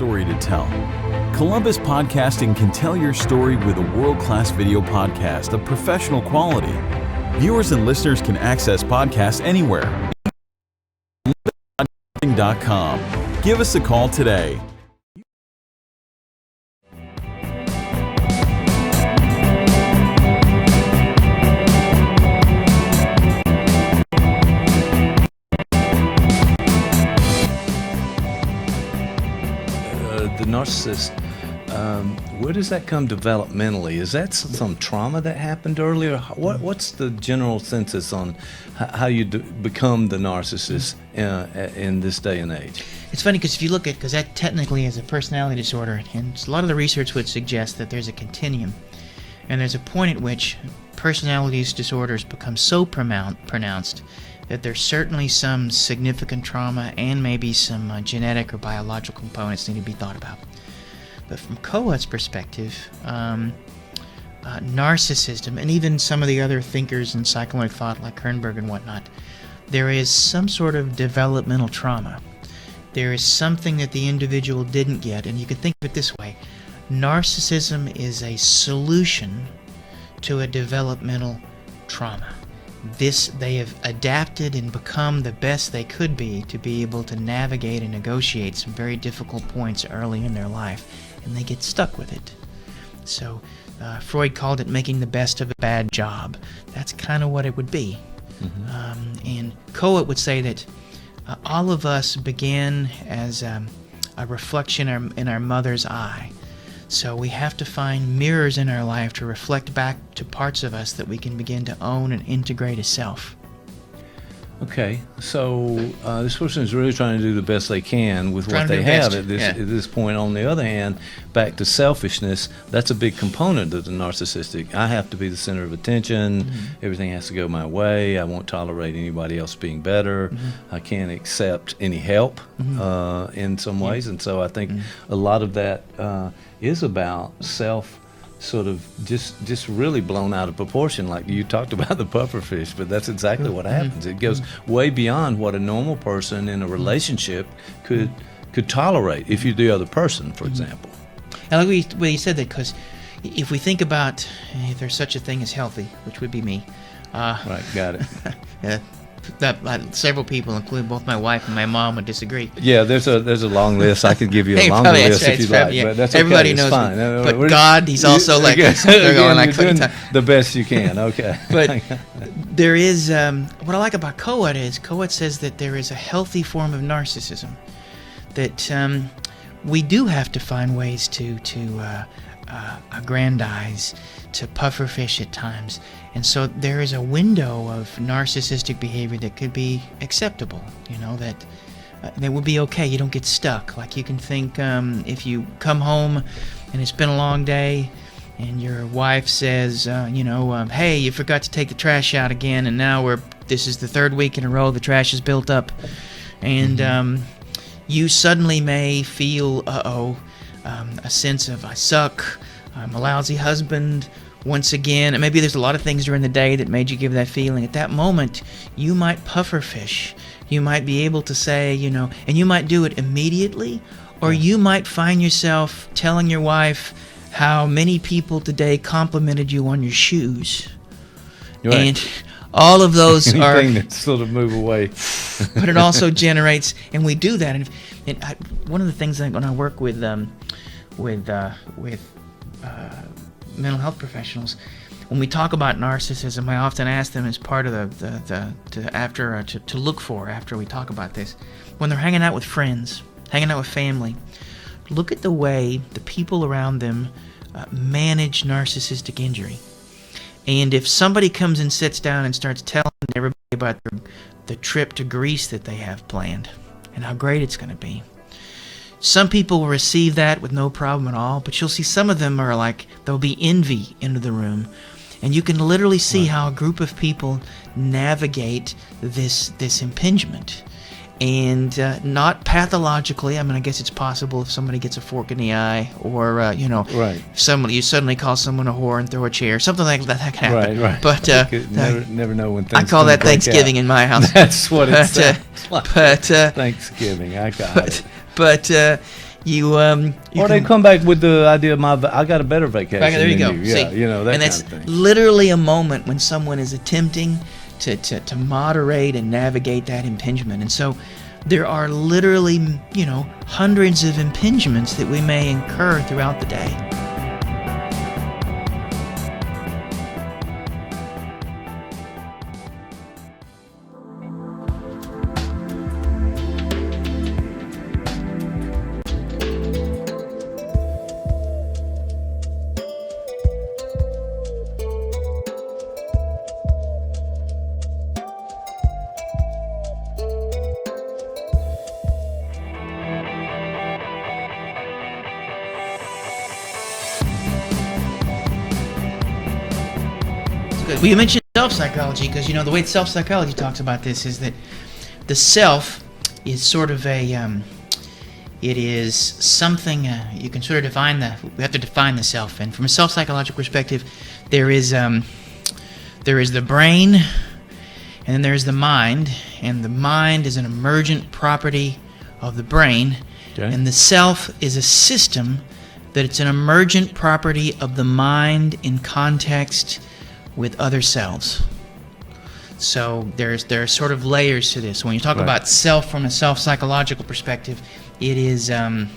story to tell. Columbus Podcasting can tell your story with a world-class video podcast of professional quality. Viewers and listeners can access podcasts anywhere. ColumbusPodcasting.com. Give us a call today. The narcissist, where does that come developmentally? Is that some trauma that happened earlier? What's the general census on how you become the narcissist in this day and age? It's funny because if you look at, because that technically is a personality disorder, and a lot of the research would suggest that there's a continuum, and there's a point at which personality disorders become so pronounced that there's certainly some significant trauma and maybe some genetic or biological components need to be thought about. But from Kohut's perspective, narcissism, and even some of the other thinkers in psychoanalytic thought like Kernberg and whatnot, there is some sort of developmental trauma. There is something that the individual didn't get, and you can think of it this way. Narcissism is a solution to a developmental trauma. They have adapted and become the best they could be to be able to navigate and negotiate some very difficult points early in their life, and they get stuck with it. So Freud called it making the best of a bad job. That's kind of what it would be. Mm-hmm. And Kohut would say that all of us began as a reflection in our mother's eye. So we have to find mirrors in our life to reflect back to parts of us that we can begin to own and integrate as self. Okay, so this person is really trying to do the best they can with what they have at this point. On the other hand, back to selfishness, that's a big component of the narcissistic. I have to be the center of attention. Mm-hmm. Everything has to go my way. I won't tolerate anybody else being better. Mm-hmm. I can't accept any help in some ways. And so I think a lot of that is about self sort of just really blown out of proportion, like you talked about the pufferfish, but that's exactly what happens. It goes way beyond what a normal person in a relationship could tolerate if you're the other person, for example. And like you said that, because if we think about if there's such a thing as healthy, which would be me. Right, got it. Several people, including both my wife and my mom, would disagree. Yeah, there's a long list. I could give you a longer list if you'd like, but that's okay. Everybody knows fine. Me. But God, He's also like they're going like doing the best you can. Okay. But there is what I like about Kohut is Kohut says that there is a healthy form of narcissism, that we do have to find ways to aggrandize, to pufferfish at times. And so there is a window of narcissistic behavior that could be acceptable, that would be okay. You don't get stuck. Like you can think if you come home and it's been a long day and your wife says, hey, you forgot to take the trash out again, and now this is the third week in a row the trash is built up. And you suddenly may feel, a sense of I suck, I'm a lousy husband, once again, and maybe there's a lot of things during the day that made you give that feeling. At that moment, you might pufferfish. You might be able to say, and you might do it immediately, or you might find yourself telling your wife how many people today complimented you on your shoes. Right. And all of those are anything that sort of move away. But it also generates, and we do that. And one of the things when I work with mental health professionals, when we talk about narcissism, I often ask them as part of to look for after we talk about this, when they're hanging out with friends, hanging out with family, look at the way the people around them manage narcissistic injury. And if somebody comes and sits down and starts telling everybody about the trip to Greece that they have planned and how great it's going to be, some people will receive that with no problem at all, but you'll see some of them are like, there'll be envy into the room. And you can literally see how a group of people navigate this impingement. And not pathologically. I mean, I guess it's possible if somebody gets a fork in the eye, or if you suddenly call someone a whore and throw a chair, something like that can happen. Right. But never know when things. I call that Thanksgiving in my house. That's what it's. But Thanksgiving. I got it. But or they come back with the idea of I got a better vacation. There you go. Yeah, See, that and that's kind of thing. literally a moment when someone is attempting to moderate and navigate that impingement. And so there are literally, hundreds of impingements that we may incur throughout the day. Well, you mentioned self-psychology because, the way self-psychology talks about this is that the self is sort of it is something, you can sort of define we have to define the self. And from a self-psychological perspective, there is the brain, and then there's the mind. And the mind is an emergent property of the brain. Okay. And the self is a system that it's an emergent property of the mind in context with other selves. So there are sort of layers to this. When you talk about self from a self-psychological perspective, it is in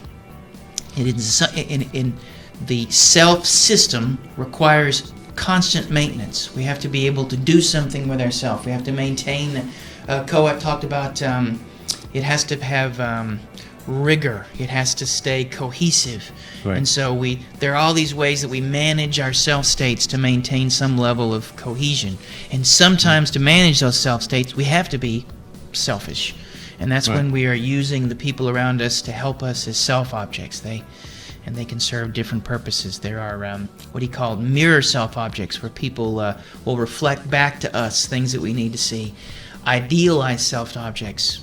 the self system requires constant maintenance. We have to be able to do something with ourselves. We have to maintain. Coep talked about it has to have rigor. It has to stay cohesive. Right. And so there are all these ways that we manage our self states to maintain some level of cohesion. And sometimes to manage those self states, we have to be selfish. And that's when we are using the people around us to help us as self objects. They can serve different purposes. There are what he called mirror self objects, where people will reflect back to us things that we need to see. Idealized self objects.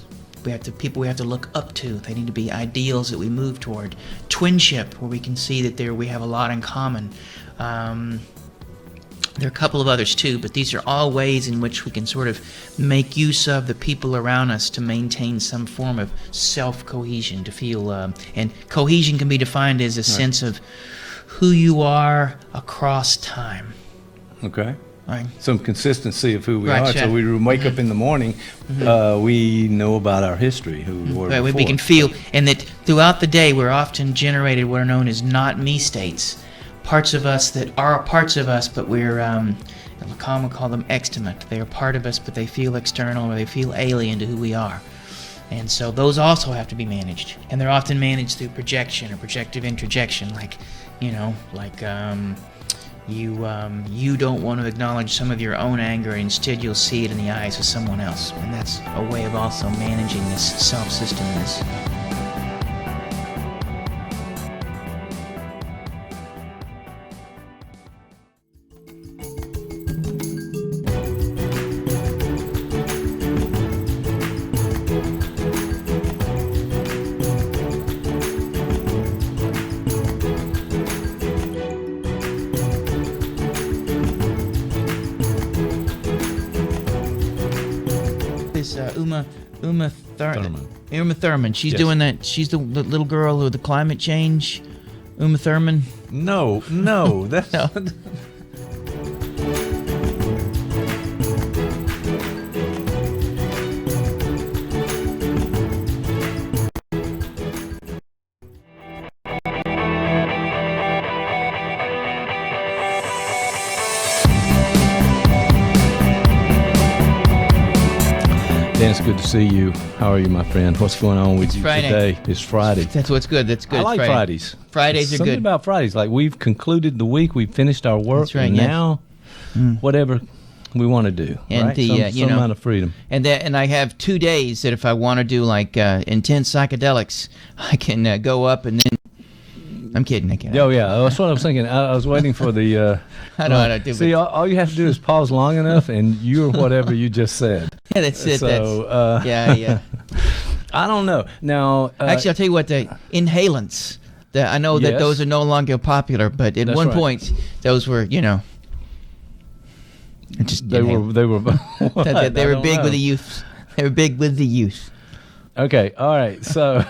People we have to look up to. They need to be ideals that we move toward. Twinship, where we can see that we have a lot in common. There are a couple of others too, but these are all ways in which we can sort of make use of the people around us to maintain some form of self-cohesion, to feel, and cohesion can be defined as a sense of who you are across time. Okay. Right. Some consistency of who we are. Yeah. So we wake up in the morning, we know about our history, who we were before. We can feel, and that throughout the day we're often generated what are known as not me states. Parts of us that are parts of us, but we're, Lacan would call them extimate. They are part of us, but they feel external or they feel alien to who we are. And so those also have to be managed. And they're often managed through projection or projective introjection, you don't want to acknowledge some of your own anger, instead you'll see it in the eyes of someone else. And that's a way of also managing this self-system. Uma Thurman. She's doing that. She's the little girl with the climate change. Uma Thurman. No, that's No. Dan, it's good to see you. How are you, my friend? What's going on with you Friday. today? It's Friday. That's what's good. That's good. I like Friday. Fridays. Fridays are Something good. about Fridays. Like, we've concluded the week, we've finished our work, That's right, and yes. now whatever we want to do. And right? the, some amount of freedom. And I have 2 days that if I want to do intense psychedelics, I can go up and then. I'm kidding. I can't. Oh, yeah. That's what I was thinking. I was waiting for the. I know how to do it. See, all you have to do is pause long enough, and you're whatever you just said. Yeah, that's it. So, yeah. I don't know. Now, Actually, I'll tell you what. The inhalants. I know that Yes. those are no longer popular, but at That's one right. point, those were, just they were. they were I big don't with the know. youth. They were big with the youth. Okay. All right. So,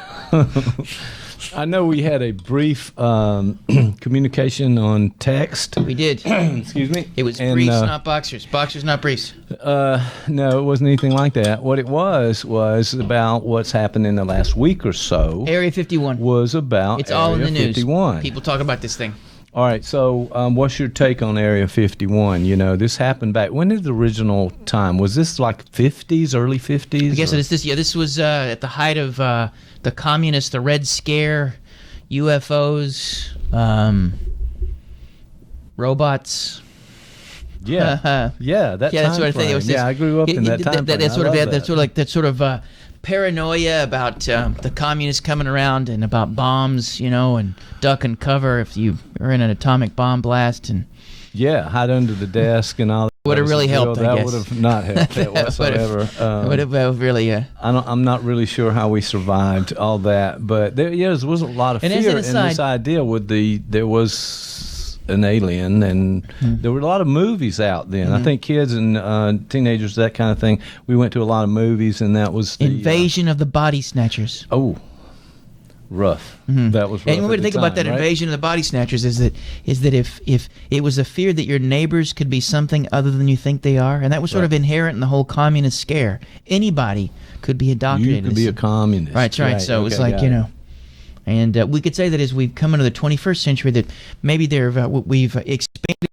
I know we had a brief communication on text. We did. Excuse me. It was briefs, not boxers. Boxers, not briefs. No, it wasn't anything like that. What it was about what's happened in the last week or so. Area 51 was about. It's all in the news. 51. People talk about this thing. All right, so what's your take on Area 51? You know, this happened back. When is the original time? Was this like 50s, early 50s? I guess this was at the height of the communists, the Red Scare, UFOs, robots. Yeah, that sort of thing. It was I grew up in that time. That sort of paranoia about the communists coming around and about bombs, and duck and cover if you are in an atomic bomb blast, and hide under the desk and all. Would have really helped. I guess that would have not helped that whatsoever. Would have really. I'm not really sure how we survived all that, but there was a lot of fear in this idea. There was an alien, and there were a lot of movies out then. I think kids and teenagers, that kind of thing. We went to a lot of movies, and that was the Invasion of the Body Snatchers. Oh, rough. That was rough. And one way to think about that invasion of the body snatchers is that if it was a fear that your neighbors could be something other than you think they are, and that was sort of inherent in the whole communist scare. Anybody could be indoctrinated. You could be a communist. Right. So it was like, and we could say that as we've come into the 21st century, that maybe we've expanded.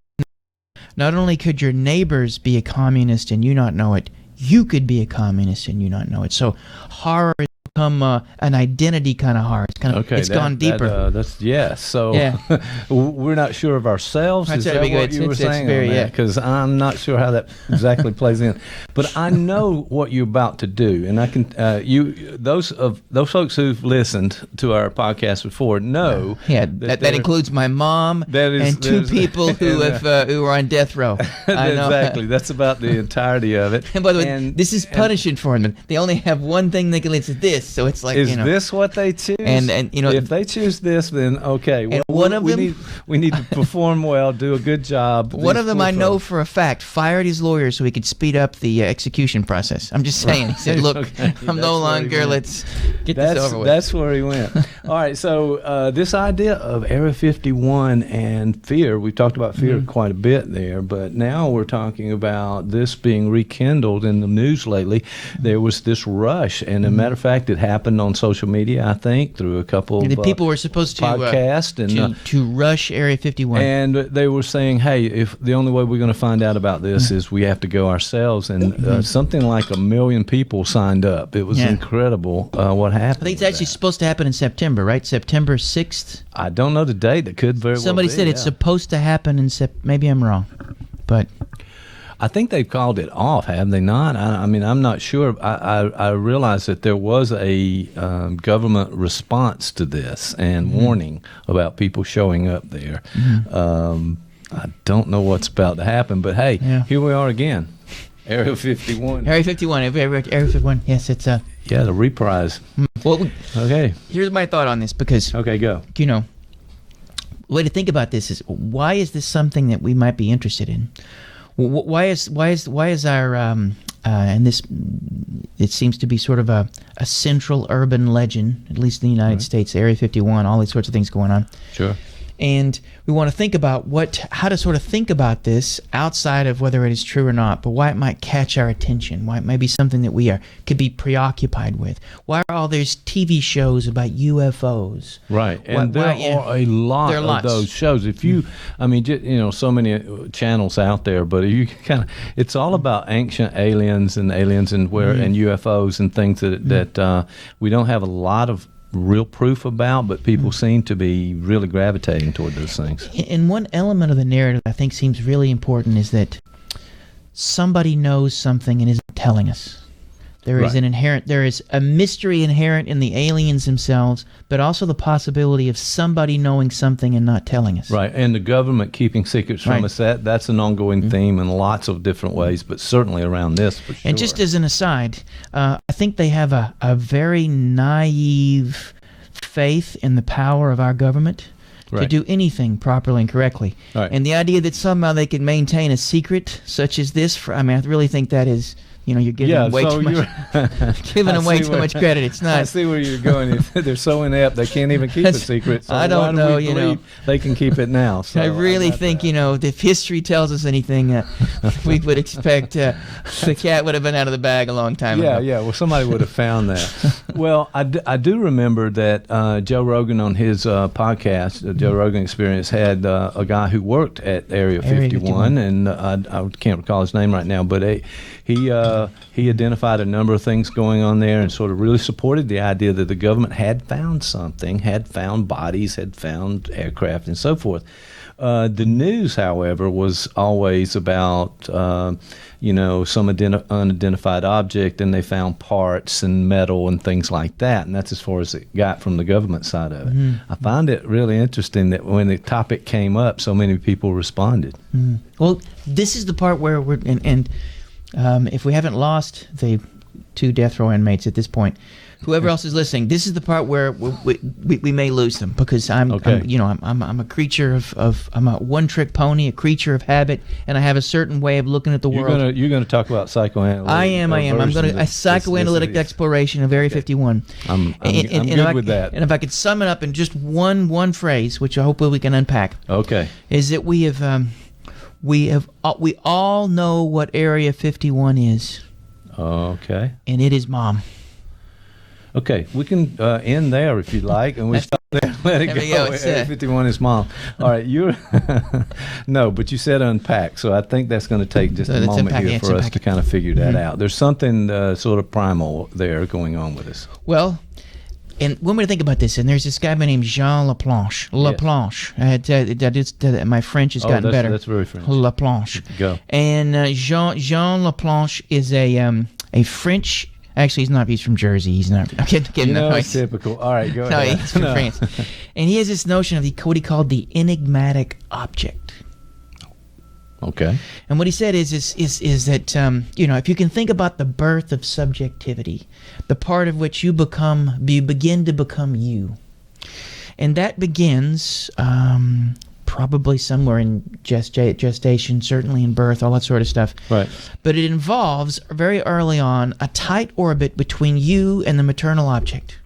Not only could your neighbors be a communist and you not know it, you could be a communist and you not know it. So horror has become an identity kind of horror. It's gone deeper. So we're not sure of ourselves. Is that what you were saying? Because I'm not sure how that exactly plays in. But I know what you're about to do, and I can. Those folks who've listened to our podcast before know. That includes my mom and two people who are on death row. I know. Exactly. That's about the entirety of it. And by the way, this is punishing for them. They only have one thing they can listen to. This. So it's like, is this what they choose? And if they choose this, then okay. And one of them, we need to perform well, do a good job. One of them I know for a fact fired his lawyer so he could speed up the execution process. I'm just saying. He said, "Look, I'm no longer. Let's get this over with." That's where he went. All right. So this idea of Area 51 and fear, we've talked about fear quite a bit there, but now we're talking about this being rekindled in the news lately. There was this rush, and as a matter of fact, it happened on social media, I think, through a couple of people were supposed to podcast to rush Area 51, and they were saying, "Hey, if the only way we're going to find out about this is we have to go ourselves," and something like 1 million people signed up. It was incredible what happened. I think it's actually supposed to happen in September, right? September 6th. I don't know the date. That could very well be. Somebody said it's supposed to happen in Maybe I'm wrong, but. I think they've called it off, have they not? I mean, I'm not sure. I realize that there was a government response to this and warning about people showing up there. I don't know what's about to happen, but hey, here we are again. Area 51. Area 51. Area 51. Yes, it's a... Yeah, the reprise. Well, okay. Here's my thought on this, because... Okay, go. The way to think about this is, why is this something that we might be interested in? Why is our and this, it seems to be sort of a central urban legend, at least in the United States, Area 51, all these sorts of things going on. Sure. And we want to think about how to sort of think about this outside of whether it is true or not, but why it might catch our attention, why it may be something that we could be preoccupied with. Why are all these TV shows about UFOs? Right, and there are a lot of those shows. If you, I mean, so many channels out there, but you it's all about ancient aliens and and UFOs and things that we don't have a lot of real proof about, but people seem to be really gravitating toward those things. And one element of the narrative I think seems really important is that somebody knows something and isn't telling us. There is a mystery inherent in the aliens themselves, but also the possibility of somebody knowing something and not telling us. Right, and the government keeping secrets from us, that's an ongoing theme in lots of different ways, but certainly around this, for sure. And just as an aside, I think they have a very naive faith in the power of our government to do anything properly and correctly. Right. And the idea that somehow they can maintain a secret such as this, I really think that is you're giving way too much, giving them way too much credit. It's not. I see where you're going. They're so inept they can't even keep a secret. So I don't know. They can keep it now. So I really think if history tells us anything, we would expect the cat would have been out of the bag a long time ago. Yeah. Well, somebody would have found that. Well, I do remember that Joe Rogan on his podcast, the Joe Rogan Experience, had a guy who worked at Area 51, and I can't recall his name right now, but he identified a number of things going on there and sort of really supported the idea that the government had found something, had found bodies, had found aircraft, and so forth. The news, however, was always about, some unidentified object, and they found parts and metal and things like that, and that's as far as it got from the government side of it. I find it really interesting that when the topic came up, so many people responded. Well, this is the part where we're, and if we haven't lost the 2 death row inmates at this point, whoever else is listening, this is the part where we may lose them, because I'm a creature of I'm a one-trick pony, a creature of habit, and I have a certain way of looking at the world. You're gonna talk about psychoanalytic. I am. I'm going to a psychoanalytic exploration of Area 51. I'm good with that. And if I could sum it up in just one phrase, which I hope we can unpack. Okay. Is that we all know what Area 51 is. Okay. And it is Mom. Okay, we can end there if you'd like, and we stop there. Let it go. Area 51 is Mom. All right, no, but you said unpack, so I think that's going to take just a moment here for us to kind of figure that out. There's something sort of primal there going on with us. Well, and when we think about this, and there's this guy by name Jean Laplanche. My French has gotten better. That's very French. Laplanche. Go. And Jean Laplanche is a French. Actually, he's not. He's from Jersey. He's not. I'm kidding. It's typical. All right, go ahead. No, he's from France. And he has this notion of what he called the enigmatic object. Okay. And what he said is that if you can think about the birth of subjectivity, the part of which you begin to become you, and that begins probably somewhere in gestation, certainly in birth, all that sort of stuff. Right. But it involves, very early on, a tight orbit between you and the maternal object.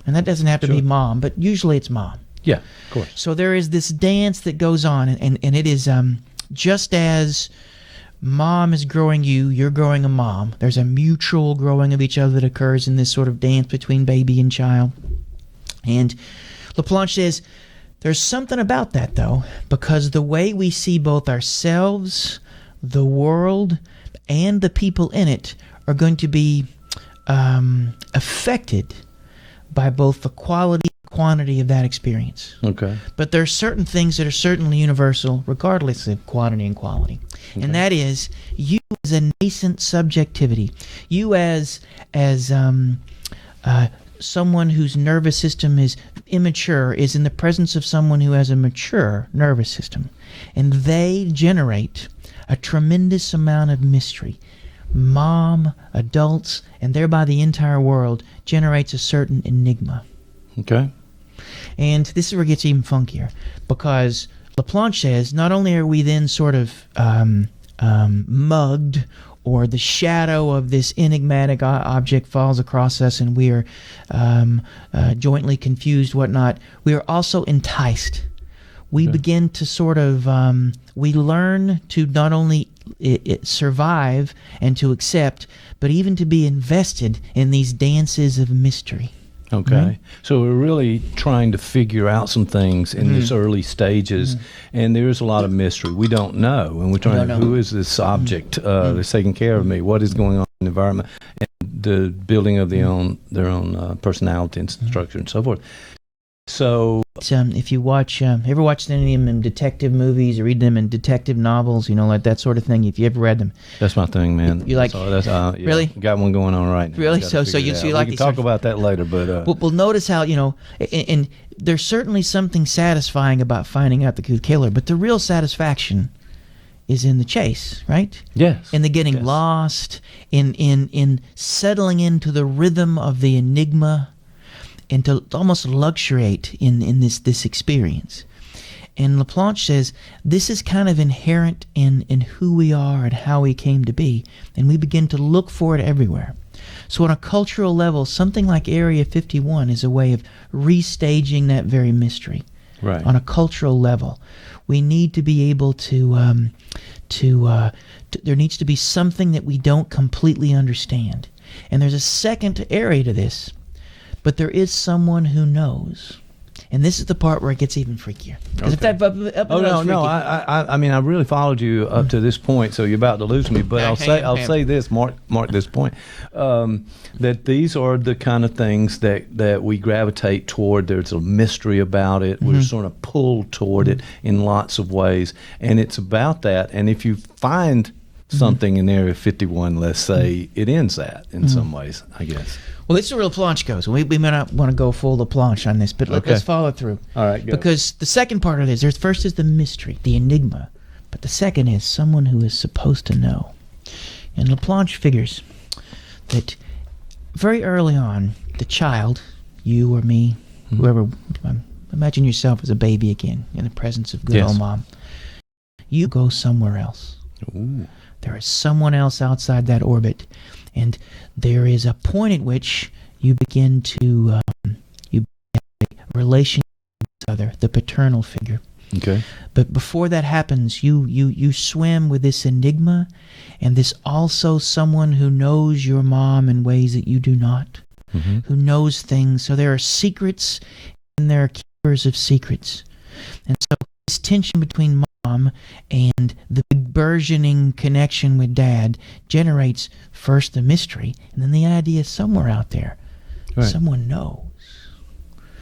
And that doesn't have to be Mom, but usually it's Mom. Yeah, of course. So there is this dance that goes on, and it is just as Mom is growing you, you're growing a mom. There's a mutual growing of each other that occurs in this sort of dance between baby and child. And Laplanche says, there's something about that, though, because the way we see both ourselves, the world, and the people in it are going to be affected by both the quality and quantity of that experience. Okay. But there are certain things that are certainly universal, regardless of quantity and quality. Okay. And that is, you as a nascent subjectivity, you as someone whose nervous system is immature is in the presence of someone who has a mature nervous system. And they generate a tremendous amount of mystery. Mom, adults, and thereby the entire world generates a certain enigma. Okay. And this is where it gets even funkier, because Laplanche says not only are we then sort of mugged, or the shadow of this enigmatic object falls across us and we are jointly confused, whatnot, we are also enticed. We begin to sort of, we learn to not only survive and to accept, but even to be invested in these dances of mystery. Okay. Mm-hmm. So we're really trying to figure out some things in these early stages, and there's a lot of mystery. We don't know, and we're trying to, who is this object that's taking care of me? What is going on in the environment? And the building of their own personality and structure and so forth. So if you watch, ever watched any of them in detective movies or read them in detective novels, like that sort of thing? If you ever read them, that's my thing, man. You like? Really? Got one going on right now. Really? So you like? We can talk about that later, but well, notice how and there's certainly something satisfying about finding out the killer, but the real satisfaction is in the chase, right? Yes. In the getting lost, in settling into the rhythm of the enigma, and to almost luxuriate in this experience. And LaPlanche says this is kind of inherent in who we are and how we came to be, and we begin to look for it everywhere. So on a cultural level, something like Area 51 is a way of restaging that very mystery. Right. On a cultural level, we need to be able to there needs to be something that we don't completely understand. And there's a second area to this, but there is someone who knows. And this is the part where it gets even freakier. Okay. I mean, I really followed you up to this point, so you're about to lose me. But I'll say this, mark this point, that these are the kind of things that we gravitate toward. There's a mystery about it. We're sort of pulled toward it in lots of ways, and it's about that. And if you find something in Area 51, let's say, it ends that in some ways, I guess. Well, this is where LaPlanche goes. We may not want to go full LaPlanche on this, but let's follow through. All right, go. Because the second part of this, first is the mystery, the enigma, but the second is someone who is supposed to know. And LaPlanche figures that very early on, the child, you or me, whoever, imagine yourself as a baby again in the presence of good old mom. You go somewhere else. Ooh. There is someone else outside that orbit, and there is a point at which you begin to you have a relationship with each other, the paternal figure. Okay. But before that happens, you swim with this enigma, and this also someone who knows your mom in ways that you do not, who knows things. So there are secrets, and there are keepers of secrets, and so this tension between mom and the burgeoning connection with dad generates first the mystery, and then the idea somewhere out there, someone knows.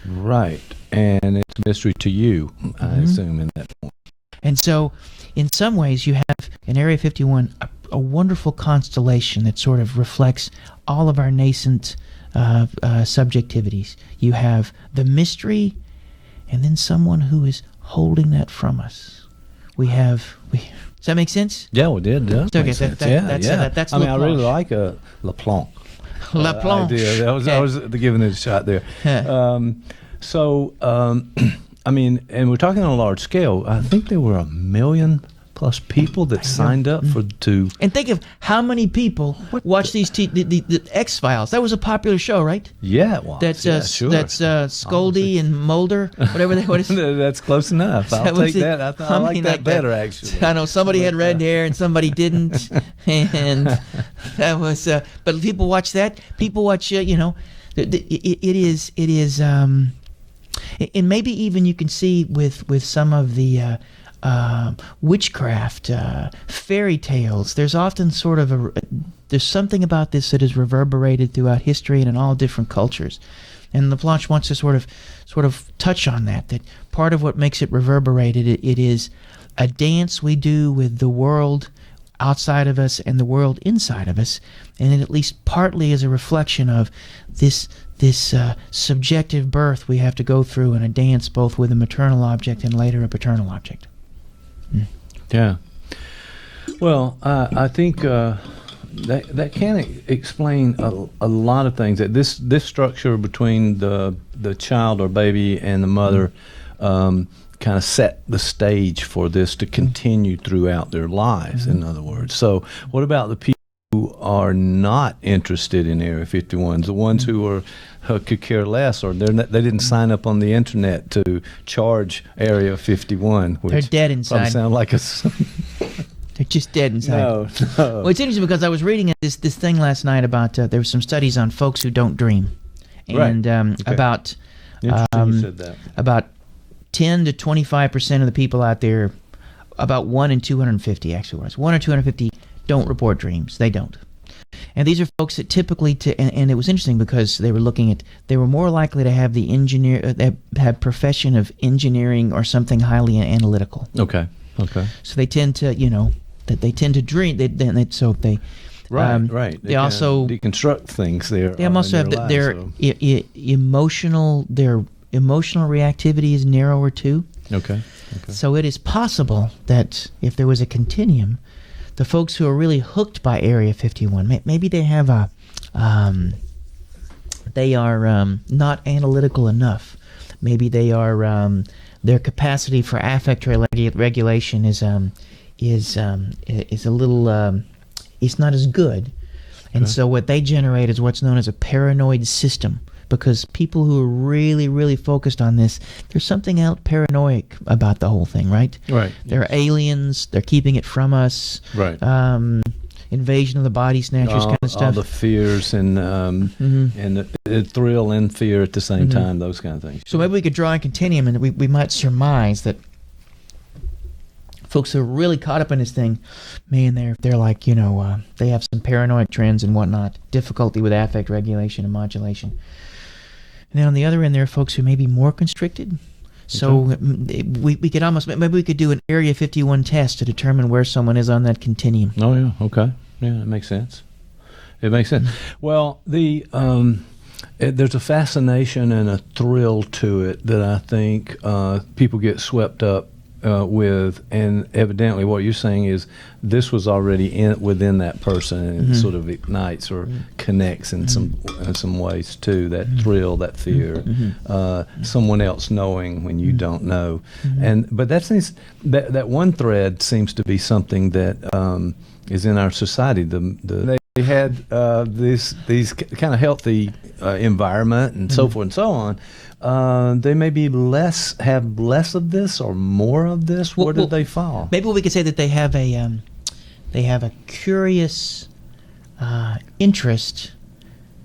Right, and it's a mystery to you, I assume, in that point. And so, in some ways, you have in Area 51 a wonderful constellation that sort of reflects all of our nascent subjectivities. You have the mystery, and then someone who is holding that from us. Does that make sense? Yeah, it did. Okay, that's I mean, I really like LaPlanche. LaPlanche. Idea. I was giving it a shot there. I mean, and we're talking on a large scale. I think there were 1 million plus people that signed up to. And think of how many people watch these the X-Files. That was a popular show, right? Yeah, it was. That's sure. That's Scully and Mulder, whatever what is. That's close enough. I'll take that. I like that better, actually. I know somebody had red hair and somebody didn't, and that was. But people watch that. People watch. It is. And maybe even you can see with some of the. Witchcraft, fairy tales. There's often sort of there's something about this that is reverberated throughout history and in all different cultures. And LaPlanche wants to sort of touch on that part of what makes it reverberated, it is a dance we do with the world outside of us and the world inside of us, and it at least partly is a reflection of this subjective birth we have to go through in a dance both with a maternal object and later a paternal object. Yeah. Well, I think that can explain a lot of things. That this structure between the child or baby and the mother kind of set the stage for this to continue throughout their lives. In other words, so what about the people who are not interested in Area 51? The ones who could care less, or they didn't sign up on the internet to charge Area 51. Which they're dead inside. Sound like a. They're just dead inside. No. Well, it's interesting because I was reading this thing last night about there were some studies on folks who don't dream, and about you said that. About 10 to 25% of the people out there, about 1 in 250 actually was 1 or 250 don't report dreams. They don't. And these are folks that typically, and it was interesting because they were more likely to have the have profession of engineering or something highly analytical. Okay. So they tend to, they tend to dream. Right. They also deconstruct things there. They also have their emotional reactivity is narrower too. Okay. So it is possible that if there was a continuum, the folks who are really hooked by Area 51, maybe they have they are not analytical enough. Maybe they are their capacity for affect regulation is a little it's not as good, and so what they generate is what's known as a paranoid system. Because people who are really, really focused on this, there's something else paranoid about the whole thing, right? Right. They're aliens. They're keeping it from us. Right. Invasion of the body snatchers kind of stuff. All the fears and the thrill and fear at the same time, those kind of things. So maybe we could draw a continuum, and we might surmise that folks who are really caught up in this thing, man, they're like, they have some paranoid trends and whatnot, difficulty with affect regulation and modulation. And then on the other end, there are folks who may be more constricted. So we could maybe we could do an Area 51 test to determine where someone is on that continuum. Oh, yeah, okay. Yeah, that makes sense. It makes sense. Well, there's a fascination and a thrill to it that I think people get swept up with, and evidently what you're saying is this was already within that person, and it sort of ignites or connects in some ways too. That thrill, that fear, someone else knowing when you don't know, but that one thread seems to be something that is in our society. They had these kind of healthy environment and so forth and so on. They maybe have less of this or more of this. Where do they fall? Maybe we could say that they have a curious interest.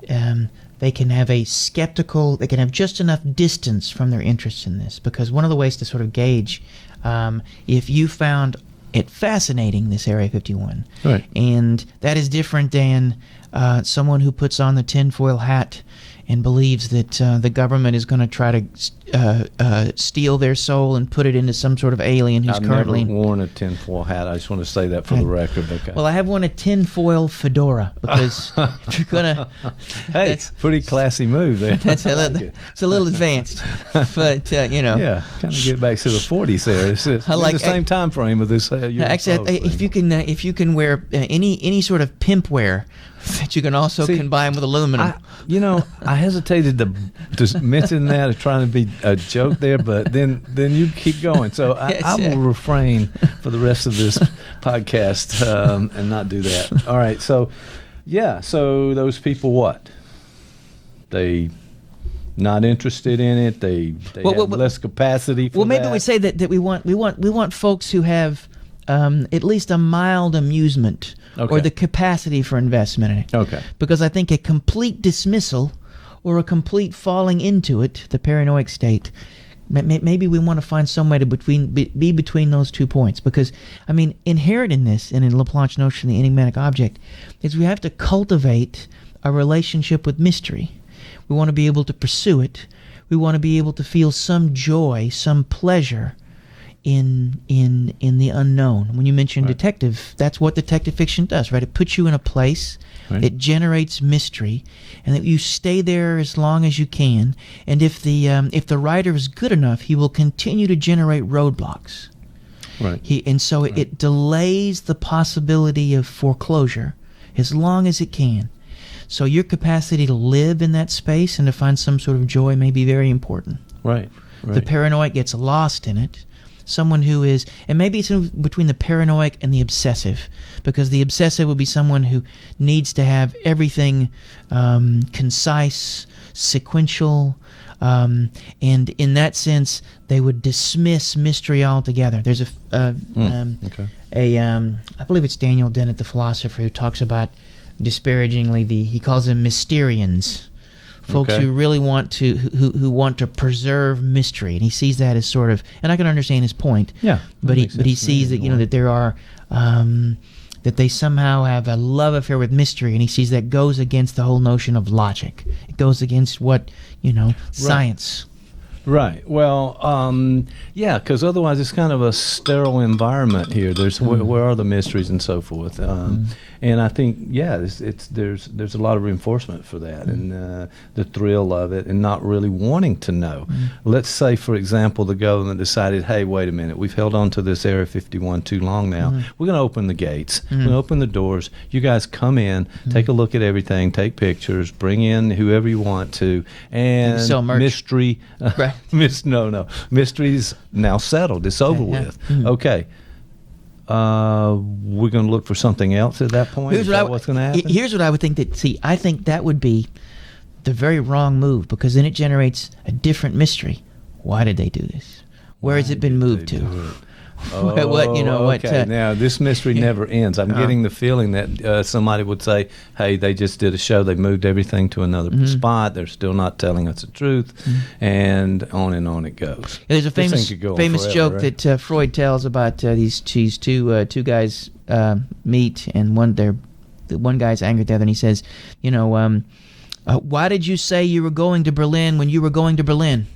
They can have a skeptical. They can have just enough distance from their interest in this, because one of the ways to sort of gauge if you found it fascinating, this Area 51, right, and that is different than someone who puts on the tinfoil hat and believes that the government is going to try to steal their soul and put it into some sort of alien who's currently... I've never worn a tinfoil hat. I just want to say that for the record. Okay. Well, I have worn a tinfoil fedora, because if you're going to... Hey, pretty classy move there. It's a little advanced, but, Yeah, kind of get back to the 40s there. It's in the same time frame of this. Actually, if you can wear any sort of pimp wear that you can also combine with aluminum. I hesitated to mention that, or trying to be a joke there, but then you keep going. So I will refrain for the rest of this podcast and not do that. All right. So, so those people, what? They not interested in it. They have less capacity for maybe we say that we want folks who have at least a mild amusement. Okay. Or the capacity for investment in it. Okay. Because I think a complete dismissal or a complete falling into it, the paranoid state, maybe we want to find some way to be between those 2 points. Because, inherent in this, and in Laplanche's notion of the enigmatic object, is we have to cultivate a relationship with mystery. We want to be able to pursue it. We want to be able to feel some joy, some pleasure in the unknown. When you mention detective, that's what detective fiction does, right? It puts you in a place, it generates mystery, and that you stay there as long as you can. And if the writer is good enough, he will continue to generate roadblocks. Right. It delays the possibility of foreclosure as long as it can. So your capacity to live in that space and to find some sort of joy may be very important. Right. The paranoid gets lost in it. Someone who is, and maybe it's between the paranoid and the obsessive, because the obsessive would be someone who needs to have everything concise, sequential, and in that sense, they would dismiss mystery altogether. There's I believe it's Daniel Dennett, the philosopher, who talks about disparagingly he calls them Mysterians. Folks who really want to who want to preserve mystery, and he sees that as sort of, and I can understand his point. Yeah, but he sees that that there are that they somehow have a love affair with mystery, and he sees that goes against the whole notion of logic. It goes against what science. Right. Well, because otherwise it's kind of a sterile environment here. There's where are the mysteries and so forth. And I think there's a lot of reinforcement for that, and the thrill of it, and not really wanting to know. Let's say, for example, the government decided, hey, wait a minute, we've held on to this Area 51 too long now. We're going to open the gates. We're going to open the doors. You guys come in, take a look at everything, take pictures, bring in whoever you want to, and sell merch. mystery. Right. Mystery's now settled. It's over with. Mm-hmm. Okay. We're going to look for something else at that point? What's going to happen? Here's what I would think I think that would be the very wrong move, because then it generates a different mystery. Why did they do this? Where has it been moved to? Okay. Now, this mystery never ends. I'm getting the feeling that somebody would say, hey, they just did a show. They moved everything to another spot. They're still not telling us the truth. And on it goes. There's a famous joke, right? That Freud tells about these two guys meet, and one guy's angry at the other, and he says, why did you say you were going to Berlin when you were going to Berlin?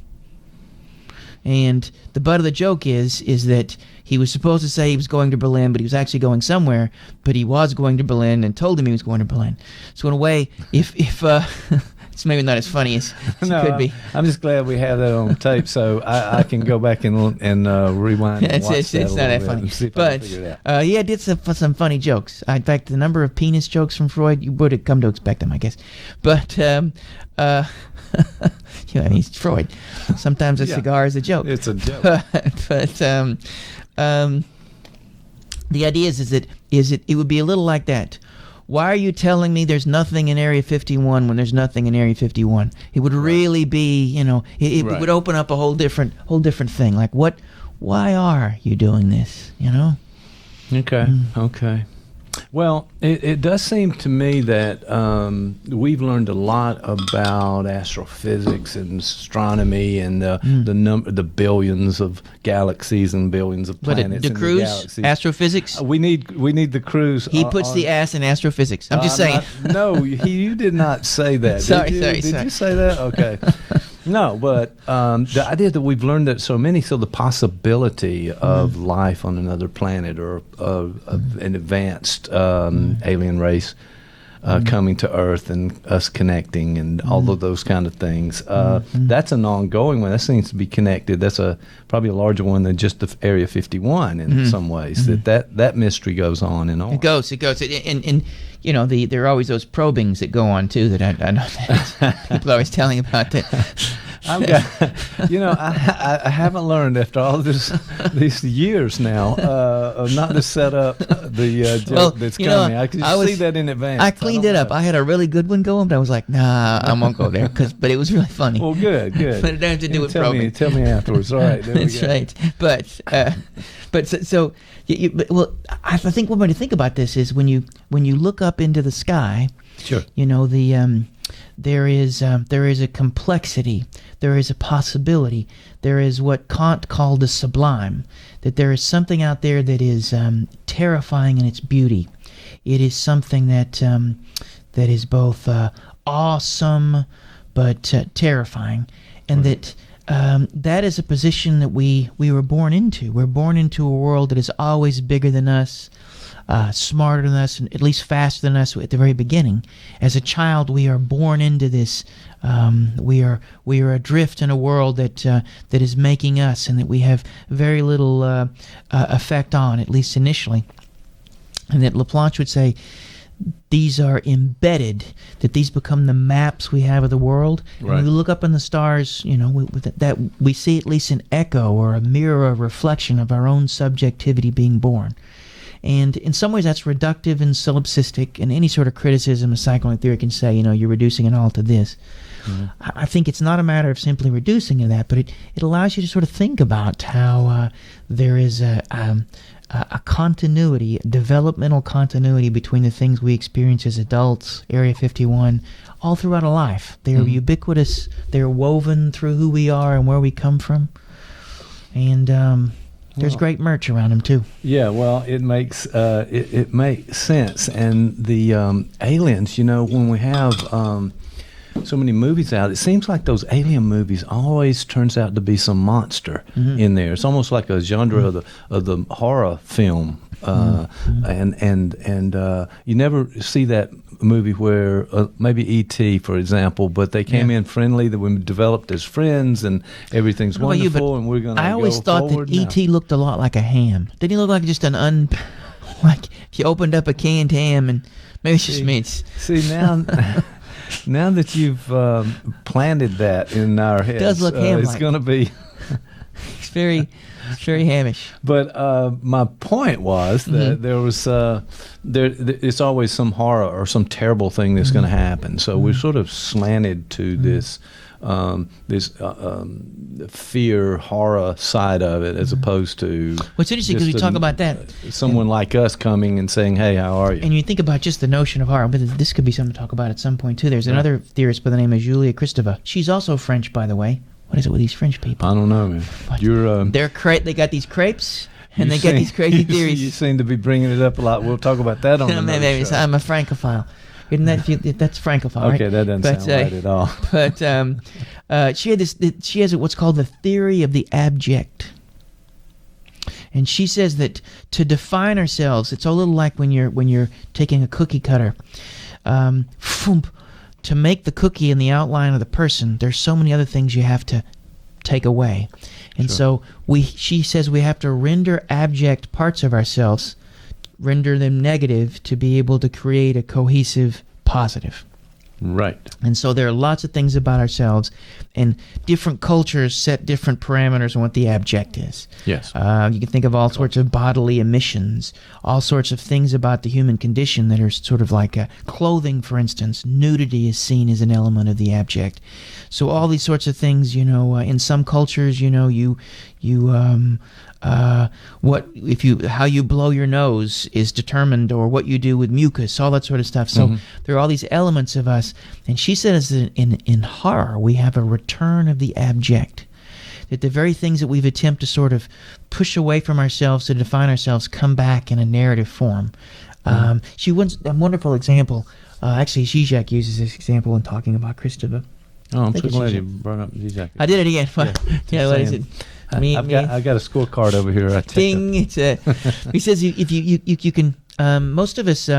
And the butt of the joke is that he was supposed to say he was going to Berlin, but he was actually going somewhere. But he was going to Berlin and told him he was going to Berlin. So in a way, if it's maybe not as funny as it could be. I'm just glad we have that on tape, so I can go back and rewind. And watch it's not that funny, but I did some funny jokes. In fact, the number of penis jokes from Freud, you would have come to expect them, I guess. But he's Freud. Sometimes a cigar is a joke. It's a joke. But the idea is that it would be a little like that. Why are you telling me there's nothing in Area 51 when there's nothing in Area 51? It would really be, it would open up a whole different thing. Like, why are you doing this? Okay. Well, it does seem to me that we've learned a lot about astrophysics and astronomy and the billions of galaxies and billions of planets. But the cruise, astrophysics. We need the cruise. He puts the ass in astrophysics. I'm just saying. You did not say that. Sorry. Did you say that? Okay. No, but the idea that we've learned that so the possibility of life on another planet or an advanced alien race coming to Earth and us connecting and all of those kind of things, that's an ongoing one. That seems to be connected. That's probably a larger one than just the Area 51 in some ways. That mystery goes on and on. It goes. And there are always those probings that go on too that I know that people are always telling about that. I haven't learned after all these years now not to set up the joke that's coming. I could see that in advance. I cleaned it up. I had a really good one going, but I was like, nah, I won't go there. But it was really funny. Well, good. But it doesn't have to do with probing. Tell me afterwards. All right, that's right. But I think one way to think about this is when you look up into the sky. Sure. There is a complexity. There is a possibility. There is what Kant called the sublime. That there is something out there that is terrifying in its beauty. It is something that is both awesome but terrifying, and that is a position that we were born into. We're born into a world that is always bigger than us. Smarter than us, and at least faster than us at the very beginning. As a child, we are born into this. We are adrift in a world that is making us, and that we have very little effect on, at least initially. And that Laplanche would say these are embedded. That these become the maps we have of the world. Right. And when we look up in the stars, that we see at least an echo or a mirror, a reflection of our own subjectivity being born. And in some ways that's reductive and solipsistic, and any sort of criticism of psychoanalytic theory can say, you're reducing it all to this. Mm-hmm. I think it's not a matter of simply reducing to that, but it allows you to sort of think about how there is a continuity, developmental continuity between the things we experience as adults, Area 51, all throughout a life. They're ubiquitous, they're woven through who we are and where we come from. And there's great merch around them too. Yeah, well, it makes it makes sense. And the aliens, when we have so many movies out, it seems like those alien movies always turns out to be some monster in there. It's almost like a genre of the horror film, and you never see that movie where maybe E.T., for example, but they came in friendly, that we developed as friends, and everything's wonderful, and we're going to go forward. I always thought that E.T. looked a lot like a ham. Didn't he look like just like if you opened up a canned ham, and maybe it's just me. See, now now that you've planted that in our heads, it does look ham-like. It's going to be. It's very hamish. But my point was that there was it's always some horror or some terrible thing that's going to happen. So we're sort of slanted to this fear, horror side of it, as opposed to. What's interesting because we talk about that. Someone like us coming and saying, "Hey, how are you?" And you think about just the notion of horror, but this could be something to talk about at some point too. There's another theorist by the name of Julia Kristeva. She's also French, by the way. What is it with these French people? I don't know, man. You're they got these crepes and they got these crazy theories. You seem to be bringing it up a lot. We'll talk about that on another show. I'm a francophile. Isn't that that's francophile? Okay, right? that doesn't sound right at all. But she has what's called the theory of the abject. And she says that to define ourselves, it's a little like when you're taking a cookie cutter. To make the cookie in the outline of the person, there's so many other things you have to take away. And so she says we have to render abject parts of ourselves, render them negative to be able to create a cohesive positive. Right. And so there are lots of things about ourselves, and different cultures set different parameters on what the abject is. Yes. You can think of all sorts of bodily emissions, all sorts of things about the human condition that are sort of like clothing, for instance. Nudity is seen as an element of the abject. So all these sorts of things, in some cultures, how you blow your nose is determined, or what you do with mucus, all that sort of stuff. So there are all these elements of us, and she says that in horror we have a return of the abject. That the very things that we've attempted to sort of push away from ourselves to define ourselves come back in a narrative form. She once a wonderful example. Actually, Zizek uses this example when talking about Kristeva. Oh, I'm so glad you brought up Zizek. I did it again. Yeah, what is it? I've got a scorecard over here. Ding! He says if you can. Most of us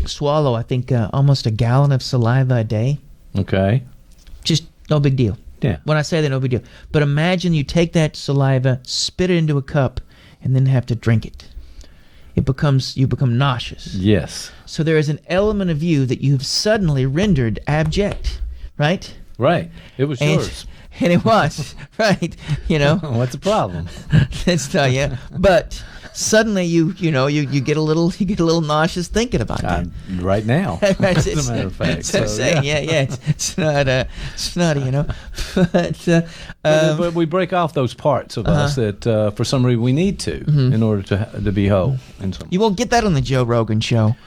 swallow, I think, almost a gallon of saliva a day. Okay. Just no big deal. Yeah. When I say that, no big deal. But imagine you take that saliva, spit it into a cup, and then have to drink it. You become nauseous. Yes. So there is an element of you that you've suddenly rendered abject, right? Right. It was yours. And it was, right? What's the problem? Let's tell you. But suddenly you get a little nauseous thinking about that. Right now, as a matter of fact. So saying, it's not. But we break off those parts of us that for some reason we need to in order to be whole. You won't get that on the Joe Rogan show.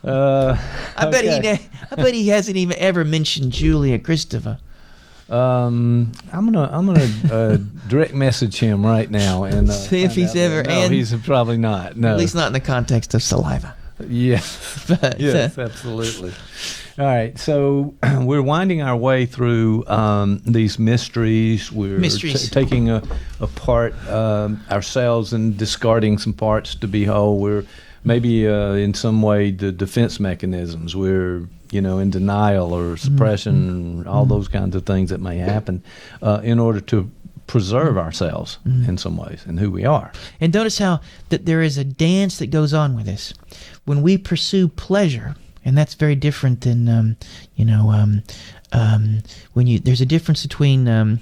I bet he hasn't even ever mentioned Julia Kristeva. I'm gonna direct message him right now and see if he's ever. No, he's probably not. No, at least not in the context of saliva. Yes, but, yes, absolutely. All right, so we're winding our way through these mysteries. We're taking apart ourselves and discarding some parts to be whole. We're maybe in some way the defense mechanisms. We're in denial or suppression, all those kinds of things that may happen in order to preserve ourselves in some ways and who we are. And notice how that there is a dance that goes on with this. When we pursue pleasure, and that's very different than, there's a difference between,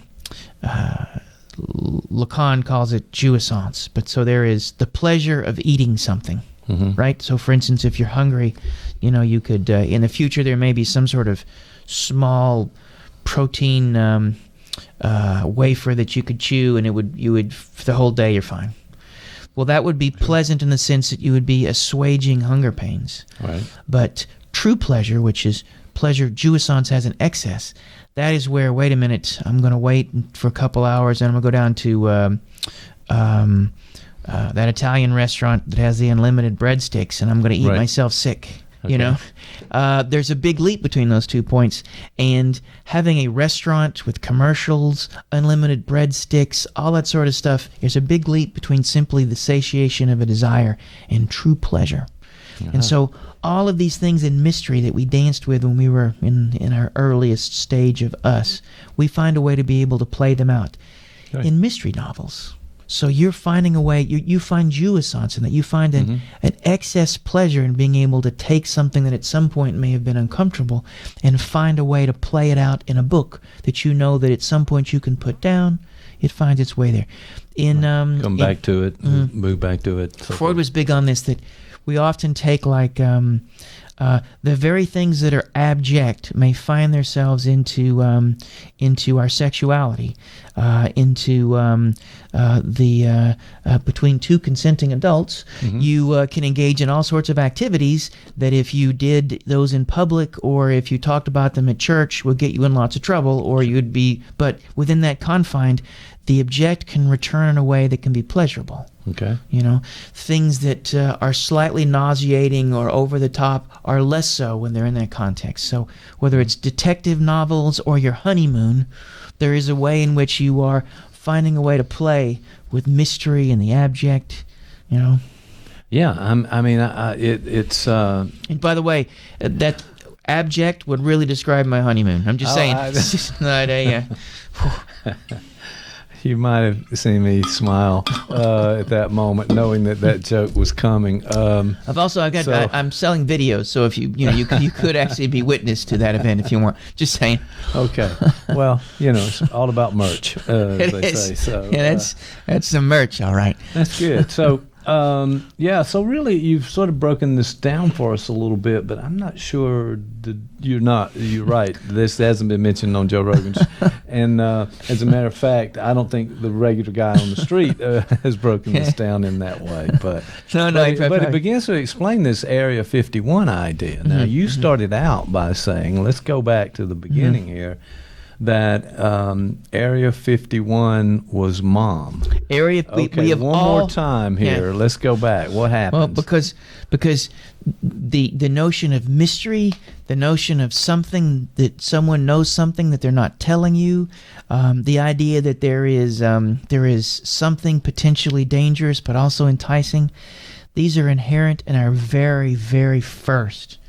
Lacan calls it jouissance, but so there is the pleasure of eating something. Right? So, for instance, if you're hungry, you could, in the future, there may be some sort of small protein wafer that you could chew, and you would for the whole day you're fine. Well, that would be pleasant in the sense that you would be assuaging hunger pains. Right. But true pleasure, which is pleasure jouissance has an excess, that is where, wait a minute, I'm going to wait for a couple hours, and I'm going to go down to that Italian restaurant that has the unlimited breadsticks, and I'm going to eat myself sick. Okay. There's a big leap between those 2 points, and having a restaurant with commercials, unlimited breadsticks, all that sort of stuff, there's a big leap between simply the satiation of a desire and true pleasure. And so all of these things in mystery that we danced with when we were in our earliest stage of us, we find a way to be able to play them out. In mystery novels, So you're finding a way, you find jouissance in that. You find an excess pleasure in being able to take something that at some point may have been uncomfortable and find a way to play it out in a book that you know that at some point you can put down. It finds its way there. Come back to it, move back to it. So Freud was big on this, that we often take like the very things that are abject may find themselves into our sexuality, between two consenting adults. You can engage in all sorts of activities that if you did those in public or if you talked about them at church would get you in lots of trouble, or you'd be, but within that confine, the object can return in a way that can be pleasurable. Okay. You know, things that are slightly nauseating or over the top are less so when they're in that context. So whether it's detective novels or your honeymoon, there is a way in which you are finding a way to play with mystery and the abject, you know. Yeah, it's... And by the way, that abject would really describe my honeymoon. I'm just saying. You might have seen me smile at that moment, knowing that joke was coming. I'm selling videos, so if you could actually be witness to that event if you want. Just saying. Okay. Well, it's all about merch, as they say. So yeah, that's some merch, all right. That's good. So. So really you've sort of broken this down for us a little bit, but I'm not sure you're right. This hasn't been mentioned on Joe Rogan's. And as a matter of fact, I don't think the regular guy on the street has broken this down in that way. But it begins to explain this Area 51 idea. Now, you started out by saying, let's go back to the beginning here, that Area 51 was Mom. We have one more time here. Yeah. Let's go back. What happened? Well, because the notion of mystery, the notion of something that someone knows something that they're not telling you, the idea that there is something potentially dangerous but also enticing, these are inherent in our very, very first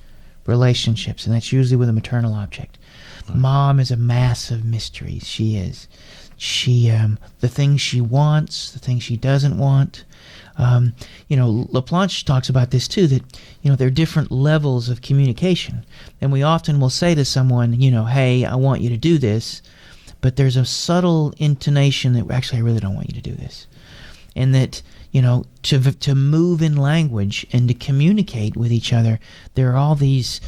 relationships, and that's usually with a maternal object. Mom is a mass of mysteries. She is. The things she wants, the things she doesn't want. Laplanche talks about this too, that, there are different levels of communication. And we often will say to someone, hey, I want you to do this, but there's a subtle intonation that actually I really don't want you to do this. And that, to move in language and to communicate with each other, there are these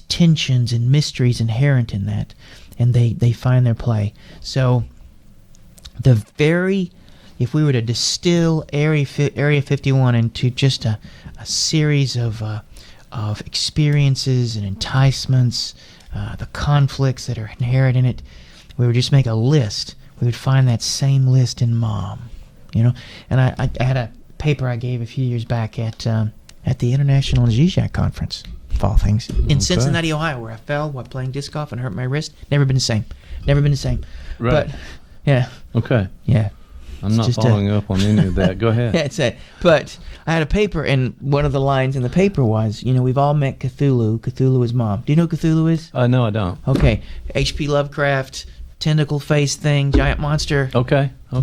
tensions and mysteries inherent in that, and they find their play. So if we were to distill Area 51 into just a series of experiences and enticements, the conflicts that are inherent in it, we would just make a list. We would find that same list in Mom. And I had a paper I gave a few years back at the International Zizek Conference, of all things, in Cincinnati, Ohio, where I fell while playing disc golf and hurt my wrist. Never been the same. Right. But, yeah. Okay. Yeah. I'm not following up on any of that. Go ahead. That's it. But I had a paper, and one of the lines in the paper was, we've all met Cthulhu. Cthulhu is Mom. Do you know who Cthulhu is? No, I don't. Okay. H.P. Lovecraft, tentacle face thing, giant monster. Okay. No.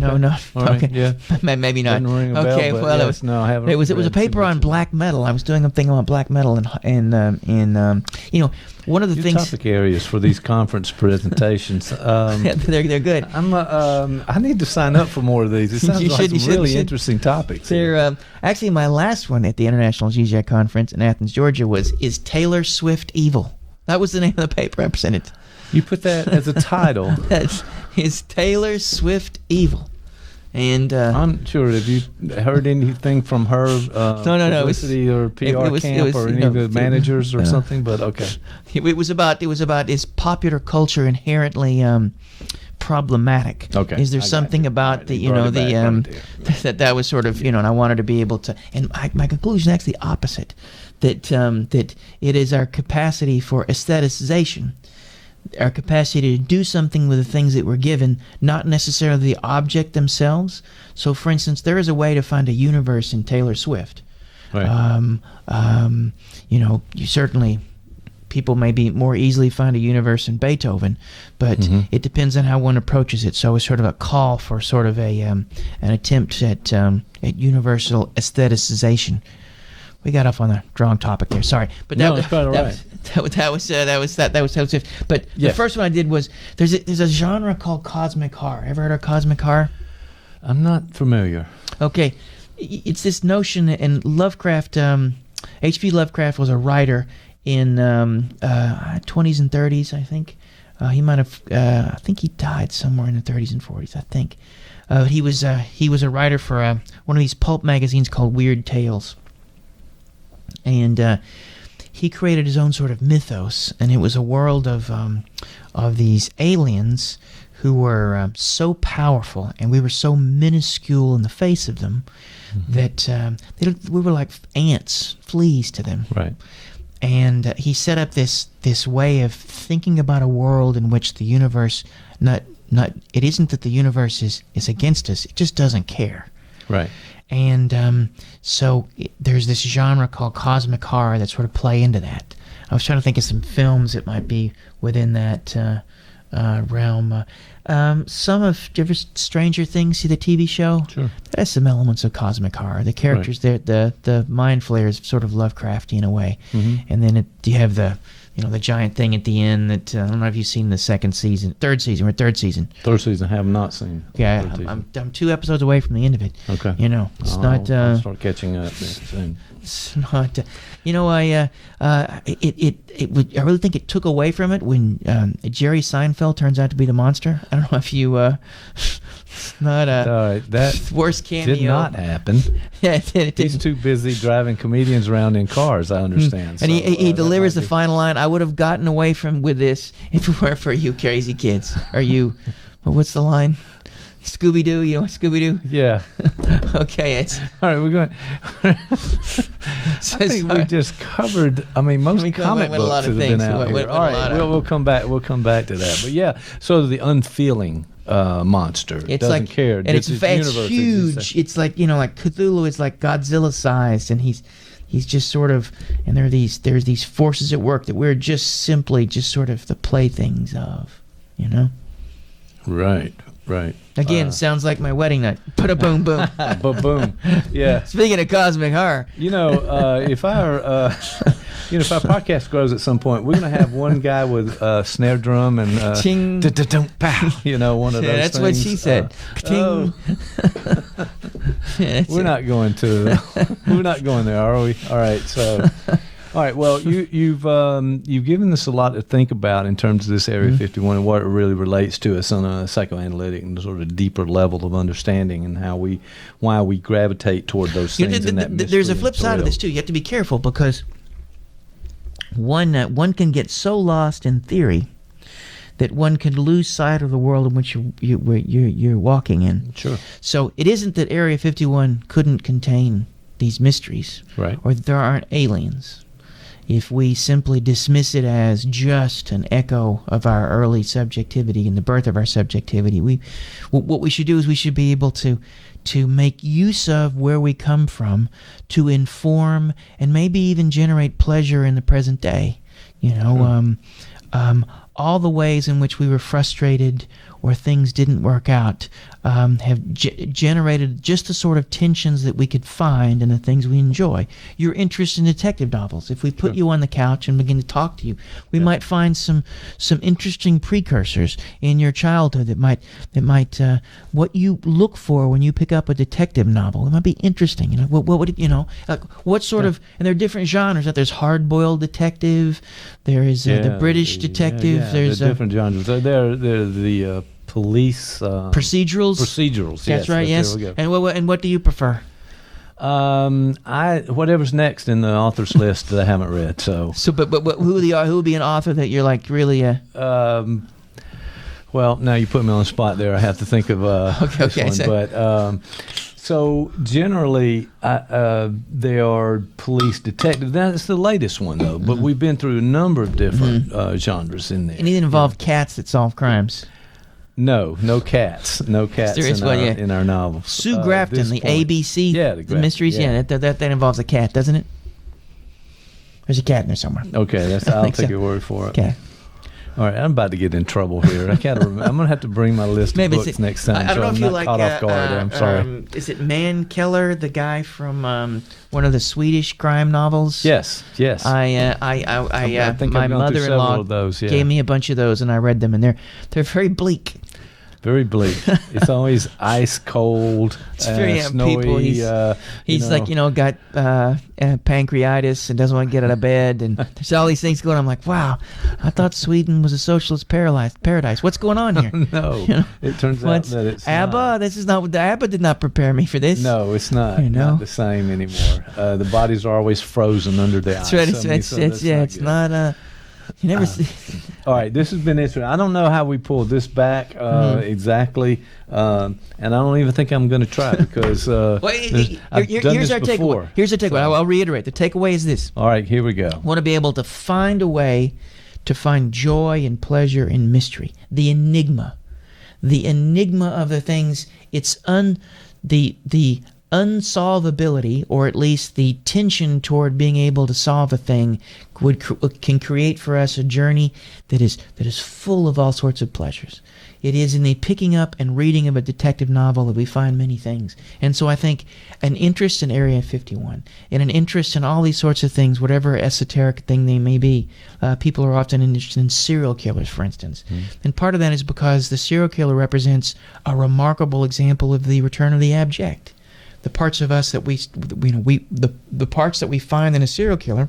All right. Okay. Yeah. Maybe not. Didn't ring a bell, okay. Well, yes, I haven't. It was a paper on black metal. I was doing a thing on black metal, and one of the things. Topic areas for these conference presentations. They're good. I need to sign up for more of these. It sounds like some really interesting topics. They're actually my last one at the International Zizek Conference in Athens, Georgia, is Taylor Swift Evil. That was the name of the paper I presented. You put that as a title. Is Taylor Swift Evil? And I'm sure. Have you heard anything from her? Publicity or PR camp or any of the managers or something? But okay. It was about is popular culture inherently problematic? Okay. Is there something about that was sort of and I wanted to be able to, and my conclusion is actually the opposite, that it is our capacity for aestheticization. Our capacity to do something with the things that we're given, not necessarily the object themselves. So, for instance, there is a way to find a universe in Taylor Swift. Right. You certainly people maybe more easily find a universe in Beethoven, but it depends on how one approaches it. So it's sort of a call for sort of an attempt at universal aestheticization. We got off on the wrong topic there. Sorry, but that was it. But the first one I did was there's a genre called cosmic horror. Ever heard of cosmic horror? I'm not familiar. Okay, it's this notion, and Lovecraft, H.P. Lovecraft was a writer in 20s and 30s, I think. He might have, I think he died somewhere in the 30s and 40s, I think. He was a writer for one of these pulp magazines called Weird Tales. And he created his own sort of mythos, and it was a world of these aliens who were so powerful, and we were so minuscule in the face of them that we were like ants, fleas to them. Right. And he set up this way of thinking about a world in which the universe it isn't that the universe is against us; it just doesn't care. Right. And so there's this genre called cosmic horror that sort of play into that. I was trying to think of some films that might be within that realm. Some of, do you ever Stranger Things, see the TV show? Sure. That has some elements of cosmic horror. The characters there, the mind flare is sort of Lovecrafty in a way. And then you have the giant thing at the end that, I don't know if you've seen the third season. Third season, I have not seen. Yeah, I'm 2 episodes away from the end of it. Okay. It's not... I'll start catching up soon. It's not... I really think it took away from it when Jerry Seinfeld turns out to be the monster. I don't know if you... not a that worst cameo. Did not happen. Yeah, it did. He's too busy driving comedians around in cars, I understand. And he delivers the final line, I would have gotten away with this if it weren't for you crazy kids. Or you... what's the line? Scooby-Doo, you know what Scooby-Doo? Yeah. Okay, it's... All right, we're going... I think we just covered, most comic books have been out here. All right, we'll come back to that. But yeah, so the unfeeling monster doesn't care. And it's huge. It's like, like Cthulhu is like Godzilla-sized, and he's just sort of... And there's these forces at work that we're just simply sort of the playthings of, Right. Again, sounds like my wedding night. Put a boom boom. Boom. Yeah. Speaking of cosmic horror, if our podcast grows at some point, we're gonna have one guy with snare drum and ching, pow. One of those. That's things. what she said. We're not going to. We're not going there, are we? All right. So. All right. Well, you've given us a lot to think about in terms of this Area 51 and what it really relates to us on a psychoanalytic and sort of deeper level of understanding, and why we gravitate toward those things. There's a flip side of this too. You have to be careful because one can get so lost in theory that one can lose sight of the world in which you're walking in. Sure. So it isn't that Area 51 couldn't contain these mysteries, right, or that there aren't aliens. If we simply dismiss it as just an echo of our early subjectivity and the birth of our subjectivity, what we should do is we should be able to make use of where we come from to inform and maybe even generate pleasure in the present day. All the ways in which we were frustrated or things didn't work out have generated just the sort of tensions that we could find in the things we enjoy. Your interest in detective novels. If we put you on the couch and begin to talk to you, we might find some interesting precursors in your childhood that might what you look for when you pick up a detective novel. It might be interesting. What would it, what sort of, and there are different genres. There's hard-boiled detective. There is the British detective. There's different genres. They're the police procedurals. Procedurals. That's right. Yes. And what do you prefer? Whatever's next in the author's list that I haven't read. So but who would be an author that you're like really well, now you put me on the spot there. I have to think of this one. But so generally, they are police detective. That's the latest one, though. But we've been through a number of different genres in there. Anything involve cats that solve crimes? No cats. No cats in our novel. Sue Grafton, the ABC, the mysteries. Yeah, that involves a cat, doesn't it? There's a cat in there somewhere. Okay, I'll take your word for it. Okay. All right, I'm about to get in trouble here. I'm going to have to bring my list of books next time. I don't know if you like. Caught off guard. I'm sorry. Is it Man Keller, the guy from one of the Swedish crime novels? Yes. I think my I've gone through mother-in-law several of those, yeah. gave me a bunch of those, and I read them, and they're very bleak. Very bleak. It's always ice cold, snowy. People. He's like, got pancreatitis and doesn't want to get out of bed, and there's all these things going on. I'm like, wow, I thought Sweden was a socialist paradise. What's going on here? No, it turns out that it's ABBA. not. This is not. ABBA did not prepare me for this. No, it's not. Not the same anymore. The bodies are always frozen under the ice. That's right. It's not. You never see. All right, this has been interesting. I don't know how we pulled this back exactly, and I don't even think I'm going to try because I've done this before. Here's our takeaway. I'll reiterate. The takeaway is this. All right, here we go. I want to be able to find a way to find joy and pleasure in mystery. The enigma of the things. It's the unsolvability, or at least the tension toward being able to solve a thing, can create for us a journey that is full of all sorts of pleasures. It is in the picking up and reading of a detective novel that we find many things. And so I think an interest in Area 51 and an interest in all these sorts of things, whatever esoteric thing they may be, people are often interested in serial killers, for instance. And part of that is because the serial killer represents a remarkable example of the return of the abject. The parts of us that the parts that we find in a serial killer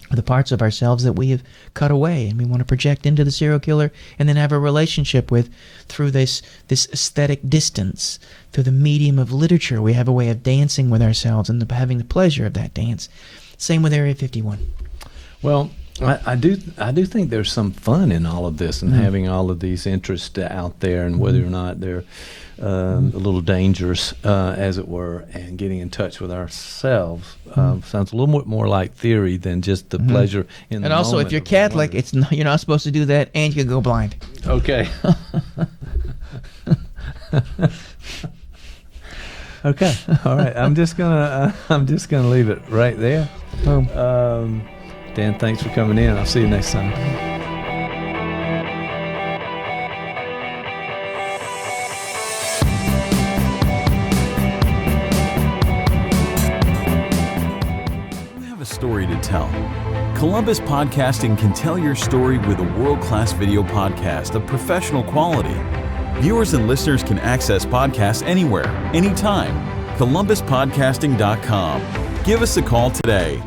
are the parts of ourselves that we have cut away, and we want to project into the serial killer and then have a relationship with through this aesthetic distance, through the medium of literature. We have a way of dancing with ourselves and having the pleasure of that dance. Same with Area 51. Well, I do think there's some fun in all of this and having all of these interests out there, and whether or not they're a little dangerous, as it were, and getting in touch with ourselves sounds a little more like theory than just the pleasure in the moment. And also, if you're Catholic, you're not supposed to do that, and you can go blind. Okay. Okay. All right. I'm just gonna leave it right there. Dan, thanks for coming in. I'll see you next time. You have a story to tell. Columbus Podcasting can tell your story with a world-class video podcast of professional quality. Viewers and listeners can access podcasts anywhere, anytime. ColumbusPodcasting.com. Give us a call today.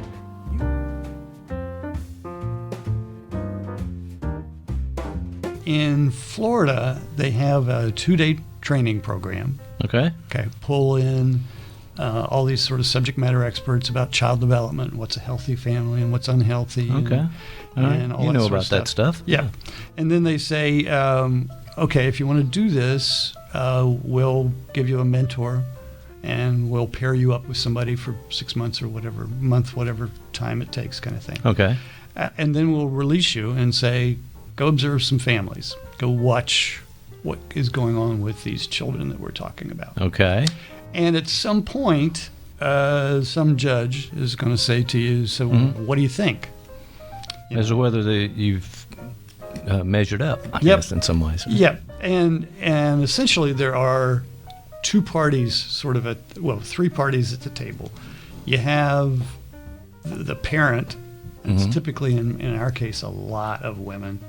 In Florida, they have a 2-day training program. Okay. Pull in all these sort of subject matter experts about child development, what's a healthy family and what's unhealthy. Okay. And all you that know sort about of stuff. that stuff. Yeah. And then they say, okay, if you want to do this, we'll give you a mentor and we'll pair you up with somebody for 6 months or whatever time it takes, kind of thing. Okay. And then we'll release you and say, go observe some families. Go watch what is going on with these children that we're talking about. Okay. And at some point, some judge is going to say to you, so what do you think? As to whether you've measured up, I guess, in some ways. Yep. And essentially there are three parties at the table. You have the parent. It's typically, in our case, a lot of women.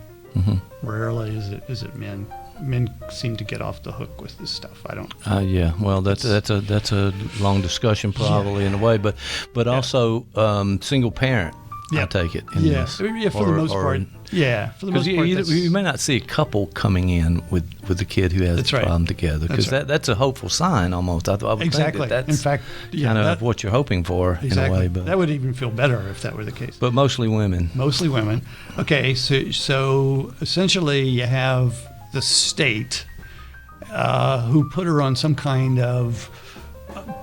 Rarely is it men. Men seem to get off the hook with this stuff. I don't. Yeah. Well, that's a long discussion probably in a way, but also single parent. I take it. In this. Yeah, for the most part. Yeah, for the most part. You may not see a couple coming in with the kid who has the problem together, because that's a hopeful sign almost. I would exactly. think that's in fact, kind of what you're hoping for in a way. But that would even feel better if that were the case. But mostly women. Mostly women. Okay, so essentially you have the state who put her on some kind of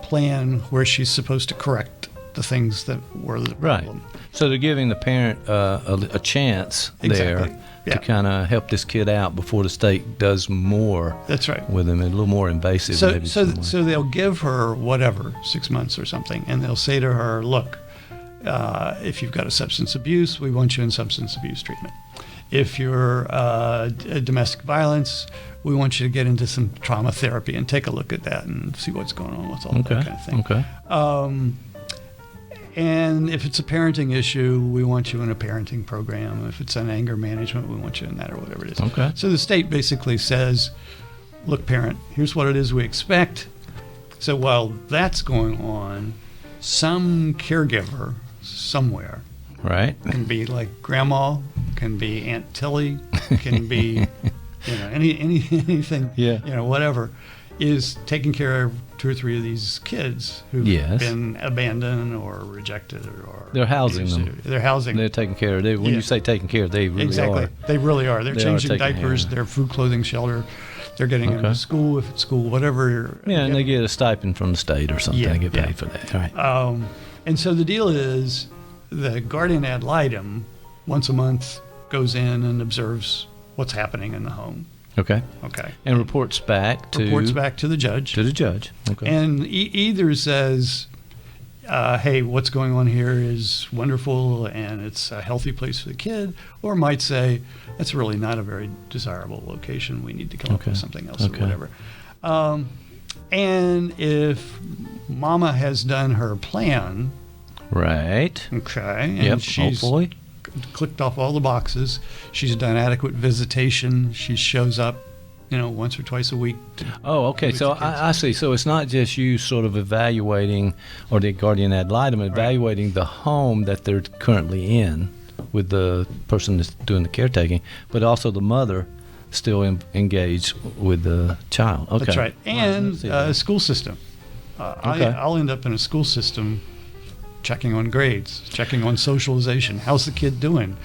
plan where she's supposed to correct the things that were the problem. Right. So they're giving the parent a chance there to kind of help this kid out before the state does more. That's right. With him, a little more invasive. So they'll give her 6 months or something, and they'll say to her, "Look, If you've got a substance abuse, we want you in substance abuse treatment. If you're domestic violence, we want you to get into some trauma therapy and take a look at that and see what's going on with all that kind of thing. Okay. And if it's a parenting issue, we want you in a parenting program. If it's an anger management, we want you in that or whatever it is. Okay. So the state basically says, look, parent, here's what it is we expect. So while that's going on, some caregiver somewhere, right, can be like grandma, can be Aunt Tilly, can be, anything, whatever, is taking care of 2 or 3 of these kids who've been abandoned or rejected or they're housing them. They're housing. They're taking care of. When you say taking care of, they really are. They really are. They're changing diapers. They're food, clothing, shelter. They're getting into school if it's school, whatever. And they get a stipend from the state or something. They get paid for that. All right. And so the deal is, the guardian ad litem once a month goes in and observes what's happening in the home. Okay. Okay. And reports back to the judge. To the judge. Okay. And either says, hey, what's going on here is wonderful and it's a healthy place for the kid, or might say, that's really not a very desirable location. We need to come up with something else or whatever. And if mama has done her plan, right. Okay. And she's hopefully clicked off all the boxes. She's done adequate visitation. She shows up, once or twice a week. Okay. So I see. So it's not just you sort of evaluating, or the guardian ad litem evaluating the home that they're currently in with the person that's doing the caretaking, but also the mother still engaged with the child. Okay. That's right. And a school system. I'll end up in a school system checking on grades, checking on socialization. How's the kid doing?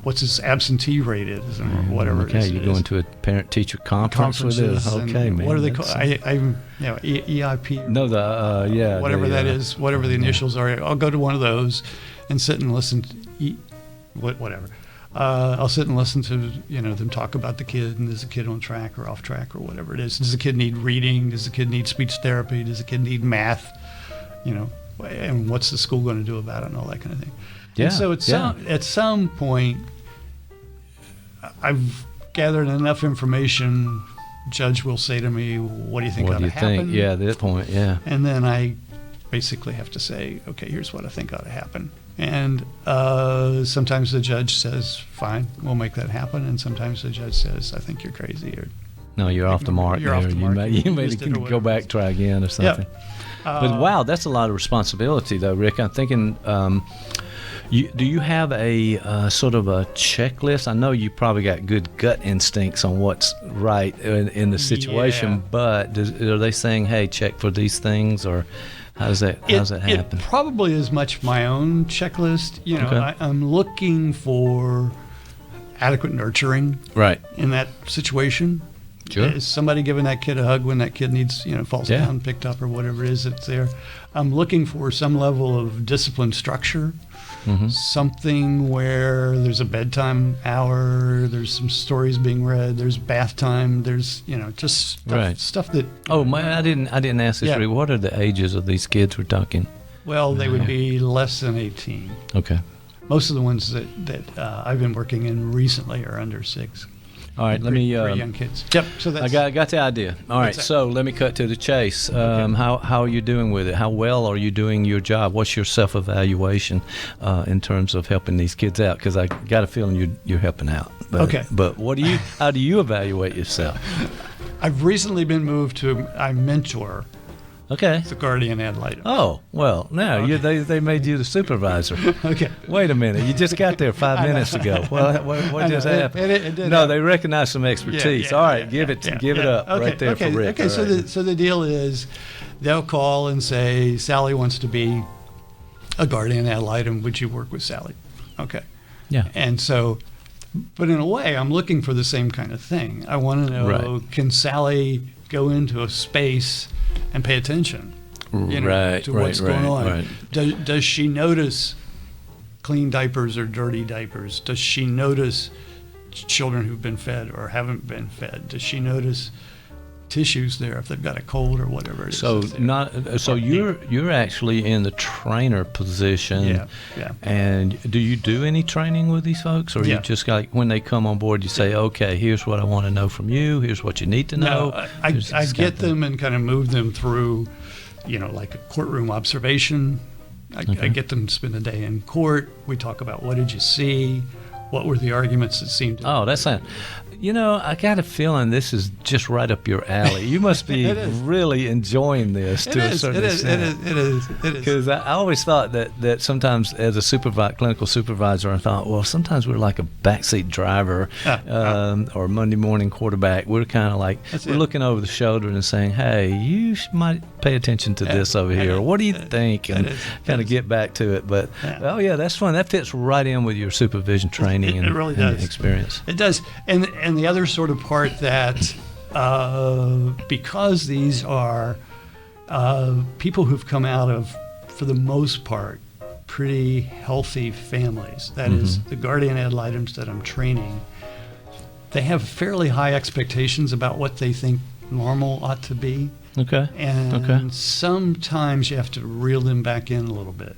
What's his absentee rate is, or whatever it is. Okay, you go into a parent-teacher conference with it. Okay, man. What are they called? EIP? No, whatever that is, whatever the initials are. I'll go to one of those and sit and listen to whatever. I'll sit and listen to them talk about the kid, and is the kid on track or off track or whatever it is. Does the kid need reading? Does the kid need speech therapy? Does the kid need math? And what's the school going to do about it and all that kind of thing. Yeah. And so at some point, I've gathered enough information. Judge will say to me, "What do you think ought to happen?" Yeah, at that point, yeah. And then I basically have to say, "Okay, here's what I think ought to happen." And sometimes the judge says, "Fine, we'll make that happen," and sometimes the judge says, "I think you're crazy," or "No, you're off the mark." You're off the mark. You may go back, try again, or something. Yeah. But wow, that's a lot of responsibility, though, Rick. I'm thinking, do you have a sort of a checklist? I know you probably got good gut instincts on what's right in the situation, but are they saying, "Hey, check for these things," or how does that happen? It probably is much my own checklist. I'm looking for adequate nurturing, right, in that situation. Sure. Is somebody giving that kid a hug when that kid needs, falls down, picked up, or whatever it is that's there? I'm looking for some level of disciplined structure, something where there's a bedtime hour, there's some stories being read, there's bath time, there's just stuff that. Oh, I didn't ask this. Yeah. What are the ages of these kids we're talking? Well, they would be less than 18. Okay. Most of the ones that I've been working in recently are under 6. All right, let me. Young kids. Yep. So that's. I got the idea. All right, so let me cut to the chase. How are you doing with it? How well are you doing your job? What's your self-evaluation in terms of helping these kids out? Because I got a feeling you're helping out. But, But how do you evaluate yourself? I've recently been moved to. I mentor. Okay. The guardian ad litem. Oh, well, now they made you the supervisor. Okay. Wait a minute. You just got there 5 minutes ago. Well, what just happened? It did they recognize some expertise. All right, give it up right there for Rick. Okay, so the deal is they'll call and say, Sally wants to be a guardian ad litem. Would you work with Sally? Okay. Yeah. And so, but in a way, I'm looking for the same kind of thing. I want to know, can Sally go into a space and pay attention, to what's going on. Right. Does she notice clean diapers or dirty diapers? Does she notice children who've been fed or haven't been fed? Does she notice tissues there if they've got a cold or whatever it is. So you're actually in the trainer position. Yeah. And do you do any training with these folks, or you just like when they come on board, you say, okay, here's what I want to know from you. Here's what you need to know. No, I get them and kind of move them through, like a courtroom observation. I get them to spend a day in court. We talk about what did you see, what were the arguments that seemed to. Oh, that's not. I got a feeling this is just right up your alley. You must be really enjoying this to a certain extent. It is. Because I always thought that sometimes as a clinical supervisor, I thought, well, sometimes we're like a backseat driver or Monday morning quarterback. We're kind of like, we're looking over the shoulder and saying, hey, you might pay attention to this over here. What do you think? And kind of get back to it. But, that's fun. That fits right in with your supervision training it really does. And experience. It does. And the other sort of part that, because these are people who've come out of, for the most part, pretty healthy families, that is, the guardian ad litems that I'm training, they have fairly high expectations about what they think normal ought to be. Okay. And sometimes you have to reel them back in a little bit.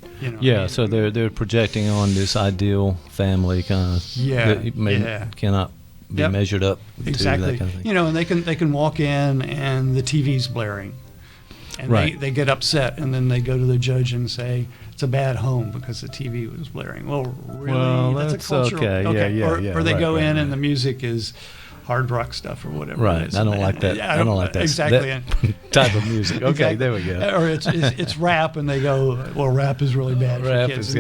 So they're projecting on this ideal family kind of. That cannot be measured up. Exactly. To that kind of thing. And they can walk in and the TV's blaring, and they get upset, and then they go to the judge and say it's a bad home because the TV was blaring. Well, really, that's a cultural. Okay. Or they go in and the music is hard rock stuff or whatever. Right. I don't like that. I don't like that. Exactly. That type of music. Okay, exactly. There we go. Or it's rap, and they go, well, rap is really bad for kids.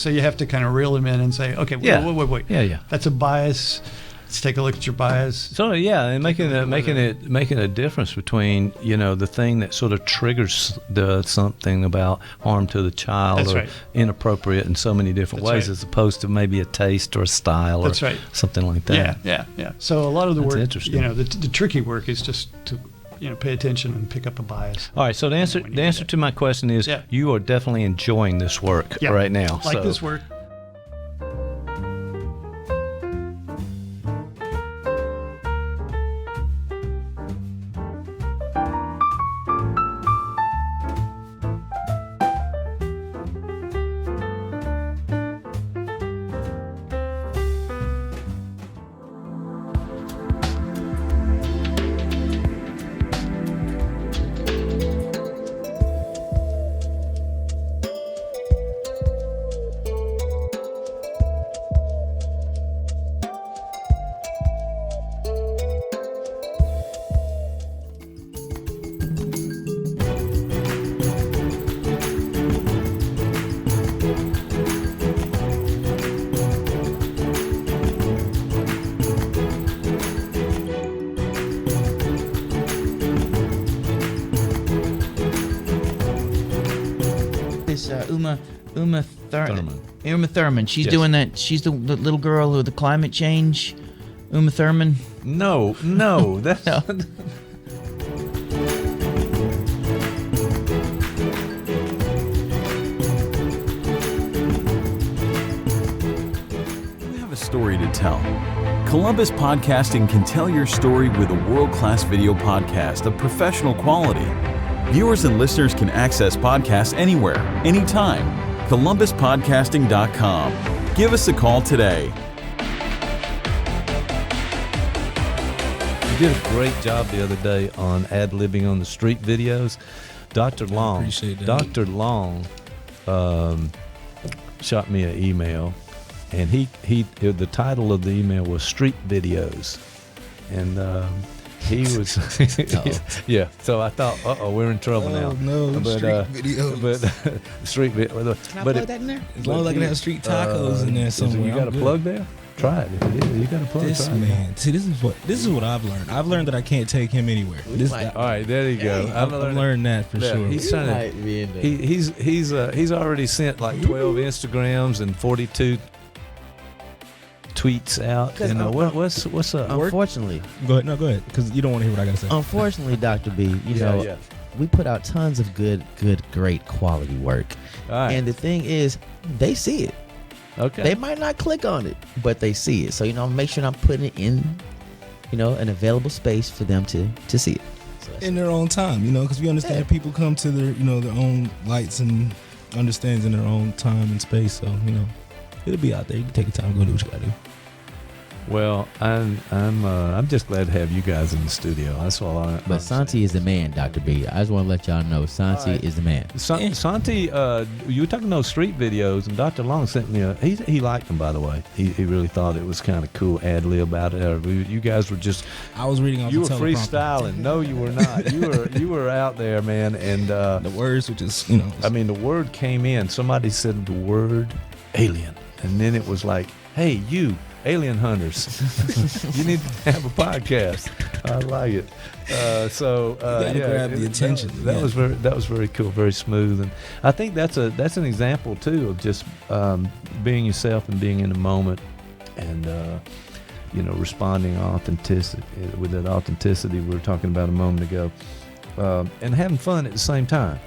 So you have to kind of reel them in and say, okay, wait. Yeah. That's a bias. Let's take a look at your bias. So and making a difference between the thing that sort of triggers something about harm to the child or inappropriate in so many different ways, as opposed to maybe a taste or a style or something like that. Yeah. So a lot of the work, interesting. The tricky work is just to pay attention and pick up a bias. All right. So the answer to my question is you are definitely enjoying this work right now. Like this work. Uma Thurman. She's doing that. She's the little girl with the climate change. Uma Thurman. No, that's. You have a story to tell. Columbus Podcasting can tell your story with a world-class video podcast of professional quality. Viewers and listeners can access podcasts anywhere, anytime. ColumbusPodcasting.com. Give us a call today. You did a great job the other day on ad-libbing on the street videos. Dr. Long. Appreciate that. Dr. Long shot me an email, and the title of the email was Street Videos. And he was, So I thought, we're in trouble now. No, street videos. But street video. Can I plug that in there? As long as I can have street tacos in there somewhere. You got a plug there? Try it. If it is, you got a plug. This man. See, this is what I've learned. I've learned that I can't take him anywhere. All right, there you go. I've learned that for sure. He's trying to. He's already sent like 12 Instagrams and 42 tweets out. What's up? Unfortunately, go ahead, because you don't want to hear what I gotta say. Unfortunately, Dr. B, we put out tons of great quality work, and the thing is, they see it. Okay. They might not click on it, but they see it. So make sure I'm putting it in, an available space for them to see it. in their own time, because we understand people come to their, their own lights and understands in their own time and space. So, it'll be out there. You can take your time and go do what you gotta do. Well, I'm just glad to have you guys in the studio. That's all I. But Santi is the man, Dr. B. I just want to let y'all know Santi is the man. Santi, you were talking those street videos, and Dr. Long sent me he liked them, by the way. He really thought it was kind of cool ad lib about it. You guys were just. I was reading off you the were freestyling. No, you were not. You were out there, man, and the words were just I mean, the word came in. Somebody said the word alien, and then it was like, hey, you. Alien hunters, you need to have a podcast. I like it. You gotta grab the attention. That was very cool, very smooth, and I think that's an example too of just being yourself and being in the moment, and responding with that authenticity we were talking about a moment ago, and having fun at the same time.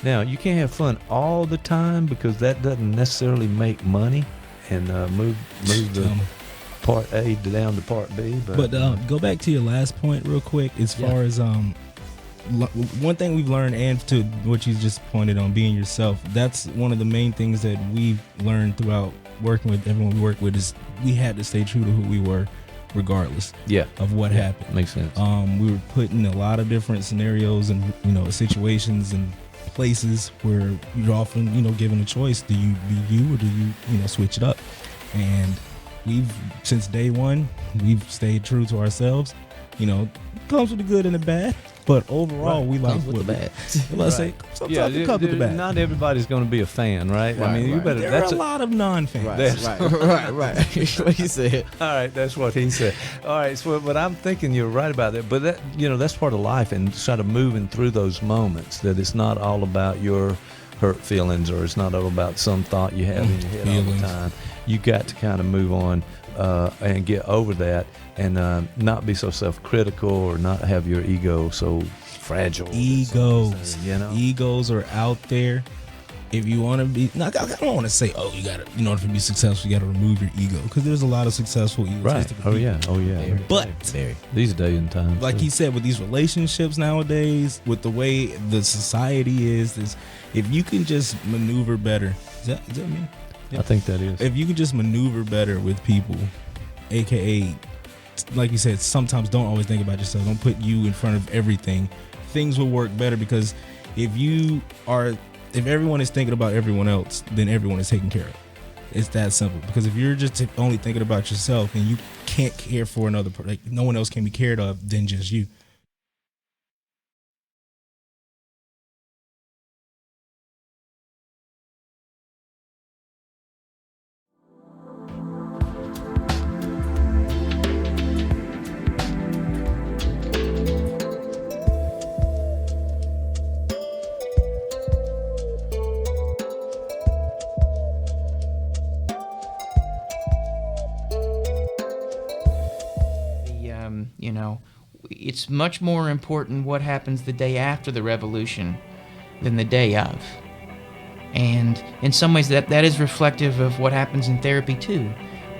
Now you can't have fun all the time because that doesn't necessarily make money. And move the part A down to part B. But go back to your last point real quick. As far as one thing we've learned, and to what you just pointed on, being yourself. That's one of the main things that we've learned throughout working with everyone we work with is we had to stay true to who we were, regardless of what happened. Makes sense. We were put in a lot of different scenarios and situations and places where you're often given a choice. Do you be you, or do you switch it up? And we've, since day one, we've stayed true to ourselves. Comes with the good and the bad, but overall we like with the bad. Let's say sometimes it comes with the bad. Not everybody's going to be a fan, right? I mean, you better. There are a lot of non-fans. Right. What he said. All right, that's what he said. All right, so but I'm thinking you're right about that. But that that's part of life, and sort of moving through those moments. That it's not all about your hurt feelings, or it's not all about some thought you have in your head all the time. You got to kind of move on and get over that, and not be so self-critical, or not have your ego so fragile. Egos are out there. If you want to be, I don't want to say, you got to, in order to be successful, you got to remove your ego, because there's a lot of successful egotistic people. Oh yeah. But these days and times, like he said, with these relationships nowadays, with the way the society is if you can just maneuver better, is that me? Yeah. I think that is. If you can just maneuver better with people, aka, like you said, sometimes don't always think about yourself. Don't put you in front of everything. Things will work better, because if everyone is thinking about everyone else, then everyone is taken care of. It's that simple. Because if you're just only thinking about yourself and you can't care for another person, like no one else can be cared of than just you. It's much more important what happens the day after the revolution than the day of. And in some ways that is reflective of what happens in therapy too.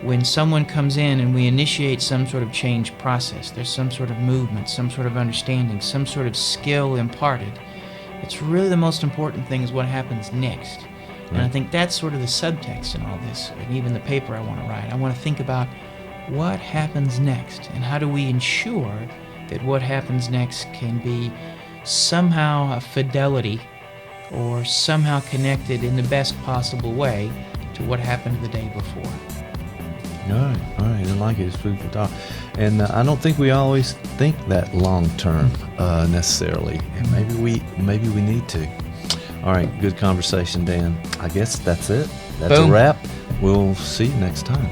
When someone comes in and we initiate some sort of change process, there's some sort of movement, some sort of understanding, some sort of skill imparted. It's really the most important thing is what happens next. Right. And I think that's sort of the subtext in all this, and even the paper I want to write. I want to think about what happens next, and how do we ensure that what happens next can be somehow a fidelity or somehow connected in the best possible way to what happened the day before. All right. I like it. It's food for thought. And I don't think we always think that long term necessarily. And maybe we need to. All right, good conversation, Dan. I guess that's it. That's Boom. A wrap. We'll see you next time.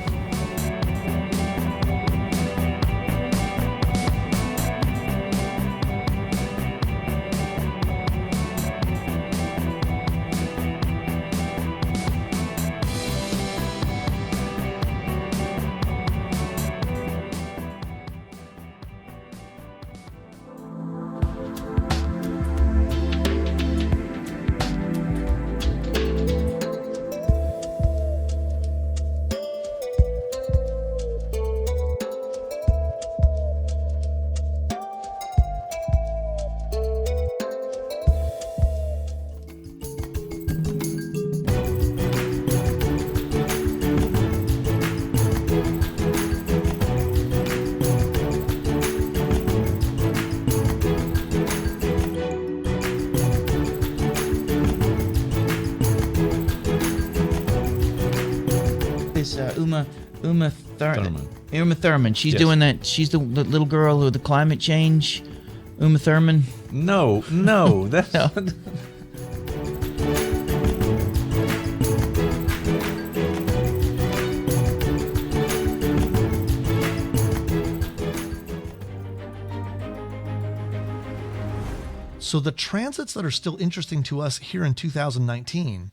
Uma Thurman. Uma Thurman. She's Yes. doing that. She's the little girl with the climate change. Uma Thurman. No, that's No. So the transits that are still interesting to us here in 2019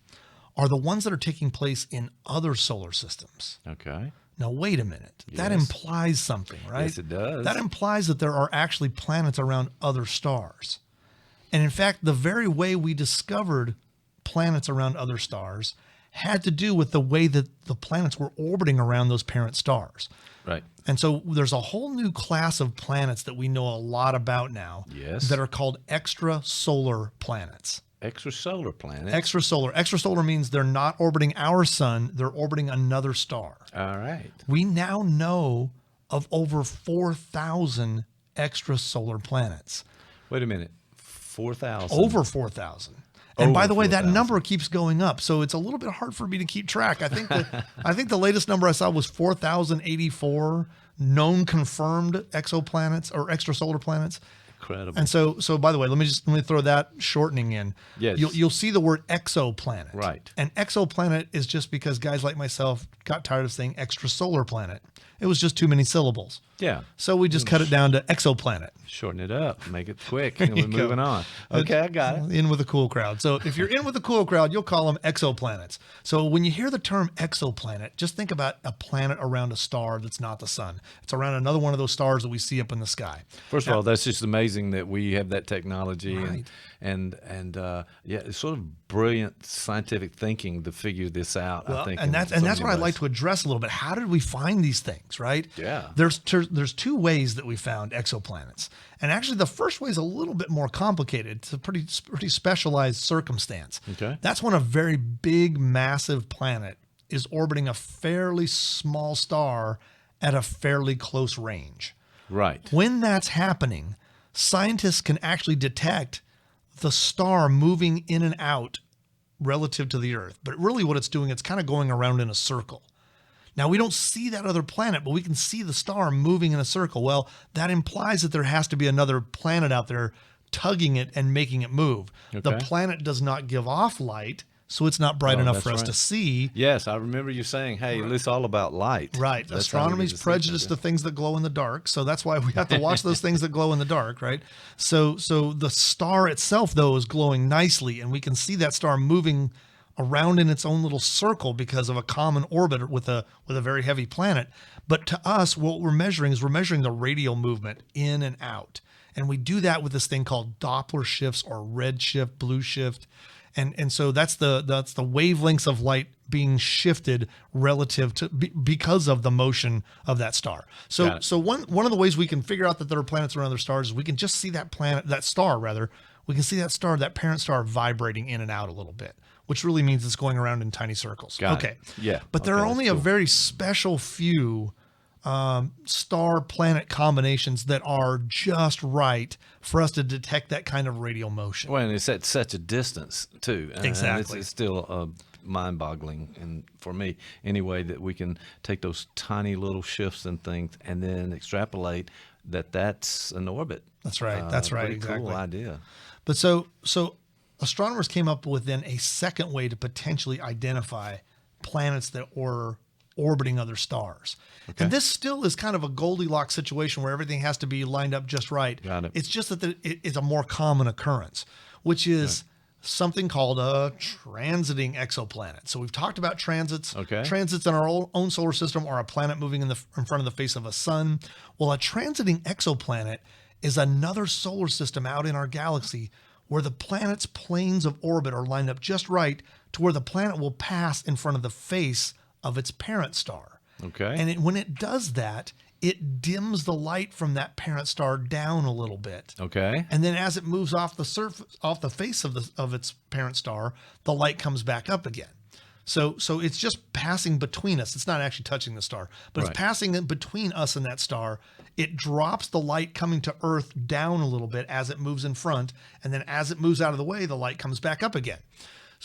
are the ones that are taking place in other solar systems. okay. Now, wait a minute. That Yes. implies something, right? Yes, it does. That implies that there are actually planets around other stars. And in fact, the very way we discovered planets around other stars had to do with the way that the planets were orbiting around those parent stars. Right. And so there's a whole new class of planets that we know a lot about now Yes. that are called extrasolar planets. Extrasolar planet. Extrasolar. Extrasolar means they're not orbiting our sun, they're orbiting another star. All right. We now know of over 4,000 extrasolar planets. Wait a minute. 4,000. Over 4,000. And by Over the way, that 4,000. number keeps going up, so it's a little bit hard for me to keep track. I think the latest number I saw was 4,084 known confirmed exoplanets or extrasolar planets. Incredible. And so by the way, let me throw that shortening in. Yes. You'll see the word exoplanet. Right. And exoplanet is just because guys like myself got tired of saying extrasolar planet. It was just too many syllables. yeah. So we just cut it down to exoplanet. Shorten it up. Make it quick. And we're you go. moving on. Okay, I got it. In with the cool crowd. So if you're in with the cool crowd, you'll call them exoplanets. So when you hear the term exoplanet, just think about a planet around a star that's not the sun. It's around another one of those stars that we see up in the sky. First of all, that's just amazing that we have that technology Right. and yeah, it's sort of brilliant scientific thinking to figure this out. I think, and in that's so what many I'd like ways. to address a little bit. How did we find these things, right? Yeah. There's two ways that we found exoplanets, and actually the first way is a little bit more complicated. It's a pretty specialized circumstance. Okay. That's when a very big, massive planet is orbiting a fairly small star at a fairly close range. Right. When that's happening, scientists can actually detect the star moving in and out relative to the Earth. But really what it's doing, it's kind of going around in a circle. Now, we don't see that other planet, but we can see the star moving in a circle. Well, that implies that there has to be another planet out there tugging it and making it move. The Okay. planet does not give off light, so it's not bright Oh, enough that's for us right. to see. Yes, I remember you saying, "Hey, it's all about light." Right. That's how we Astronomy's get to see prejudiced to it. things that glow in the dark. So that's why we have to watch those things that glow in the dark, right? So the star itself, though, is glowing nicely, and we can see that star moving around in its own little circle because of a common orbit with a very heavy planet. But to us, what we're measuring is the radial movement in and out. And we do that with this thing called Doppler shifts or red shift, blue shift. And so that's the wavelengths of light being shifted relative to because of the motion of that star. Got So it. one of the ways we can figure out that there are planets around other stars is we can just see that star, we can see that parent star vibrating in and out a little bit, which really means it's going around in tiny circles. Got it. Okay. Yeah. But there Okay, are only that's a cool. very special few star planet combinations that are just right for us to detect that kind of radial motion. Well, and it's at such a distance too. And Exactly. it's still mind-boggling, and for me anyway, that we can take those tiny little shifts and things, and then extrapolate that's an orbit. That's right. That's right. Pretty Exactly. cool idea. But so astronomers came up with then a second way to potentially identify planets that were orbiting other stars. Okay. And this still is kind of a Goldilocks situation where everything has to be lined up just right. Got it. It's just that it's a more common occurrence, which is something called a transiting exoplanet. So we've talked about transits. Okay. Transits in our own solar system are a planet moving in front of the face of a sun. Well, a transiting exoplanet is another solar system out in our galaxy where the planet's planes of orbit are lined up just right to where the planet will pass in front of the face of its parent star. Okay. And when it does that, it dims the light from that parent star down a little bit. Okay. And then as it moves off the face of its parent star, the light comes back up again. So it's just passing between us. It's not actually touching the star, but Right. it's passing in between us and that star. It drops the light coming to Earth down a little bit as it moves in front, and then as it moves out of the way, the light comes back up again.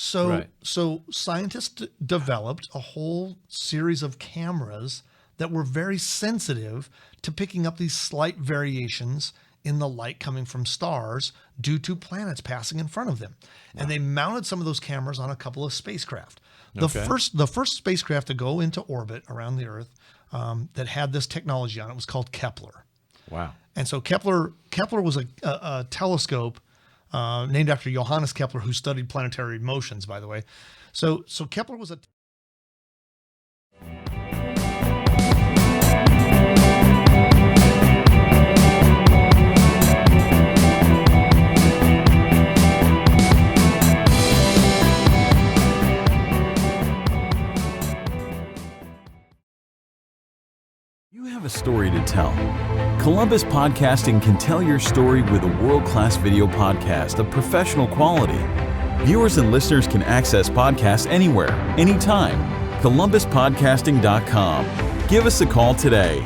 So scientists developed a whole series of cameras that were very sensitive to picking up these slight variations in the light coming from stars due to planets passing in front of them. Wow. And they mounted some of those cameras on a couple of spacecraft. The first spacecraft to go into orbit around the Earth that had this technology on it was called Kepler. Wow. And so Kepler was a telescope named after Johannes Kepler, who studied planetary motions, by the way. So Kepler was a... You have a story to tell. Columbus Podcasting can tell your story with a world-class video podcast of professional quality. Viewers and listeners can access podcasts anywhere, anytime. ColumbusPodcasting.com. Give us a call today.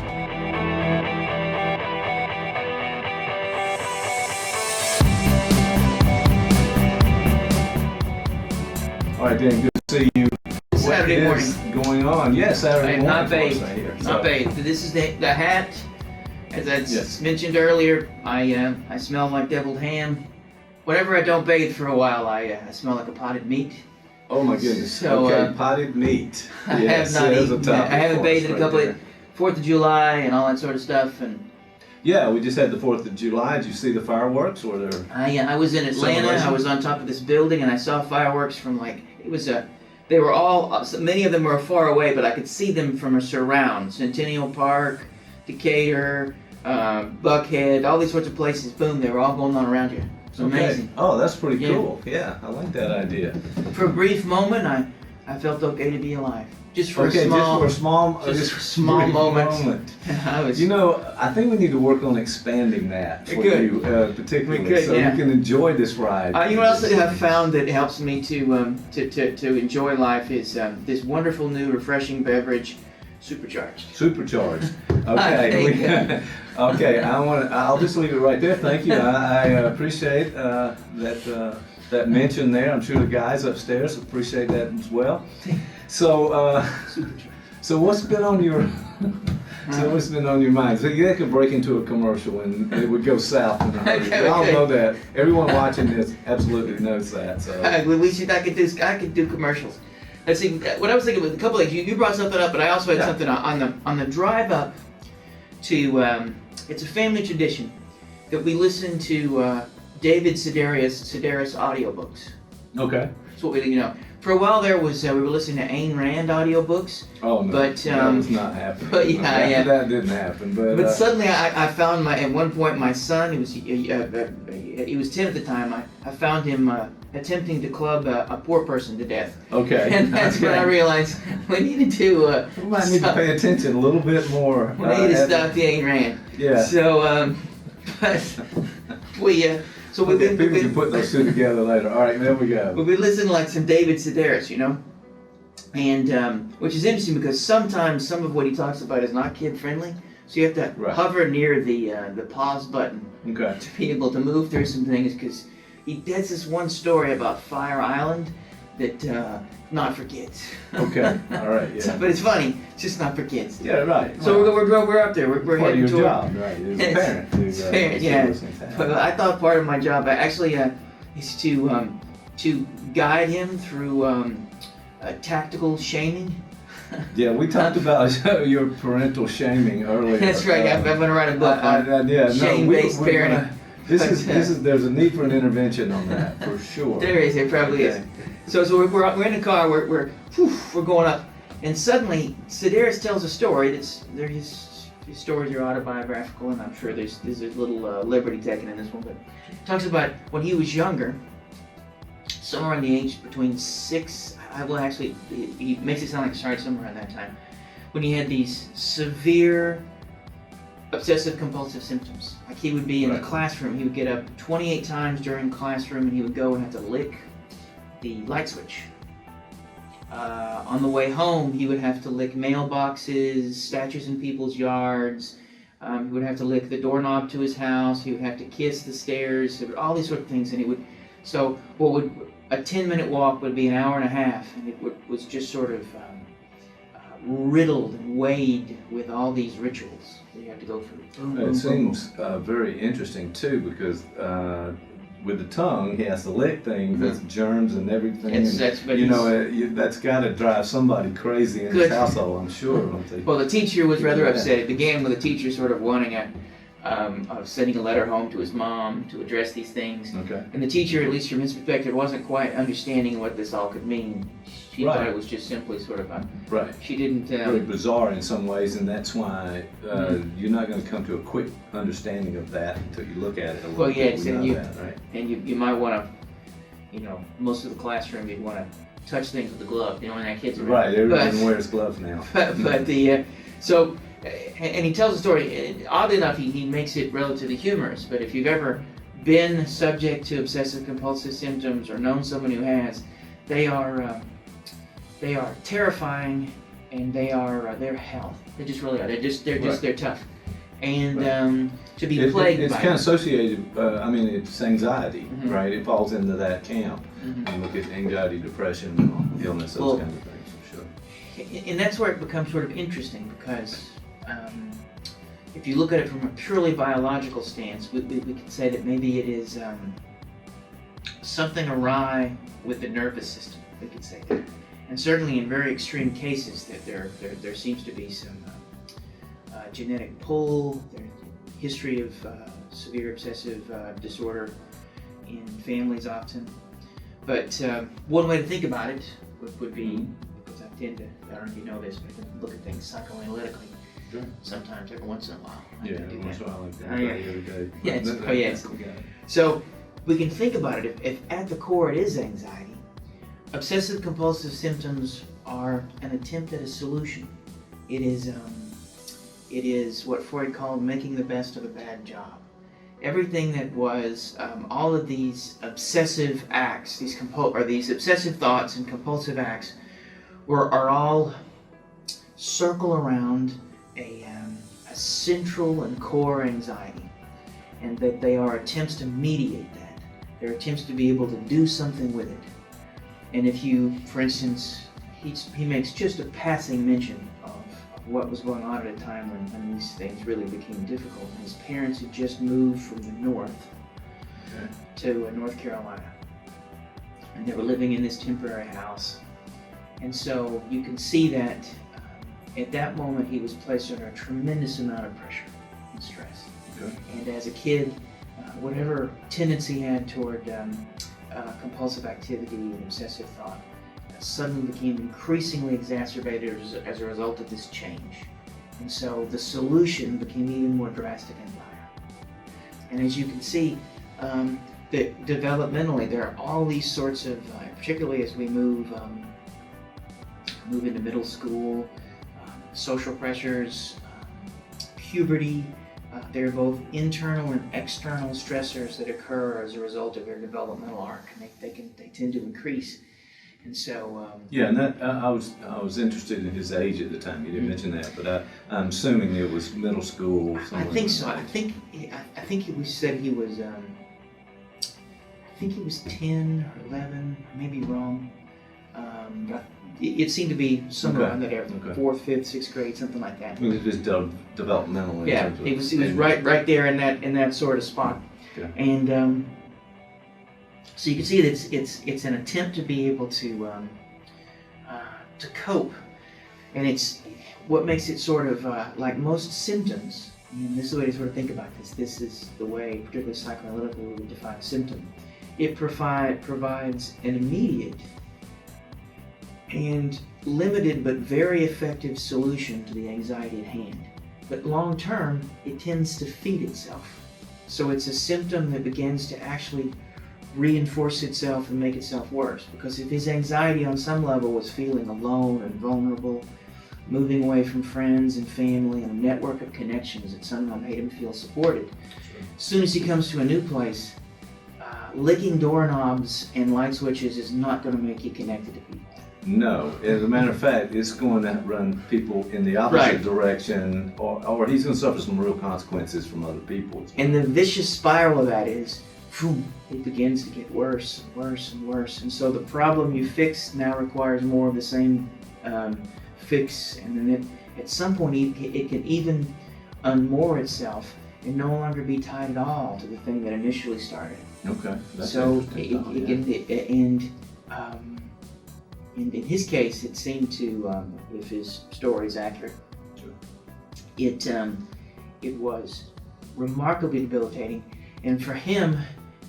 All right, Dan, good to see you. Saturday morning. Going on? Yes, Saturday morning. Not bathed. Not bathed. This is the hat. As I mentioned earlier, I smell like deviled ham. Whenever I don't bathe for a while, I smell like a potted meat. Oh my goodness. So, okay, potted meat. I have not eaten. I haven't bathed in a couple of 4th of July and all that sort of stuff. And yeah, we just had the 4th of July. Did you see the fireworks? Or there? I was in Atlanta. I was on top of this building and I saw fireworks from they were all, many of them were far away, but I could see them from a surround. Centennial Park, Decatur, Buckhead, all these sorts of places. Boom, they were all going on around you. It's amazing. Oh, that's pretty cool. Yeah, I like that idea. For a brief moment, I felt okay to be alive. Just for a small moment. I think we need to work on expanding that for you, particularly, so you can enjoy this ride. You know what else I have found that helps me to enjoy life is this wonderful new refreshing beverage, Supercharged. Okay. Okay. I'll just leave it right there. Thank you. I appreciate that mention there. I'm sure the guys upstairs appreciate that as well. So what's been on your mind? So you could break into a commercial and it would go south in a hurry. Okay. I'll know that. Everyone watching this absolutely knows that. So I could do commercials. Let's see. What I was thinking was a couple of things. You brought something up, but I also had something on the drive up to. It's a family tradition that we listen to David Sedaris audiobooks. Okay. That's what we For a while there was we were listening to Ayn Rand audiobooks. Oh no, but that was not happening. But yeah, that didn't happen. But suddenly I found at one point my son, he was 10 at the time. I found him attempting to club a poor person to death. Okay. And that's when I realized we needed to. We might need to pay attention a little bit more. We need to stop the Ayn Rand. Yeah. So, but we. So we've been people can put those two together later. All right, there we go. We've been listening to some David Sedaris, and which is interesting because sometimes some of what he talks about is not kid friendly. So you have to hover near the pause button to be able to move through some things because he does this one story about Fire Island that not for kids. Okay, all right, yeah. But it's funny. It's just not for kids. Yeah, right. So we're up there. We're heading toward your job, right? As a parent. Yeah. But I thought part of my job actually is to guide him through tactical shaming. Yeah, we talked about your parental shaming earlier. That's right. I'm going to write a book on shame-based parenting. There's a need for an intervention on that for sure. There is. It probably is. So we're in the car. We're going up, and suddenly Sedaris tells a story his stories are autobiographical, and I'm sure there's a little liberty taken in this one, but it talks about when he was younger, somewhere in the age between 6. He makes it sound like it started somewhere around that time, when he had these severe obsessive compulsive symptoms. Like he would be in the classroom, he would get up 28 times during classroom, and he would go and have to lick the light switch. On the way home, he would have to lick mailboxes, statues in people's yards. He would have to lick the doorknob to his house. He would have to kiss the stairs. All these sort of things, and he would. So what would a 10-minute walk would be an hour and a half, and it was just sort of riddled and weighed with all these rituals that you have to go through. It seems very interesting too, because with the tongue, he has to lick things, that's germs and everything. That's got to drive somebody crazy in his household, I'm sure. Well, the teacher was rather upset. It began with the teacher sort of wanting sending a letter home to his mom to address these things. Okay. And the teacher, at least from his perspective, wasn't quite understanding what this all could mean. She thought it was just simply sort of she didn't... Really bizarre in some ways, and that's why you're not going to come to a quick understanding of that until you look at it a little bit. Yes, and you might want to, most of the classroom, you'd want to touch things with the glove, when that kid's around. Right, everyone wears gloves now. But and he tells a story, oddly enough, he makes it relatively humorous, but if you've ever been subject to obsessive compulsive symptoms or known someone who has, they are terrifying, and they're hell. They just really are. They're tough. And to be plagued by it's kind of associated, it's anxiety, right? It falls into that camp. You look at anxiety, depression, illness, those kinds of things, for sure. And that's where it becomes sort of interesting, because if you look at it from a purely biological stance, we could say that maybe it is something awry with the nervous system, we could say that. And certainly in very extreme cases, that there seems to be some genetic pull, there's history of severe obsessive disorder in families often. But one way to think about it would be, because I don't know if you know this, but I can look at things psychoanalytically. Sure. Sometimes, every once in a while. Every once in a while, every day. So we can think about it, if at the core it is anxiety. Obsessive compulsive symptoms are an attempt at a solution. It is what Freud called making the best of a bad job. Everything that was all of these obsessive acts, these obsessive thoughts and compulsive acts, are all circle around a central and core anxiety, and that they are attempts to mediate that. They're attempts to be able to do something with it. And if you, for instance, he makes just a passing mention of what was going on at a time when these things really became difficult. His parents had just moved from the north to North Carolina, and they were living in this temporary house. And so you can see that at that moment he was placed under a tremendous amount of pressure and stress. Okay. And as a kid, whatever tendency he had toward compulsive activity and obsessive thought suddenly became increasingly exacerbated as a result of this change. And so the solution became even more drastic and dire. And as you can see, that developmentally there are all these sorts of, particularly as we move into middle school, social pressures, puberty, they're both internal and external stressors that occur as a result of their developmental arc, and they tend to increase. And so and that I was interested in his age at the time. You didn't mention that, but I'm assuming it was middle school. I think so. I think he said he was. I think he was 10 or 11. I may be wrong. But it seemed to be somewhere around that area, 4th, 5th, 6th grade, something like that. It was just developmental. Yeah, he was right there in that sort of spot. Okay. And so you can see that it's an attempt to be able to cope, and it's what makes it sort of like most symptoms. And this is the way to sort of think about this. This is the way, particularly psychoanalytically, we would define a symptom. It provides an immediate and limited but very effective solution to the anxiety at hand. But long term, it tends to feed itself. So it's a symptom that begins to actually reinforce itself and make itself worse. Because if his anxiety on some level was feeling alone and vulnerable, moving away from friends and family and a network of connections that somehow made him feel supported, as soon as he comes to a new place, licking doorknobs and light switches is not going to make you connected to people. No, as a matter of fact, it's going to run people in the opposite direction, or he's going to suffer some real consequences from other people. And the vicious spiral of that is, it begins to get worse and worse and worse. And so the problem you fixed now requires more of the same fix, and then at some point it can even unmoor itself and no longer be tied at all to the thing that initially started. Okay. So it can, in his case, it seemed to, if his story is accurate, it was remarkably debilitating. And for him,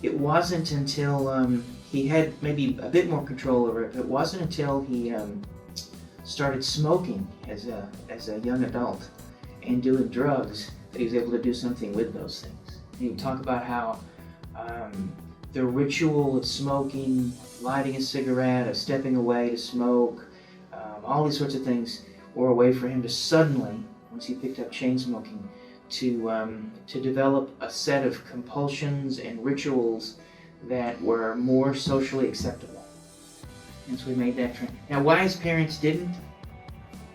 it wasn't until he had maybe a bit more control over it. It wasn't until he started smoking as a young adult and doing drugs that he was able to do something with those things. He would talk about how the ritual of smoking, lighting a cigarette, of stepping away to smoke, all these sorts of things were a way for him to suddenly, once he picked up chain smoking, to develop a set of compulsions and rituals that were more socially acceptable. And so he made that trend. Now, why his parents didn't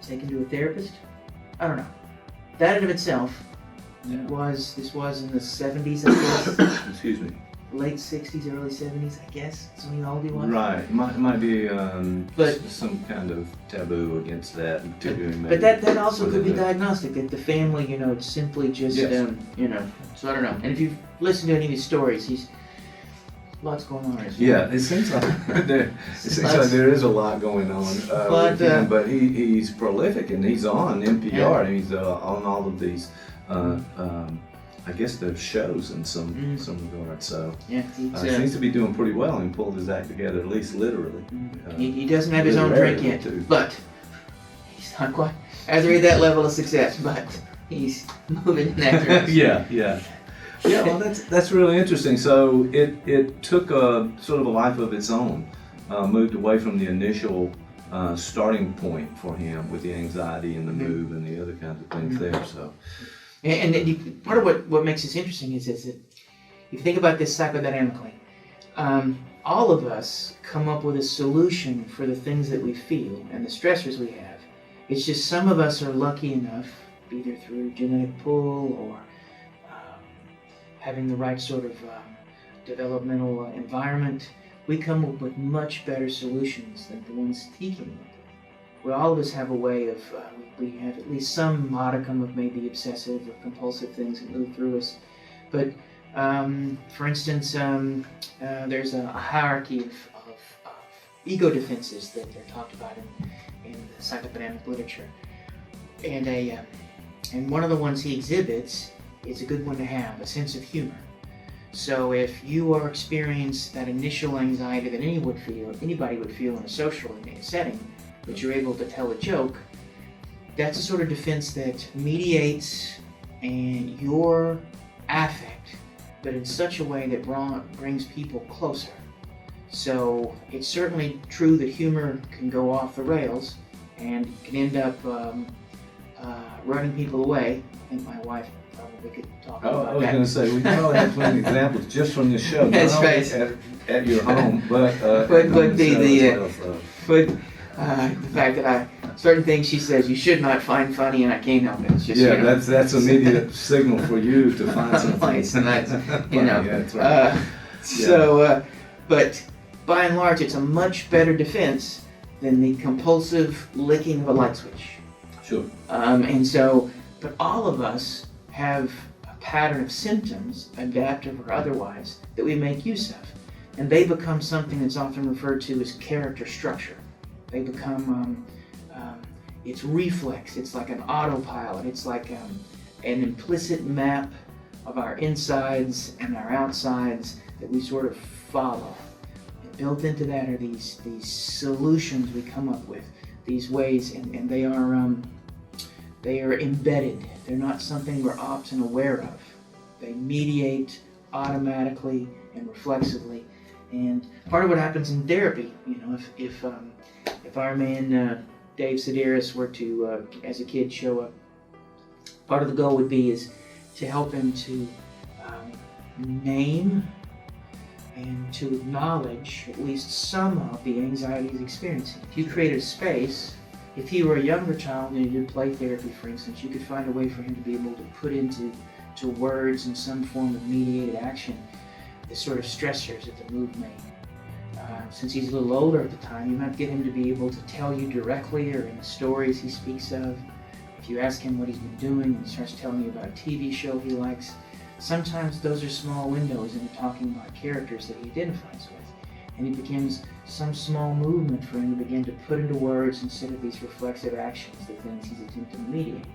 take him to a therapist, I don't know. That in of itself this was in the 70s, I guess. Excuse me. Late 60s, early 70s, I guess. That's when how old he was. Right. It might be but, some kind of taboo against that. But that also could be diagnostic, that the family, simply just, so I don't know. And if you've listened to any of his stories, lots going on. It seems like there is a lot going on with him, but he's prolific and he's on NPR and he's on all of these. I guess there's shows in some regard, so he seems to be doing pretty well and pulled his act together, at least literally. He doesn't have his own drink yet, but he's not quite at that level of success, but he's moving in that direction. Yeah, well, that's really interesting. So it took a sort of a life of its own, moved away from the initial starting point for him with the anxiety and the move and the other kinds of things there. So. And part of what makes this interesting is that if you think about this psychodynamically, all of us come up with a solution for the things that we feel and the stressors we have. It's just some of us are lucky enough, either through genetic pull or having the right sort of developmental environment, we come up with much better solutions than the ones he came up with. Well, all of us have a way of, we have at least some modicum of maybe obsessive or compulsive things that move through us. But for instance, there's a hierarchy of ego defenses that they're talked about in the psychodynamic literature. And one of the ones he exhibits is a good one to have, a sense of humor. So if you are experiencing that initial anxiety that anybody would feel in a social setting, but you're able to tell a joke, that's a sort of defense that mediates your affect, but in such a way that brings people closer. So it's certainly true that humor can go off the rails and can end up running people away. I think my wife probably could talk about that. I was going to say, we probably have plenty of examples just from this show. That's right. At your home, but the fact that certain things she says you should not find funny, and I can't help it. It's just, that's immediate signal for you to find something. That's right. So, but by and large, it's a much better defense than the compulsive licking of a light switch. Sure. And so, but all of us have a pattern of symptoms, adaptive or otherwise, that we make use of, and they become something that's often referred to as character structure. They become, it's reflex, it's like an autopilot, it's like an implicit map of our insides and our outsides that we sort of follow. And built into that are these solutions we come up with, these ways, and they are embedded. They're not something we're often aware of. They mediate automatically and reflexively. And part of what happens in therapy, if our man Dave Sedaris were to, as a kid, show up, part of the goal would be is to help him to name and to acknowledge at least some of the anxiety he's experiencing. If you created a space, if he were a younger child and you did play therapy, for instance, you could find a way for him to be able to put into words in some form of mediated action the sort of stressors that the move made. Since he's a little older at the time, you might get him to be able to tell you directly, or in the stories he speaks of. If you ask him what he's been doing and he starts telling you about a TV show he likes, sometimes those are small windows into talking about characters that he identifies with. And it becomes some small movement for him to begin to put into words instead of these reflexive actions, the things he's attempting to mediate.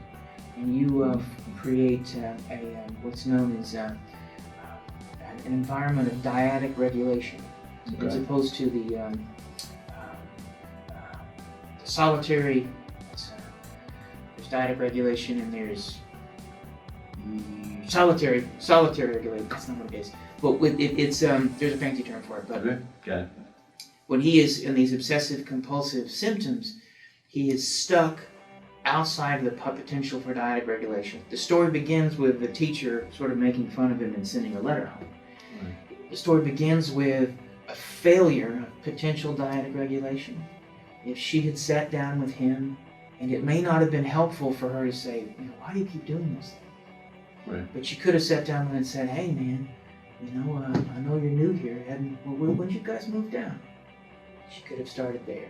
And you create what's known as an environment of dyadic regulation, as opposed to the solitary. There's dyadic regulation and there's solitary regulation. That's not what it is. But there's a fancy term for it. But got it. When he is in these obsessive compulsive symptoms, he is stuck outside of the potential for dyadic regulation. The story begins with the teacher sort of making fun of him and sending a letter home. Right. The story begins with a failure of potential dyadic regulation. If she had sat down with him, and it may not have been helpful for her to say, why do you keep doing this? Right. But she could have sat down with him and said, hey man, I know you're new here. When did you guys move down? She could have started there.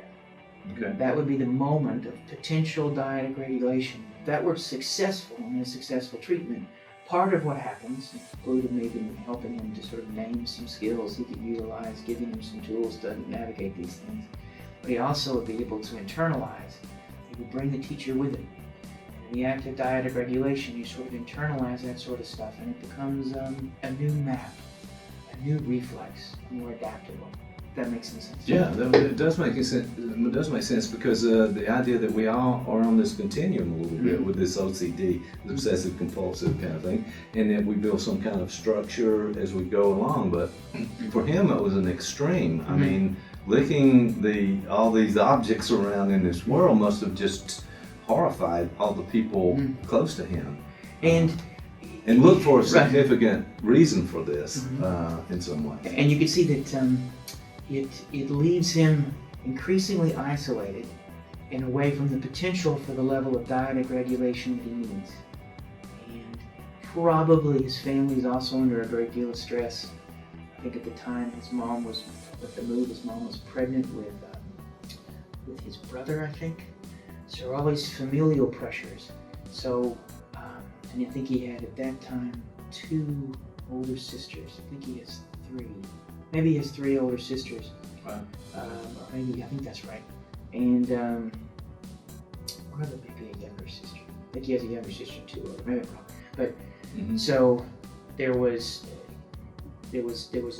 Okay. That would be the moment of potential dyadic regulation. If that were successful in a successful treatment, part of what happens, including maybe helping him to sort of name some skills he could utilize, giving him some tools to navigate these things, but he also would be able to internalize. He would bring the teacher with him. And in the act of dyadic regulation, you sort of internalize that sort of stuff, and it becomes a new map, a new reflex, more adaptable. That makes some sense. Yeah, it does make sense. It does make sense because the idea that we all are on this continuum a little bit with this OCD, this obsessive compulsive kind of thing, and that we build some kind of structure as we go along. But for him, it was an extreme. I mean, licking all these objects around in this world must have just horrified all the people close to him. And look for a significant reason for this in some way. And you can see that. It leaves him increasingly isolated and away from the potential for the level of dyadic regulation that he needs. And probably his family is also under a great deal of stress. I think at the time his mom was pregnant with his brother, I think. So there are all these familial pressures. So, and I think he had at that time 2 older sisters. I think he has 3. Maybe he has 3 older sisters. Wow. Or maybe, I think that's right. And, or maybe a younger sister. I think he has a younger sister too, or maybe I'm wrong. But, so there was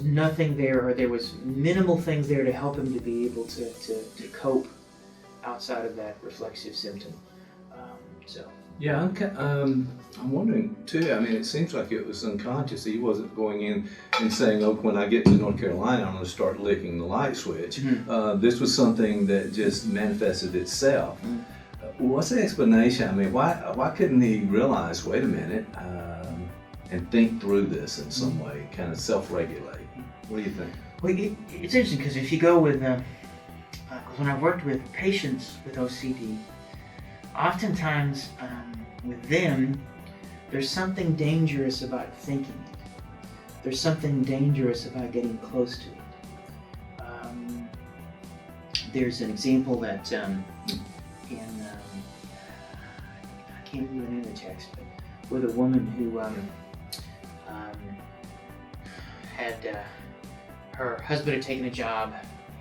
nothing there, or there was minimal things there to help him to be able to cope outside of that reflexive symptom. Yeah, I'm wondering too. I mean, it seems like it was unconscious. He wasn't going in and saying, "Oh, when I get to North Carolina, I'm going to start licking the light switch." This was something that just manifested itself. What's the explanation? I mean, why couldn't he realize? Wait a minute, and think through this in some way, kind of self-regulate. What do you think? Well, it's interesting because if you go with, when I've worked with patients with OCD. Oftentimes, with them, there's something dangerous about thinking it. There's something dangerous about getting close to it. There's an example that I can't remember the name of the text, but with a woman who had her husband had taken a job,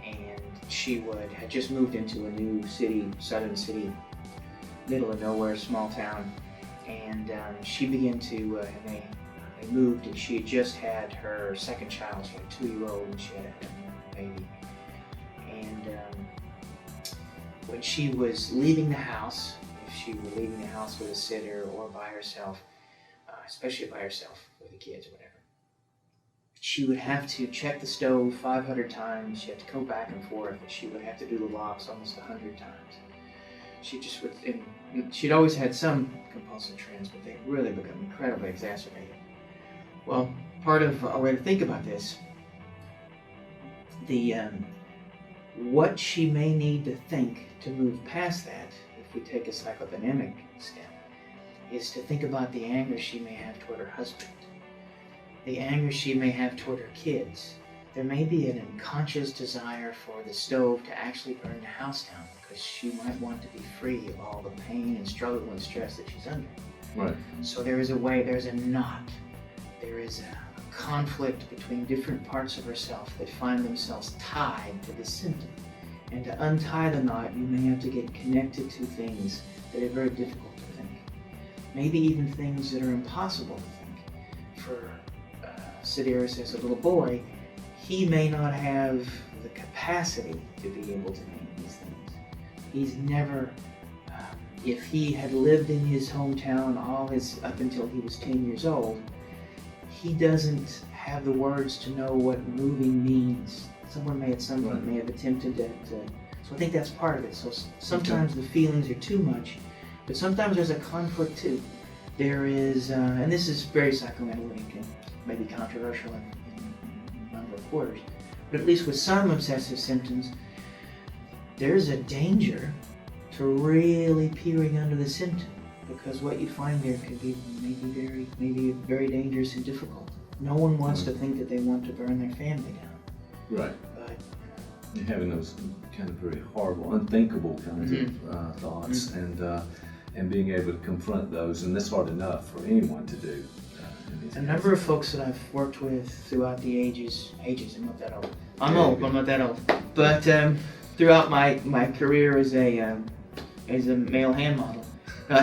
and she had just moved into a new city, southern city, middle of nowhere, small town, and she began to, they moved, and she had just had her second child. She had a 2-year-old, and she had a baby. And when she was leaving the house, if she were leaving the house with a sitter or by herself, especially by herself with the kids or whatever, she would have to check the stove 500 times. She had to go back and forth, and she would have to do the locks almost 100 times. She just would, she'd always had some compulsive trends, but they'd really become incredibly exacerbated. Well, part of a way to think about this, what she may need to think to move past that, if we take a psychodynamic step, is to think about the anger she may have toward her husband. the anger she may have toward her kids. There may be an unconscious desire for the stove to actually burn the house down because she might want to be free of all the pain and struggle and stress that she's under. Right. So there's a knot. There is a conflict between different parts of herself that find themselves tied to this symptom. And to untie the knot, you may have to get connected to things that are very difficult to think. Maybe even things that are impossible to think. For Sedaris as a little boy, he may not have the capacity to be able to name these things. He's never, if he had lived in his hometown up until he was 10 years old, he doesn't have the words to know what moving means. Someone may at some point may have attempted to, so I think that's part of it. So sometimes the feelings are too much, but sometimes there's a conflict too. There is, and this is very psychoanalytic and maybe controversial in a number of quarters, but at least with some obsessive symptoms, there's a danger to really peering under the symptom, because what you find there could be maybe very dangerous and difficult. No one wants to think that they want to burn their family down. Right. But you're having those kind of very horrible, unthinkable kinds of thoughts, and being able to confront those, and that's hard enough for anyone to do. A number of folks that I've worked with throughout the ages, I'm not that old. I'm old, but I'm not that old. But throughout my career as a male hand model,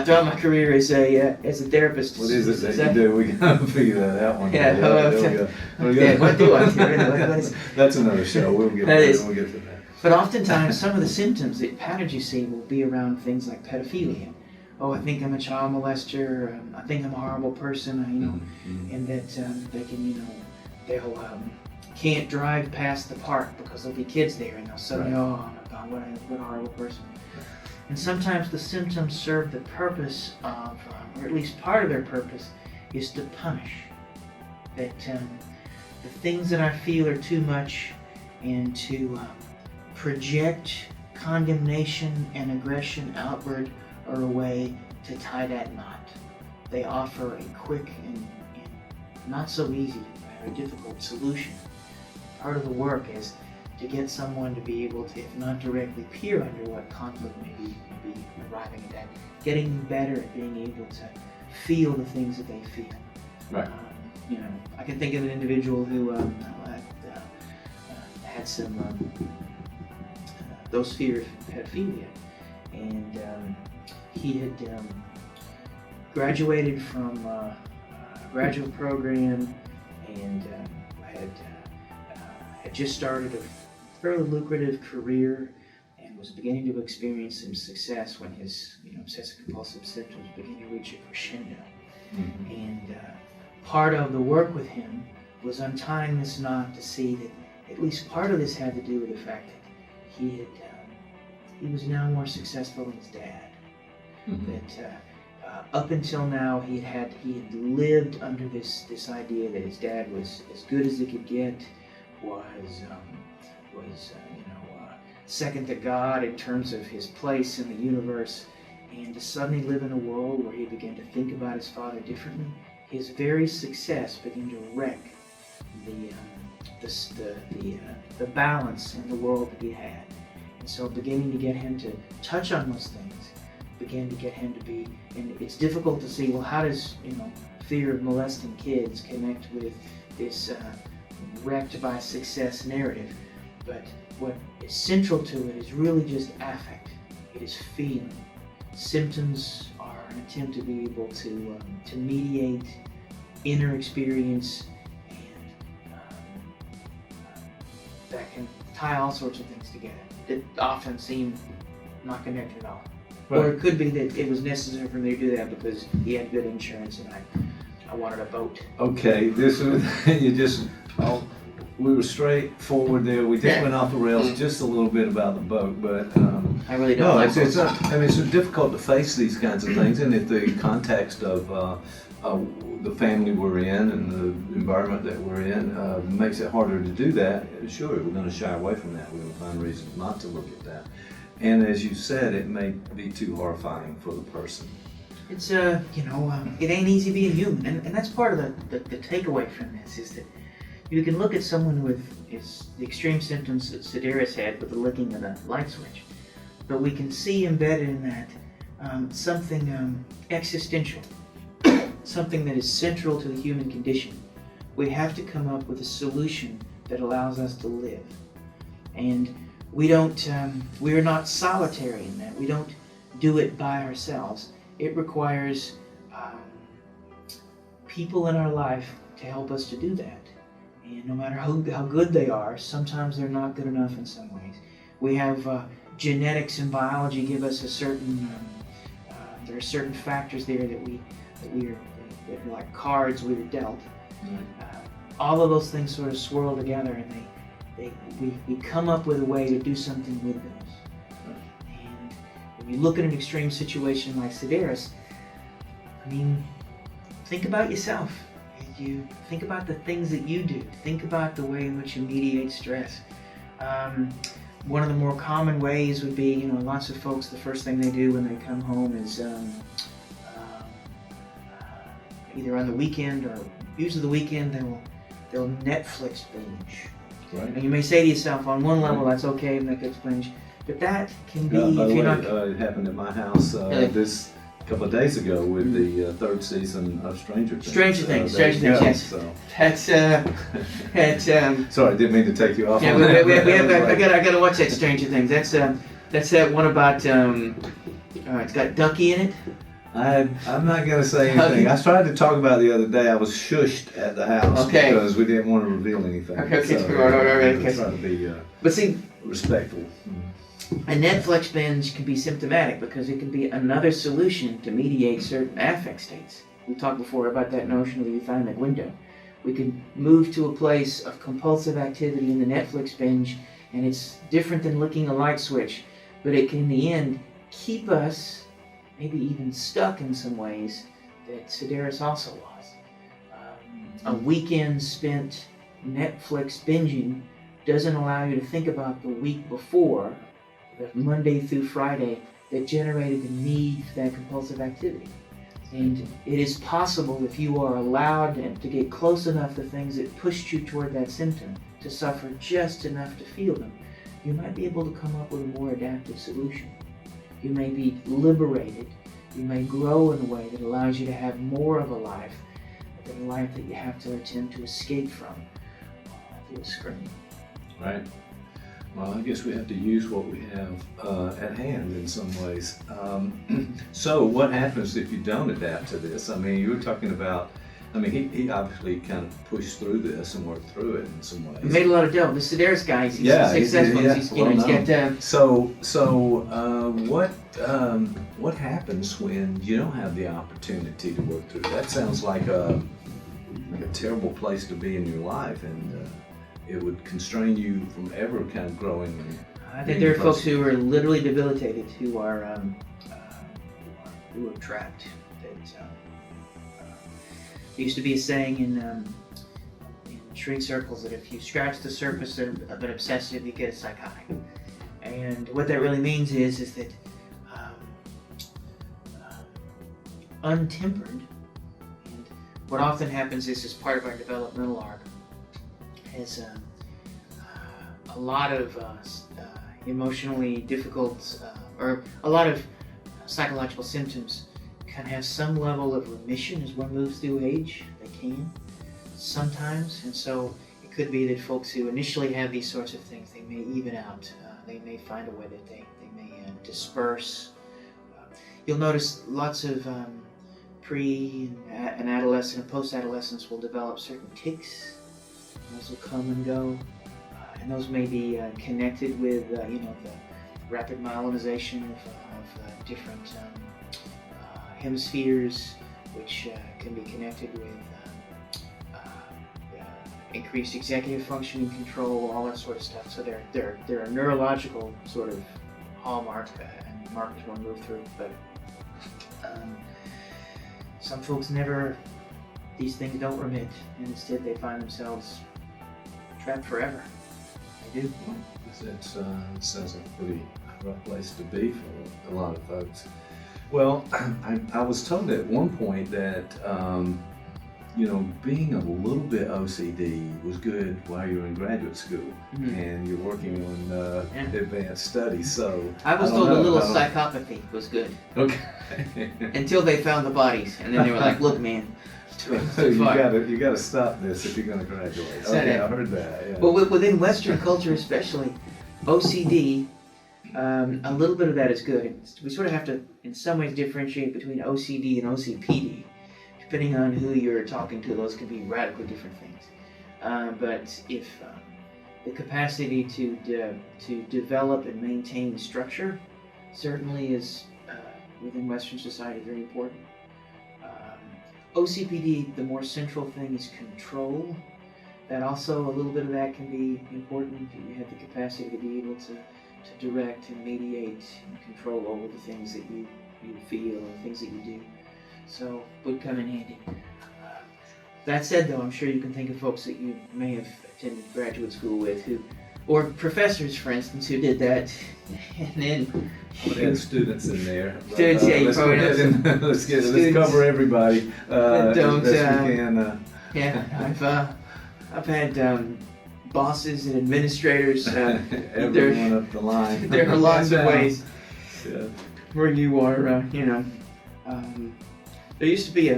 throughout my career as a therapist. What is it that you do? We gotta figure that out one day. Yeah, what do I do? That's another show. We'll get to that. But oftentimes, some of the symptoms, the patterns you see will be around things like pedophilia. Oh, I think I'm a child molester. I think I'm a horrible person. And that they can, they'll can't drive past the park because there'll be kids there, and they'll suddenly, oh my God, what a horrible person. And sometimes the symptoms serve the purpose of, or at least part of their purpose, is to punish. That the things that I feel are too much, and to project condemnation and aggression outward are a way to tie that knot. They offer a quick and not so easy, very difficult solution. Part of the work is to get someone to be able to, if not directly peer under what conflict may be arriving at that, getting them better at being able to feel the things that they feel. Right. I can think of an individual who had some those fears of pedophilia, and he had graduated from a graduate program and had just started a fairly lucrative career and was beginning to experience some success when his obsessive compulsive symptoms began to reach a crescendo. Mm-hmm. And part of the work with him was untying this knot to see that at least part of this had to do with the fact that he was now more successful than his dad. Mm-hmm. That up until now he had lived under this idea that his dad was as good as he could get, was second to God in terms of his place in the universe, and to suddenly live in a world where he began to think about his father differently, his very success began to wreck the balance in the world that he had. And so beginning to get him to touch on those things began to get him to be, and it's difficult to see, well, how does fear of molesting kids connect with this wrecked by success narrative? But what is central to it is really just affect. It is feeling. Symptoms are an attempt to be able to mediate inner experience, and that can tie all sorts of things together that often seem not connected at all. Right. Or it could be that it was necessary for me to do that because he had good insurance and I wanted a boat. Okay, this was we were straightforward there. We just went off the rails just a little bit about the boat, but I really don't. No, it's difficult to face these kinds of things, and if the context of the family we're in and the environment that we're in makes it harder to do that, sure, we're going to shy away from that. We're going to find reasons not to look at that. And as you said, it may be too horrifying for the person. It's it ain't easy being human, and that's part of the takeaway from this is that you can look at someone with the extreme symptoms that Sedaris had with the licking of the light switch, but we can see embedded in that something existential, something that is central to the human condition. We have to come up with a solution that allows us to live, and we are not solitary in that. We don't do it by ourselves. It requires people in our life to help us to do that. And no matter how good they are, sometimes they're not good enough in some ways. We have genetics and biology give us a certain, there are certain factors there that we're like cards we were dealt. All of those things sort of swirl together, and we come up with a way to do something with those. And when you look at an extreme situation like Sedaris, I mean, think about yourself. You think about the things that you do. Think about the way in which you mediate stress. One of the more common ways would be, lots of folks, the first thing they do when they come home is either on the weekend or usually the weekend they'll Netflix binge. Right. And you may say to yourself, on one level, that's okay, Netflix binge, but that can be. By the way, it happened at my house this couple of days ago with the third season of Stranger Things. Stranger Things, yes. So. That's sorry, I didn't mean to take you off. Yeah, I gotta watch that Stranger Things. That's that one about it's got Ducky in it. I'm not gonna say anything. I tried to talk about it the other day. I was shushed at the house because we didn't want to reveal anything. Okay, so okay. Try to be but see, respectful. A Netflix binge can be symptomatic because it can be another solution to mediate certain affect states. We talked before about that notion of the euthymic window. We can move to a place of compulsive activity in the Netflix binge, and it's different than licking a light switch, but it can in the end keep us maybe even stuck in some ways that Sedaris also was. A weekend spent Netflix binging doesn't allow you to think about the week before, the Monday through Friday, that generated the need for that compulsive activity. And it is possible, if you are allowed to get close enough to things that pushed you toward that symptom, to suffer just enough to feel them, you might be able to come up with a more adaptive solution. You may be liberated. You may grow in a way that allows you to have more of a life than a life that you have to attempt to escape from through a screen. Right. Well, I guess we have to use what we have at hand in some ways. So what happens if you don't adapt to this? I mean, you were talking about, he obviously kind of pushed through this and worked through it in some ways. He made a lot of dough. The Sedaris guy, he's successful. What happens when you don't have the opportunity to work through? That sounds like a terrible place to be in your life, and it would constrain you from ever kind of growing. I think there are folks who are literally debilitated, who are trapped. There used to be a saying in shrink circles that if you scratch the surface of an obsessive, you get a psychotic. And what that really means is that untempered, and what often happens is, as part of our developmental arc, is a lot of emotionally difficult or a lot of psychological symptoms can have some level of remission as one moves through age. They can sometimes, and so it could be that folks who initially have these sorts of things, they may even out. They may find a way that they may disperse. You'll notice lots of pre and adolescent and post-adolescents will develop certain tics. Those will come and go, and those may be connected with the rapid myelinization of different hemispheres, which can be connected with increased executive functioning control, all that sort of stuff. So there are neurological sort of hallmarks and markers one move through, but some folks these things don't remit, and instead they find themselves trapped forever. They do. It sounds like a pretty rough place to be for a lot of folks. Well, I was told at one point that, being a little bit OCD was good while you're in graduate school and you're working on advanced studies. So I was told a little psychopathy was good. Okay. Until they found the bodies, and then they were like, "Look, man, it's too far. you gotta stop this if you're gonna graduate." Okay, I heard that. Yeah. Well, within Western culture, especially, OCD. A little bit of that is good. We sort of have to, in some ways, differentiate between OCD and OCPD. Depending on who you're talking to, those can be radically different things. But if the capacity to develop and maintain structure certainly is within Western society very important. OCPD, the more central thing is control. That also, a little bit of that can be important. You have the capacity to be able to direct and mediate and control over the things that you feel and things that you do. So, would come in handy. That said, though, I'm sure you can think of folks that you may have attended graduate school with or professors, for instance, who did that, and then we had students in there. Students, yeah, you probably know. Let's cover everybody. Don't. As best we can. Yeah, I've had bosses and administrators. Everyone up the line. There are lots of ways Yeah. where you are. There used to be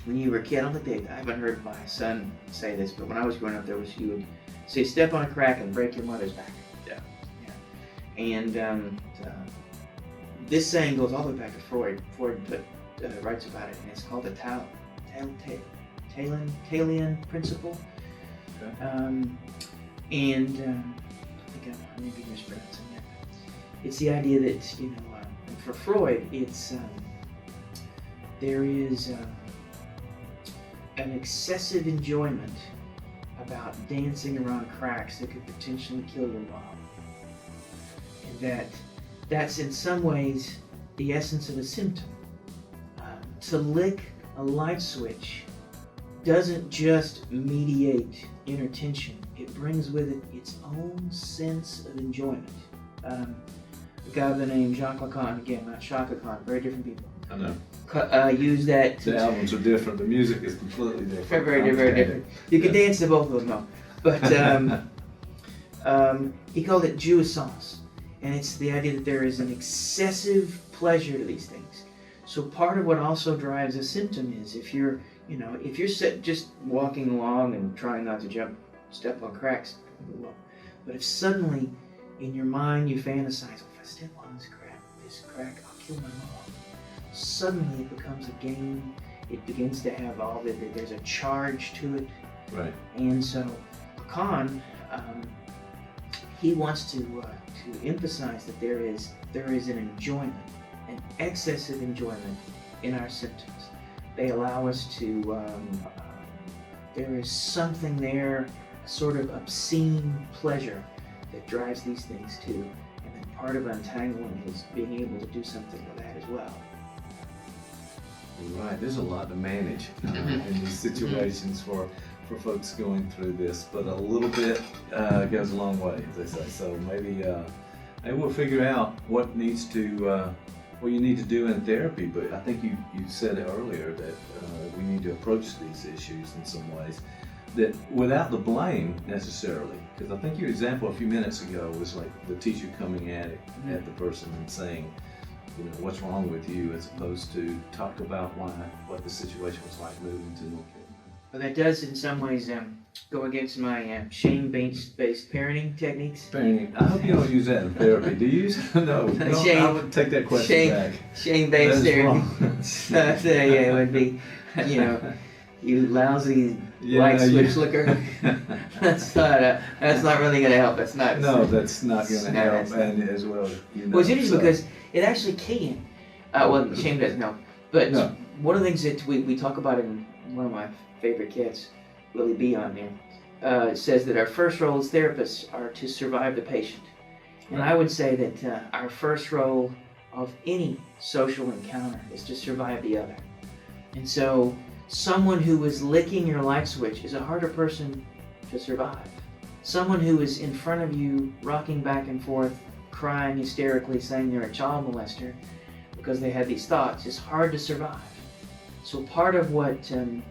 when you were a kid. I haven't heard my son say this, but when I was growing up, you would say, "Step on a crack and break your mother's back." Yeah. And this saying goes all the way back to Freud. Freud writes about it, and it's called the Thalian principle. Okay. I think I may be mispronouncing that. It's the idea that, for Freud, it's there is an excessive enjoyment about dancing around cracks that could potentially kill your mom. And that's in some ways the essence of a symptom. To lick a light switch doesn't just mediate inner tension, it brings with it its own sense of enjoyment. A guy by the name Jacques Lacan, again, not Chaka Khan, very different people. I know. Use that. The albums are different, the music is completely different. Very different. You can dance to both of them, though. But he called it jouissance, and it's the idea that there is an excessive pleasure to these things. So part of what also drives a symptom is if you're just walking along and trying not to step on cracks, but if suddenly in your mind you fantasize, if I step on this crack, I'll kill my mom. Suddenly it becomes a game. It begins to have there's a charge to it. Right. And so Lacan, he wants to emphasize that there is an enjoyment, an excessive enjoyment in our symptoms. They allow us to, there is something there, a sort of obscene pleasure that drives these things too. And then part of untangling is being able to do something with that as well. Right, there's a lot to manage in these situations for folks going through this, but a little bit goes a long way, as they say. So maybe we'll figure out what you need to do in therapy. But I think you said it earlier that we need to approach these issues in some ways that without the blame necessarily. Because I think your example a few minutes ago was like the teacher coming at the person and saying, what's wrong with you, as opposed to talk about what the situation was like moving to North Carolina. Well, that does in some ways go against my shame-based parenting techniques. Parenting. I hope you don't use that in therapy. Do you use No, I would take that question back. Shame-based therapy. It would be, you lousy light switch licker. That's not really going to help. That's not. No, that's not going to help, and as well. Well, it's interesting because it actually can. Shame doesn't help. But one of the things that we talk about in one of my favorite cats, Willie B. on there, says that our first role as therapists are to survive the patient. And I would say that our first role of any social encounter is to survive the other. And so someone who is licking your light switch is a harder person to survive. Someone who is in front of you, rocking back and forth, crying hysterically, saying they're a child molester, because they had these thoughts, it's hard to survive. So part of what, to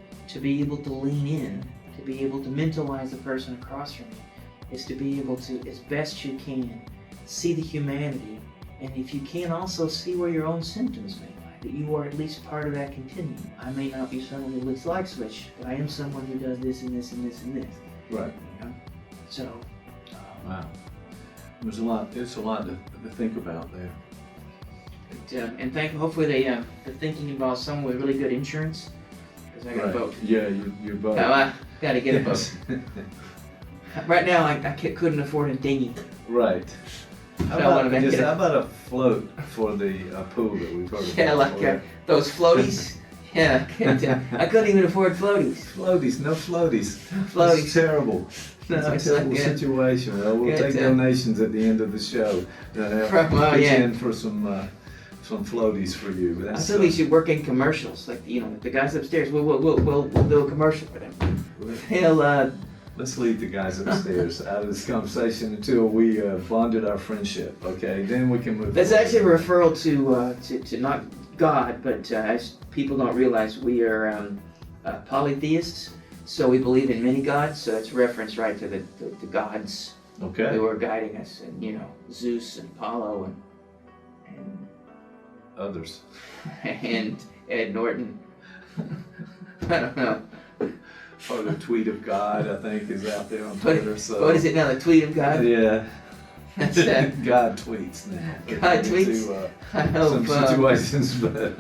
be able to lean in, to be able to mentalize the person across from you, is to be able to, as best you can, see the humanity, and if you can, also see where your own symptoms may lie, that you are at least part of that continuum. I may not be someone who looks like Switch, but I am someone who does this and this and this and this. Right. You know? So. Wow. There's a lot to think about there. And hopefully the thinking involves someone with really good insurance, because I got a boat. Yeah, you're boat. I got to get a boat. Right now, I couldn't afford a dinghy. Right. How about a float for the pool that we've heard about? Yeah, like those floaties. Yeah, I couldn't even afford floaties. No floaties. Floaties. That's terrible. No, it's a terrible situation. Well, we'll take donations at the end of the show. Pitch in for some floaties for you. I think we should work in commercials, like the guys upstairs. We'll do a commercial for them. Let's leave the guys upstairs out of this conversation until we bonded our friendship. Okay, then we can move. That's forward. actually a referral to not God, but as people don't realize, we are polytheists. So we believe in many gods. So it's reference right to the gods who are guiding us, and Zeus and Apollo and others, and Ed Norton. I don't know. Or the tweet of God, I think, is out there on Twitter. So what is it now? The tweet of God? Yeah. That's God tweets now. God tweets. I hope some situations, but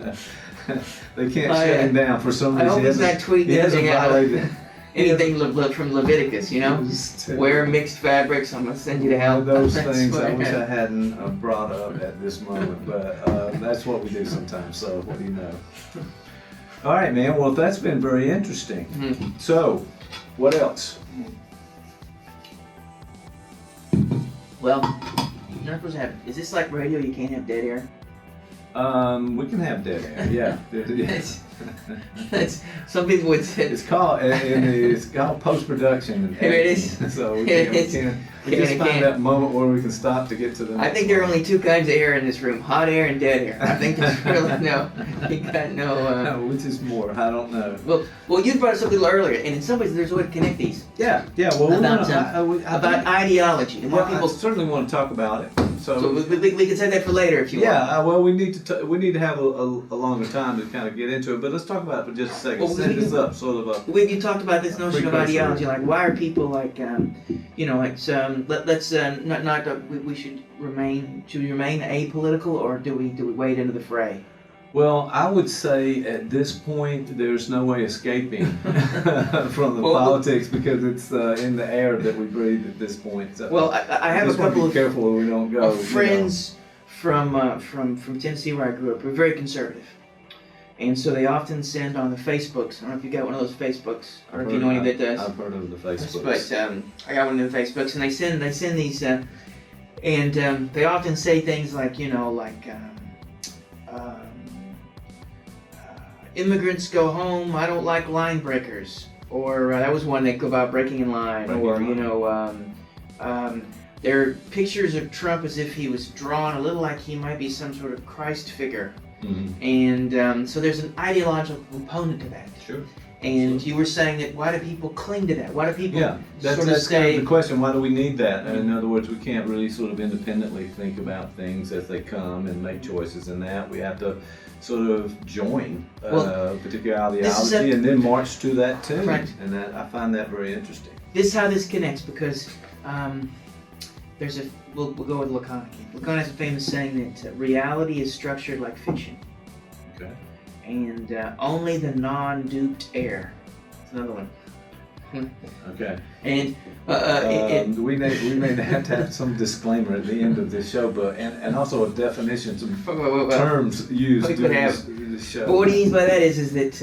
they can't shut him down for some reason. I hope he's not tweeting anything violated. Anything from Leviticus, Wear mixed fabrics. I'm gonna send you to hell. Those things I wish I hadn't brought up at this moment, but that's what we do sometimes. So what do you know? All right, man. Well, that's been very interesting. Mm-hmm. So, what else? Well, you're not supposed to have. Is this like radio? You can't have dead air. We can have dead air. Yeah. Some people would say it's called post-production. Here it is. So we just find that moment where we can stop to get to the next I think there are only two kinds of air in this room: hot air and dead air. I think there's really you got no. Which is more? I don't know. Well, you brought us up a little earlier, and in some ways, there's a way to connect these. Yeah. Well, about ideology. The more people certainly want to talk about it. So we can say that for later if you want. Yeah, well, we need to have a longer time to kind of get into it, but let's talk about it for just a second. Well, Set this up sort of up. You talked about this notion of ideology, like why are people like, let's we should remain apolitical, or do we wade into the fray? Well, I would say at this point there's no way escaping from the politics because it's in the air that we breathe at this point. So well, I have a couple of careful we don't go. Friends from Tennessee where I grew up. We're very conservative, and so they often send on the Facebooks. I don't know if you got one of those Facebooks, or if you know any that does. I've heard of the Facebooks. But I got one of the Facebooks, and they send these, and they often say things like immigrants go home. I don't like line breakers. Or that was one that go about breaking in line. There are pictures of Trump as if he was drawn a little like he might be some sort of Christ figure. Mm-hmm. And so there's an ideological component to that. Sure. And you were saying that why do people cling to that? Why do people that's kind of the question. Why do we need that? In other words, we can't really sort of independently think about things as they come and make choices in that. We have to sort of join a particular ideology and then march to that too. Right. And that I find that very interesting. This is how this connects because we'll go with Lacan again. Lacan has a famous saying that reality is structured like fiction. Okay. And only the non-duped err. That's another one. Okay. And we may have to have some disclaimer at the end of this show, but and also a definition, some terms used during this show. But what he means by that is that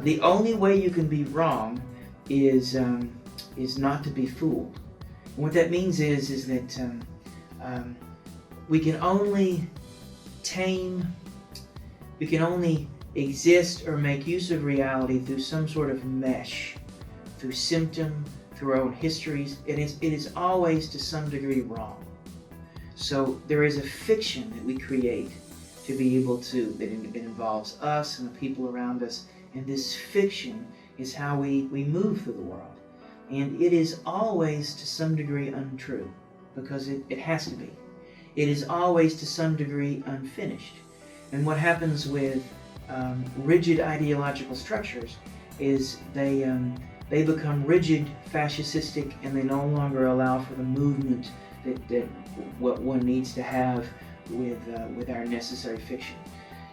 the only way you can be wrong is not to be fooled. And what that means is that we can only exist or make use of reality through some sort of mesh, through symptom, through our own histories. It is always to some degree wrong. So there is a fiction that we create to be able to, that it involves us and the people around us. And this fiction is how we move through the world. And it is always to some degree untrue, because it has to be. It is always to some degree unfinished. And what happens with rigid ideological structures is they become rigid, fascistic, and they no longer allow for the movement that what one needs to have with our necessary fiction.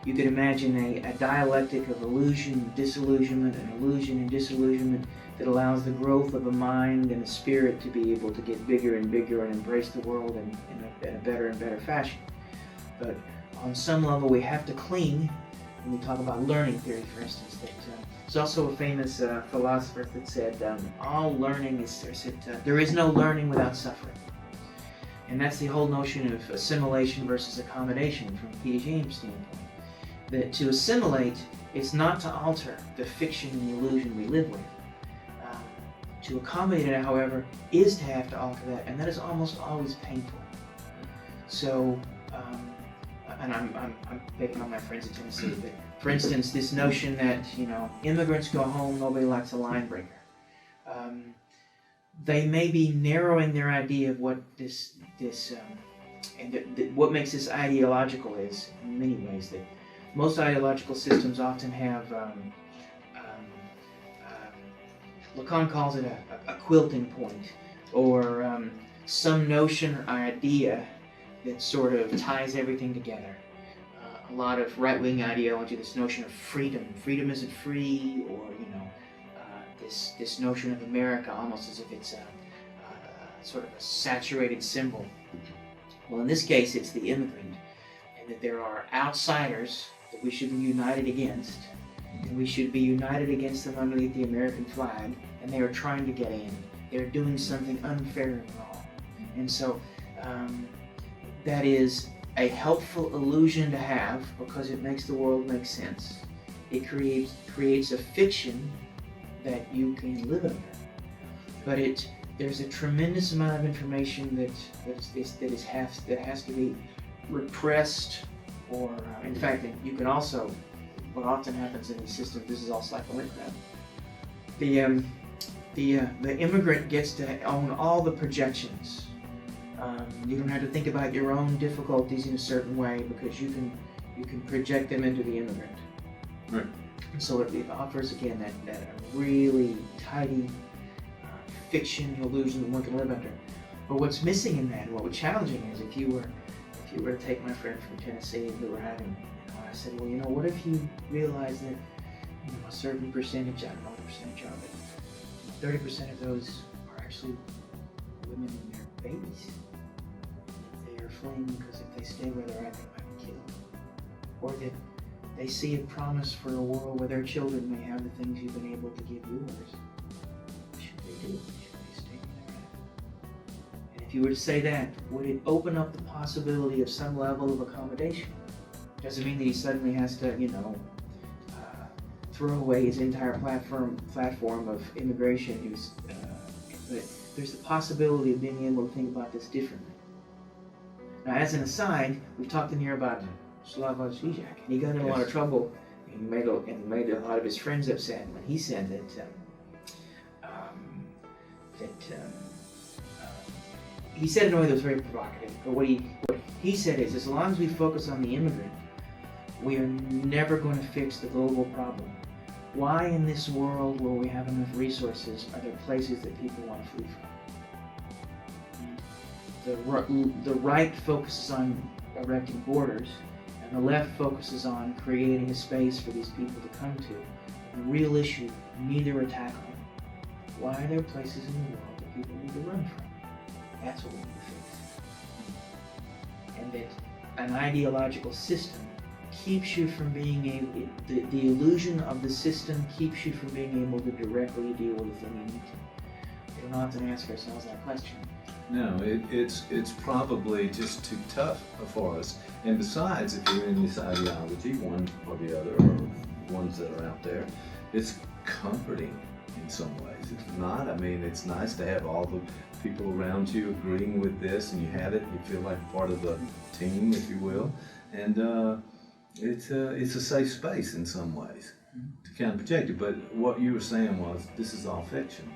You could imagine a dialectic of illusion, disillusionment, and illusion and disillusionment that allows the growth of a mind and a spirit to be able to get bigger and bigger and embrace the world in a better and better fashion. But on some level, we have to cling. When we talk about learning theory, for instance, there's also a famous philosopher that said, all learning is, there is no learning without suffering. And that's the whole notion of assimilation versus accommodation from Piaget's standpoint. That to assimilate is not to alter the fiction and the illusion we live with. To accommodate it, however, is to have to alter that, and that is almost always painful. So, and I'm picking on my friends in Tennessee, but for instance, this notion that, immigrants go home, nobody likes a line breaker. They may be narrowing their idea of what what makes this ideological is, in many ways, that most ideological systems often have, Lacan calls it a quilting point, or some notion or idea that sort of ties everything together. A lot of right-wing ideology, this notion of freedom. Freedom isn't free, or this notion of America almost as if it's sort of a saturated symbol. Well, in this case, it's the immigrant, and that there are outsiders that we should be united against, and we should be united against them underneath the American flag, and they are trying to get in. They're doing something unfair and wrong. And so that is a helpful illusion to have, because it makes the world make sense. It creates a fiction that you can live under. But there's a tremendous amount of information that has to be repressed, or in fact, you can also, what often happens in these systems, this is all psycholinguism. The immigrant gets to own all the projections. You don't have to think about your own difficulties in a certain way, because you can project them into the immigrant. Right. And so it offers again that really tidy fiction illusion that one can live under. But what's missing in that, what was challenging is if you were to take my friend from Tennessee who were having, I said, well, what if you realize that a certain percentage, I don't know what percentage are, but 30% of those are actually women and their babies. They are fleeing because if they stay where they're at, they might be killed. Or that they see a promise for a world where their children may have the things you've been able to give yours. What should they do? Should they stay where they're at? And if you were to say that, would it open up the possibility of some level of accommodation? Doesn't mean that he suddenly has to, throw away his entire platform of immigration. But there's the possibility of being able to think about this differently. Now, as an aside, we've talked in here about Slavoj Žižek, and he got in a lot of trouble, and made a lot of his friends upset when he said that he said it in a way that was very provocative. But what he said is, as long as we focus on the immigrant, we are never going to fix the global problem. Why in this world where we have enough resources are there places that people want to flee from? The right focuses on erecting borders, and the left focuses on creating a space for these people to come to. The real issue, neither are tackling. Why are there places in the world that people need to run from? That's what we need to fix. And that an ideological system keeps you from being able, the illusion of the system keeps you from being able to directly deal with the thing you need to. We don't often ask ourselves that question. No, it's probably just too tough for us. And besides, if you're in this ideology, one or the other, or ones that are out there, it's comforting in some ways. It's not. I mean, it's nice to have all the people around you agreeing with this, and you have it. You feel like part of the team, if you will. And It's a safe space in some ways to kind of protect it. But what you were saying was this is all fiction.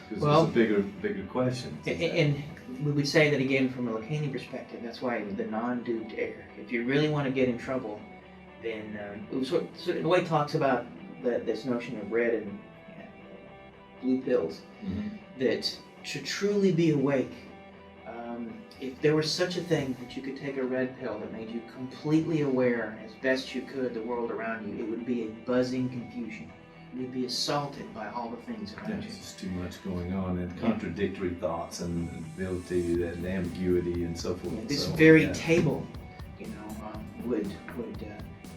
Because it's a bigger question. And we would say that again from a Lacanian perspective. That's why the non-duped error. If you really want to get in trouble, then in a way talks about this notion of red and blue pills. That to truly be awake, if there was such a thing that you could take a red pill that made you completely aware as best you could the world around you, it would be a buzzing confusion. You'd be assaulted by all the things around you. There's just too much going on, and contradictory thoughts, and ability, and ambiguity, and so forth. This very table, would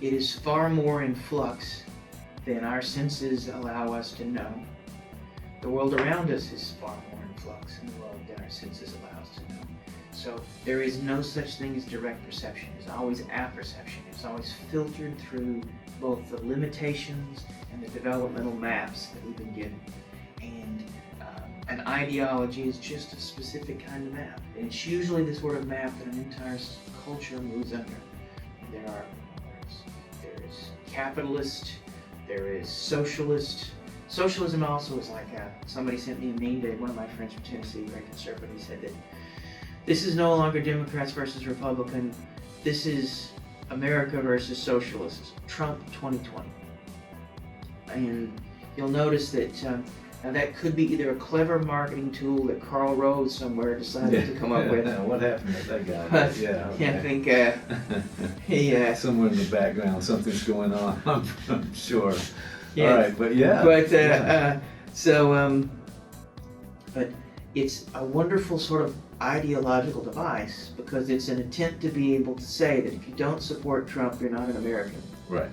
it is far more in flux than our senses allow us to know. The world around us is far more in flux than the world that our senses allow us to know. So there is no such thing as direct perception. There's always apperception. It's always filtered through both the limitations and the developmental maps that we've been given. And an ideology is just a specific kind of map. And it's usually the sort of map that an entire culture moves under. There's capitalist, there is socialist. Socialism also is like somebody sent me a meme today, one of my friends from Tennessee, very conservative, he said that this is no longer Democrats versus Republican, this is America versus socialists, Trump 2020. And you'll notice that now that could be either a clever marketing tool that Karl Rove somewhere decided to come up with. What happened to that guy? I think he somewhere in the background something's going on. I'm sure. Yeah. All right, but yeah. But but it's a wonderful sort of ideological device because it's an attempt to be able to say that if you don't support Trump, you're not an American. Right.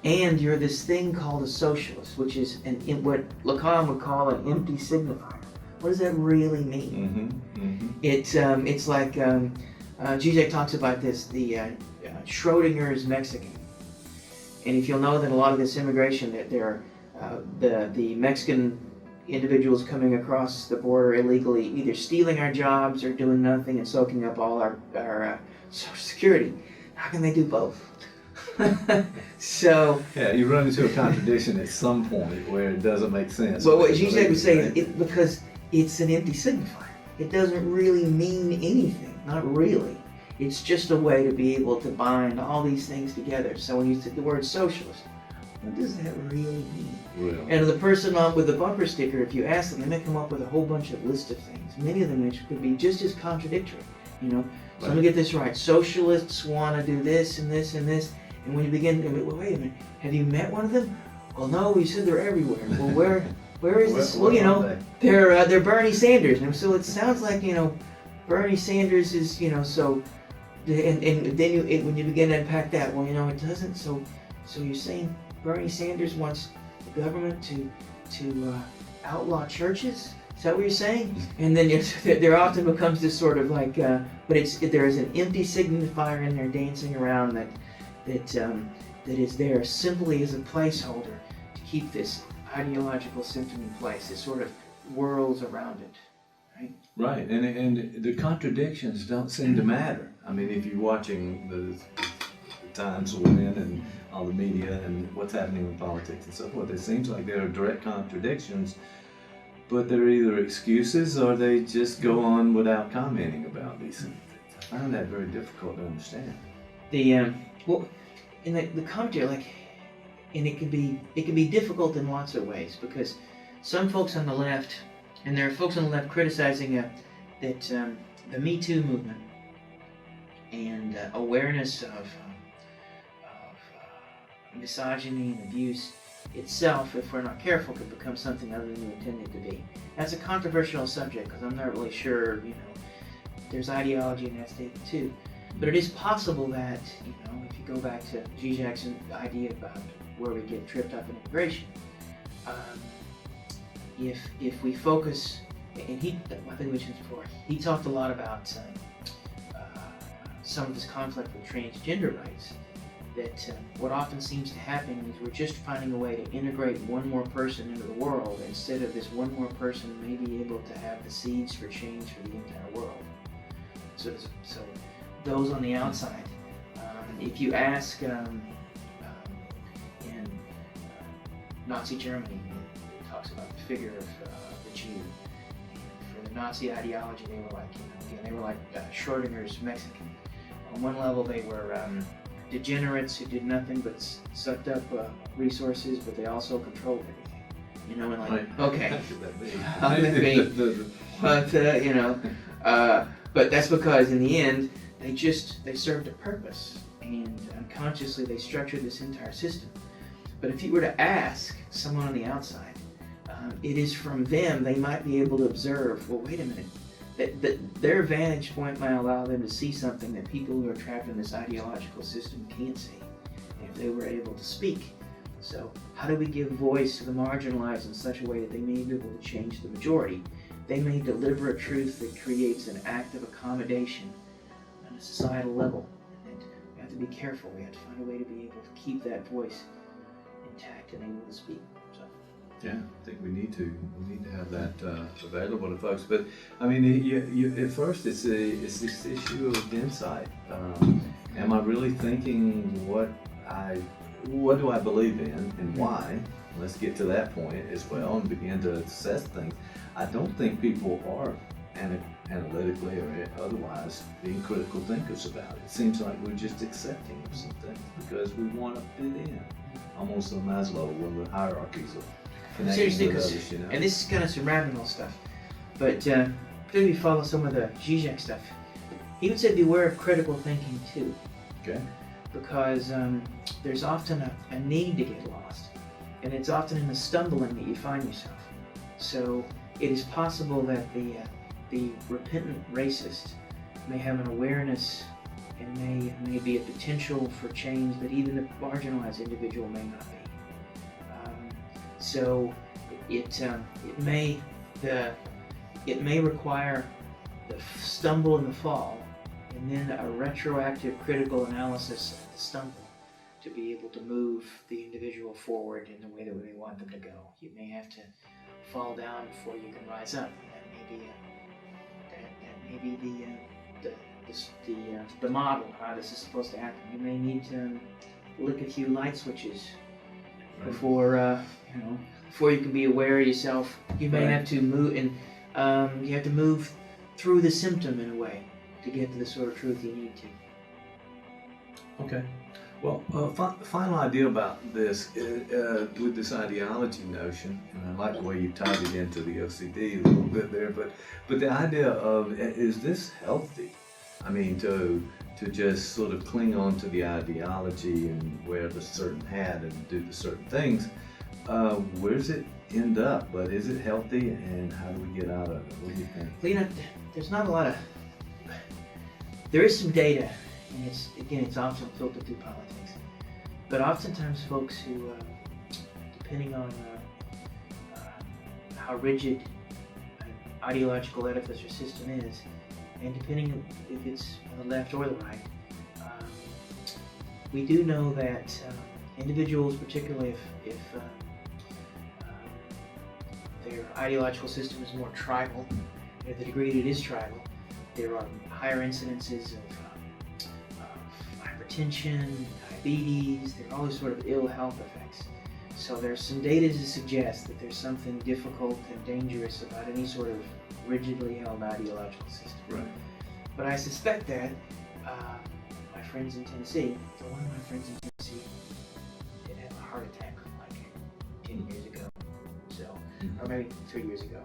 And you're this thing called a socialist, which is what Lacan would call an empty signifier. What does that really mean? It's like Zizek talks about this. The Schrodinger is Mexican, and if you'll know that a lot of this immigration, that there are the Mexican individuals coming across the border illegally, either stealing our jobs or doing nothing and soaking up all our Social Security. How can they do both? So yeah, you run into a contradiction at some point where it doesn't make sense. But what Zizek would say is because it's an empty signifier. It doesn't really mean anything, not really. It's just a way to be able to bind all these things together. So when you say the word socialist, what does that really mean? Real. And the person with the bumper sticker, if you ask them, they may come up with a whole bunch of list of things. Many of them which could be just as contradictory. So let me get this right. Socialists want to do this and this and this. And when you begin, well, wait a minute, have you met one of them? Well, no, you said they're everywhere. Well, where is this? Well, they're Bernie Sanders. And so it sounds like, Bernie Sanders is, so, and then when you begin to unpack that, well, it doesn't. So you're saying Bernie Sanders wants the government to outlaw churches? Is that what you're saying? And then there often becomes this sort of like, but there is an empty signifier in there dancing around that is there simply as a placeholder to keep this ideological symptom in place. It sort of whirls around it, right? Right, and the contradictions don't seem to matter. I mean, if you're watching the Times we're in and all the media and what's happening in politics and so forth, it seems like there are direct contradictions, but they're either excuses or they just go on without commenting about these things. I find that very difficult to understand. In the commentary, and it can be difficult in lots of ways because some folks on the left, and there are folks on the left criticizing that the Me Too movement and awareness of misogyny and abuse itself, if we're not careful, could become something other than we intend it to be. That's a controversial subject because I'm not really sure, there's ideology in that statement too. But it is possible that, if you go back to Zizek's idea about where we get tripped up in immigration, if we focus, and I think we mentioned before, he talked a lot about some of this conflict with transgender rights, that what often seems to happen is we're just finding a way to integrate one more person into the world instead of this one more person may be able to have the seeds for change for the entire world. So those on the outside, if you ask Nazi Germany. It talks about the figure of the Jew. For the Nazi ideology, they were like, they were like Schrodinger's Mexican. On one level, they were degenerates who did nothing but sucked up resources, but they also controlled everything. And like, okay, but that's because in the end, they served a purpose, and unconsciously they structured this entire system. But if you were to ask someone on the outside, it is from them they might be able to observe, well, wait a minute, that their vantage point might allow them to see something that people who are trapped in this ideological system can't see, if they were able to speak. So how do we give voice to the marginalized in such a way that they may be able to change the majority? They may deliver a truth that creates an act of accommodation on a societal level. And we have to be careful. We have to find a way to be able to keep that voice intact and able to speak. So. Yeah, I think we need to have that available to folks. But I mean, you at first it's this issue of insight. Am I really thinking what do I believe in and why? Let's get to that point as well and begin to assess things. I don't think people are analytically or otherwise being critical thinkers about it. It seems like we're just accepting of some things because we want to fit in. Almost on Maslow, one of the hierarchies of connecting with others, And this is kind of some rabbit hole stuff, but particularly if you follow some of the Zizek stuff, he would say beware of critical thinking too. Okay. Because there's often a need to get lost, and it's often in the stumbling that you find yourself. So it is possible that the repentant racist may have an awareness and may be a potential for change that even the marginalized individual may not be. So it may require the stumble and the fall, and then a retroactive critical analysis of the stumble to be able to move the individual forward in the way that we want them to go. You may have to fall down before you can rise up. That may be the model how this is supposed to happen. You may need to lick a few light switches before before you can be aware of yourself. You may have to move, and you have to move through the symptom in a way to get to the sort of truth you need to. Okay. Well, final idea about this with this ideology notion, and I like the way you tied it into the OCD a little bit there. But the idea of, is this healthy? I mean, to just sort of cling on to the ideology and wear the certain hat and do the certain things. Where does it end up? But is it healthy, and how do we get out of it? What do you think? Well, there's not a lot of. There is some data, and it's often filtered through politics. But oftentimes, folks who, depending on how rigid an ideological edifice or system is, and depending if it's on the left or the right, we do know that individuals, particularly if their ideological system is more tribal, to the degree that it is tribal, there are higher incidences of hypertension, diabetes, there are all these sort of ill health effects. So there's some data to suggest that there's something difficult and dangerous about any sort of rigidly held ideological system. Right. But I suspect that my friends in Tennessee, one of my friends in Tennessee did have a heart attack like 10 years ago, or maybe 3 years ago.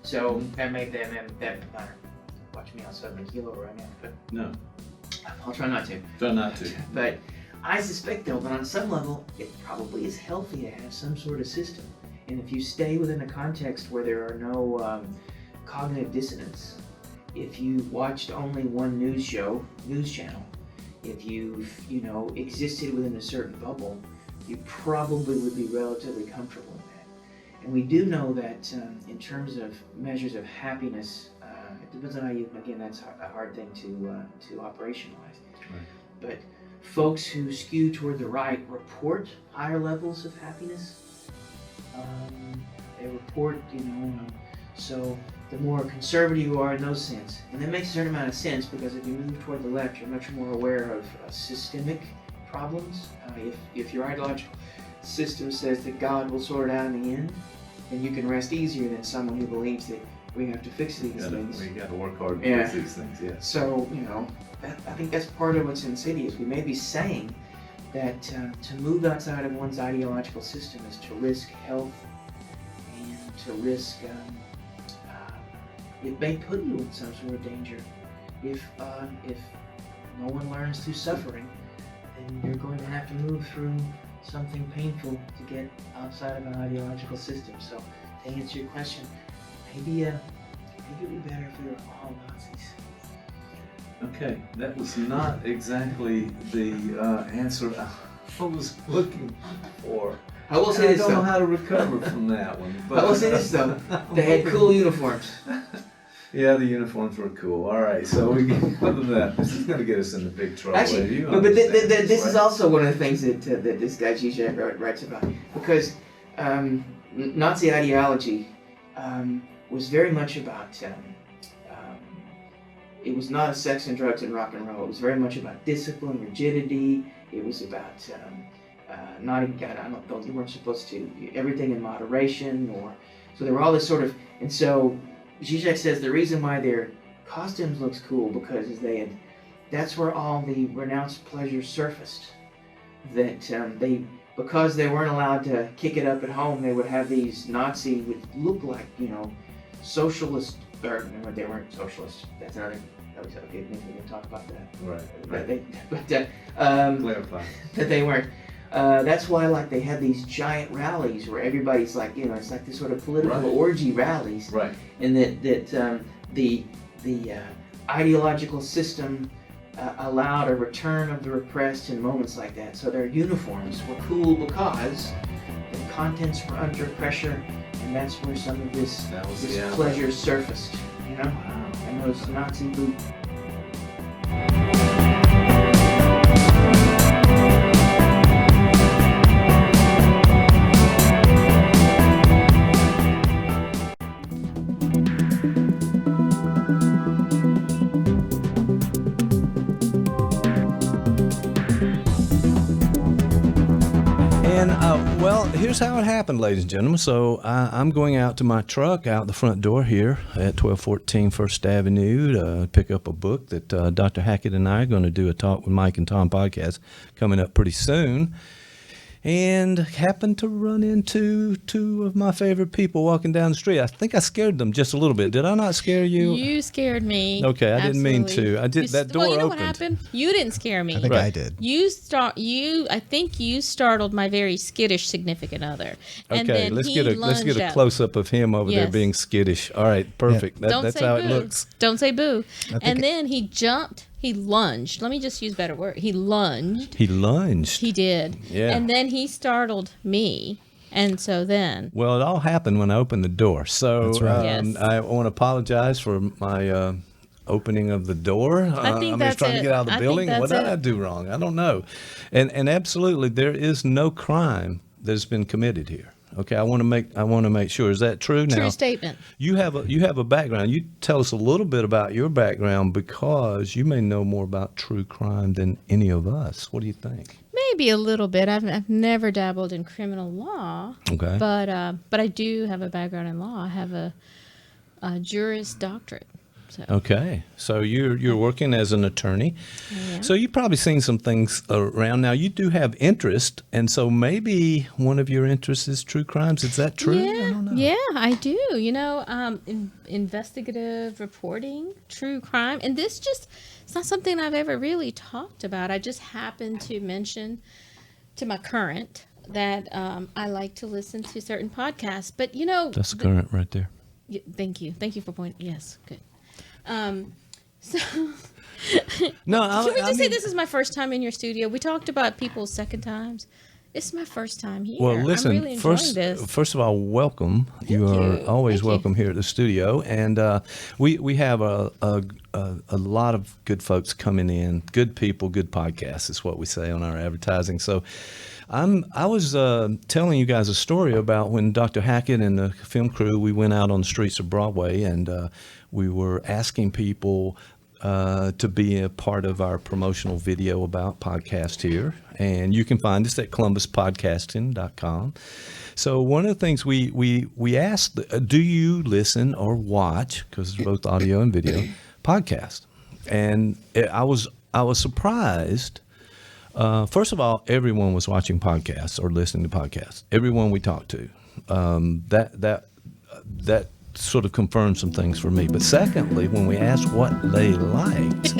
So that made that matter. Watch me, I'll suddenly keel over right now. But no, I'll try not to. Try not to. But I suspect though that on some level it probably is healthy to have some sort of system. And if you stay within a context where there are no cognitive dissonance, if you watched only one news channel, if you've existed within a certain bubble, you probably would be relatively comfortable in that. And we do know that in terms of measures of happiness, it depends on how you. Again, that's a hard thing to operationalize. Right. But folks who skew toward the right report higher levels of happiness. They report, so the more conservative you are in those sense. And that makes a certain amount of sense because if you move toward the left, you're much more aware of systemic problems. If your ideological system says that God will sort it out in the end, then you can rest easier than someone who believes that we have to fix these things. We got to work hard to fix these things, yeah. So, I think that's part of what's insidious. We may be saying that to move outside of one's ideological system is to risk health and to risk, it may put you in some sort of danger. If no one learns through suffering, then you're going to have to move through something painful to get outside of an ideological system. So, to answer your question, maybe it would be better if we were all Nazis. Okay, that was not exactly the answer I was looking for. I will say this, I don't know though. how to recover from that one. I will say this, though. They had cool uniforms. Yeah, the uniforms were cool. All right, so other than that, this is going to get us into big trouble. Actually, but this is also one of the things that this guy Zizek writes about, because Nazi ideology was very much about. It was not sex and drugs and rock and roll. It was very much about discipline, rigidity. It was about you weren't supposed to everything in moderation, so there were all this sort of, and so Zizek says the reason why their costumes looks cool because that's where all the renounced pleasures surfaced. That because they weren't allowed to kick it up at home, they would have these Nazi would look like socialist. Or no, they weren't socialists. That's another. Okay, maybe we can talk about that. Right. Clarify. That they weren't. That's why, they had these giant rallies where everybody's it's like this sort of political orgy rallies. Right. And that the ideological system allowed a return of the repressed in moments like that. So their uniforms were cool because the contents were under pressure. And that's where some of this pleasure surfaced, and those Nazi boots. And well, here's how it happened, ladies and gentlemen. So I'm going out to my truck out the front door here at 1214 First Avenue to pick up a book that Dr. Hackett and I are going to do a Talk with Mike and Tom podcast coming up pretty soon. And happened to run into two of my favorite people walking down the street. I think I scared them just a little bit. Did I not scare you? You scared me. Okay, I didn't mean to. I did. That door opened. Well, you know what happened? You didn't scare me. I think I did. I think you startled my very skittish significant other. And okay, then let's get a close up of him over there being skittish. All right, perfect. Yeah. That's how it looks. Don't say boo. And then he jumped. He lunged. Let me just use a better word. He lunged. He lunged. He did. Yeah. And then he startled me. And so then. Well, it all happened when I opened the door. So that's right. Yes. I want to apologize for my opening of the door. I think was trying to get out of the building. What did I do wrong? I don't know. And absolutely, there is no crime that has been committed here. Okay, I want to make sure. Is that true? True now, statement. You have a background. You tell us a little bit about your background because you may know more about true crime than any of us. What do you think? Maybe a little bit. I've never dabbled in criminal law. Okay. But I do have a background in law. I have a Juris Doctorate. So. Okay, so you're working as an attorney, so you've probably seen some things around. Now you do have interest, and so maybe one of your interests is true crimes. Is that true? Yeah, I don't know. Yeah, I do. Investigative reporting, true crime, and it's not something I've ever really talked about. I just happened to mention to my current that I like to listen to certain podcasts, but that's current right there. Thank you for pointing. Yes, good. So no, can we just say this is my first time in your studio? We talked about people's second times. This is my first time here. Well, listen. I'm really enjoying this. First of all, welcome. You are always welcome here at the studio, and we have a lot of good folks coming in. Good people, good podcasts is what we say on our advertising. So. I was telling you guys a story about when Dr. Hackett and the film crew, we went out on the streets of Broadway and we were asking people to be a part of our promotional video about podcast here. And you can find us at columbuspodcasting.com. So one of the things we asked, do you listen or watch, because it's both audio and video, podcast? And I was surprised. First of all, everyone was watching podcasts or listening to podcasts. Everyone we talked to. That sort of confirmed some things for me. But secondly, when we asked what they liked,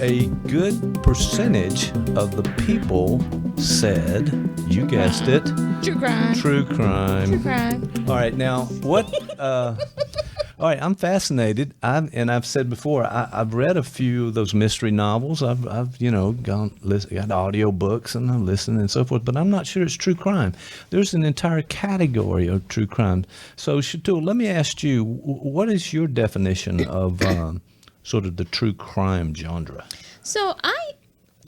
a good percentage of the people said, you guessed it, True crime. True crime. True crime. All right, now what? All right, I'm fascinated. I've said before, I've read a few of those mystery novels. I've got audio books and I'm listening and so forth, but I'm not sure it's true crime. There's an entire category of true crime. So, Shatul, let me ask you, what is your definition of sort of the true crime genre? So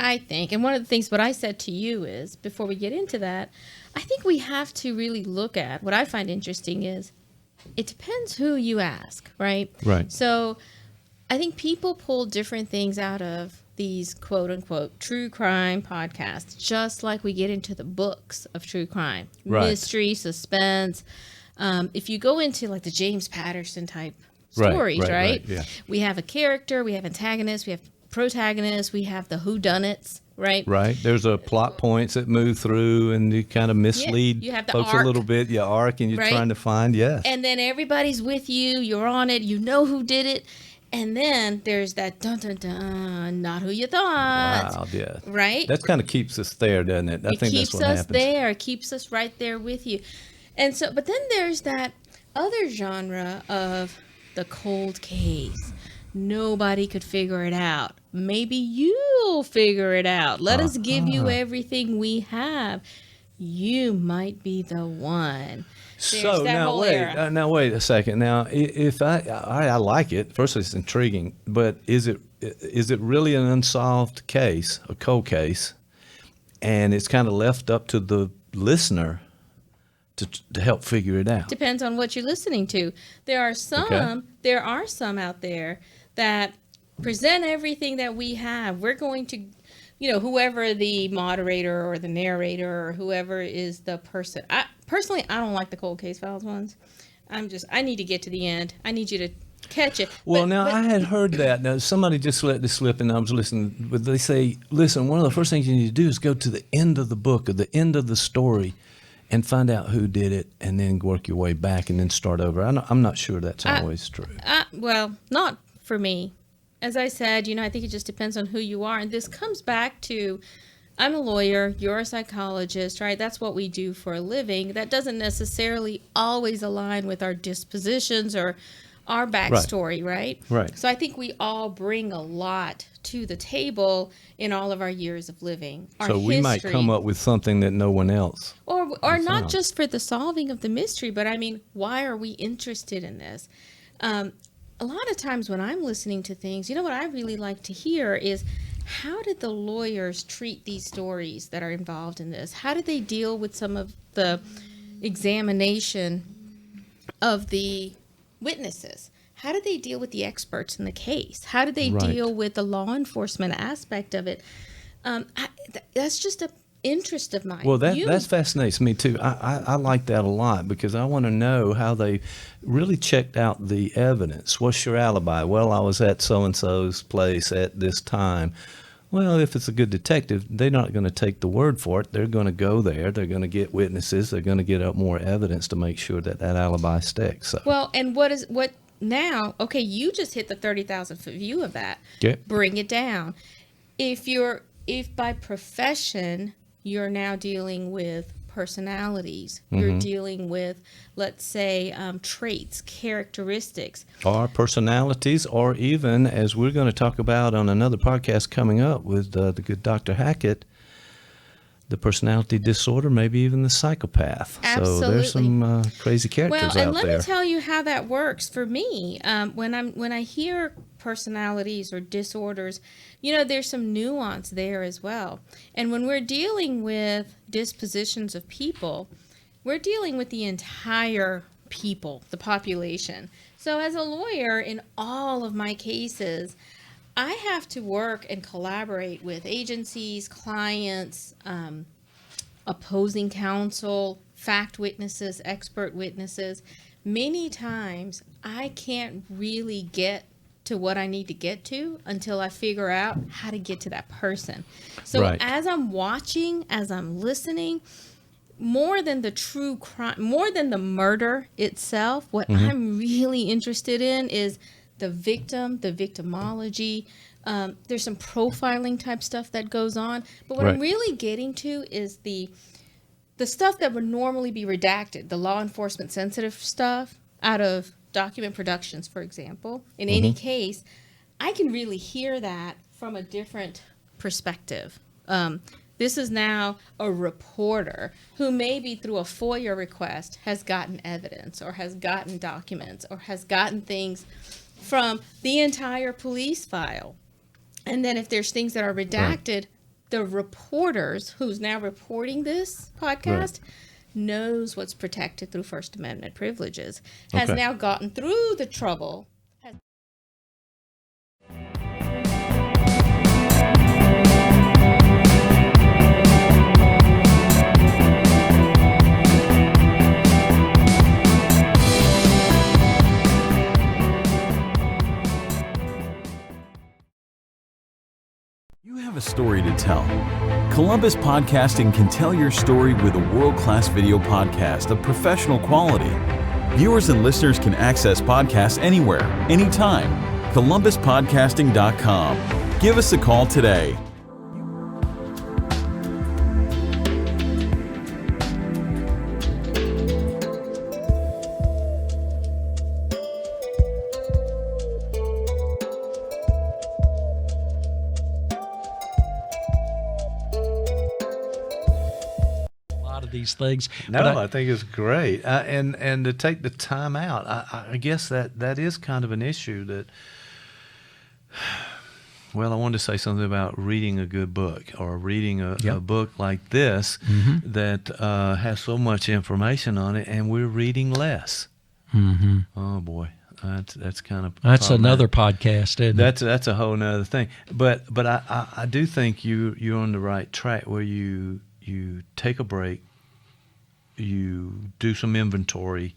I think, and one of the things what I said to you is, before we get into that, I think we have to really look at, what I find interesting is, it depends who you ask, right? Right. So I think people pull different things out of these quote unquote true crime podcasts, just like we get into the books of true crime, right. Mystery, suspense. If you go into like the James Patterson type stories, right? Yeah. We have a character, we have antagonists, we have protagonists, we have the whodunits. Right. Right. There's a plot points that move through and you kind of mislead you have the folks arc, a little bit. Your arc, and you're right? trying to find, yes. And then everybody's with you. You're on it. You know who did it. And then there's that dun dun dun, not who you thought. Wow, yeah. Right? That kind of keeps us there, doesn't it? I think that's what happens. Keeps us there. It keeps us right there with you. And so, but then there's that other genre of the cold case. Nobody could figure it out. Maybe you'll figure it out. Let us give you everything we have. You might be the one. So now wait a second. Now, if I like it. First, it's intriguing, but is it really an unsolved case, a cold case, and it's kind of left up to the listener to help figure it out? Depends on what you're listening to. There are some out there that present everything that we have. We're going to, whoever the moderator or the narrator or whoever is the person. I don't like the cold case files ones. I need to get to the end. I need you to catch it. Well, I had heard that. Now, somebody just let this slip and I was listening. But they say, listen, one of the first things you need to do is go to the end of the book or the end of the story and find out who did it, and then work your way back and then start over. I'm not sure that's always true. Well, not for me. As I said, I think it just depends on who you are. And this comes back to, I'm a lawyer, you're a psychologist, right? That's what we do for a living. That doesn't necessarily always align with our dispositions or our backstory, right? Right. So I think we all bring a lot to the table in all of our years of living. So we might come up with something that no one else. Or not just for the solving of the mystery, but why are we interested in this? A lot of times when I'm listening to things, what I really like to hear is, how did the lawyers treat these stories that are involved in this? How did they deal with some of the examination of the witnesses? How did they deal with the experts in the case? How did they deal with the law enforcement aspect of it? That's just an interest of mine. Well, that fascinates me too. I like that a lot because I want to know how they really checked out the evidence. What's your alibi? Well, I was at so-and-so's place at this time. Well, if it's a good detective, they're not going to take the word for it. They're going to go there. They're going to get witnesses. They're going to get up more evidence to make sure that alibi sticks. So. Well, and what now? Okay, you just hit the 30,000-foot view of that. Okay. Bring it down. If by profession you're now dealing with personalities, you're dealing with, let's say, traits, characteristics. Or personalities, or even, as we're going to talk about on another podcast coming up with the good Dr. Hackett, the personality disorder, maybe even the psychopath. Absolutely. So there's some crazy characters out there. Well, and let me tell you how that works for me. When I hear personalities or disorders, there's some nuance there as well. And when we're dealing with dispositions of people, we're dealing with the entire people, the population. So as a lawyer, in all of my cases, I have to work and collaborate with agencies, clients, opposing counsel, fact witnesses, expert witnesses. Many times I can't really get to what I need to get to until I figure out how to get to that person. So as I'm watching, as I'm listening, more than the true crime, more than the murder itself, what I'm really interested in is the victim, the victimology. There's some profiling type stuff that goes on. But what I'm really getting to is the stuff that would normally be redacted, the law enforcement sensitive stuff out of document productions, for example. In any case, I can really hear that from a different perspective. This is now a reporter who maybe through a FOIA request has gotten evidence or has gotten documents or has gotten things from the entire police file. And then if there's things that are redacted, the reporters who's now reporting this podcast knows what's protected through First Amendment privileges, has now gotten through the trouble. You have a story to tell. Columbus Podcasting can tell your story with a world-class video podcast of professional quality. Viewers and listeners can access podcasts anywhere, anytime. ColumbusPodcasting.com. Give us a call today. These things. No, I think it's great, and to take the time out. I guess that is kind of an issue that. Well, I wanted to say something about reading a good book or reading a book like this that has so much information on it, and we're reading less. Oh boy, that's kind of another podcast, isn't it? That's a whole nother thing. But I do think you're on the right track where you take a break. You do some inventory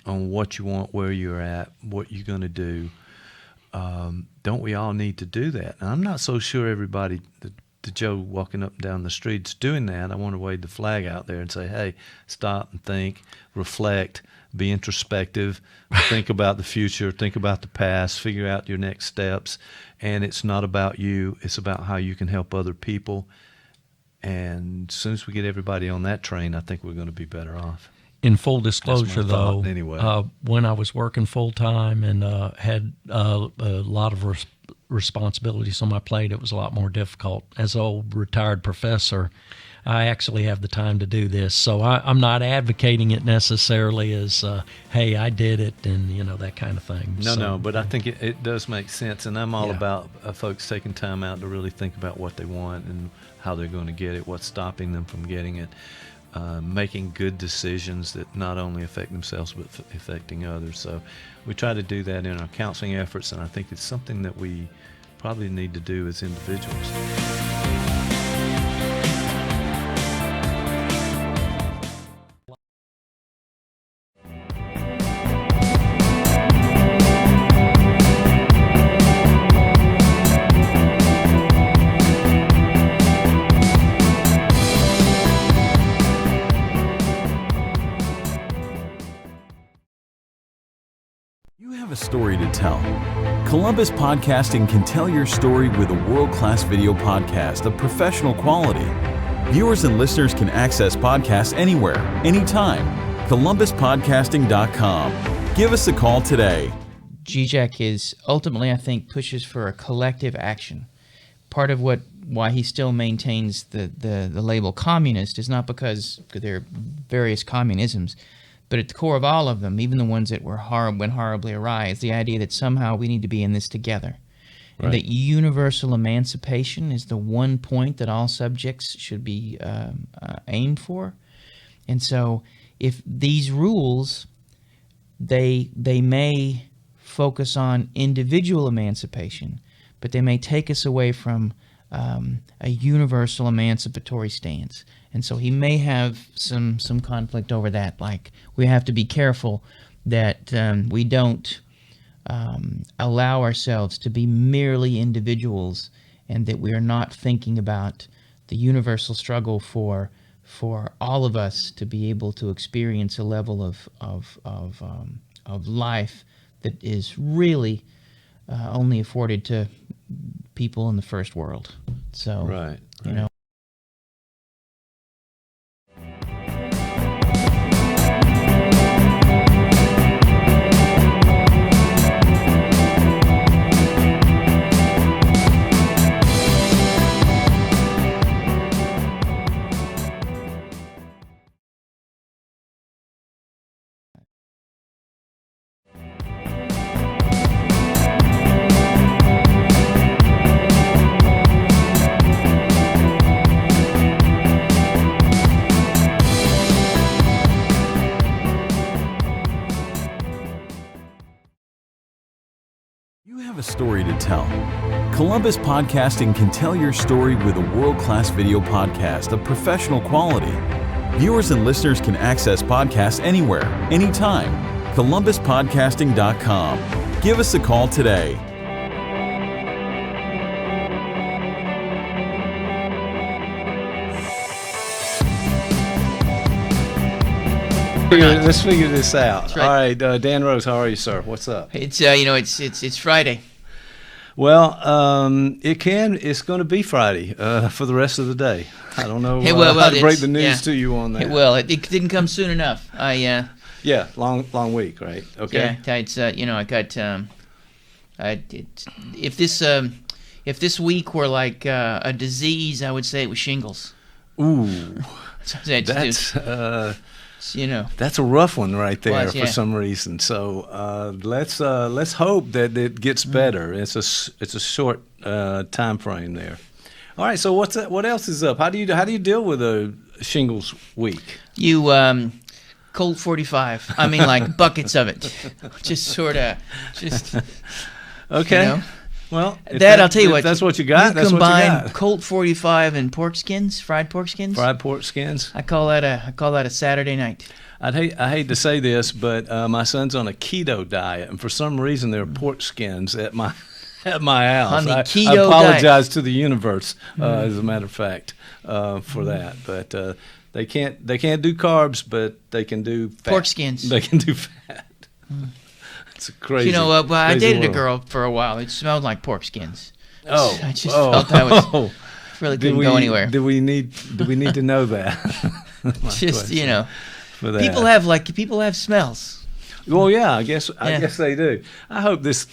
on what you want, where you're at, what you're going to do. Don't we all need to do that? And I'm not so sure everybody, the Joe walking up and down the street's doing that. I want to wave the flag out there and say, hey, stop and think, reflect, be introspective, think about the future, think about the past, figure out your next steps. And it's not about you. It's about how you can help other people. And as soon as we get everybody on that train, I think we're going to be better off. In full disclosure, though, anyway. When I was working full-time and had a lot of responsibilities on my plate, it was a lot more difficult. As an old retired professor, I actually have the time to do this. So I'm not advocating it necessarily as, hey, I did it and, that kind of thing. No, but I think it does make sense. And I'm all about folks taking time out to really think about what they want and how they're going to get it, what's stopping them from getting it, making good decisions that not only affect themselves but affecting others. So we try to do that in our counseling efforts, and I think it's something that we probably need to do as individuals. A story to tell. Columbus Podcasting can tell your story with a world-class video podcast of professional quality. Viewers and listeners can access podcasts anywhere, anytime. ColumbusPodcasting.com. Give us a call today. GJAC is ultimately, I think, pushes for a collective action. Part of why he still maintains the label communist is not because there are various communisms, but at the core of all of them, even the ones that went horribly awry, is the idea that somehow we need to be in this together. Right. And that universal emancipation is the one point that all subjects should be aimed for. And so if these rules they may focus on individual emancipation, but they may take us away from a universal emancipatory stance. And so he may have some conflict over that. Like, we have to be careful that we don't allow ourselves to be merely individuals, and that we are not thinking about the universal struggle for all of us to be able to experience a level of life that is really only afforded to people in the first world. So, right. You know. You have a story to tell. Columbus Podcasting can tell your story with a world-class video podcast of professional quality. Viewers and listeners can access podcasts anywhere, anytime. ColumbusPodcasting.com. Give us a call today. Let's figure this out. Right. All right, Dan Rose, how are you, sir? What's up? It's it's Friday. Well, it's going to be Friday for the rest of the day. I don't know how to break the news to you on that. It didn't come soon enough. Yeah, long week, right? Okay. Yeah, it's I got if this week were like a disease, I would say it was shingles. Ooh, that's that's a rough one right there yeah. for some reason. So let's hope that it gets better. It's a short time frame there. All right. So what else is up? How do you deal with a shingles week? You Colt 45. I mean, like buckets of it. Just okay. You know? Well, I'll tell you what. That's what you got. That's combine what you got. Colt 45 and pork skins, fried pork skins. Fried pork skins. I call that a Saturday night. I hate to say this, but my son's on a keto diet, and for some reason there are pork skins at my house. On the I keto apologize diet. to the universe, as a matter of fact, for that. But they can't do carbs, but they can do fat. Pork skins. They can do fat. It's crazy. I dated world. a girl for a while. It smelled like pork skins. Oh, I just felt that was really couldn't go anywhere. Do we need to know that? Just question. For that. People have smells. Well, yeah, I guess they do. I hope this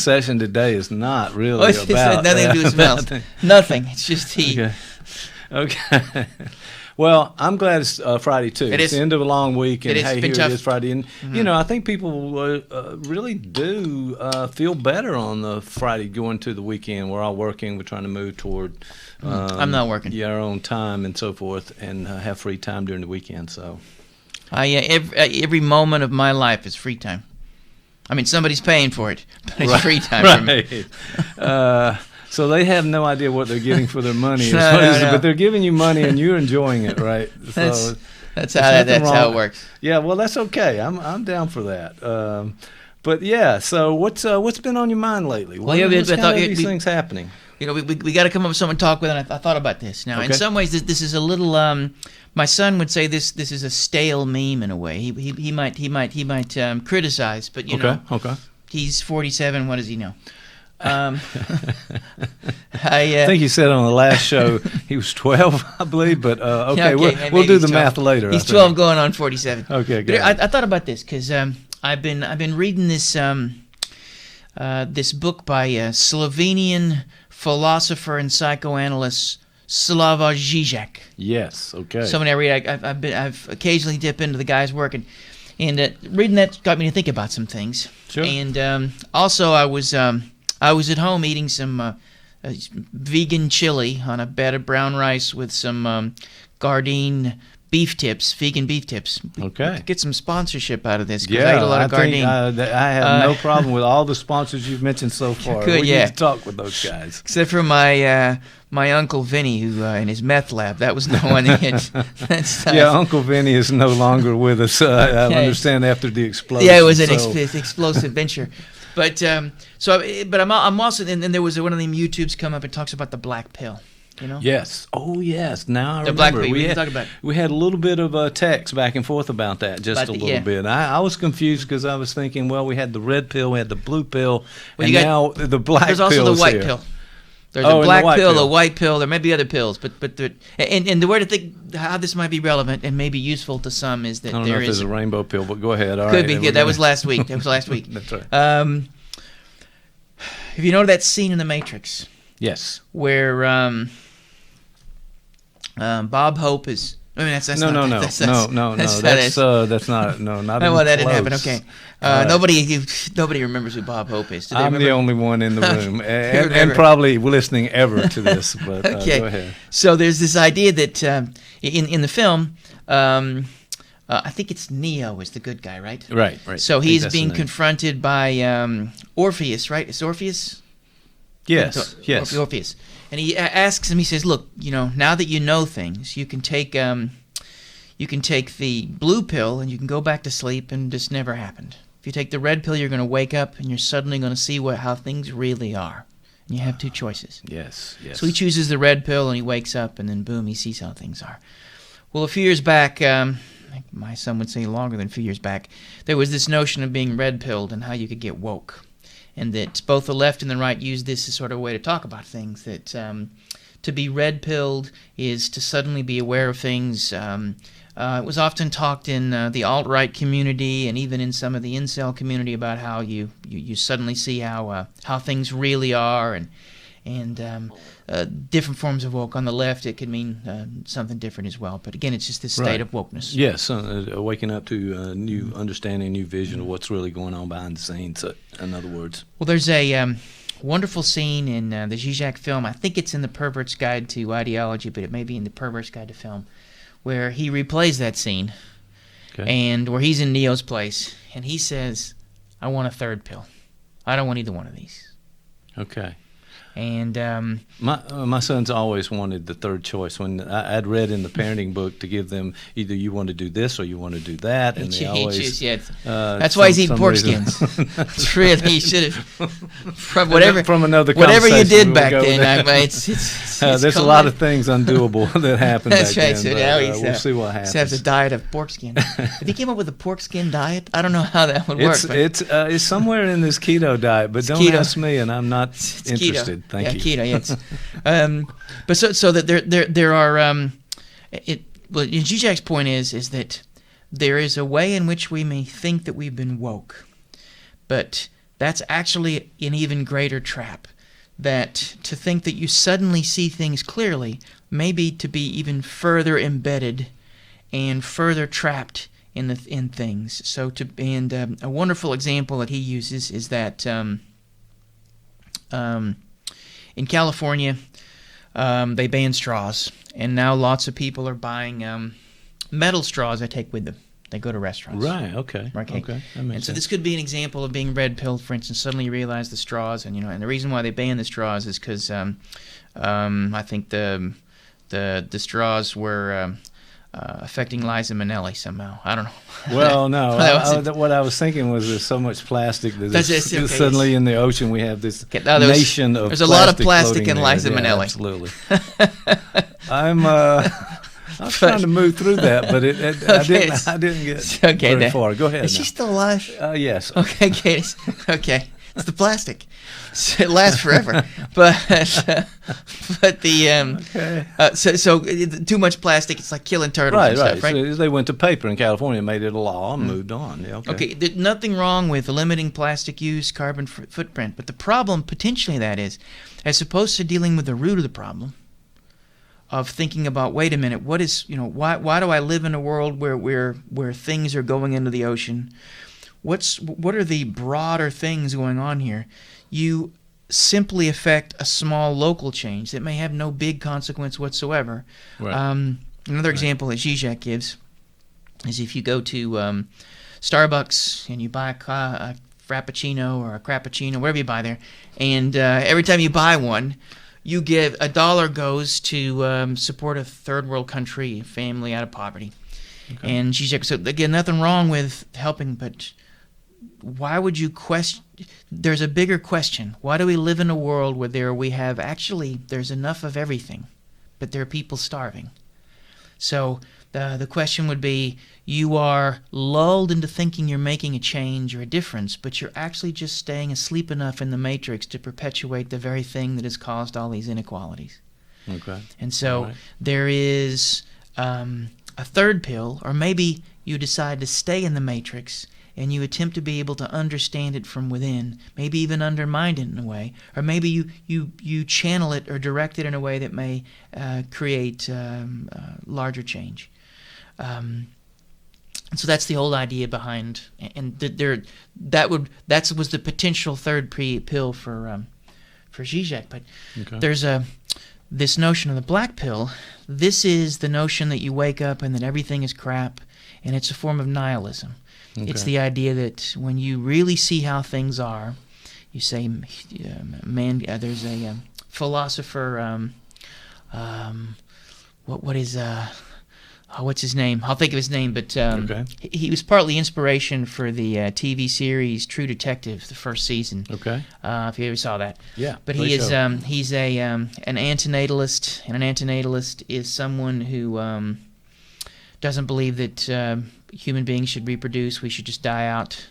session today is not really about nothing to do with smells. Nothing. It's just heat. Okay. Well, I'm glad it's Friday too. It's the end of a long week, and here it is Friday. And I think people really do feel better on the Friday going to the weekend. We're all working. We're trying to move toward. I'm not working. Yeah, our own time and so forth, and have free time during the weekend. So. Every moment of my life is free time. I mean, somebody's paying for it, but it's free time for me. So they have no idea what they're getting for their money, No. but they're giving you money and you're enjoying it, right? So that's how it works. Yeah, well, that's okay. I'm down for that. But yeah, so what's been on your mind lately? What's these things happening? We got to come up with someone to talk with, and I thought about this. Now, in some ways, this is a little. My son would say this is a stale meme in a way. He might criticize, but Okay. He's 47. What does he know? I think you said on the last show he was 12, I believe. But we'll do the math later. He's 12, going on 47. Okay, good. I thought about this because I've been reading this this book by Slovenian philosopher and psychoanalyst Slavoj Žižek. Yes. Okay. So when I read, I've occasionally dip into the guy's work, and reading that got me to think about some things. Sure. And also I was at home eating some vegan chili on a bed of brown rice with some Gardein beef tips, vegan beef tips. Okay. We could get some sponsorship out of this because I ate a lot of Gardein. I have no problem with all the sponsors you've mentioned so far. We need to talk with those guys. Except for my Uncle Vinny, who in his meth lab, that was no one. Uncle Vinny is no longer with us. I understand after the explosion. Yeah, it was an explosive venture. But I'm also, and there was one of them YouTubes come up and talks about the black pill. You know? Yes. Oh, yes. Now I the remember. Black pill. We had a little bit of text back and forth about that, just a little bit. I was confused because I was thinking, well, we had the red pill, we had the blue pill, and now the black pill. There's also the white pill. There's a black pill, a white pill. There may be other pills, but and the way to think how this might be relevant and maybe useful to some is that I don't know if there's a rainbow pill, but go ahead. Could be. Yeah, that was last week. That's right. If you know that scene in The Matrix, yes, where Bob Hope is. I mean, that's not. No. That's not. No, not. Well, that didn't happen. Okay. Nobody remembers who Bob Hope is. I'm the only one in the room, and probably listening ever to this. But okay. Go ahead. So there's this idea that in the film, I think it's Neo is the good guy, right? Right. So he's being confronted by Orpheus, right? It's Orpheus. Yes. Orpheus. And he asks him. He says, "Look, now that you know things, you can take the blue pill and you can go back to sleep, and this never happened. If you take the red pill, you're going to wake up and you're suddenly going to see how things really are. And you have two choices." Yes. So he chooses the red pill, and he wakes up, and then boom, he sees how things are. Well, a few years back, my son would say longer than a few years back, there was this notion of being red pilled and how you could get woke. And that both the left and the right use this as sort of a way to talk about things, that to be red-pilled is to suddenly be aware of things. It was often talked in the alt-right community and even in some of the incel community about how you suddenly see how things really are, and different forms of woke. On the left, it could mean something different as well. But again, it's just this state of wokeness. Yes, waking up to a new understanding, new vision of what's really going on behind the scenes, in other words. Well, there's a wonderful scene in the Zizek film. I think it's in The Pervert's Guide to Ideology, but it may be in The Pervert's Guide to Film, where he replays that scene, and where he's in Neo's place, and he says, "I want a third pill. I don't want either one of these." Okay. And my son's always wanted the third choice. When I'd read in the parenting book to give them either you want to do this or you want to do that, and they always that's why he's eating pork skins. It's really, he should have from another whatever you did back then. There's a lot of things undoable that happened. That's back right. then, So now we'll see what happens. He has a diet of pork skin. If he came up with a pork skin diet, I don't know how that would work. It's somewhere in this keto diet, but don't ask me, and I'm not interested. Keto. Thank you. Keto. Yes. But so that there are well, Zizek's point is that there is a way in which we may think that we've been woke, but that's actually an even greater trap. That to think that you suddenly see things clearly may be to be even further embedded and further trapped in things. So a wonderful example that he uses is that in California, they banned straws, and now lots of people are buying metal straws they take with them. They go to restaurants. Right. Okay. Okay. That makes sense. So this could be an example of being red pilled. For instance, suddenly you realize the straws, and the reason why they banned the straws is because I think the straws were affecting Liza Minnelli somehow. I don't know. Well, no. What I was thinking was there's so much plastic that suddenly in the ocean we have this nation of there's a lot of plastic in Liza Minnelli. Absolutely. I was trying to move through that, but I didn't get very far. Go ahead. Is she still alive? Yes. Okay, Katie. Okay. It's the plastic. It lasts forever. But so too much plastic, it's like killing turtles and stuff, right? So they went to paper in California, made it a law, and moved on. Yeah, okay. There's nothing wrong with limiting plastic use, carbon footprint, but the problem potentially that is, as opposed to dealing with the root of the problem, of thinking about, wait a minute, what is, why do I live in a world where things are going into the ocean? What are the broader things going on here? You simply affect a small local change that may have no big consequence whatsoever. Right. Another example that Zizek gives is if you go to Starbucks and you buy a Frappuccino or a Crappuccino, whatever you buy there, and every time you buy one, you give $1 goes to support a third world country, family out of poverty. Okay. And Zizek, so again, nothing wrong with helping, but why would you question? There's a bigger question. Why do we live in a world where there's enough of everything, but there are people starving? So the question would be, you are lulled into thinking you're making a change or a difference, but you're actually just staying asleep enough in the matrix to perpetuate the very thing that has caused all these inequalities. Okay. And so there is a third pill, or maybe you decide to stay in the matrix and you attempt to be able to understand it from within, maybe even undermine it in a way, or maybe you channel it or direct it in a way that may create larger change. So that's the whole idea behind, and that was the potential third pill for Zizek. But there's this notion of the black pill. This is the notion that you wake up and that everything is crap, and it's a form of nihilism. Okay. It's the idea that when you really see how things are, you say, there's a philosopher, what's his name? I'll think of his name, but he was partly inspiration for the TV series True Detective, the first season. Okay. If you ever saw that. Yeah. But he's an antinatalist, and an antinatalist is someone who doesn't believe that human beings should reproduce. We should just die out.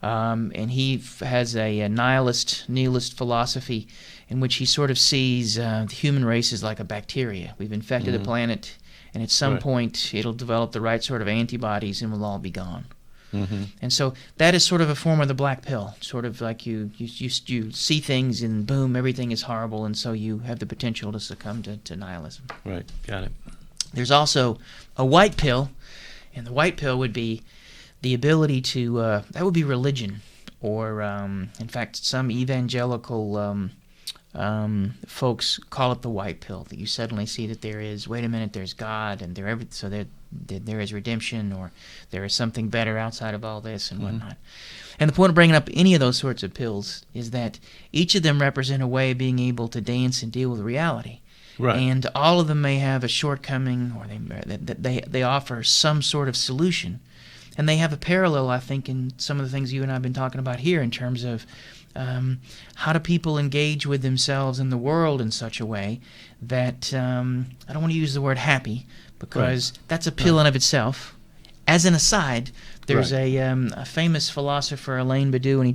And he has a nihilist philosophy in which he sort of sees the human race as like a bacteria. We've infected the planet, and at some point it'll develop the right sort of antibodies and we'll all be gone. Mm-hmm. And so that is sort of a form of the black pill, sort of like you see things and boom, everything is horrible, and so you have the potential to succumb to nihilism. Right, got it. There's also a white pill, and the white pill would be the ability to, that would be religion, or in fact some evangelical folks call it the white pill, that you suddenly see that there's God, and there is redemption, or there is something better outside of all this and whatnot. And the point of bringing up any of those sorts of pills is that each of them represent a way of being able to dance and deal with reality. Right. And all of them may have a shortcoming, or they offer some sort of solution. And they have a parallel, I think, in some of the things you and I have been talking about here in terms of how do people engage with themselves and the world in such a way that, I don't want to use the word happy, because that's a pill in of itself. As an aside, there's a famous philosopher, Alain Badiou, and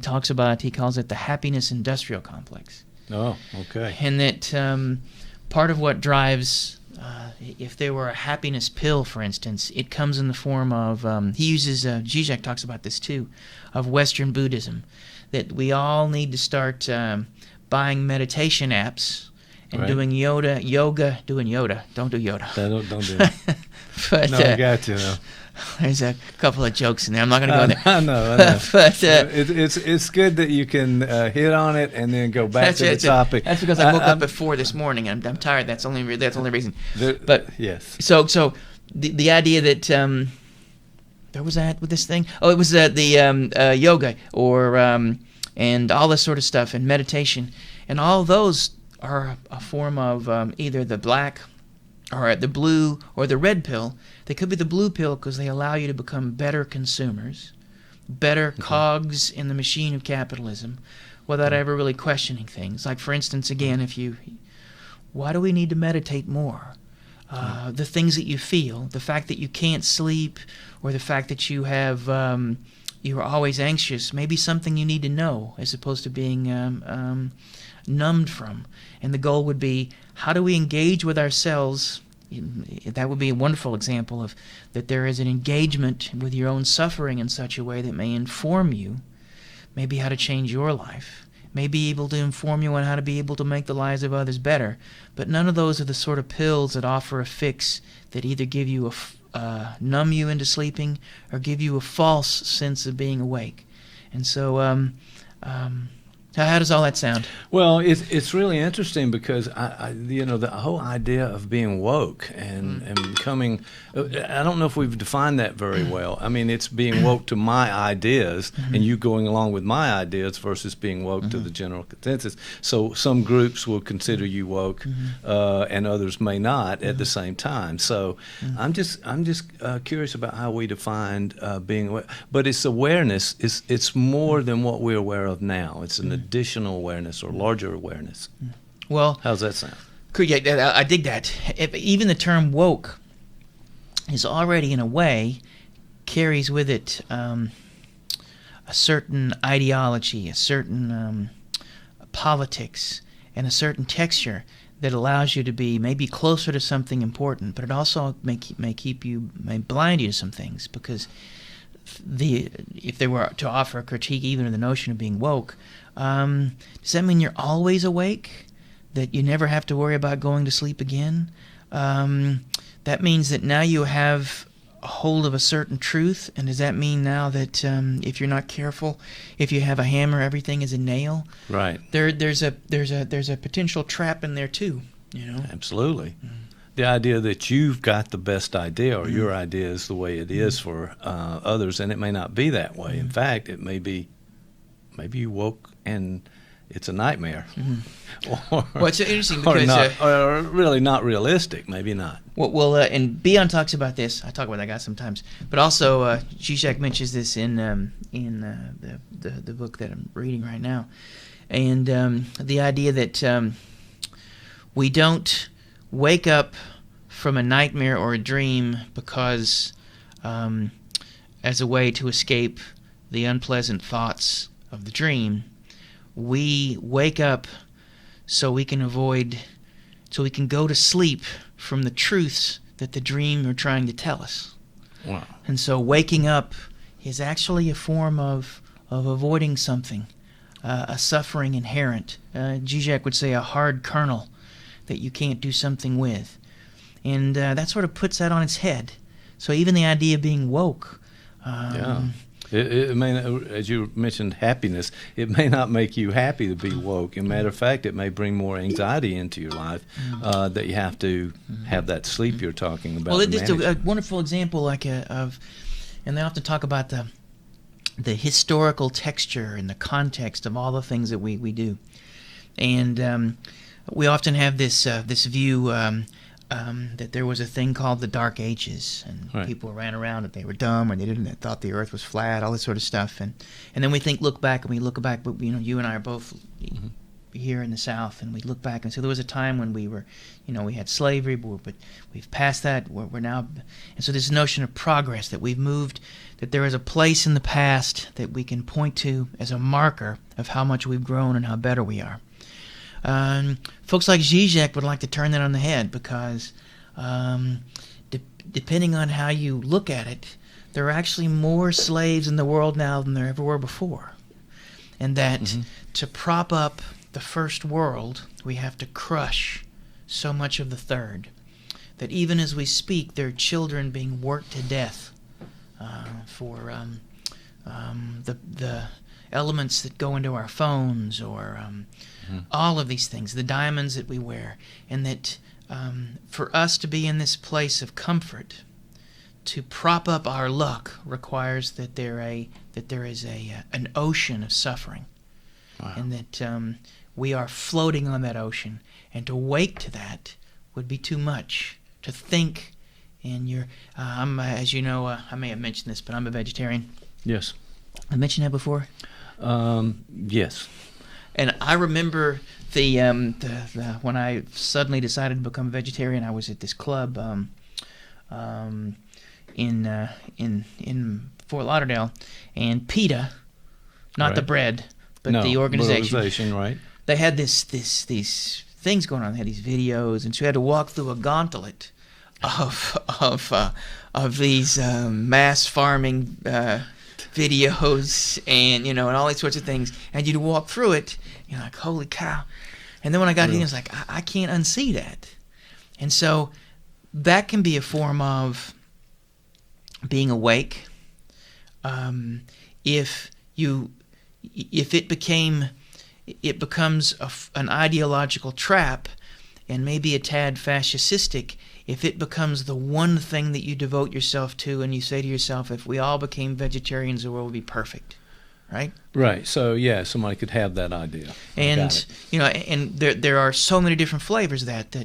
he calls it the happiness industrial complex. Oh, okay. And that part of what drives, if there were a happiness pill, for instance, it comes in the form of, Zizek talks about this too, of Western Buddhism, that we all need to start buying meditation apps and doing yoga. Don't do Yoda. Don't do it. But, I got you. No. There's a couple of jokes in there. I'm not going to go there. I know. But it's good that you can hit on it and then go back to the topic. That's because I woke up at 4 this morning and I'm tired. That's the only reason. But yes. So the idea that where was I at with this thing? Oh, it was the yoga or and all this sort of stuff and meditation, and all those are a form of either the black or the blue or the red pill. They could be the blue pill because they allow you to become better consumers, better cogs in the machine of capitalism, without ever really questioning things. Like, for instance, again, why do we need to meditate more? The things that you feel, the fact that you can't sleep, or the fact that you have you're always anxious, maybe something you need to know as opposed to being numbed from. And the goal would be, how do we engage with ourselves? That would be a wonderful example of that there is an engagement with your own suffering in such a way that may inform you maybe how to change your life, may be able to inform you on how to be able to make the lives of others better. But none of those are the sort of pills that offer a fix that either give you numb you into sleeping or give you a false sense of being awake. And so How does all that sound? Well, it's really interesting because the whole idea of being woke and becoming, I don't know if we've defined that very well. I mean, it's being woke to my ideas and you going along with my ideas versus being woke to the general consensus. So some groups will consider you woke and others may not at the same time. So I'm just curious about how we defined being aware. But it's awareness. It's more than what we're aware of now. It's an additional awareness or larger awareness. Well, how's that sound? Yeah, I dig that. Even the term woke is already, in a way, carries with it a certain ideology, a certain politics, and a certain texture that allows you to be maybe closer to something important, but it also may blind you to some things, because if they were to offer a critique even of the notion of being woke, does that mean you're always awake? That you never have to worry about going to sleep again? That means that now you have a hold of a certain truth, and does that mean now that if you're not careful, if you have a hammer, everything is a nail? Right. There's a potential trap in there too. Absolutely. The idea that you've got the best idea, or your idea is the way it is for others, and it may not be that way. In fact, it may be, maybe you woke and it's a nightmare. Well, it's interesting because or really not realistic. Maybe not. Well, and Bion talks about this. I talk about that guy sometimes, but also Zizek mentions this in the book that I'm reading right now, and the idea that we don't wake up from a nightmare or a dream because as a way to escape the unpleasant thoughts of the dream. We wake up so we can go to sleep from the truths that the dream are trying to tell us. Wow. And so waking up is actually a form of avoiding something, a suffering inherent. Zizek would say a hard kernel that you can't do something with. And that sort of puts that on its head. So even the idea of being woke... It may, as you mentioned, happiness. It may not make you happy to be woke. As a matter of fact, it may bring more anxiety into your life that you have to have that sleep you're talking about. Well, it's a wonderful example, and they often talk about the historical texture and the context of all the things that we do, and we often have this view. That there was a thing called the Dark Ages, and people ran around that they were dumb, or they thought the Earth was flat, all this sort of stuff, and then we look back, but you and I are both here in the South, and we look back and say there was a time when we were, we had slavery, but we've passed that. We're now, and so this notion of progress, that we've moved, that there is a place in the past that we can point to as a marker of how much we've grown and how better we are. Folks like Zizek would like to turn that on the head, because depending on how you look at it, there are actually more slaves in the world now than there ever were before. And that to prop up the first world, we have to crush so much of the third. That even as we speak, there are children being worked to death for the elements that go into our phones, or all of these things, the diamonds that we wear, and that for us to be in this place of comfort, to prop up our luck requires that there is an ocean of suffering, and that we are floating on that ocean, and to wake to that would be too much. To think, and I'm, as you know, I may have mentioned this, but I'm a vegetarian. Yes. I mentioned that before. Yes. And I remember the when I suddenly decided to become a vegetarian, I was at this club in Fort Lauderdale, and PETA, not the bread, but the organization, right? They had these things going on. They had these videos, and so you had to walk through a gauntlet of these mass farming videos, and and all these sorts of things, and you'd walk through it, you're like, holy cow. And then when I got in, I was like, I can't unsee that. And so that can be a form of being awake. If it becomes an ideological trap, and maybe a tad fascistic, if it becomes the one thing that you devote yourself to, and you say to yourself, if we all became vegetarians, the world would be perfect, right? Right. So yeah, somebody could have that idea. And and there are so many different flavors that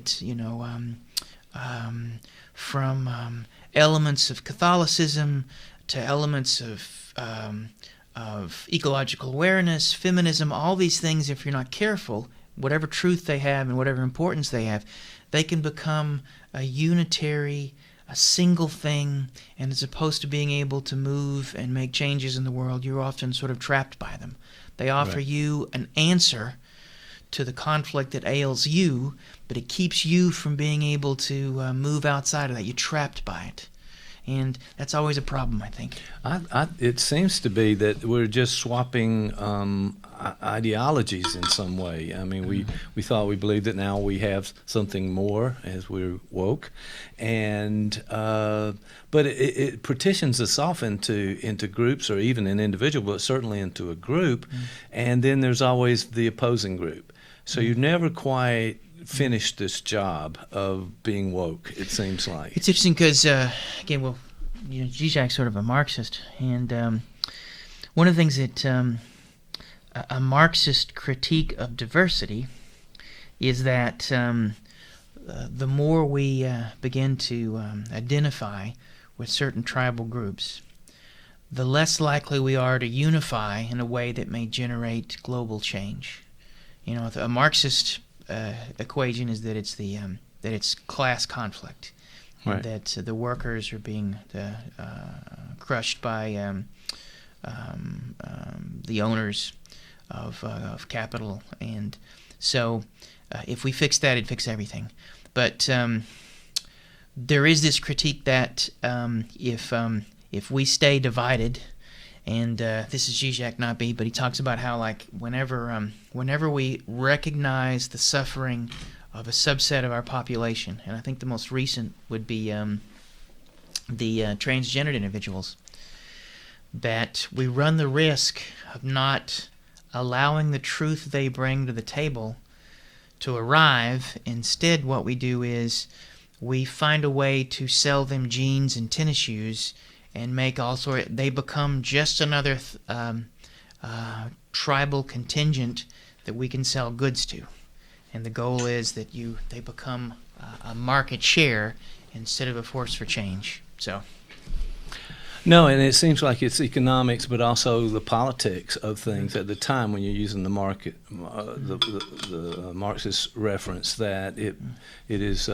from elements of Catholicism to elements of ecological awareness, feminism, all these things, if you're not careful, whatever truth they have and whatever importance they have, they can become a unitary, a single thing, and as opposed to being able to move and make changes in the world, you're often sort of trapped by them. They offer you an answer to the conflict that ails you, but it keeps you from being able to move outside of that. You're trapped by it. And that's always a problem, I think. It seems to be that we're just swapping ideologies in some way. I mean, we thought we believed it. Now we have something more as we're woke, and but it partitions us off into groups, or even an individual, but certainly into a group. And then there's always the opposing group. So you never quite finish this job of being woke, it seems like. It's interesting because, again, well, Zizek's sort of a Marxist, and one of the things that a Marxist critique of diversity is that the more we begin to identify with certain tribal groups, the less likely we are to unify in a way that may generate global change. A Marxist equation is that it's that it's class conflict, and that the workers are being crushed by the owners of capital, and so if we fix that, it'd fix everything. But there is this critique that if we stay divided, and this is Zizek, not me, but he talks about how, like, whenever we recognize the suffering of a subset of our population, and I think the most recent would be the transgendered individuals, that we run the risk of not allowing the truth they bring to the table to arrive. Instead, what we do is we find a way to sell them jeans and tennis shoes and make all sorts. They become just another tribal contingent that we can sell goods to, and the goal is that they become a market share instead of a force for change. So. No, and it seems like it's economics, but also the politics of things at the time when you're using the market, the Marxist reference, that it is.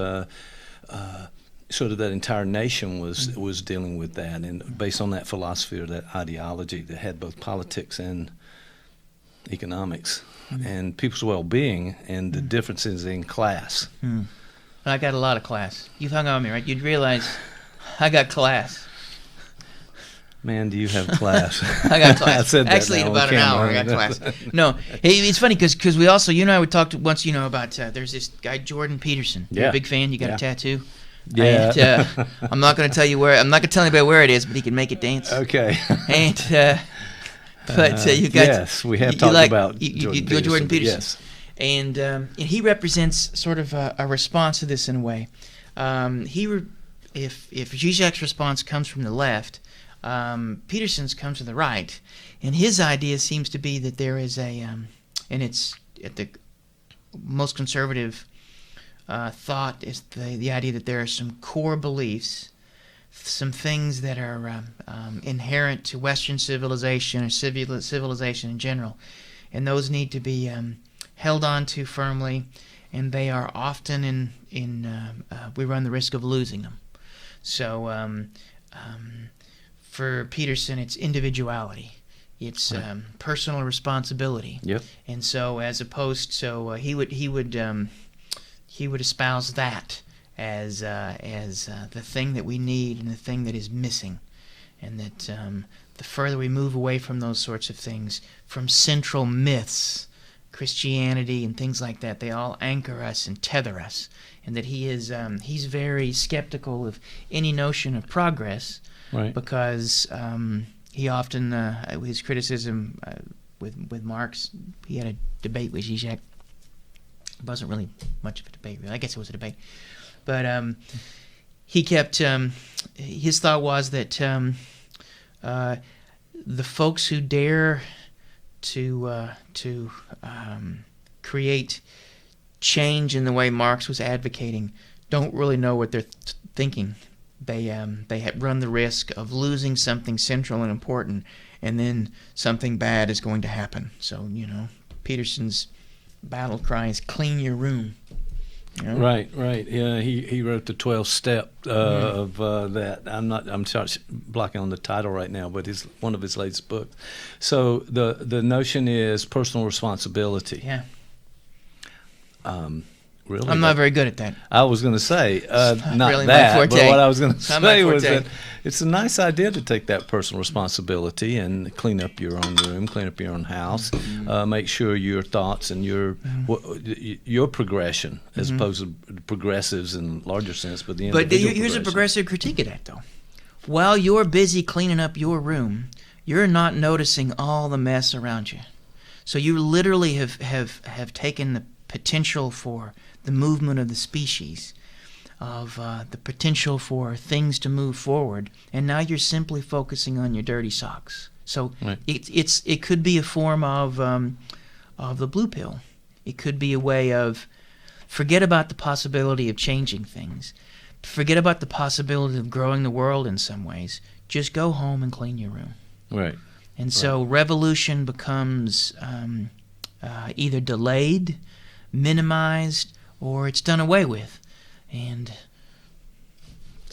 Sort of that entire nation was dealing with that, and based on that philosophy or that ideology that had both politics and economics and people's well-being and the differences in class. I got a lot of class. You've hung out with me, right? You'd realize I got class. Man, do you have class? I got class. I said that actually, in about an hour, I got class. No, it's funny because we also, you and I would talk once, about there's this guy Jordan Peterson. You're a big fan. You got a tattoo. Yeah. And, I'm not going to tell you where. I'm not going to tell anybody where it is, but he can make it dance. Okay. And but you got. Yes, we have talked about Jordan Peterson. Yes. And he represents sort of a response to this in a way. If Zizek's response comes from the left, Peterson's comes from the right, and his idea seems to be that there is and it's at the most conservative thought is the idea that there are some core beliefs, some things that are inherent to Western civilization or civilization in general, and those need to be held on to firmly, and they are often we run the risk of losing them. So for Peterson, it's individuality. It's personal responsibility. Yep. And so, as opposed, he would espouse that as the thing that we need and the thing that is missing, and that the further we move away from those sorts of things, from central myths, Christianity and things like that, they all anchor us and tether us, and that he's very skeptical of any notion of progress, right? Because he often his criticism with Marx. He had a debate with Zizek. It wasn't really much of a debate, really. I guess it was a debate. But he kept, his thought was that the folks who dare to create change in the way Marx was advocating don't really know what they're thinking. They run the risk of losing something central and important, and then something bad is going to happen. So, Peterson's battle cry is clean your room. Right. Yeah, he wrote the 12-step of that. I'm blocking on the title right now, but it's one of his latest books. So the notion is personal responsibility. Yeah. Really? I'm not very good at that. I was going to say not really that, my but forte. what I was going to say was forte. that it's a nice idea to take that personal responsibility and clean up your own room, clean up your own house, make sure your thoughts and your progression, as opposed to progressives in larger sense, but the individual here's a progressive critique of that, though. While you're busy cleaning up your room, you're not noticing all the mess around you. So you literally have taken the potential for the movement of the species, of the potential for things to move forward, and now you're simply focusing on your dirty socks. So right. it could be a form of the blue pill. It could be a way of forget about the possibility of changing things, forget about the possibility of growing the world in some ways. Just go home and clean your room. Right. And so revolution becomes either delayed, minimized, or it's done away with,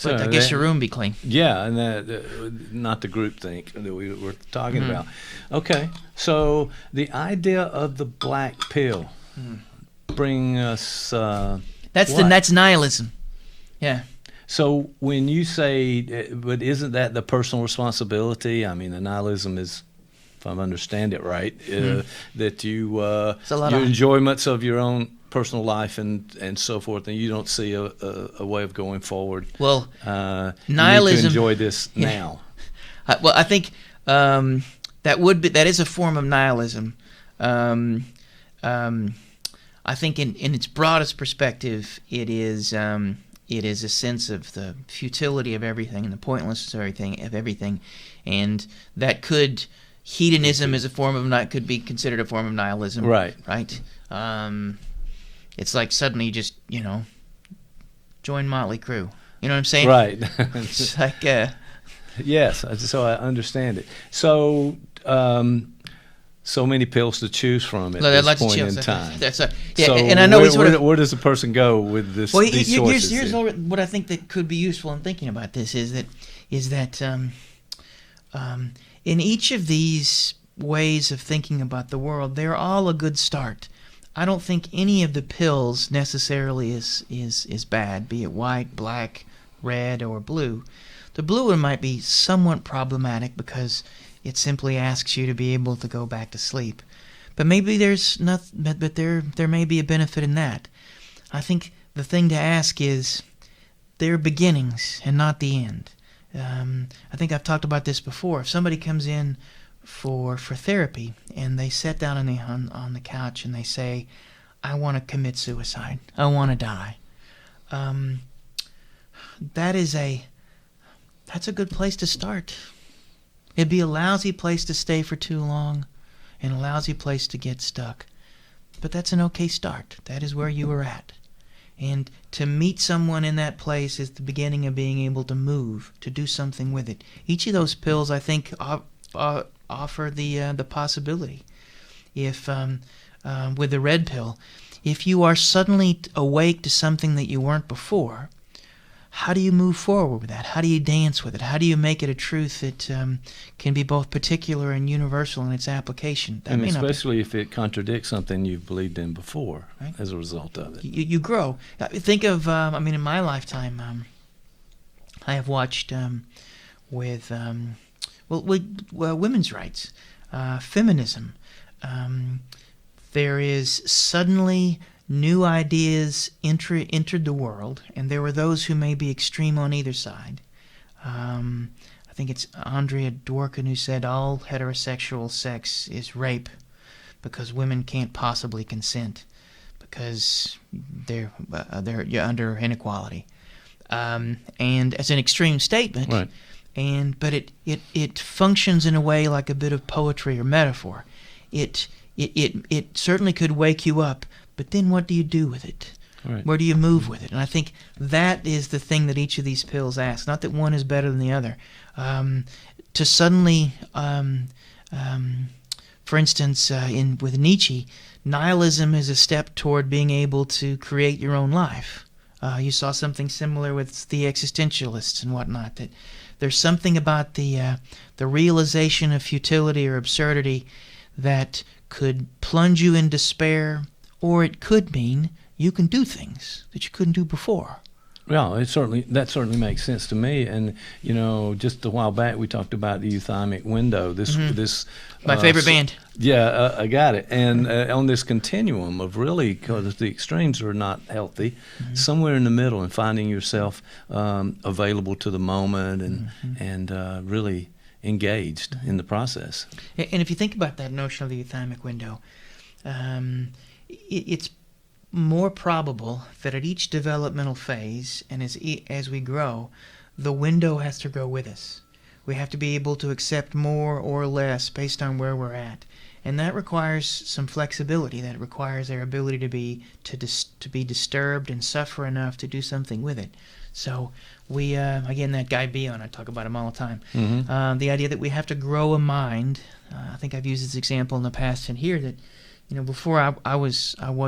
but I guess your room be clean. Yeah, and that not the group think that we were talking about. Okay, so the idea of the black pill bring us. That's nihilism. Yeah. So when you say, but isn't that the personal responsibility? I mean, the nihilism is, if I understand it right, that your enjoyments of your own personal life and so forth, and you don't see a way of going forward. Well, nihilism. You need to enjoy this now. I think that is a form of nihilism. I think in its broadest perspective, it is a sense of the futility of everything and the pointlessness of everything, and that hedonism is could be considered a form of nihilism. Right. Right. It's like suddenly you just, join Motley Crue. You know what I'm saying? Right. It's like... Yes, so I understand it. So, so many pills to choose from at this point in time. So and I know where does a person go with this? Well, these choices? Here's what I think that could be useful in thinking about this is that in each of these ways of thinking about the world, they're all a good start. I don't think any of the pills necessarily is bad, be it white, black, red, or blue. The blue one might be somewhat problematic because it simply asks you to be able to go back to sleep. But maybe there's but there may be a benefit in that. I think the thing to ask is, they're beginnings and not the end. I think I've talked about this before. If somebody comes in for therapy and they sit down on the couch and they say, I want to commit suicide, I want to die, that's a good place to start. It'd be a lousy place to stay for too long and a lousy place to get stuck, but that's an okay start. That is where you are at. And to meet someone in that place is the beginning of being able to move, to do something with it. Each of those pills, I think, offer the possibility. If with the red pill, if you are suddenly awake to something that you weren't before, how do you move forward with that? How do you dance with it? How do you make it a truth that can be both particular and universal in its application? And especially if it contradicts something you've believed in before, right? As a result of it. You grow. Think of, in my lifetime, I have watched with women's rights, feminism. There is suddenly new ideas entered the world, and there were those who may be extreme on either side. I think it's Andrea Dworkin who said all heterosexual sex is rape because women can't possibly consent because you're under inequality. And as an extreme statement, right. But it functions in a way like a bit of poetry or metaphor. It certainly could wake you up, but then what do you do with it? Right. Where do you move with it? And I think that is the thing that each of these pills asks. Not that one is better than the other. To suddenly, for instance, with Nietzsche, nihilism is a step toward being able to create your own life. You saw something similar with the existentialists and whatnot. That there's something about the realization of futility or absurdity that could plunge you in despair, or it could mean you can do things that you couldn't do before. Well, that certainly makes sense to me. And just a while back we talked about the euthymic window. This my favorite band. Yeah, I got it. And on this continuum of really, because the extremes are not healthy, somewhere in the middle, and finding yourself available to the moment and really engaged in the process. And if you think about that notion of the euthymic window, it's more probable that at each developmental phase and as we grow, the window has to grow with us. We have to be able to accept more or less based on where we're at. And that requires some flexibility. That requires our ability to be disturbed and suffer enough to do something with it. So we, again, that Guy Bion, I talk about him all the time. The idea that we have to grow a mind. I think I've used this example in the past and here that, before I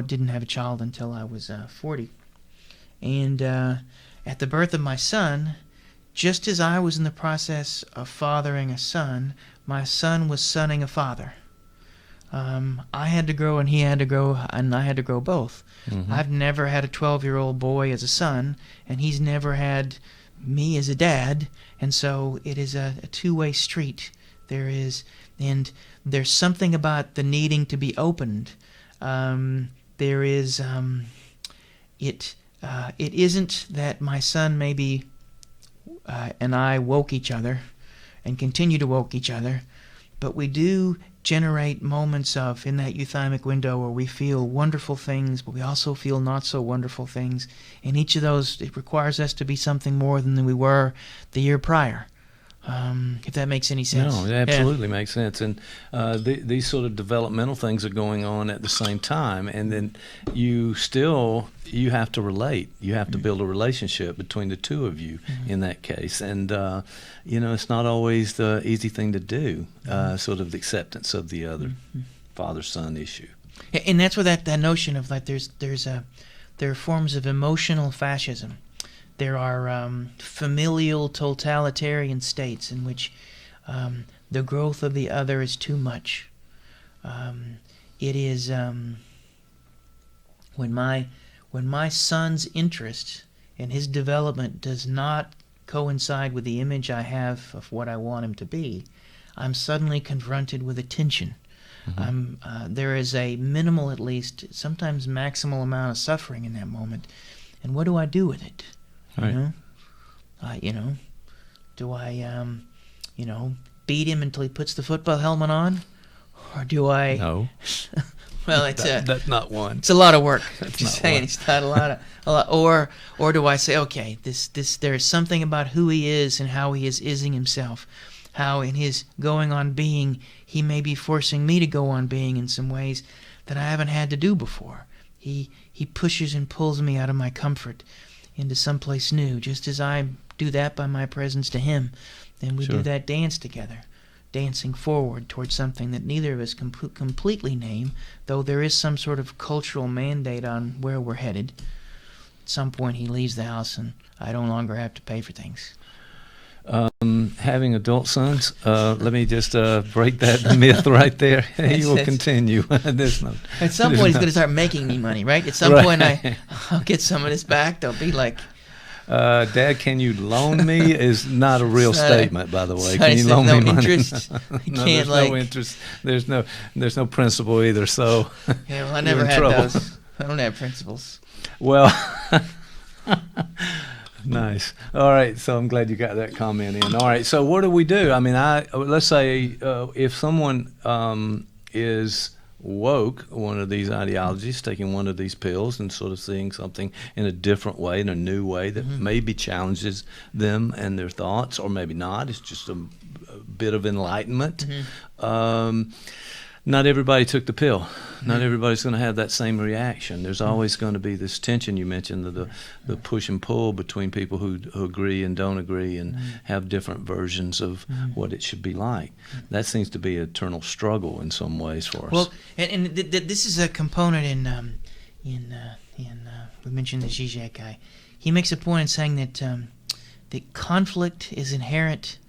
didn't have a child until I was 40. And at the birth of my son, just as I was in the process of fathering a son, my son was sonning a father. I had to grow and he had to grow, and I had to grow both. I've never had a 12-year-old boy as a son, and he's never had me as a dad, and so it is a two-way street. There's something about the needing to be opened. It isn't that my son maybe and I woke each other and continue to woke each other, but we do generate moments in that euthymic window where we feel wonderful things, but we also feel not so wonderful things. And each of those, it requires us to be something more than we were the year prior. If that makes any sense. No, it absolutely makes sense. And these sort of developmental things are going on at the same time. And then you have to relate. You have to build a relationship between the two of you in that case. And, it's not always the easy thing to do, sort of the acceptance of the other father-son issue. And that's where that notion of like there are forms of emotional fascism. There are familial totalitarian states in which the growth of the other is too much. It is when my son's interest and his development does not coincide with the image I have of what I want him to be, I'm suddenly confronted with a tension. There is a minimal, at least, sometimes maximal amount of suffering in that moment. And what do I do with it? Right. Do I, beat him until he puts the football helmet on? Or do I... No. Well, that's not one. It's a lot of work. That's Just not saying, one. it's not a lot. Or do I say, okay, there's something about who he is and how he is ising himself. How in his going on being, he may be forcing me to go on being in some ways that I haven't had to do before. He pushes and pulls me out of my comfort into someplace new, just as I do that by my presence to him. Then we do that dance together, dancing forward towards something that neither of us can completely name, though there is some sort of cultural mandate on where we're headed. At some point he leaves the house and I no longer have to pay for things. Having adult sons, let me just break that myth right there. He will continue. At some point he's going to start making me money, right? At some point I'll get some of this back. They'll be like... Dad, can you loan me? Is not a real statement, by the way. Can you loan me money? Interest. No, there's no interest. There's no principal either. So yeah, well, I never had those. I don't have principles. Well, Nice. All right. So I'm glad you got that comment in. All right. So what do we do? I mean, let's say if someone is woke, one of these ideologies, taking one of these pills and sort of seeing something in a different way, in a new way that maybe challenges them and their thoughts, or maybe not. It's just a bit of enlightenment. Not everybody took the pill. Not everybody's going to have that same reaction. There's always going to be this tension. You mentioned the push and pull between people who agree and don't agree and have different versions of what it should be like. That seems to be an eternal struggle in some ways for us. Well, and this is a component in we mentioned the Zizek guy. He makes a point in saying that conflict is inherent,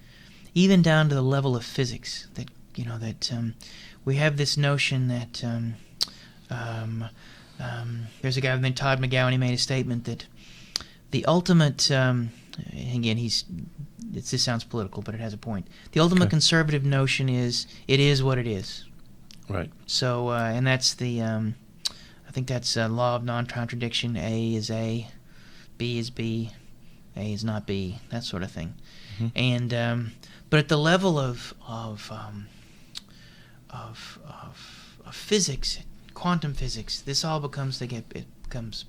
even down to the level of physics. That we have this notion that there's a guy named Todd McGowan. He made a statement that the ultimate, again, this sounds political, but it has a point. The ultimate conservative notion is it is what it is. Right. So, and that's I think that's law of non-contradiction. A is A, B is B, A is not B, that sort of thing. And but at the level of physics, quantum physics, this all becomes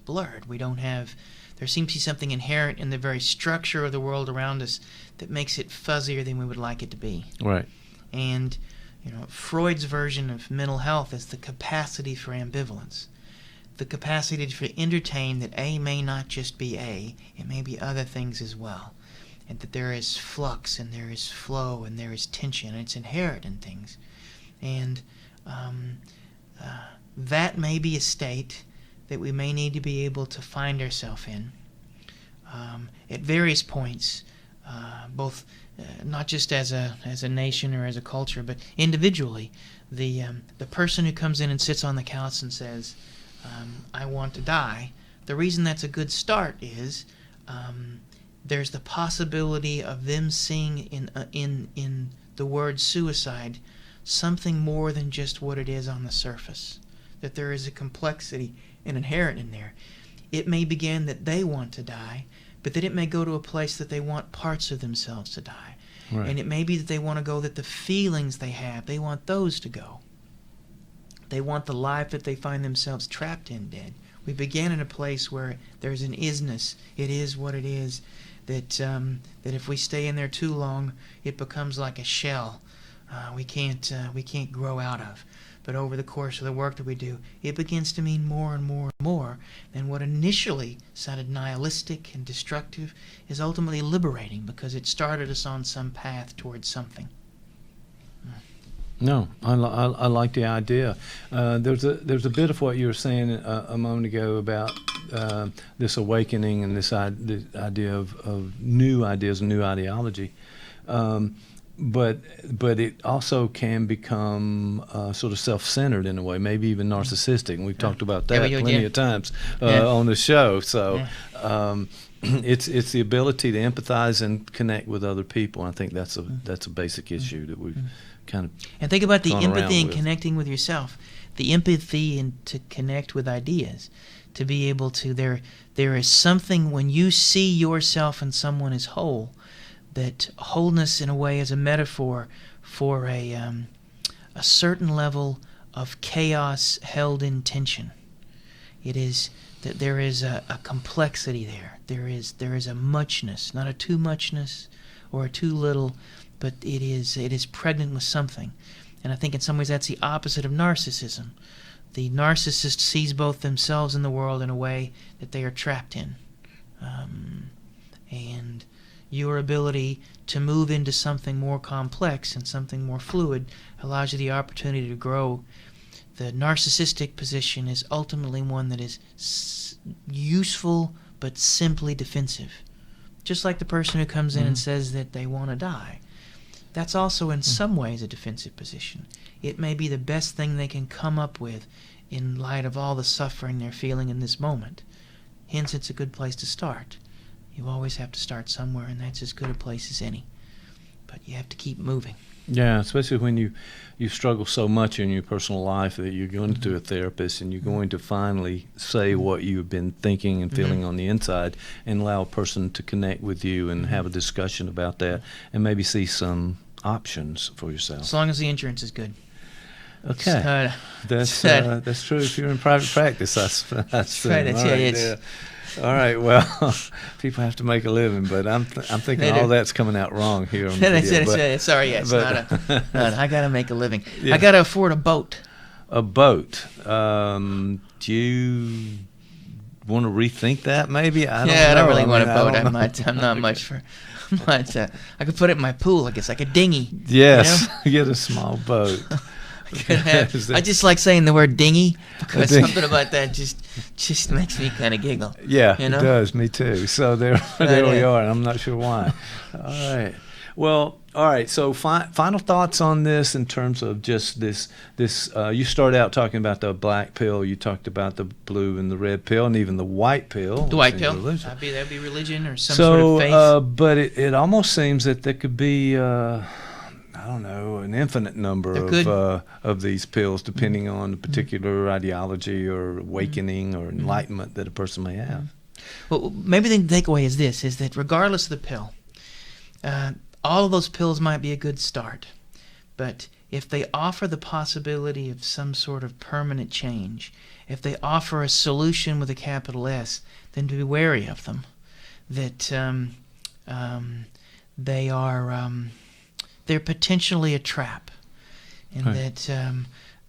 blurred. We don't have. There seems to be something inherent in the very structure of the world around us that makes it fuzzier than we would like it to be. Right. And Freud's version of mental health is the capacity for ambivalence, the capacity to entertain that A may not just be A, it may be other things as well, and that there is flux and there is flow and there is tension, and it's inherent in things. And that may be a state that we may need to be able to find ourselves in at various points, both not just as a nation or as a culture, but individually. The person who comes in and sits on the couch and says, "I want to die," the reason that's a good start is there's the possibility of them seeing in the word suicide something more than just what it is on the surface, that there is a complexity and inherent in there. It may begin that they want to die, but that it may go to a place that they want parts of themselves to die. Right. And it may be that they want to go that the feelings they have, they want those to go. They want the life that they find themselves trapped in dead. We begin in a place where there's an isness. It is what it is. That if we stay in there too long, it becomes like a shell. We can't grow out of. But over the course of the work that we do, it begins to mean more and more and more. And what initially sounded nihilistic and destructive is ultimately liberating, because it started us on some path towards something. No, I like the idea. There's a bit of what you were saying a moment ago about this awakening and this idea of new ideas and new ideology. But it also can become sort of self-centered in a way, maybe even narcissistic. And we've talked about that plenty of times on the show. So it's the ability to empathize and connect with other people. I think that's a basic issue that we've kind of and think about the empathy and connecting with yourself, the empathy and to connect with ideas, to be able to there is something when you see yourself and someone as whole. That wholeness, in a way, is a metaphor for a certain level of chaos held in tension. It is that there is a complexity there. There is a muchness, not a too muchness or a too little, but it is pregnant with something. And I think in some ways that's the opposite of narcissism. The narcissist sees both themselves and the world in a way that they are trapped in, and your ability to move into something more complex and something more fluid allows you the opportunity to grow. The narcissistic position is ultimately one that is useful but simply defensive. Just like the person who comes in and says that they want to die. That's also in some ways a defensive position. It may be the best thing they can come up with in light of all the suffering they're feeling in this moment. Hence, it's a good place to start. You always have to start somewhere, and that's as good a place as any. But you have to keep moving. Yeah, especially when you struggle so much in your personal life that you're going to a therapist and you're going to finally say what you've been thinking and feeling on the inside, and allow a person to connect with you and have a discussion about that and maybe see some options for yourself. As long as the insurance is good. Okay, that's true. If you're in private practice, that's right. Yeah. All right. Well, people have to make a living, but I'm thinking all that's coming out wrong here on the video. Sorry, it's not I gotta make a living. Yeah. I gotta afford a boat. A boat. Do you want to rethink that? Maybe I don't really want a boat. I'm not much for. But I could put it in my pool. I guess like a dinghy. Yes, get a small boat. I just like saying the word dinghy because something about that just makes me kind of giggle. Yeah, it does. Me too. So there we are. I'm not sure why. All right. Well, all right. So final thoughts on this in terms of just this. You started out talking about the black pill. You talked about the blue and the red pill, and even the white pill. The white pill. That'd be religion or some sort of faith. But it almost seems that there could be. I don't know, an infinite number of these pills, depending on the particular ideology or awakening or enlightenment that a person may have. Well, maybe the takeaway is this, is that regardless of the pill, all of those pills might be a good start. But if they offer the possibility of some sort of permanent change, if they offer a solution with a capital S, then be wary of them. That they are... they're potentially a trap, and that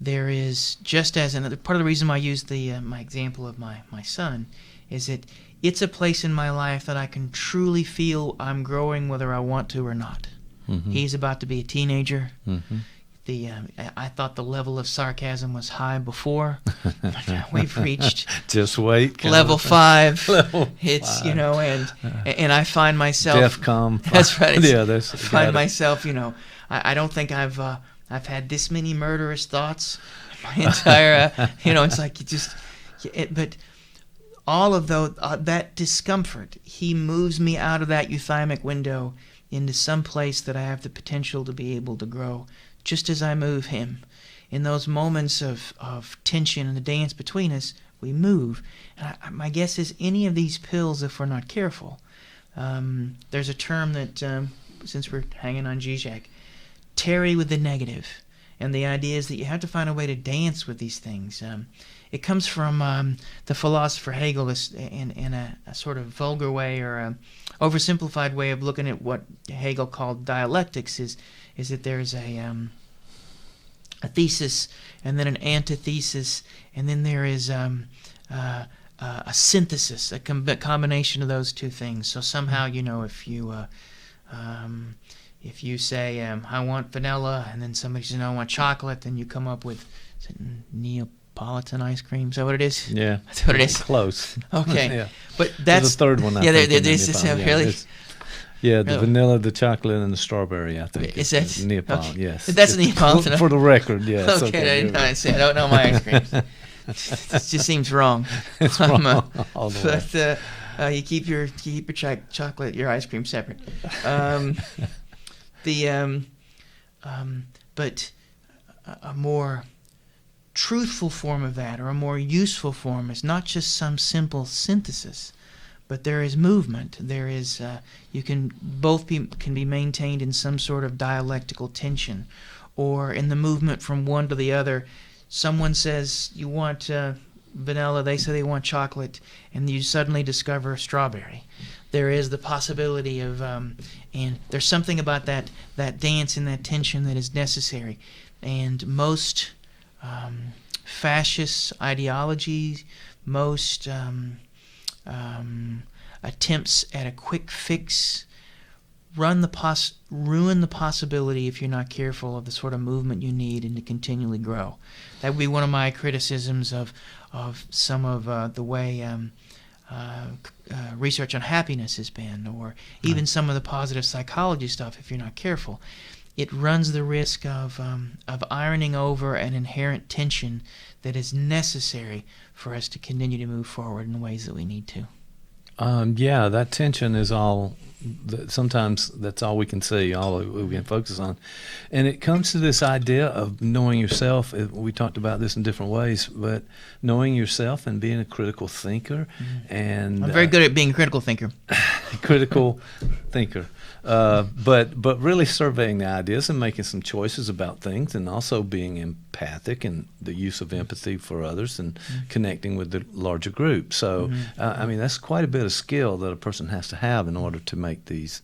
there is, just as another part of the reason why I use my example of my son is that it's a place in my life that I can truly feel I'm growing whether I want to or not. Mm-hmm. He's about to be a teenager. Mm-hmm. I thought the level of sarcasm was high before. We've reached just wait level 5. It's 5. And I find myself DEFCON. That's right. I find myself. I don't think I've had this many murderous thoughts my entire. It's like you just. But all of that discomfort, he moves me out of that euthymic window into some place that I have the potential to be able to grow. Just as I move him. In those moments of tension and the dance between us, we move. And my guess is any of these pills, if we're not careful, there's a term that, since we're hanging on Zizek, tarry with the negative. And the idea is that you have to find a way to dance with these things. It comes from the philosopher Hegel in a sort of vulgar way or a oversimplified way of looking at what Hegel called dialectics is that there's a thesis and then an antithesis, and then there is a synthesis, a combination of those two things. So somehow, if you say I want vanilla, and then somebody says no, I want chocolate, then you come up with Neapolitan ice cream. Is that what it is? Yeah, that's what it is. Close. Okay, yeah. But that's the third one. There's this really. Yeah, the vanilla, the chocolate, and the strawberry, I think. Is that Neapolitan? Okay. Yes. That's Neapolitan. For the record, yes. Okay, I don't know my ice creams. It just seems wrong. It's wrong all the way. You keep your chocolate, your ice cream separate. But a more truthful form of that, or a more useful form, is not just some simple synthesis. But there is movement. There is both can be maintained in some sort of dialectical tension, or in the movement from one to the other. Someone says you want vanilla, they say they want chocolate, and you suddenly discover strawberry. There is the possibility of, and there's something about that dance and that tension that is necessary. And most fascist ideologies, most attempts at a quick fix ruin the possibility, if you're not careful, of the sort of movement you need and to continually grow. That would be one of my criticisms of some of the way research on happiness has been, or even some of the positive psychology stuff. If you're not careful, it runs the risk of ironing over an inherent tension that is necessary for us to continue to move forward in the ways that we need to. Yeah, that tension is all sometimes that's all we can see, all we can focus on. And it comes to this idea of knowing yourself. We talked about this in different ways, but knowing yourself and being a critical thinker. And I'm very good at being a critical thinker. Critical thinker. But really surveying the ideas and making some choices about things, and also being empathic and the use of empathy for others and connecting with the larger group. So, I mean, that's quite a bit of skill that a person has to have in order to make these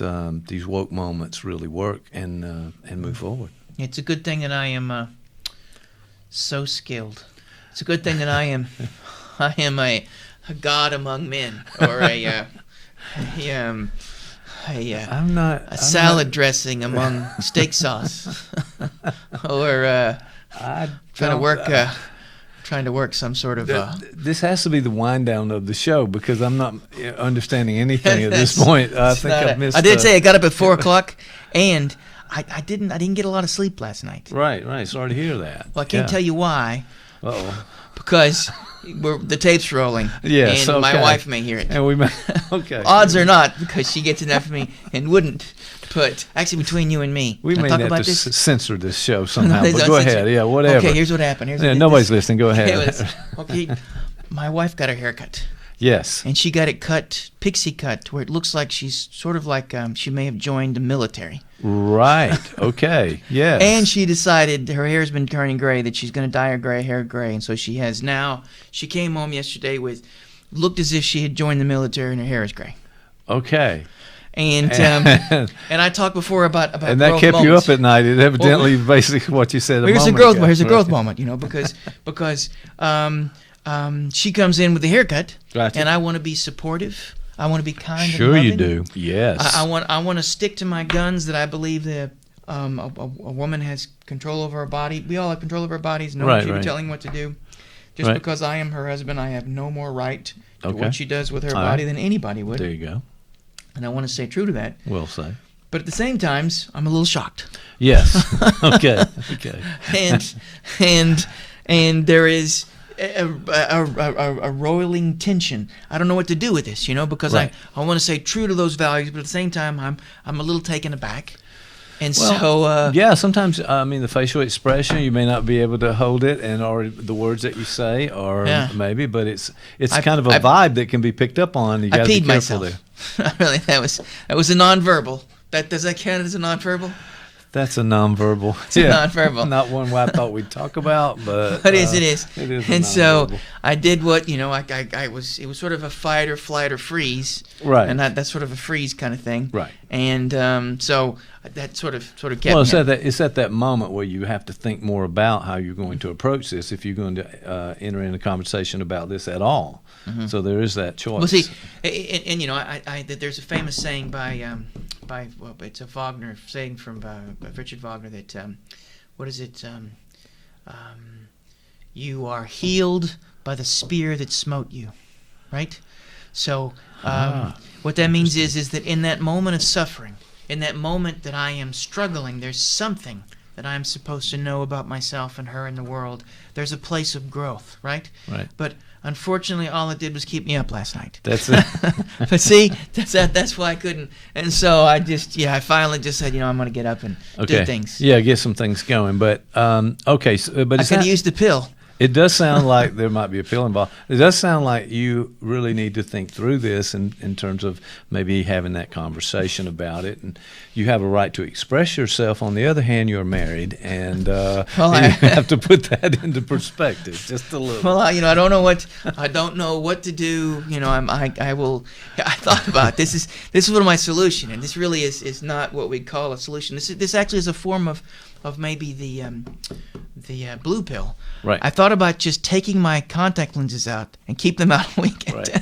woke moments really work and move forward. It's a good thing that I am so skilled. It's a good thing that I am a god among men, or a salad dressing among steak sauce, or trying to work some sort of. This has to be the wind down of the show, because I'm not understanding anything at this point. I think I've missed. I did say I got up at 4:00, and I didn't get a lot of sleep last night. Right. Sorry to hear that. Well, I can't tell you why. Uh-oh. Because the tape's rolling. Yes, and my wife may hear it. And we may. Okay. Odds are not, because she gets enough of me and wouldn't. But actually, between you and me, we may talk have about to this. Censor this show somehow. But go ahead. Yeah, whatever. Okay, here's what happened. Nobody's listening. Go ahead. Okay, my wife got her hair cut. Yes. And she got it cut, pixie cut, where it looks like she's sort of like she may have joined the military. Right. Okay. Yes. And she decided her hair's been turning gray, that she's going to dye her hair gray. And so she has now. She came home yesterday looked as if she had joined the military, and her hair is gray. Okay. And and I talked before about and that kept moments. you up at night. It evidently basically what you said. Here's a growth moment, because she comes in with the haircut, gotcha. And I want to be supportive. I want to be kind. Sure, and you loving. do. Yes. I want to stick to my guns, that I believe that a woman has control over her body. We all have control over our bodies. No one should be telling what to do. Just because I am her husband, I have no more right to what she does with her body than anybody would. There you go. And I want to stay true to that. Well said. But at the same time, I'm a little shocked. Yes. Okay. And there is a roiling tension. I don't know what to do with this, because I want to stay true to those values, but at the same time, I'm a little taken aback. And sometimes the facial expression, you may not be able to hold it, or the words that you say, or maybe, but it's kind of a vibe that can be picked up on. You got to be careful there. Really, that was a nonverbal. Does that count as a nonverbal? That's a nonverbal. It's a nonverbal. Not one I thought we'd talk about, but it is. It is. And so I did what it was sort of a fight or flight or freeze. Right. And that's sort of a freeze kind of thing. Right. And so that sort of kept me. Well, it's at that moment where you have to think more about how you're going to approach this, if you're going to enter in a conversation about this at all. Mm-hmm. So there is that choice. Well, see, and there's a famous saying by it's a Wagner saying from Richard Wagner that what is it? You are healed by the spear that smote you, right? So what that means is that in that moment of suffering, in that moment that I am struggling, there's something that I'm supposed to know about myself and her and the world. There's a place of growth, right? Right. But unfortunately, all it did was keep me up last night. That's it. But see, that's why I couldn't. And so I finally just said, I'm going to get up and do things. Yeah, get some things going. But okay, but I could use the pill. It does sound like there might be a pill involved. It does sound like you really need to think through this in terms of maybe having that conversation about it. And you have a right to express yourself. On the other hand, you're married, and you have to put that into perspective just a little. Well, I don't know what to do. I thought about this is one of my solution, and this really is not what we'd call a solution. This actually is a form of maybe the blue pill. Right. I thought about just taking my contact lenses out and keep them out on weekend. Right.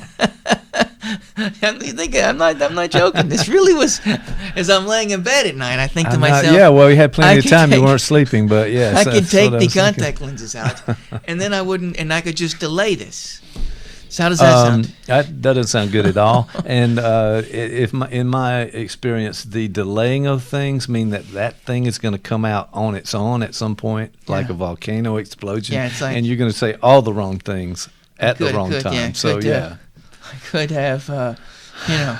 I'm not joking. This really was, as I'm laying in bed at night, I think to myself. We had plenty of time. You weren't sleeping, but yes. I could take the contact lenses out, and then I could just delay this. So how does that sound? That doesn't sound good at all. And in my experience, the delaying of things mean that thing is going to come out on its own at some point, like a volcano explosion. Yeah, it's like, and you're going to say all the wrong things at the wrong time. I could have You know.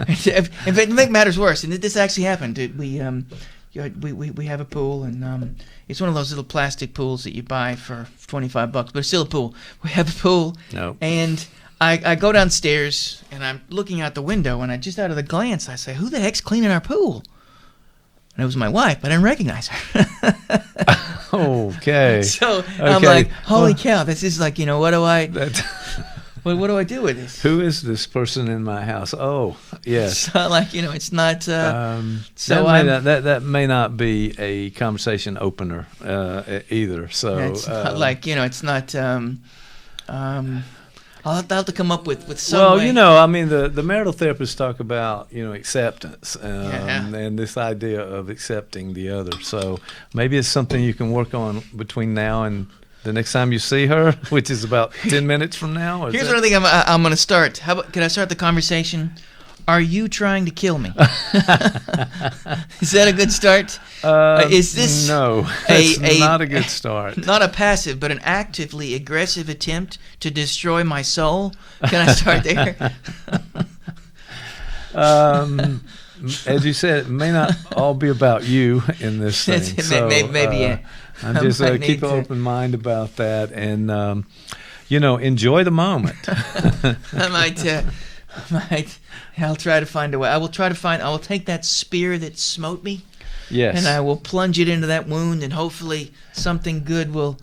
If it make matters worse, and this actually happened, we have a pool, and it's one of those little plastic pools that you buy for $25, but it's still a pool. We have a pool, and I go downstairs, and I'm looking out the window, and just out of the glance, I say, "Who the heck's cleaning our pool?" And it was my wife, but I didn't recognize her. Okay. So I'm like, holy cow, this is like, what do I... What do I do with this? Who is this person in my house? Oh, yes. So, like, it's not. That may not be a conversation opener either. So it's not like it's not. I'll have to come up with some way. I mean, the marital therapists talk about acceptance and this idea of accepting the other. So maybe it's something you can work on between now and the next time you see her, which is about 10 minutes from now. Here's what I think I'm going to start. Can I start the conversation? Are you trying to kill me? Is that a good start? Is this not a good start? Not a passive, but an actively aggressive attempt to destroy my soul? Can I start there? As you said, it may not all be about you in this thing. So, maybe I'm just keep an open mind about that, and enjoy the moment. I'll try to find a way. I will take that spear that smote me. Yes. And I will plunge it into that wound, and hopefully something good will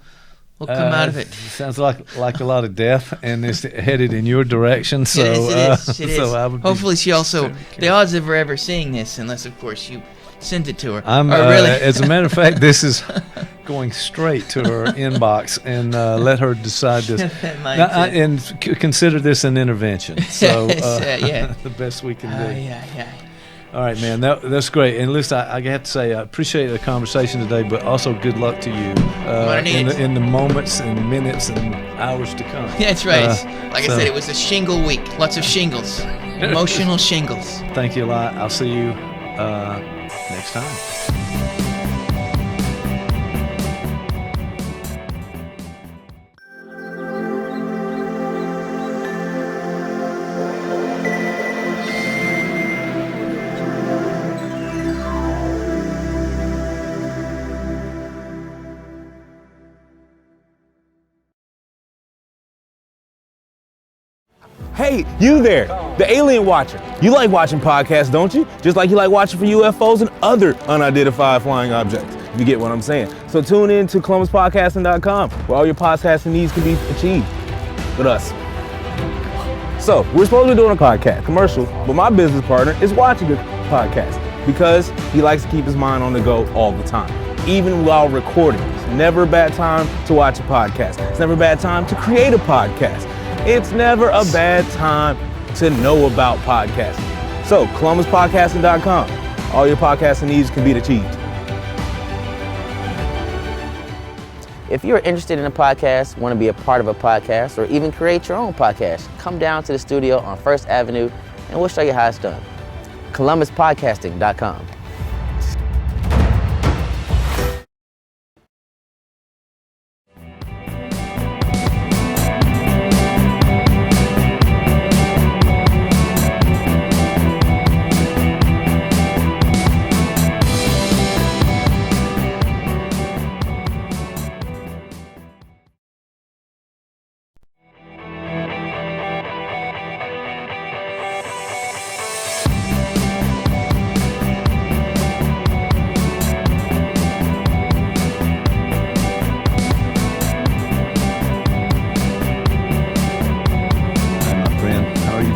come out of it. Sounds like a lot of death, and it's headed in your direction. So it is. So hopefully she also. The odds of her ever seeing this, unless of course you send it to her. Really. As a matter of fact, this is going straight to her inbox, and let her decide this. And consider this an intervention. So the best we can do. Yeah. All right, man. That's great. And listen, I have to say, I appreciate the conversation today, but also good luck to you in the moments and minutes and hours to come. Yeah, that's right. I said, it was a shingle week. Lots of shingles. Emotional shingles. Thank you a lot. I'll see you next time. Hey, you there, the alien watcher. You like watching podcasts, don't you? Just like you like watching for UFOs and other unidentified flying objects, if you get what I'm saying. So tune in to ColumbusPodcasting.com, where all your podcasting needs can be achieved with us. So we're supposed to be doing a podcast commercial, but my business partner is watching a podcast because he likes to keep his mind on the go all the time, even while recording. It's never a bad time to watch a podcast. It's never a bad time to create a podcast. It's never a bad time to know about podcasting. So, ColumbusPodcasting.com. All your podcasting needs can be achieved. If you're interested in a podcast, want to be a part of a podcast, or even create your own podcast, come down to the studio on First Avenue and we'll show you how it's done. ColumbusPodcasting.com.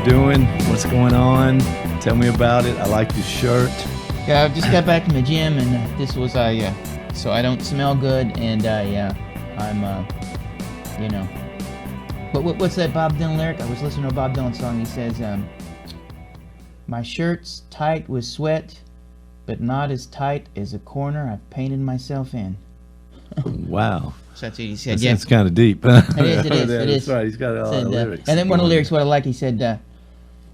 Doing? What's going on? Tell me about it. I like your shirt. Yeah, I just got back from the gym, and this was so I don't smell good, and I'm But what's that Bob Dylan lyric? I was listening to a Bob Dylan song. He says, "My shirt's tight with sweat, but not as tight as a corner I've painted myself in." Wow. So that's what he said. It's kind of deep. It is. It is. That's right. He's got a lot of lyrics. And then one of the lyrics, what I like, he said,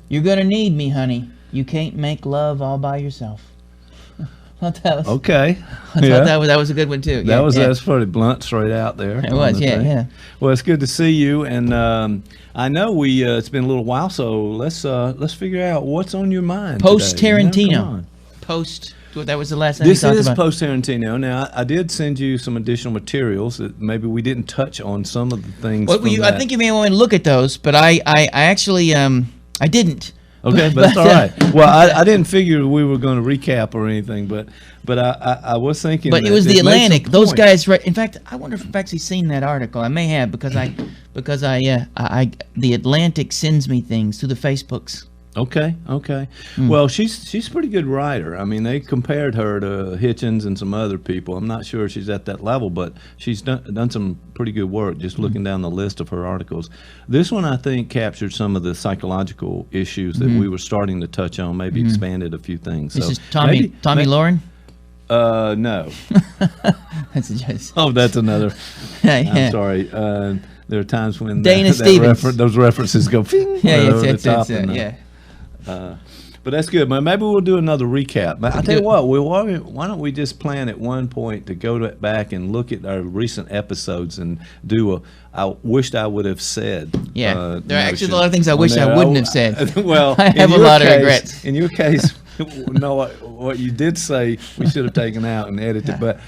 "You're gonna need me, honey. You can't make love all by yourself." Okay. I thought that was a good one too. That's pretty blunt, straight out there. It was, yeah. Well, it's good to see you, and I know it's been a little while, so let's figure out what's on your mind. Post today. Tarantino. That was the last thing This we talked is about. post Tarantino. Now, I did send you some additional materials that maybe we didn't touch on some of the things. Well, I think you may want to look at those, but I actually I didn't. Okay, but that's all right. Well, I didn't figure we were going to recap or anything, but I was thinking. But it was the Atlantic. Those guys. In fact, I wonder if I've actually seen that article. I may have because the Atlantic sends me things through the Facebooks. Okay. Well, she's a pretty good writer. I mean, they compared her to Hitchens and some other people. I'm not sure she's at that level, but she's done some pretty good work just looking down the list of her articles. This one, I think, captured some of the psychological issues that we were starting to touch on, maybe expanded a few things. This is Tommy Lauren? No. That's a joke. Oh, that's another. Yeah. I'm sorry. There are times when Dana Stevens. Those references go over the top. Yeah. But that's good. Maybe we'll do another recap. But I'll tell you what, why don't we just plan at one point to go back and look at our recent episodes and do I wished I would have said. Yeah, there are actually a lot of things I wish I wouldn't have said. Well, I have a lot of regrets. In your case, what you did say we should have taken out and edited, but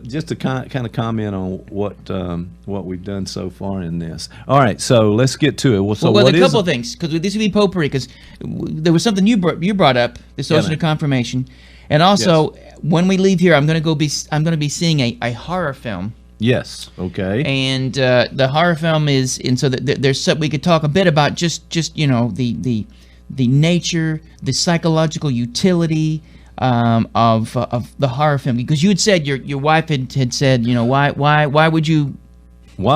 just to kind of comment on what we've done so far in this. All right, so let's get to it. Well, a couple of things, because this would be potpourri, because there was something you brought up, this Ocean of Confirmation, and also when we leave here, I'm going to be seeing a horror film. Yes. Okay. And the horror film is, and so there's we could talk a bit about just the nature, the psychological utility of the horror film, because you had said your wife had said, why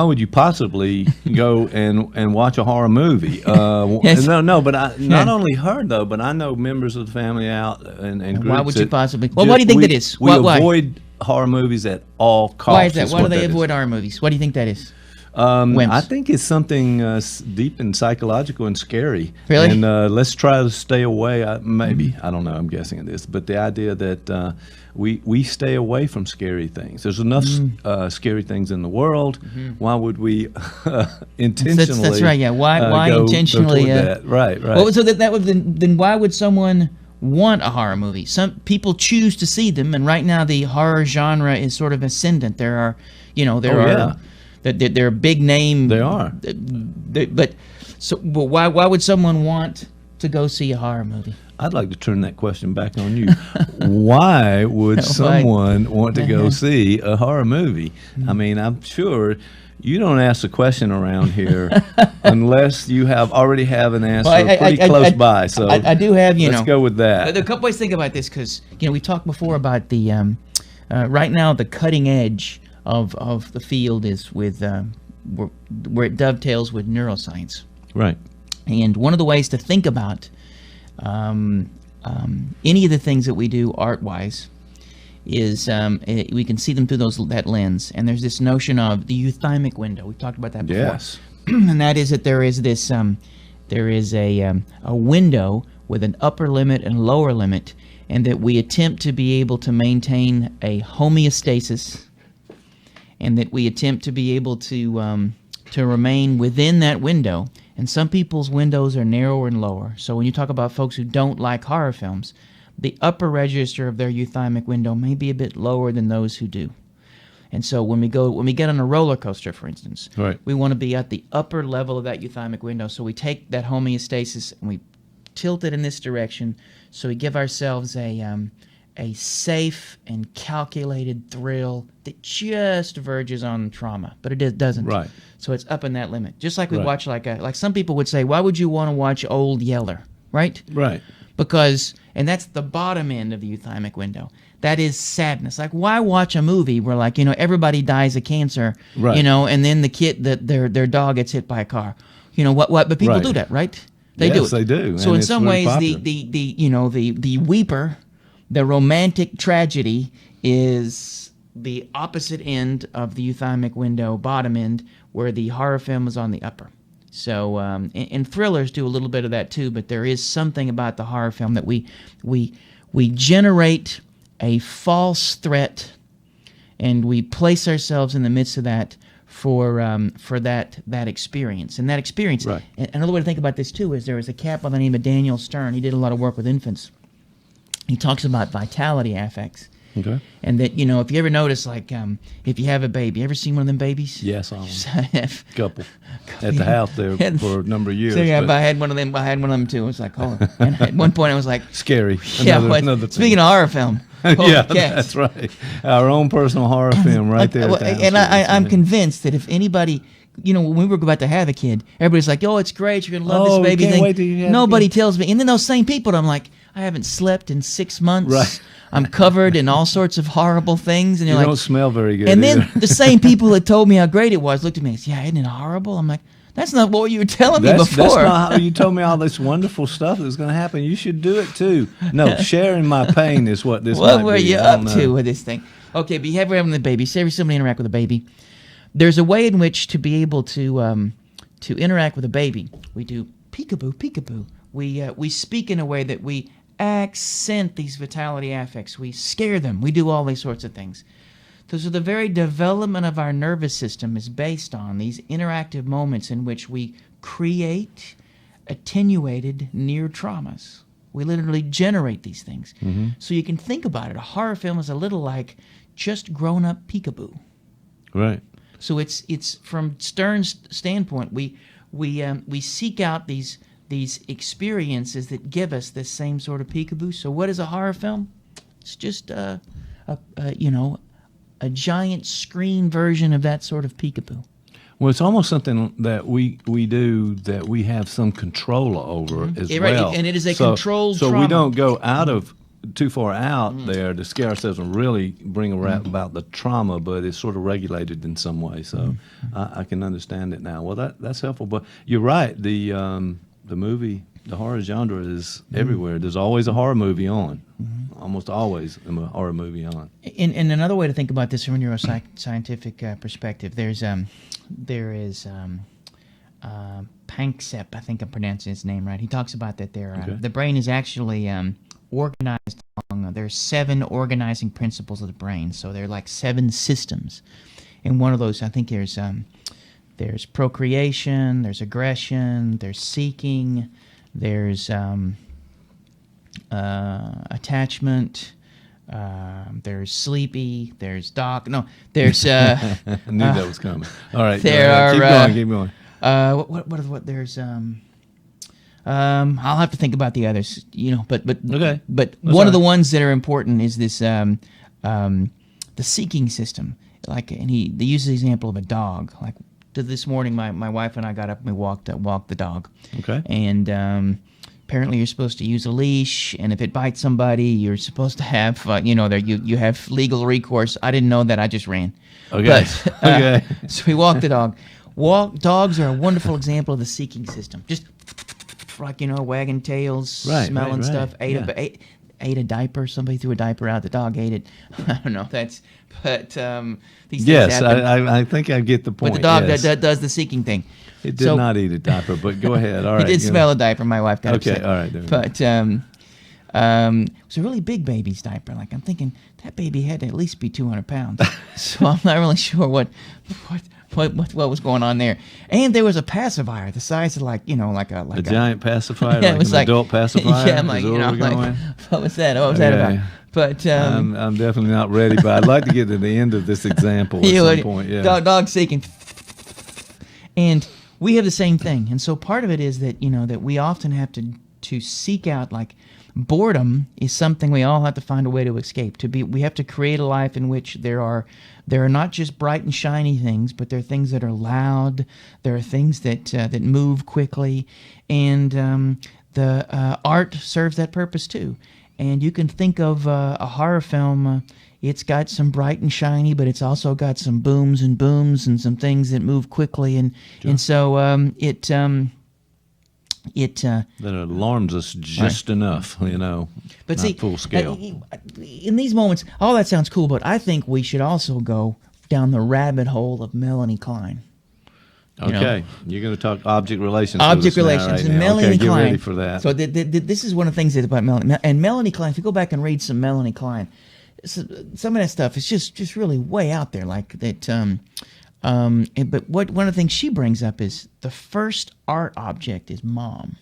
would you possibly go and watch a horror movie? Yes. No, but not only her though, but I know members of the family out and groups. Why would you possibly? Well, what do you think that is? We avoid horror movies at all costs. Why is that? Why do they avoid horror movies? What do you think that is? I think it's something deep and psychological and scary. Really? And let's try to stay away. Maybe. I don't know. I'm guessing it is. But the idea that we stay away from scary things. There's enough scary things in the world. Why would we intentionally? That's right. Yeah. Why intentionally? Go that? Right. Well, so that would then why would someone want a horror movie? Some people choose to see them, and right now the horror genre is sort of ascendant. There are, they're big name. They are. But why would someone want to go see a horror movie? I'd like to turn that question back on you. Why would someone want to go see a horror movie? I mean, I'm sure you don't ask the question around here unless you already have an answer pretty close by. So I do have, let's go with that. There are a couple ways to think about this, because we talked before about the right now the cutting edge of the field is with where it dovetails with neuroscience. Right. And one of the ways to think about any of the things that we do art-wise is we can see them through that lens. And there's this notion of the euthymic window. We've talked about that before. Yes. And that is that there is this there is a window with an upper limit and lower limit, and that we attempt to be able to maintain a homeostasis, and that we attempt to be able to remain within that window. And some people's windows are narrower and lower. So when you talk about folks who don't like horror films, the upper register of their euthymic window may be a bit lower than those who do. And so when we get on a roller coaster, for instance, right, we want to be at the upper level of that euthymic window. So we take that homeostasis and we tilt it in this direction. So we give ourselves a safe and calculated thrill that just verges on trauma, but it doesn't. Right. So it's up in that limit. Just like we watch like some people would say, why would you want to watch Old Yeller, right? Right. Because, and that's the bottom end of the euthymic window. That is sadness. Like, why watch a movie where, like, everybody dies of cancer, right, and then the kid, their dog gets hit by a car. But people do that, right? They do it. They do. So in some ways, the weeper, the romantic tragedy, is the opposite end of the euthymic window, bottom end, where the horror film is on the upper. So, and thrillers do a little bit of that too, but there is something about the horror film that we we generate a false threat, and we place ourselves in the midst of that for that experience. And that experience, Right. Another way to think about this too is there was a cat by the name of Daniel Stern. He did a lot of work with infants. He talks about vitality affects. Okay. And that, if you ever notice, like, if you have a baby, ever seen one of them babies? Yes, I have. couple at the house there for a number of years. So yeah, but I had one of them. I had one of them too. It was like, oh, and at one point I was like, scary. yeah. Another thing. Speaking of horror film, yeah, cats. that's right. Our own personal horror film right there. At the house And I'm with us. convinced that if anybody, when we were about to have a kid, everybody's like, oh, it's great, you're gonna love this baby can't thing. wait till you have Nobody a kid. tells me, and then those same people, I'm like, I haven't slept in 6 months. Right. I'm covered in all sorts of horrible things, and You you're don't like, smell very good. and then either. the same people that told me how great it was looked at me and said, yeah, isn't it horrible? I'm like, that's not what you were telling me before. That's not how you told me all this wonderful stuff that's going to happen. You should do it too. No, sharing my pain is what this. What might were be. you I up don't to know. with this thing? Okay, but you have having the baby. Say somebody interact with a baby. There's a way in which to be able to interact with a baby. We do peekaboo, peekaboo. We speak in a way that we accent these vitality affects. We scare them. We do all these sorts of things. So the very development of our nervous system is based on these interactive moments in which we create attenuated near traumas. We literally generate these things. Mm-hmm. So you can think about it. A horror film is a little like just grown-up peekaboo. Right. So it's from Stern's standpoint, we seek out these experiences that give us this same sort of peekaboo. So what is a horror film? It's just a giant screen version of that sort of peekaboo. Well, it's almost something that we do that we have some control over as Yeah, right, well. and it is a controlled So trauma. we don't go out of too far out there to scare ourselves and really bring a rap about the trauma, but it's sort of regulated in some way. So I can understand it now. Well, that's helpful. But you're right. The movie, the horror genre is everywhere. There's always a horror movie on. Almost always a horror movie on. And another way to think about this from a neuroscientific perspective, there is Panksepp, I think I'm pronouncing his name right. He talks about that the brain is actually organized along, there's 7 organizing principles of the brain. So there are like 7 systems. And one of those, I think there's procreation, there's aggression, there's seeking, there's attachment, there's sleepy, there's there's I knew that was coming. All right, keep going. What there's I'll have to think about the others, but Okay. But That's one of the all right. ones that are important is this the seeking system. Like, and they use the example of a dog. Like this morning, my wife and I got up and we walked the dog. Okay. And apparently you're supposed to use a leash, and if it bites somebody, you're supposed to have you have legal recourse. I didn't know that. I just ran. Okay. But, Okay. So we walked the dog. Dogs are a wonderful example of the seeking system. Just like wagging tails, Right, smelling right, stuff. yeah. Ate a diaper. Somebody threw a diaper out. The dog ate it. I don't know. These things Yes, happen. I think I get the point. But the dog yes. that does the seeking thing. It did not eat a diaper, but go ahead. All right. He did smell a diaper. My wife got Okay, upset. all right, there we But it was a really big baby's diaper. Like, I'm thinking that baby had to at least be 200 pounds. So I'm not really sure what was going on there. And there was a pacifier the size of like a giant pacifier, yeah, like it was an adult pacifier. Yeah, I'm like, Is that where we're going? what was that? What was that Okay. about? But I'm definitely not ready, but I'd like to get to the end of this example at some point. Yeah. Dog seeking. And we have the same thing. And so part of it is that, that we often have to seek out, like, boredom is something we all have to find a way to escape. We have to create a life in which there are not just bright and shiny things, but there are things that are loud. There are things that move quickly, and the art serves that purpose too. And you can think of a horror film. It's got some bright and shiny, but it's also got some booms and some things that move quickly, and so that alarms us just enough, But not see, full scale. in these moments, all that sounds cool, but I think we should also go down the rabbit hole of Melanie Klein. Okay, you're going to talk object relations. Object relations, right and now. Melanie okay, Klein. Get ready for that. So this is one of the things about Melanie. And Melanie Klein, if you go back and read some Melanie Klein, some of that stuff is just really way out there, like that. But one of the things she brings up is the first art object is mom.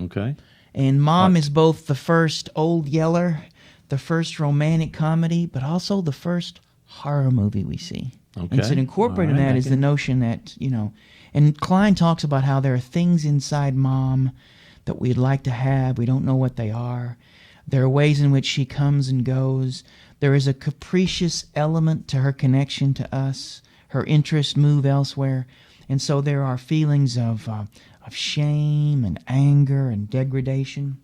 Okay. And mom is both the first Old Yeller, the first romantic comedy, but also the first horror movie we see. Okay. And so incorporated in that is the notion that, and Klein talks about how there are things inside mom that we'd like to have. We don't know what they are. There are ways in which she comes and goes. There is a capricious element to her connection to us. Her interests move elsewhere. And so there are feelings of shame and anger and degradation.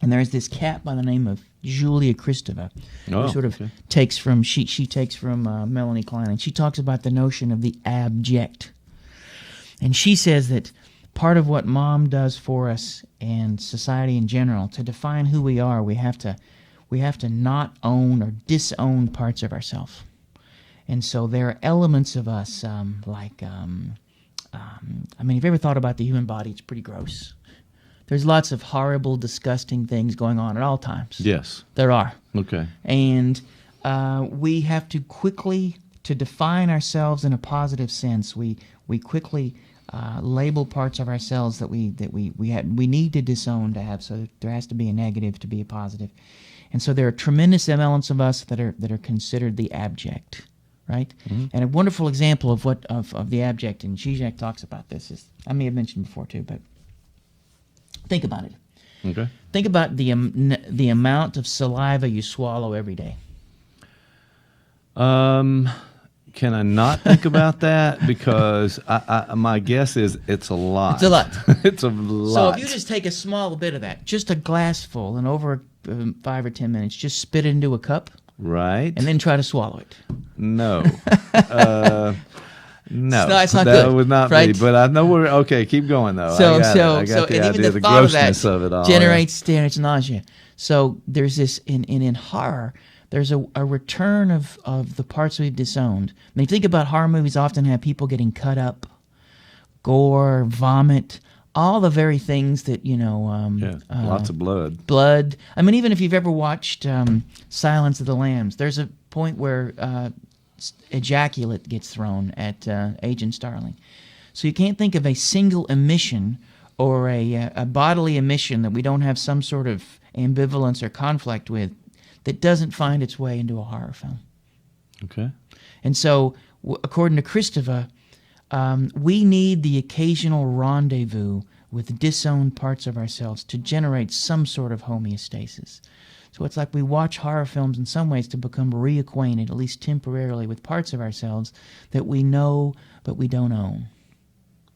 And there's this cat by the name of Julia Kristeva, who sort of takes from she takes from Melanie Klein, and she talks about the notion of the abject. And she says that part of what mom does for us and society in general, to define who we are, we have to not own or disown parts of ourselves. And so there are elements of us if you've ever thought about the human body, it's pretty gross. There's lots of horrible, disgusting things going on at all times. Yes. There are. Okay. And we have to quickly, to define ourselves in a positive sense, we quickly label parts of ourselves that we need to disown to have, so there has to be a negative to be a positive. And so there are tremendous elements of us that are considered the abject, right? Mm-hmm. And a wonderful example of of the abject, and Zizek talks about this, is, I may have mentioned before too, but think about it. Okay. Think about the amount of saliva you swallow every day. Can I not think about that? Because my guess is it's a lot. It's a lot. It's a lot. So if you just take a small bit of that, just a glass full, and over 5 or 10 minutes, just spit it into a cup. Right. And then try to swallow it. No. No, it's not that good, would not right? be. But I know we're okay. Keep going though. And the thought of that of it all, generates nausea. So there's this in horror. There's a return of the parts we've disowned. I mean, think about horror movies. Often have people getting cut up, gore, vomit, all the very things that lots of blood. Blood. I mean, even if you've ever watched Silence of the Lambs, there's a point where ejaculate gets thrown at Agent Starling. So you can't think of a single emission or a bodily emission that we don't have some sort of ambivalence or conflict with that doesn't find its way into a horror film. Okay. And so, according to Kristeva, we need the occasional rendezvous with disowned parts of ourselves to generate some sort of homeostasis. So it's like we watch horror films in some ways to become reacquainted, at least temporarily, with parts of ourselves that we know but we don't own,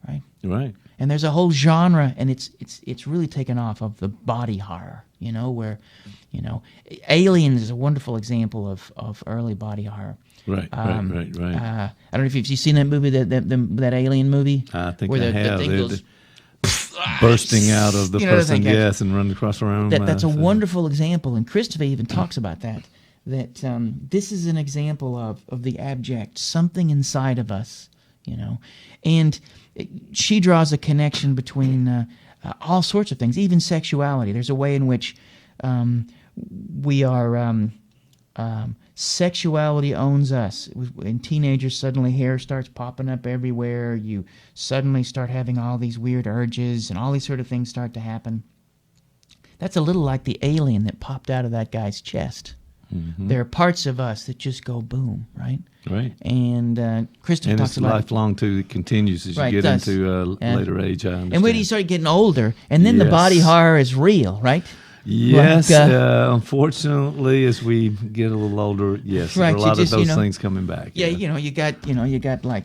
right? Right. And there's a whole genre, and it's really taken off, of the body horror, where, Alien is a wonderful example of early body horror. Right, right. I don't know if you've seen that movie, that Alien movie. I think where I have. The thing goes, bursting out of the person, yes, and running across the room. That's a wonderful example, and Kristeva even talks about that this is an example of the abject, something inside of us, and she draws a connection between all sorts of things, even sexuality. There's a way in which we are sexuality owns us. In teenagers, suddenly hair starts popping up everywhere. You suddenly start having all these weird urges, and all these sort of things start to happen. That's a little like the alien that popped out of that guy's chest. Mm-hmm. There are parts of us that just go boom, right? Right. And Kristeva talks about lifelong too. It continues as you get into later age. I understand. And when you start getting older, and then the body horror is real, right? Yes, unfortunately, as we get a little older, yes, right, there are a lot of those things coming back. Yeah, you got like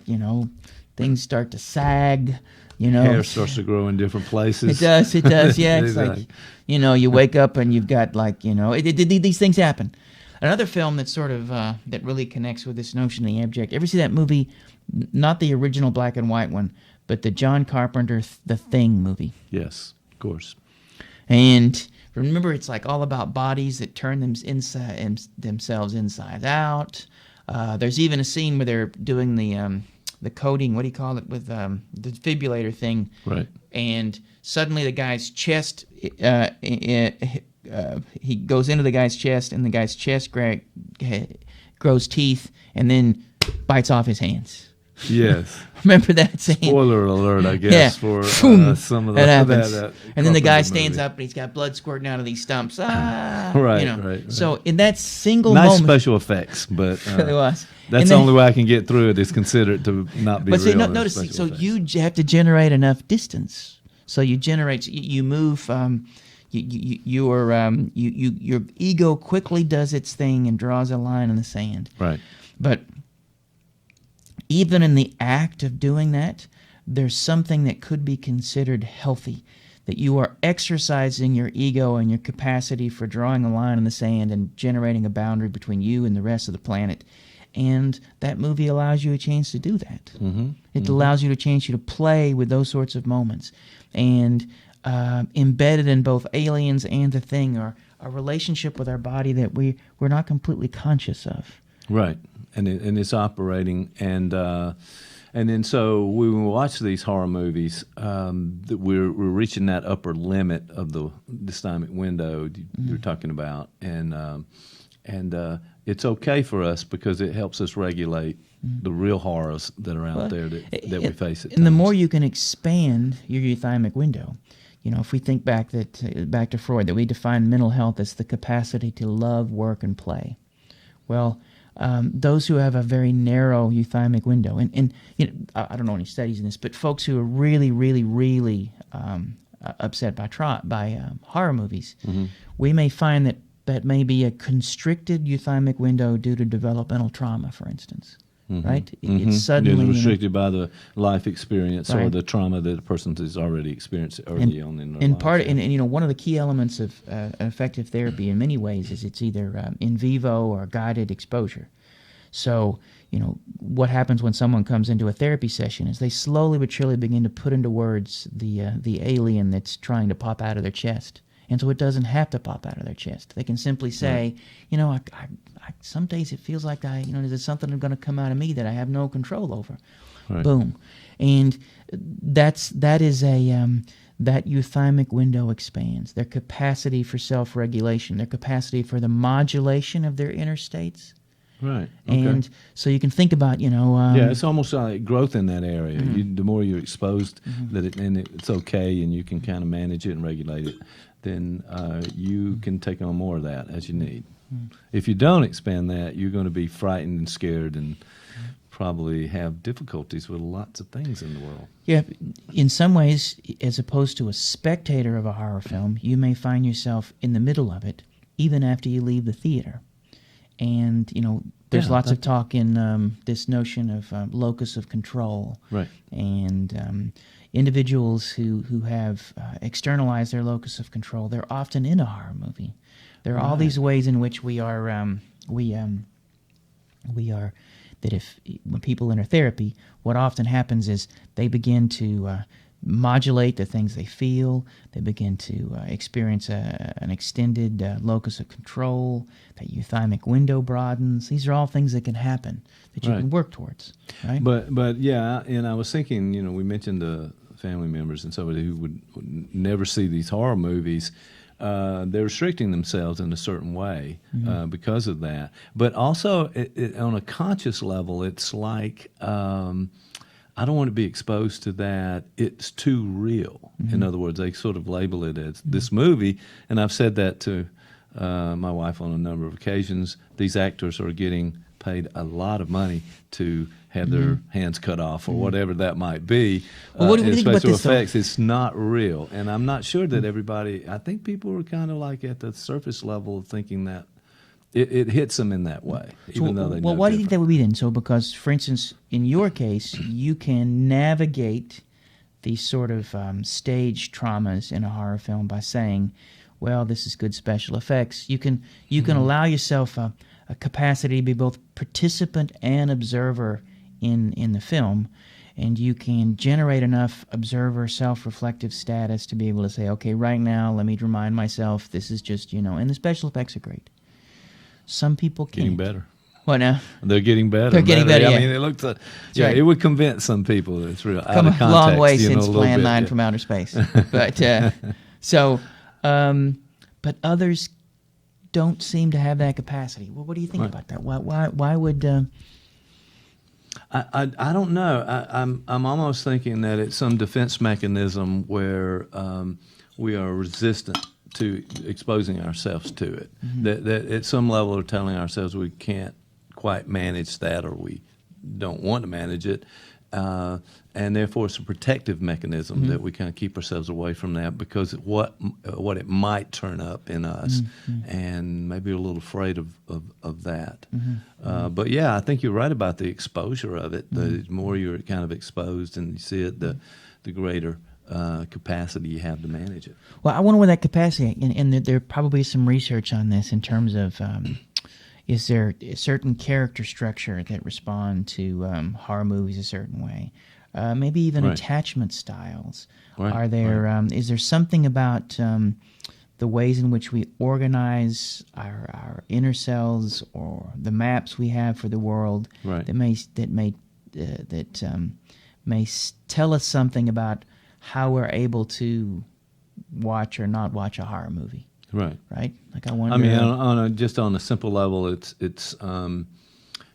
things start to sag. Hair starts to grow in different places. It does. Yeah, it's exactly. like you wake up and you've got like these things happen. Another film that sort of that really connects with this notion of the abject. Ever see that movie? Not the original black and white one, but the John Carpenter The Thing movie. Yes, of course. And remember, it's like all about bodies that turn themselves inside out. There's even a scene where they're doing the the coding, what do you call it, with the defibrillator thing. Right. And suddenly the guy's chest, he goes into the guy's chest, and the guy's chest grows teeth, and then bites off his hands. Yes. Remember that scene? Spoiler alert, I guess, for some of that happens. that and then the guy Carpenter stands movie. up, and he's got blood squirting out of these stumps. Right. So in that single nice moment, special effects, but it was. That's the only way I can get through it is consider it to not be but real. see, notice, so effects. you have to generate enough distance. So you generate, you move. Your ego quickly does its thing and draws a line in the sand. Right. But even in the act of doing that, there's something that could be considered healthy, that you are exercising your ego and your capacity for drawing a line in the sand and generating a boundary between you and the rest of the planet. And that movie allows you a chance to do that. Mm-hmm. It allows you a chance to play with those sorts of moments. And embedded in both Aliens and The Thing are a relationship with our body that we're not completely conscious of. Right. And it's operating, and then so when we watch these horror movies, that we're reaching that upper limit of the dysthymic window you're talking about, and it's okay for us because it helps us regulate the real horrors that are out there that we face at times. And the more you can expand your euthymic window, if we think back to Freud, that we define mental health as the capacity to love, work, and play. Well, those who have a very narrow euthymic window, and I don't know any studies in this, but folks who are really, really, really upset by horror movies, we may find that may be a constricted euthymic window due to developmental trauma, for instance. Right? It's suddenly restricted by the life experience or Right. the trauma that a person has already experienced early on in their and life. And one of the key elements of effective therapy in many ways is it's either in vivo or guided exposure. So what happens when someone comes into a therapy session is they slowly but surely begin to put into words the alien that's trying to pop out of their chest. And so it doesn't have to pop out of their chest. They can simply say, I some days it feels like there's something going to come out of me that I have no control over. Right. Boom. And that euthymic window expands. Their capacity for self-regulation, their capacity for the modulation of their inner states. Right. Okay. And so you can think about, it's almost like growth in that area. The more you're exposed, it's okay, and you can kind of manage it and regulate it, then you can take on more of that as you need. If you don't expand that, you're going to be frightened and scared and probably have difficulties with lots of things in the world. Yeah, in some ways, as opposed to a spectator of a horror film, you may find yourself in the middle of it, even after you leave the theater. And, there's lots of talk in this notion of locus of control. Right. And individuals who have externalized their locus of control, they're often in a horror movie. There are all these ways in which we are that when people enter therapy, what often happens is they begin to modulate the things they feel. They begin to experience an extended locus of control. That euthymic window broadens. These are all things that can happen that you can work towards. Right. But yeah, and I was thinking, we mentioned the family members and somebody who would never see these horror movies. They're restricting themselves in a certain way because of that. But also, on a conscious level, it's like, I don't want to be exposed to that. It's too real. In other words, they sort of label it as this movie. And I've said that to my wife on a number of occasions. These actors are getting paid a lot of money to have their hands cut off or whatever that might be. Well, what do you think about special this, though? effects, it's not real. And I'm not sure that everybody, I think people are kind of like at the surface level of thinking that it hits them in that way, even though they know why do you think different. that would be then? So because, for instance, in your case, you can navigate these sort of stage traumas in a horror film by saying, well, this is good special effects. You can allow yourself a capacity to be both participant and observer in the film, and you can generate enough observer self-reflective status to be able to say, okay, right now, let me remind myself this is just, and the special effects are great. Some people can't. Getting better. What now? They're getting better. They're getting better. I Yeah. mean, it looks. Right. It would convince some people that it's real. Come out of context, a long way you know, since a little Plan bit, 9 yeah. from outer space. But but others don't seem to have that capacity. Well, what do you think about that? Why would? I don't know. I'm almost thinking that it's some defense mechanism where we are resistant to exposing ourselves to it. Mm-hmm. That at some level we're telling ourselves we can't quite manage that, or we don't want to manage it, and therefore it's a protective mechanism Mm-hmm. that we kind of keep ourselves away from that because what it might turn up in us, and maybe we're a little afraid of that. But yeah, I think you're right about the exposure of it. The more you're kind of exposed and you see it, the greater capacity you have to manage it. Well, I wonder where that capacity, and there probably is some research on this in terms of is there a certain character structure that respond to horror movies a certain way? Maybe even attachment styles. Are there? Is there something about the ways in which we organize our inner selves or the maps we have for the world that may tell us something about how we're able to watch or not watch a horror movie? Right. Like I wonder. I mean, just on a simple level, it's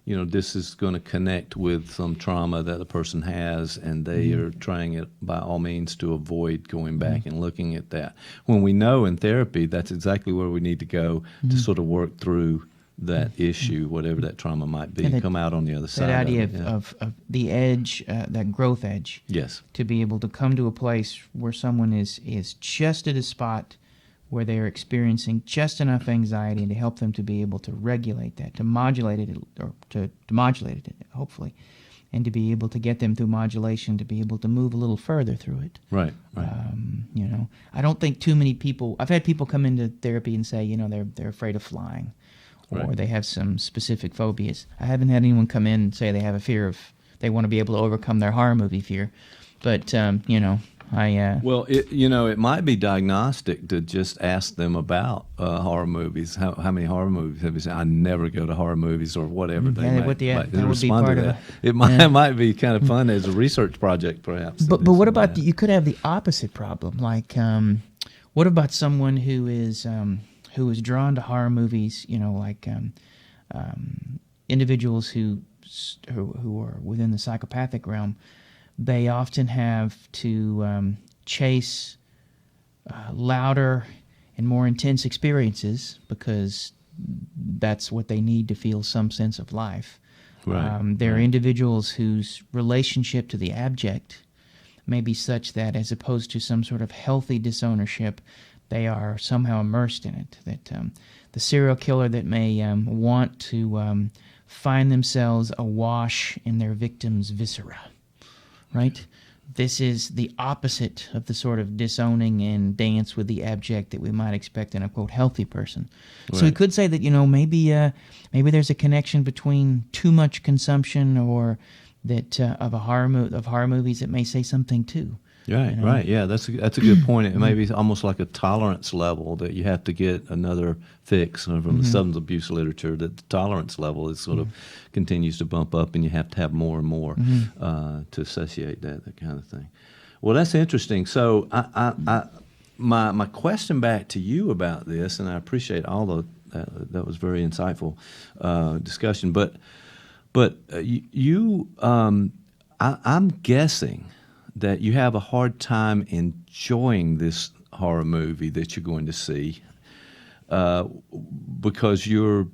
this is going to connect with some trauma that a person has, and they are trying it by all means to avoid going back and looking at that. When we know in therapy that's exactly where we need to go to sort of work through that issue, whatever that trauma might be, and come out on the other side. That idea of the edge, that growth edge. Yes. To be able to come to a place where someone is just at a spot where they're experiencing just enough anxiety, and to help them to be able to regulate that, to modulate it, or to modulate it, hopefully, and to be able to get them through modulation to be able to move a little further through it. Right. I don't think too many people. I've had people come into therapy and say, they're afraid of flying, or they have some specific phobias. I haven't had anyone come in and say they have a fear of. They want to be able to overcome their horror movie fear, but it might be diagnostic to just ask them about horror movies. How many horror movies have you seen? I never go to horror movies or whatever. They might respond to that. It might be kind of fun as a research project, perhaps. But what about you could have the opposite problem? Like, what about someone who is drawn to horror movies? Individuals who are within the psychopathic realm. They often have to chase louder and more intense experiences because that's what they need to feel some sense of life. There are individuals whose relationship to the abject may be such that, as opposed to some sort of healthy disownership, they are somehow immersed in it. That the serial killer that may want to find themselves awash in their victim's viscera. Right? This is the opposite of the sort of disowning and dance with the abject that we might expect in a, quote, healthy person. So we could say that, maybe there's a connection between too much consumption or that of horror movies that may say something too. Right. Yeah, that's a good point. It may be almost like a tolerance level that you have to get another fix from the substance abuse literature. That the tolerance level is sort of continues to bump up, and you have to have more and more to associate that kind of thing. Well, that's interesting. So, my question back to you about this, and I appreciate all that was very insightful discussion. But I'm guessing that you have a hard time enjoying this horror movie that you're going to see because you're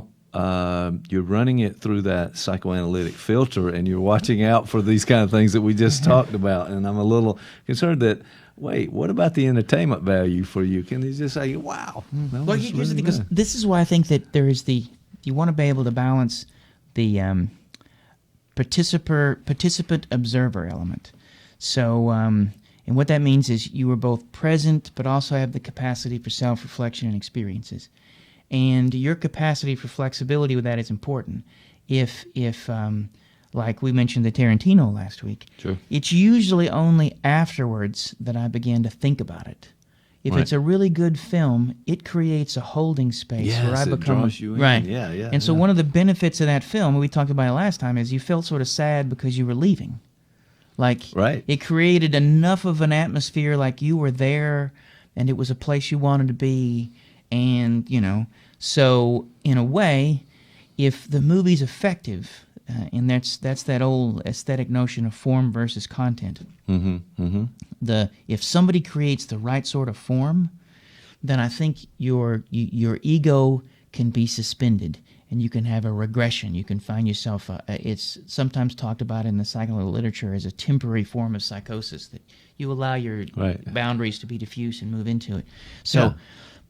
running it through that psychoanalytic filter, and you're watching out for these kind of things that we just talked about. And I'm a little concerned that, wait, what about the entertainment value for you? Can you just say, wow? Well, here's the thing, because this is why I think that there is you want to be able to balance the participant observer element. So, and what that means is you are both present, but also have the capacity for self-reflection and experiences. And your capacity for flexibility with that is important. If like we mentioned the Tarantino last week, sure. It's usually only afterwards that I began to think about it. If it's a really good film, it creates a holding space where I become draws you in. right. Yeah, yeah. And so one of the benefits of that film, we talked about it last time, is you felt sort of sad because you were leaving. Like it created enough of an atmosphere, like you were there, and it was a place you wanted to be, and so in a way, if the movie's effective, and that's that old aesthetic notion of form versus content. If somebody creates the right sort of form, then I think your ego can be suspended, and you can have a regression. You can find yourself. It's sometimes talked about in the psychological literature as a temporary form of psychosis, that you allow your boundaries to be diffuse and move into it. So.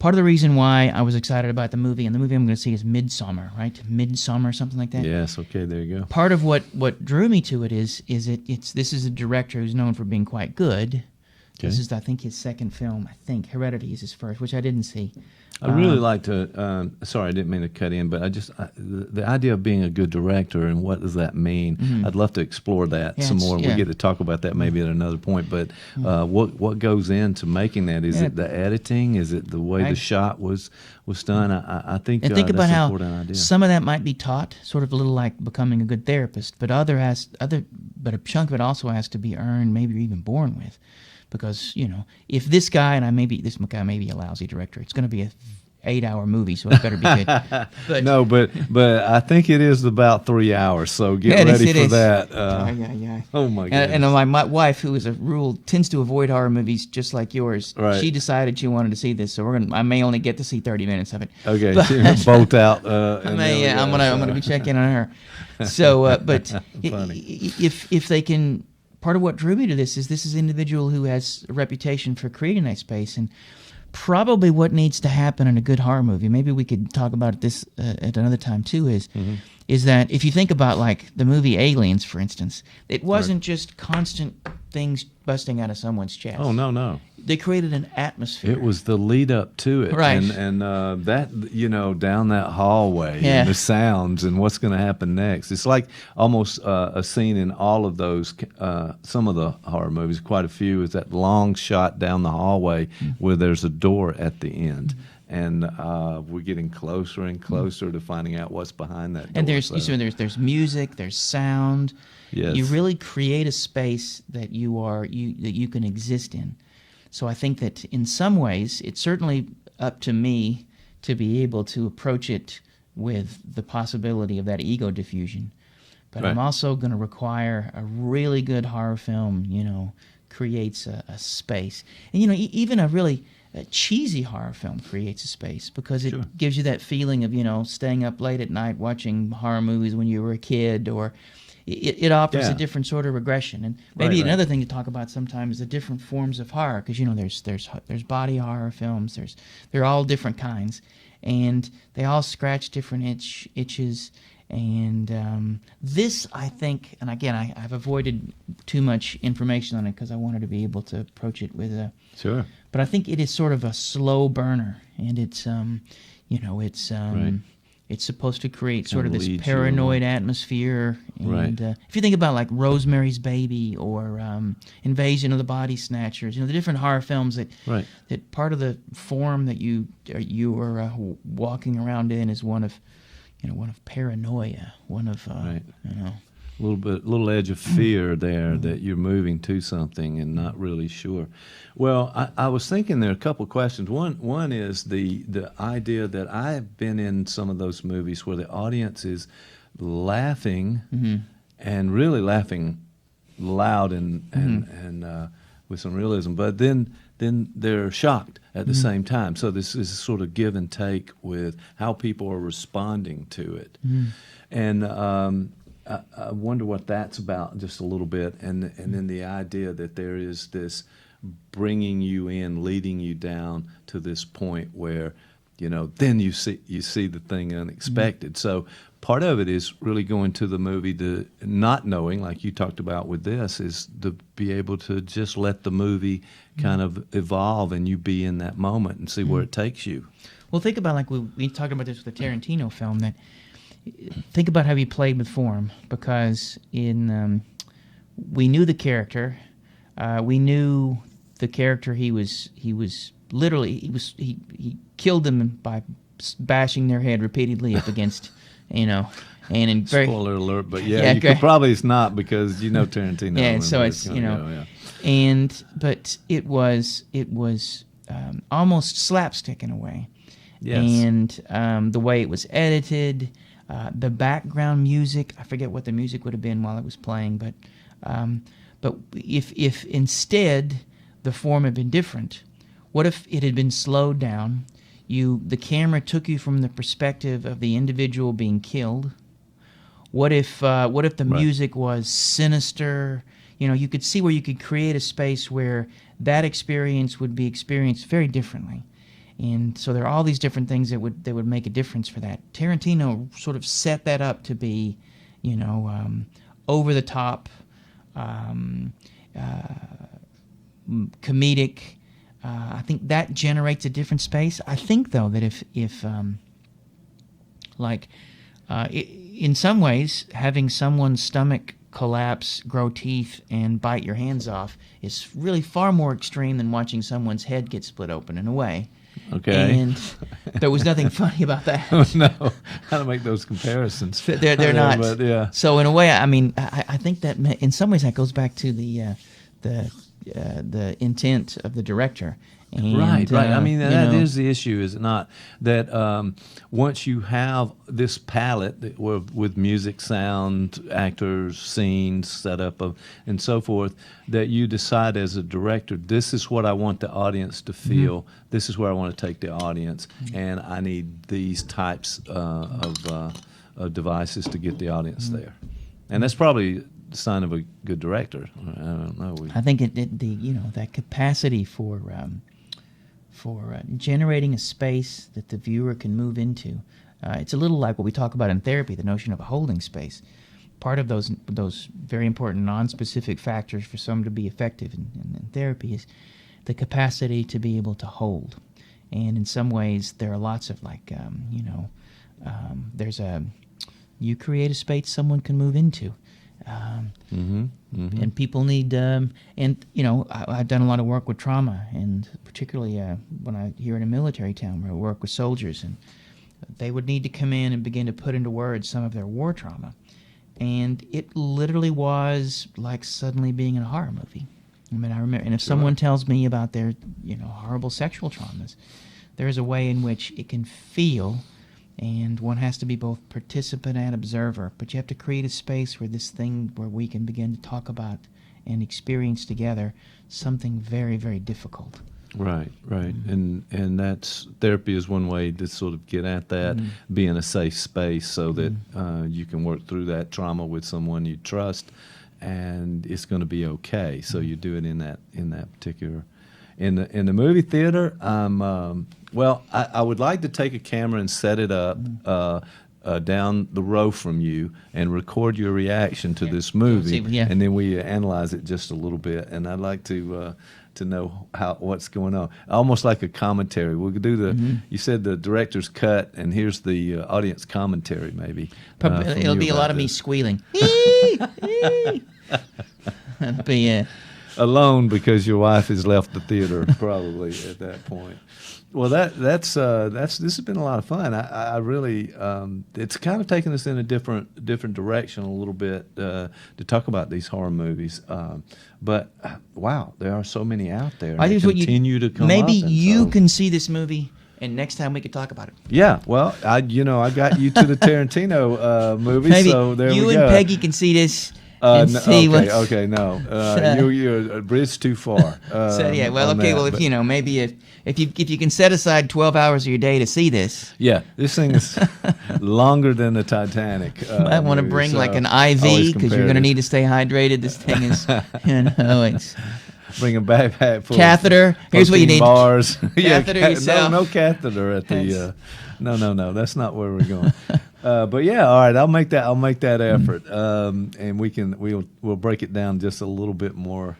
Part of the reason why I was excited about the movie, and the movie I'm going to see is Midsommar, right? Midsommar, something like that. Yes, okay, there you go. Part of what drew me to it is this is a director who's known for being quite good. Okay. This is, I think, his second film. I think Heredity is his first, which I didn't see. I'd really like to, sorry, I didn't mean to cut in, but the idea of being a good director and what does that mean, I'd love to explore that some more. We get to talk about that maybe at another point, but what goes into making that? Is it the editing? Is it the way the shot was done? I think and think that's about an how important idea. Some of that might be taught, sort of a little like becoming a good therapist, but but a chunk of it also has to be earned, maybe even born with. Because, if this guy, this guy may be a lousy director, it's going to be a 8-hour movie, so it better be good. But, no, but I think it is about 3 hours, so get ready for that. Oh, my goodness. And my wife, who is a rule, tends to avoid horror movies just like yours. Right. She decided she wanted to see this, so I may only get to see 30 minutes of it. Okay, bolt out. I'm gonna be checking on her. So, but if they can. Part of what drew me to this is an individual who has a reputation for creating that space, and probably what needs to happen in a good horror movie, maybe we could talk about this at another time too, is that if you think about like the movie Aliens, for instance, it wasn't just constant things busting out of someone's chest. Oh, no. They created an atmosphere. It was the lead up to it. Right. And that, down that hallway and the sounds and what's going to happen next. It's like almost a scene in all of those, some of the horror movies, quite a few, is that long shot down the hallway where there's a door at the end. And we're getting closer and closer to finding out what's behind that door. And there's music, there's sound. Yes. You really create a space that you can exist in. So I think that in some ways, it's certainly up to me to be able to approach it with the possibility of that ego diffusion. But I'm also going to require a really good horror film, creates a space. And, even a really cheesy horror film creates a space because it gives you that feeling of, staying up late at night watching horror movies when you were a kid, or it offers a different sort of regression. And maybe another thing to talk about sometimes is the different forms of horror, because there's body horror films, they're all different kinds, and they all scratch different itches. And this, I think, and again, I've avoided too much information on it because I wanted to be able to approach it with a sure. But I think it is sort of a slow burner, and it's it's supposed to create sort of this paranoid atmosphere. And if you think about like Rosemary's Baby or Invasion of the Body Snatchers, the different horror films that part of the form that you are walking around in is one of paranoia, one of a little edge of fear there that you're moving to something and not really sure. Well, I was thinking there are a couple of questions. One is the idea that I've been in some of those movies where the audience is laughing and really laughing loud and with some realism, but then they're shocked at the same time. So this is sort of give and take with how people are responding to it. And I wonder what that's about just a little bit, and then the idea that there is this bringing you in, leading you down to this point where, then you see the thing unexpected. So part of it is really going to the movie, to not knowing, like you talked about with this, is to be able to just let the movie kind of evolve and you be in that moment and see where it takes you. Well, think about, like we talked about this with the Tarantino film, that think about how he played with form, because we knew the character, we knew the character he was literally he killed them by bashing their head repeatedly up against, and in very spoiler alert, but you could probably it's not because Tarantino. Yeah, so it's but it was almost slapstick in a way. Yes. And the way it was edited, the background music, I forget what the music would have been while it was playing, but if instead the form had been different, what if it had been slowed down? The camera took you from the perspective of the individual being killed. What if the music was sinister? You could see where you could create a space where that experience would be experienced very differently. And so there are all these different things that would make a difference for that. Tarantino sort of set that up to be, over the top, comedic. I think that generates a different space. I think though that if in some ways having someone's stomach collapse, grow teeth, and bite your hands off is really far more extreme than watching someone's head get split open in a way. Okay. And there was nothing funny about that. No, how to make those comparisons? They're not. But, yeah. So in a way, I mean, I think that in some ways that goes back to the intent of the director. And, right. I mean, that is the issue, is it not? That once you have this palette with music, sound, actors, scenes, setup, and so forth, that you decide as a director, this is what I want the audience to feel. Mm-hmm. This is where I want to take the audience, and I need these types of devices to get the audience there. And that's probably the sign of a good director. I don't know. I think that capacity for generating a space that the viewer can move into. It's a little like what we talk about in therapy, the notion of a holding space. Part of those very important non-specific factors for someone to be effective in therapy is the capacity to be able to hold. And in some ways, there are lots of you create a space someone can move into. And people need, I've done a lot of work with trauma, and particularly when I here in a military town where I work with soldiers, and they would need to come in and begin to put into words some of their war trauma. And it literally was like suddenly being in a horror movie. I mean, I remember, and if someone tells me about their, horrible sexual traumas, there is a way in which it can feel. And one has to be both participant and observer. But you have to create a space where we can begin to talk about and experience together something very, very difficult. Right. And that's therapy is one way to sort of get at that, be in a safe space so that you can work through that trauma with someone you trust, and it's going to be okay. So you do it in that particular. In the movie theater, I would like to take a camera and set it up down the row from you and record your reaction to this movie, and then we analyze it just a little bit. And I'd like to know what's going on, almost like a commentary. We'll do you said the director's cut, and here's the audience commentary, maybe. It'll be a lot of me squealing. It'll be alone because your wife has left the theater probably at that point. Well, this has been a lot of fun. I really it's kind of taken us in a different direction a little bit to talk about these horror movies. But wow, there are so many out there. I think continue to come. Maybe you can see this movie, and next time we could talk about it. Yeah, well, I got you to the Tarantino movie, maybe so there we go. You and Peggy can see this. No. You're a bridge too far. Maybe if you can set aside 12 hours of your day to see this. Yeah, this thing is longer than the Titanic. You might want to bring like an IV because you're going to need to stay hydrated. This thing is, it's. Bring a backpack full catheter. Here's what you need. Bars. Catheter yourself. No catheter at the. No. That's not where we're going. But yeah, all right. I'll make that effort, and we'll break it down just a little bit more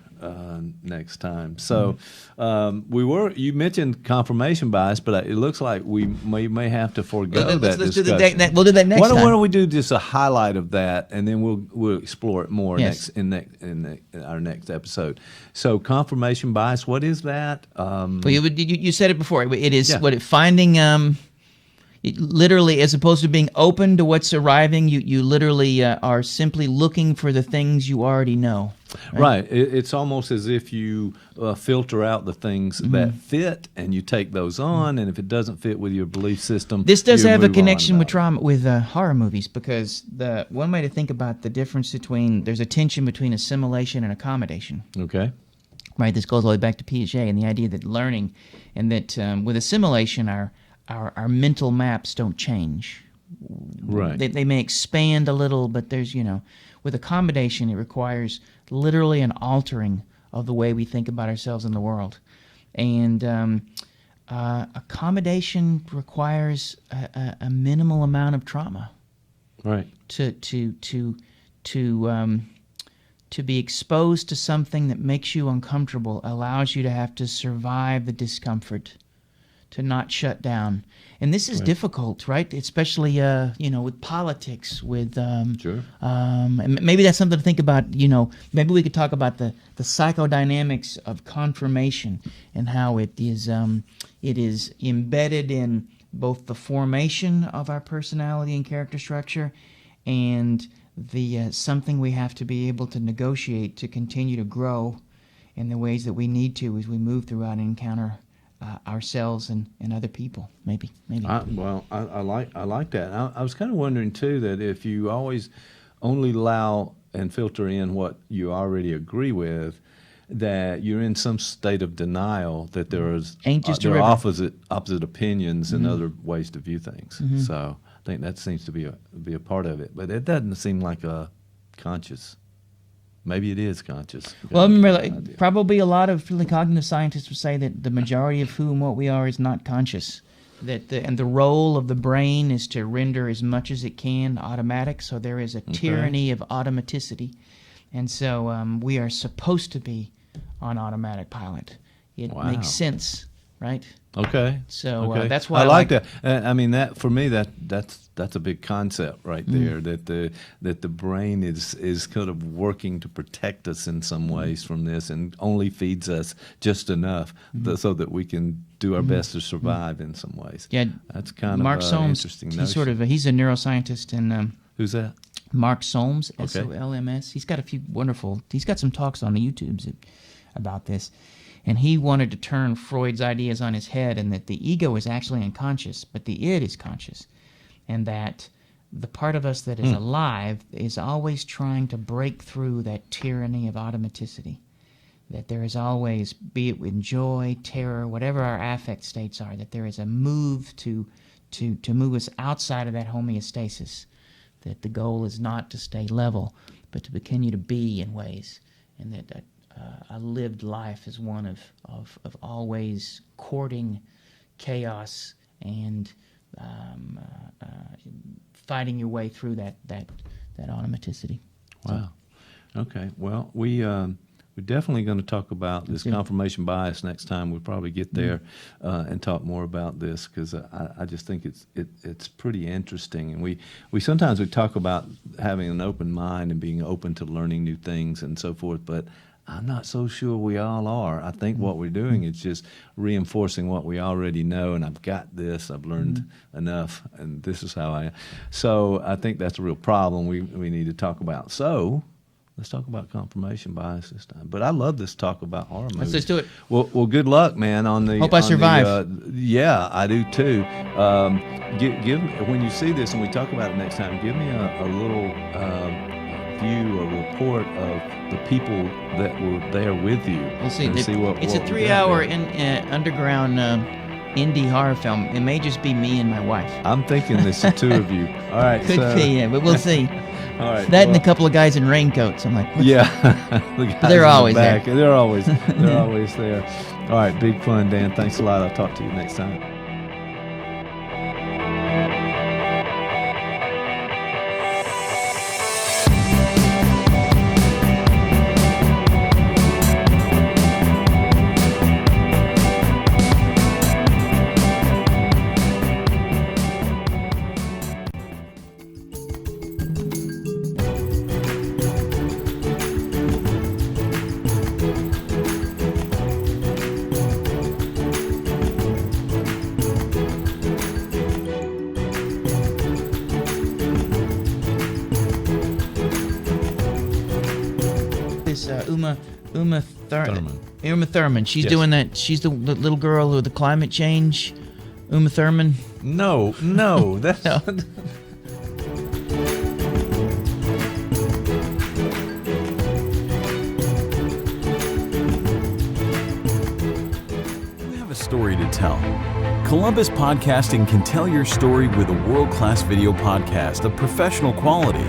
next time. So you mentioned confirmation bias, but it looks like we may have to forego that let's discussion. we'll do that next time. Why don't we do just a highlight of that, and then we'll explore it more Yes. in our next episode. So confirmation bias, what is that? Well, you said it before. It is Yeah. finding. Literally, as opposed to being open to what's arriving, you literally are simply looking for the things you already know. Right. It's almost as if you filter out the things that fit, and you take those on. And if it doesn't fit with your belief system, This does you have a move connection on with about trauma, with horror movies, because the one way to think about the difference there's a tension between assimilation and accommodation. it. Okay. Right. This goes all the way back to Piaget and the idea that learning, and that with assimilation, our mental maps don't change. Right. They may expand a little, but there's, with accommodation, it requires literally an altering of the way we think about ourselves in the world. And accommodation requires a minimal amount of trauma. Right. To be exposed to something that makes you uncomfortable allows you to have to survive the discomfort, to not shut down. And this is difficult, right? Especially, with politics, with... Sure. And maybe that's something to think about, maybe we could talk about the psychodynamics of confirmation and how it is embedded in both the formation of our personality and character structure, and the something we have to be able to negotiate to continue to grow in the ways that we need to as we move throughout and encounter ourselves and other people. Maybe. I like that. I was kind of wondering too that if you always only allow and filter in what you already agree with, that you're in some state of denial that there are opposite opinions and other ways to view things. So I think that seems to be a part of it, but it doesn't seem like a conscious. Maybe it is conscious. Well, I remember, probably a lot of really cognitive scientists would say that the majority of who and what we are is not conscious. And the role of the brain is to render as much as it can automatic. So there is a tyranny of automaticity, and so we are supposed to be on automatic pilot. It makes sense, right? Okay. So that's why I like that. I mean, that for me, that's a big concept right there. That the brain is kind of working to protect us in some ways from this, and only feeds us just enough so that we can do our best to survive in some ways. Yeah, that's kind Mark of Solms, interesting. He's a neuroscientist, and who's that? Mark Solms, SOLMS. He's got some talks on the YouTubes about this. And he wanted to turn Freud's ideas on his head, and that the ego is actually unconscious, but the id is conscious. And that the part of us that is alive is always trying to break through that tyranny of automaticity. That there is always, be it with joy, terror, whatever our affect states are, that there is a move to move us outside of that homeostasis. That the goal is not to stay level, but to continue to be in ways. And that a lived life is one of always courting chaos and fighting your way through that automaticity. Wow. Okay. Well, we're definitely going to talk about this confirmation bias next time. We'll probably get there and talk more about this, because I just think it's pretty interesting. And we sometimes talk about having an open mind and being open to learning new things and so forth, but I'm not so sure we all are. I think what we're doing is just reinforcing what we already know, and I've got this, I've learned enough, and this is how I am. So I think that's a real problem we need to talk about. So let's talk about confirmation bias this time. But I love this talk about horror movies. Let's do it. Well, good luck, man. Hope I survive. Yeah, I do too. Give when you see this and we talk about it next time, give me a little view or report of the people that were there with you. We'll see. And see what it's a 3-hour underground indie horror film. It may just be me and my wife. I'm thinking there's the two of you. All right. Could be, yeah, but we'll see. All right. That and a couple of guys in raincoats. I'm like, yeah. The guys they're always there. They're always there. All right. Big fun, Dan. Thanks a lot. I'll talk to you next time. is Uma Thurman. Uma Thurman. She's Yes. doing that. She's the little girl with the climate change. Uma Thurman. No, that's No. We have a story to tell. Columbus Podcasting can tell your story with a world-class video podcast of professional quality.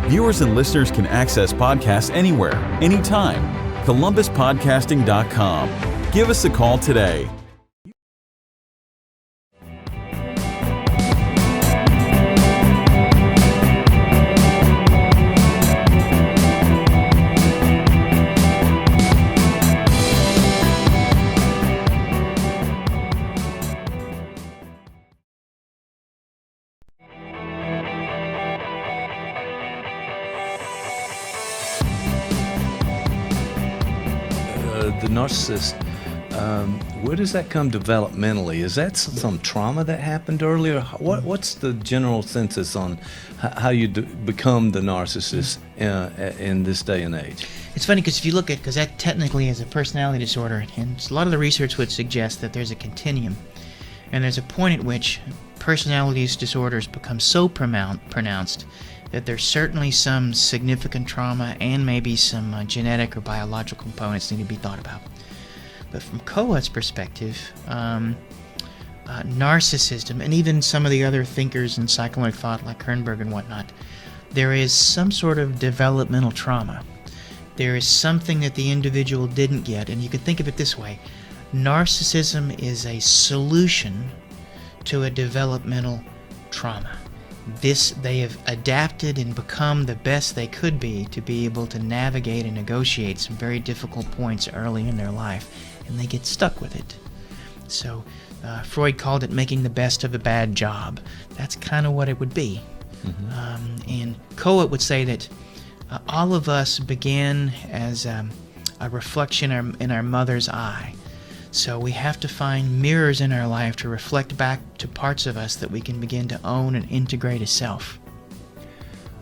Viewers and listeners can access podcasts anywhere, anytime. ColumbusPodcasting.com. Give us a call today. The narcissist, where does that come developmentally? Is that some trauma that happened earlier? What's the general census on how you become the narcissist in this day and age? It's funny because if you look at, because that technically is a personality disorder, and a lot of the research would suggest that there's a continuum, and there's a point at which personality disorders become so pronounced that there's certainly some significant trauma and maybe some genetic or biological components need to be thought about. But from Kohut's perspective, narcissism, and even some of the other thinkers in psychoanalytic thought like Kernberg and whatnot, there is some sort of developmental trauma. There is something that the individual didn't get, and you can think of it this way. Narcissism is a solution to a developmental trauma. They have adapted and become the best they could be to be able to navigate and negotiate some very difficult points early in their life, and they get stuck with it. So Freud called it making the best of a bad job. That's kind of what it would be. Mm-hmm. And Kohut would say that all of us began as a reflection in our mother's eye. So we have to find mirrors in our life to reflect back to parts of us that we can begin to own and integrate as self.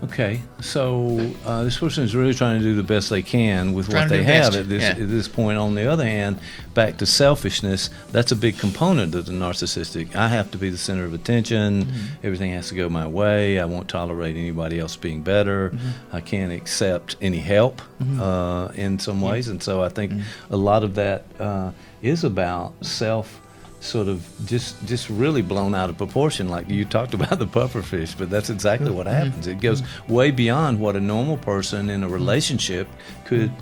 Okay, so this person is really trying to do the best they can with what they have at this point. On the other hand, back to selfishness, that's a big component of the narcissistic. I have to be the center of attention. Mm-hmm. Everything has to go my way. I won't tolerate anybody else being better. Mm-hmm. I can't accept any help in some ways. And so I think a lot of that is about self sort of just really blown out of proportion, like you talked about the puffer fish, but that's exactly what happens. It goes way beyond what a normal person in a relationship could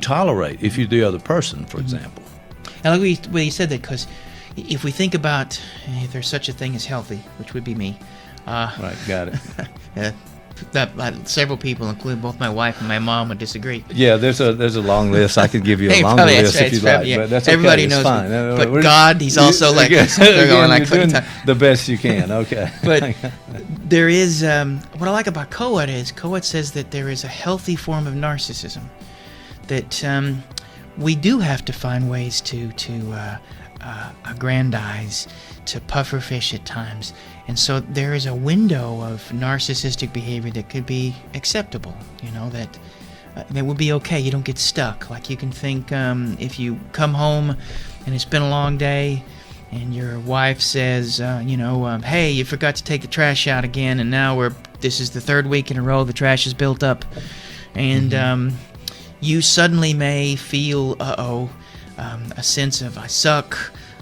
tolerate if you're the other person, for example. I like what you said that, because if we think about if there's such a thing as healthy, which would be me. Right, got it. Several people, including both my wife and my mom, would disagree. Yeah, there's a long list. I could give you a longer list if you like, but that's everybody okay. knows. It's fine. But God, He's also like they're going like you're doing the best you can. Okay. But there is what I like about Kohut is Kohut says that there is a healthy form of narcissism, that we do have to find ways to aggrandize, to pufferfish at times. And so there is a window of narcissistic behavior that could be acceptable, that would be okay. You don't get stuck. Like you can think if you come home and it's been a long day and your wife says, hey, you forgot to take the trash out again, and now this is the third week in a row the trash is built up. And you suddenly may feel, a sense of I suck,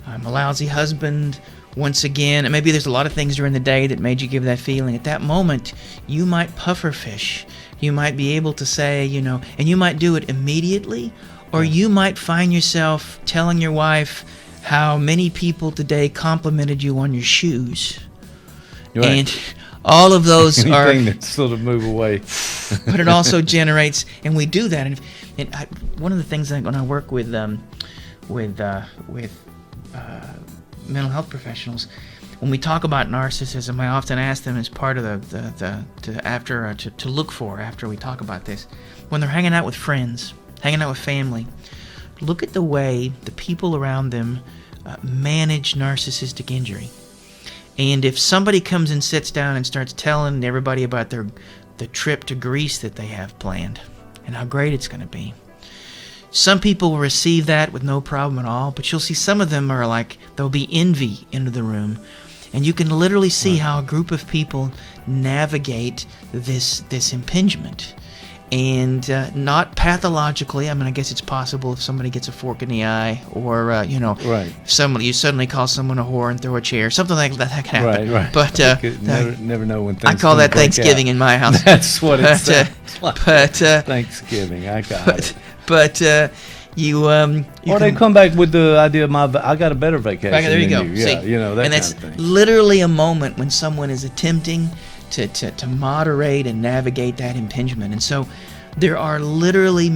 I'm a lousy husband, once again, and maybe there's a lot of things during the day that made you give that feeling. At that moment, you might pufferfish. You might be able to say, and you might do it immediately, or you might find yourself telling your wife how many people today complimented you on your shoes. Right. And all of those are anything that sort of move away. But it also generates, and we do that. And one of the things that when I work with mental health professionals, when we talk about narcissism, I often ask them as part of to look for after we talk about this, when they're hanging out with friends, hanging out with family, look at the way the people around them manage narcissistic injury. And if somebody comes and sits down and starts telling everybody about the trip to Greece that they have planned and how great it's going to be, some people will receive that with no problem at all, but you'll see some of them are like, there'll be envy into the room. And you can literally see how a group of people navigate this impingement. And not pathologically. I mean, I guess it's possible if somebody gets a fork in the eye, or if you suddenly call someone a whore and throw a chair, something like that can happen. Right. But never know when things. I call that Thanksgiving in my house. That's what it sounds like. But Thanksgiving, I got it. But you or they come back with the idea of I got a better vacation. There you go. Yeah, See, that and that's kind of thing. literally a moment when someone is attempting to moderate and navigate that impingement. And so there are literally,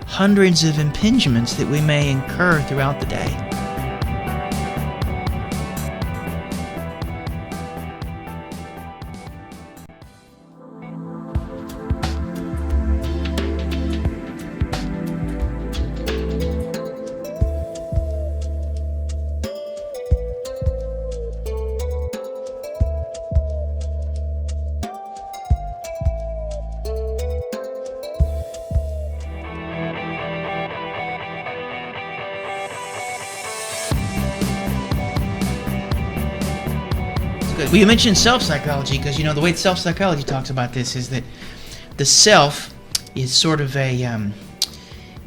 hundreds of impingements that we may incur throughout the day. Well, you mentioned self-psychology because, the way self-psychology talks about this is that the self is sort of it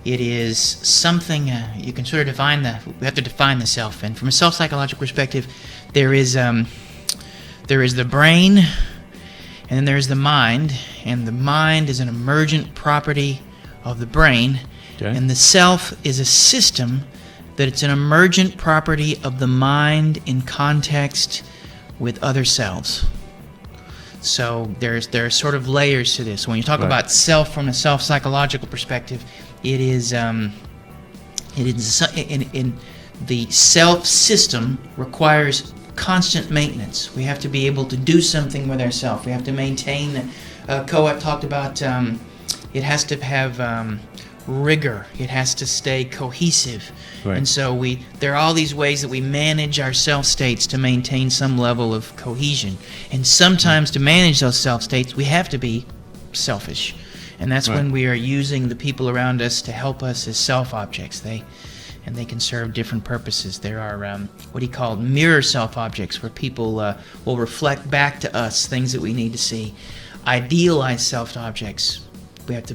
is something, you can sort of we have to define the self. And from a self-psychological perspective, there is the brain, and then there's the mind. And the mind is an emergent property of the brain. Okay. And the self is a system that it's an emergent property of the mind in context with other selves. So there are sort of layers to this. When you talk about self from a self-psychological perspective, it is in the self system requires constant maintenance. We have to be able to do something with ourselves. We have to maintain. Coep talked about it has to have rigor. It has to stay cohesive. Right. And so there are all these ways that we manage our self states to maintain some level of cohesion. And sometimes to manage those self states, we have to be selfish. And that's when we are using the people around us to help us as self objects. They can serve different purposes. There are what he called mirror self objects, where people will reflect back to us things that we need to see. Idealized self objects.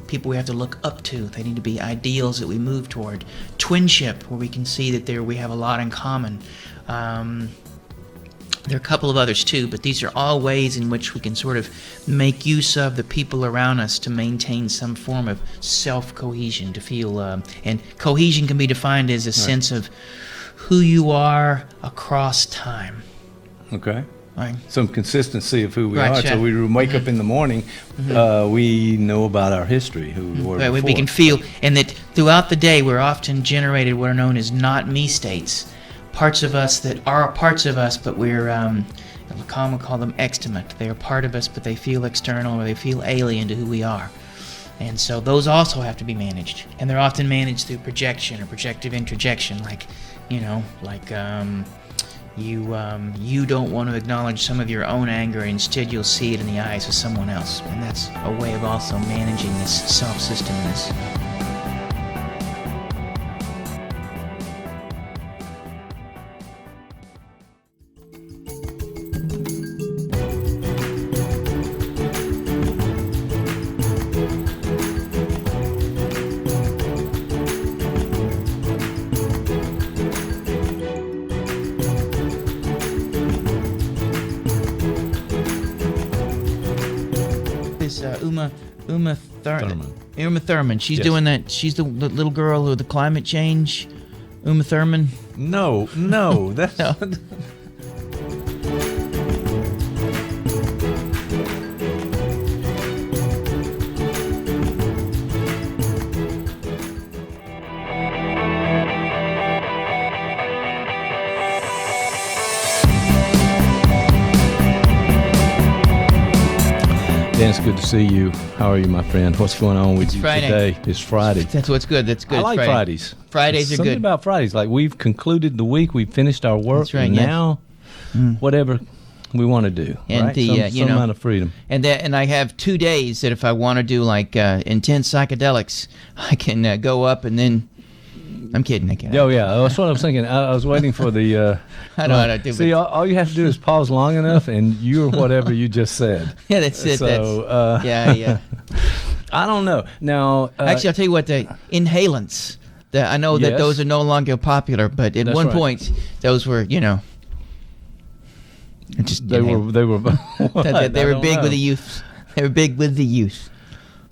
People we have to look up to. They need to be ideals that we move toward. Twinship, where we can see that we have a lot in common. There are a couple of others too, but these are all ways in which we can sort of make use of the people around us to maintain some form of self-cohesion, to feel, and cohesion can be defined as a sense of who you are across time. Okay. Right. Some consistency of who we are. So we wake up in the morning, we know about our history, who we were before. We can feel, and that throughout the day we're often generated what are known as not me states. Parts of us that are parts of us, but we're, Lacan would call them extimate. They are part of us, but they feel external, or they feel alien to who we are. And so those also have to be managed. And they're often managed through projection or projective introjection, you don't want to acknowledge some of your own anger, instead you'll see it in the eyes of someone else. And that's a way of also managing this self-system. Uma Thurman. She's doing that. She's the little girl with the climate change. Uma Thurman. No, that's no. Dan, it's good to see you. How are you, my friend? What's going on with you Friday. today? It's Friday. That's what's good. That's good. I like Fridays. Fridays are something good. about Fridays. Like, we've concluded the week. We've finished our work. That's right, and now, whatever we want to do. And right? the some amount of freedom. And I have 2 days that if I want to do like intense psychedelics, I can go up and then. I'm kidding. I can't. Oh yeah, that's what I was thinking. I was waiting for the. I know how to do. See, all you have to do is pause long enough, and you're whatever you just said. Yeah, that's it. So yeah. I don't know. Now, actually, I'll tell you what. The inhalants. I know that those are no longer popular, but at one point, those were, just they were they were big with the youth. They were big with the youth.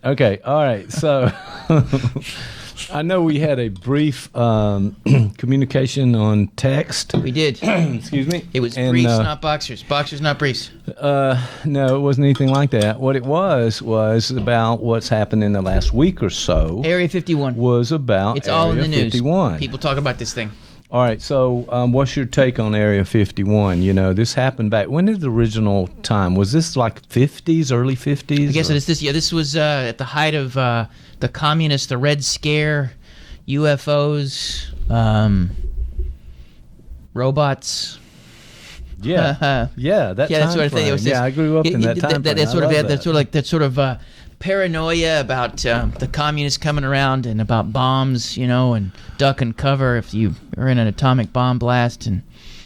Okay, all right. So I know we had a brief communication on text. We did. Excuse me. It was briefs, not boxers. Boxers, not briefs. No, it wasn't anything like that. What it was about what's happened in the last week or so. Area 51 was about. It's all in the news. 51. People talk about this thing. All right, so what's your take on Area 51? This happened back. When is the original time? Was this like 50s, early 50s? I guess it is this. Yeah, this was at the height of the communists, the Red Scare, UFOs, robots. Yeah, that sort of thing. It was this, I grew up in that time. That sort of paranoia about the communists coming around and about bombs, and duck and cover if you are in an atomic bomb blast and.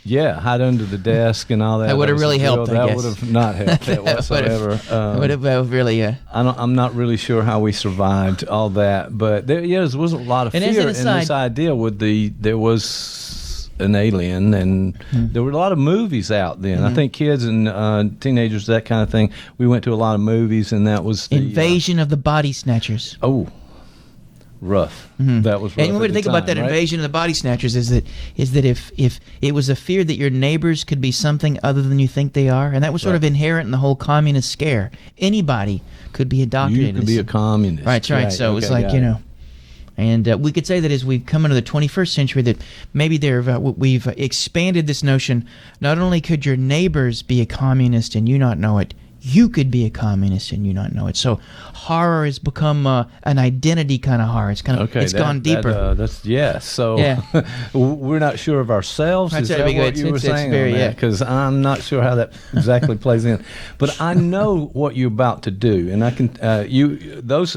Yeah, hide under the desk and all that. That would have really helped. I guess that would have not helped that whatsoever. Would have really. I'm not really sure how we survived all that, but there was a lot of fear in this idea. There was an alien, and there were a lot of movies out then. I think kids and teenagers, that kind of thing. We went to a lot of movies, and that was the Invasion of the Body Snatchers. Oh. Rough. That was rough. And the way to think about that invasion of the body snatchers is that if it was a fear that your neighbors could be something other than you think they are, and that was sort of inherent in the whole communist scare. Anybody could be indoctrinated. You could be a communist. Right. So it was like, and we could say that as we've come into the 21st century, that maybe we've expanded this notion. Not only could your neighbors be a communist and you not know it, you could be a communist and you not know it. So horror has become an identity kind of horror. It's kind of it's gone deeper. So we're not sure of ourselves. Is that what you were saying? Because I'm not sure how that exactly plays in. But I know what you're about to do, and I can those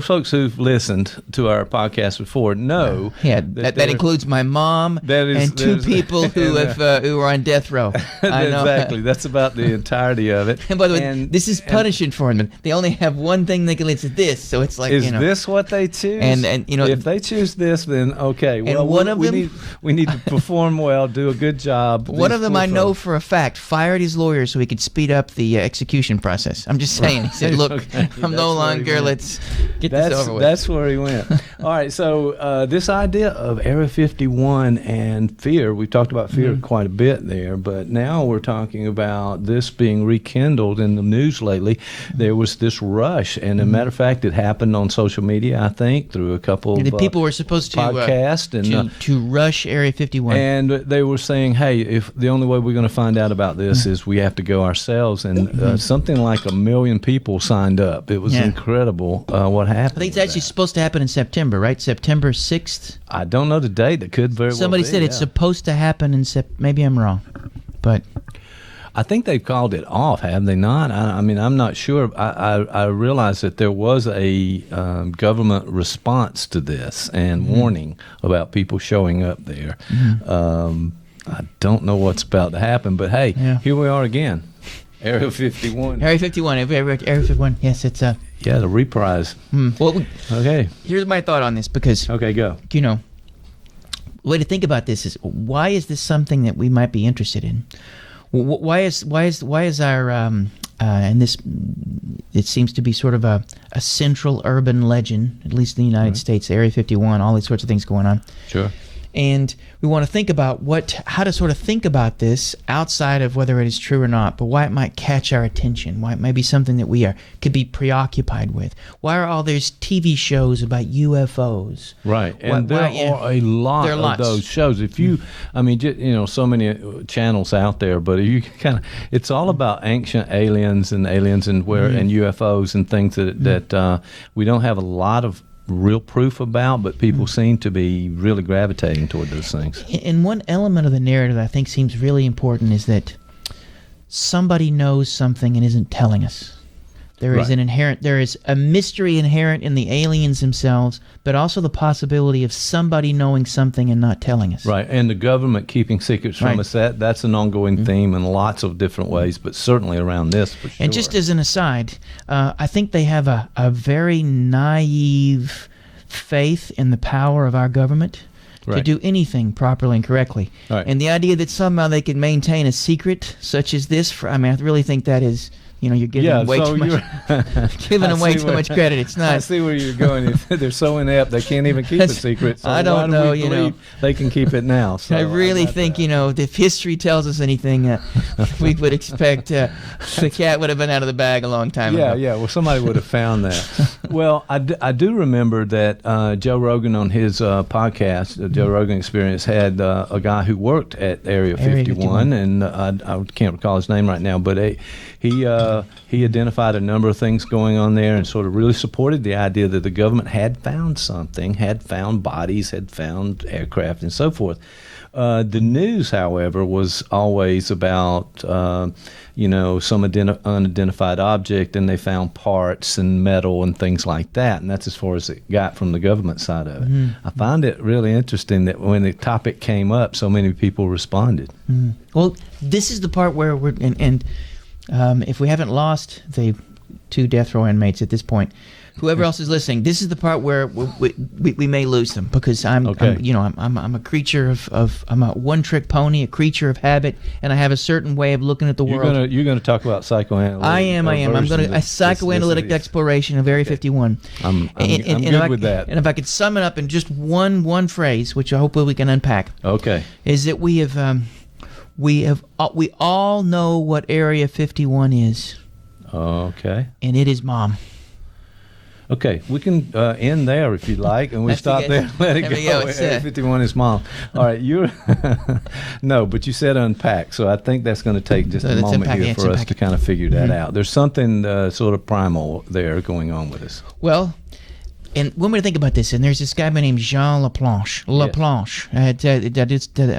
folks who've listened to our podcast before know. Yeah, that includes my mom and two people who are on death row. Exactly. That's about the entirety of it. And by the way, this is punishing for them. They only have one thing they can. It's this. So it's like, is this what they choose? And if they choose this, then okay. Well, and one of them, we need to perform well, do a good job. One of them I know for a fact fired his lawyer so he could speed up the execution process. I'm just saying. He said, "Look, I'm no longer. Let's get this over with." That's where he went. All right. So this idea of Area 51 and fear. We've talked about fear quite a bit there, but now we're talking about this being rekindled in the news lately. There was this rush, and as a matter of fact, it happened on social media, I think, through a couple of people were supposed to podcast to rush Area 51, and they were saying, "Hey, if the only way we're going to find out about this is we have to go ourselves," and something like 1 million people signed up. It was incredible what happened. I think it's actually supposed to happen in September, right? September 6th. I don't know the date. It could very well be. Somebody said it's supposed to happen in Maybe I'm wrong, but. I think they've called it off, have they not? I mean, I'm not sure. I realize that there was a government response to this and warning about people showing up there. I don't know what's about to happen, but hey, here we are again. Area 51. Area 51. Area 51. Yes, it's the reprise. Well, okay. Here's my thought on this because go. The way to think about this is, why is this something that we might be interested in? Why is our and this, it seems to be sort of a central urban legend, at least in the United States, Area 51, all these sorts of things going on. Sure. And we want to think about how to sort of think about this outside of whether it is true or not, but why it might catch our attention, why it might be something that we could be preoccupied with. Why are all these TV shows about UFOs? Right, and there are a lot of those shows. If you, I mean, so many channels out there, but you it's all about ancient aliens and and UFOs and things that we don't have a lot of real proof about, but people seem to be really gravitating toward those things. And one element of the narrative that I think seems really important is that somebody knows something and isn't telling us. There is a mystery inherent in the aliens themselves, but also the possibility of somebody knowing something and not telling us. Right, and the government keeping secrets from us, that's an ongoing theme in lots of different ways, but certainly around this for sure. And just as an aside, I think they have a very naive faith in the power of our government to do anything properly and correctly. Right. And the idea that somehow they can maintain a secret such as this, I really think that is... you're giving them way too much, giving them way too much credit. It's not. I see where you're going. They're so inept they can't even keep a secret. So I don't know. They can keep it now. So I really think if history tells us anything, we would expect the cat would have been out of the bag a long time ago. Yeah. Well, somebody would have found that. Well, I do remember that Joe Rogan on his podcast, the Joe Rogan Experience, had a guy who worked at Area 51, and I can't recall his name right now, but he identified a number of things going on there and sort of really supported the idea that the government had found something, had found bodies, had found aircraft, and so forth. The news, however, was always about, some unidentified object, and they found parts and metal and things like that, and that's as far as it got from the government side of it. I find it really interesting that when the topic came up, so many people responded. Well, this is the part where we're... if we haven't lost the 2 death row inmates at this point, whoever else is listening, this is the part where we may lose them, because I'm a creature I'm a one-trick pony, a creature of habit, and I have a certain way of looking at the world. You're going to talk about psychoanalytic. I am. I'm going to a psychoanalytic exploration of Area 51. I'm good with that. And if I could sum it up in just one phrase, which I hope we can unpack. Okay. Is that we all know what Area 51 is. Okay. And it is Mom. Okay, we can end there if you'd like, and we stop there and let it go. Area 51 is Mom. All right, no, but you said unpack, so I think that's going to take just a moment here for us to kind of figure that out. There's something sort of primal there going on with us. Well, and when we think about this, and there's this guy named Jean Laplanche.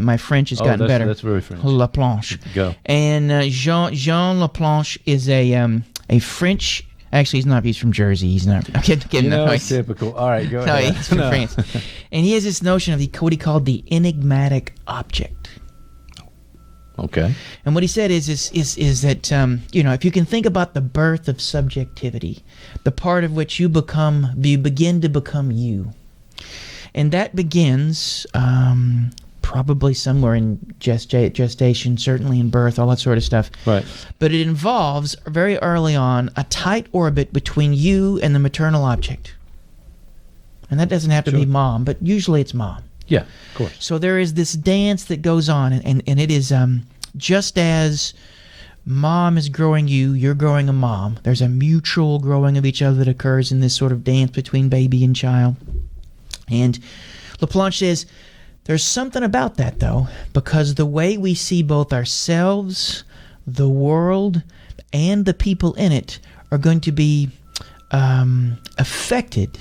My French has gotten better. That's very French. Laplanche. Go. And Jean Laplanche is a French. Actually, he's not. He's from Jersey. He's not. I'm kidding. It's typical. All right, go ahead. No, he's from France. And he has this notion of what he called the enigmatic object. Okay. And what he said is that if you can think about the birth of subjectivity, the part of which you begin to become you, and that begins probably somewhere in gestation, certainly in birth, all that sort of stuff. Right. But it involves very early on a tight orbit between you and the maternal object, and that doesn't have to be Mom, but usually it's Mom. Yeah, of course. So there is this dance that goes on, and it is just as Mom is growing you, you're growing a mom. There's a mutual growing of each other that occurs in this sort of dance between baby and child. And Laplanche says there's something about that, though, because the way we see both ourselves, the world, and the people in it are going to be affected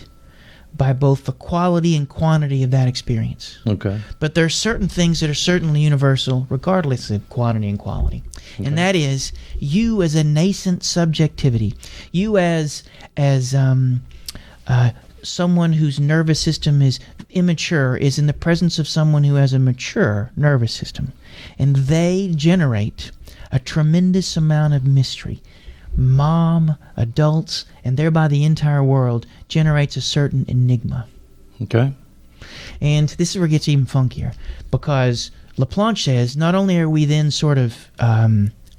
by both the quality and quantity of that experience. Okay. But there are certain things that are certainly universal, regardless of quantity and quality. Okay. And that is you as a nascent subjectivity, you as someone whose nervous system is immature is in the presence of someone who has a mature nervous system. And they generate a tremendous amount of mystery. Mom, adults, and thereby the entire world generates a certain enigma. Okay. And this is where it gets even funkier, because Laplanche says not only are we then sort of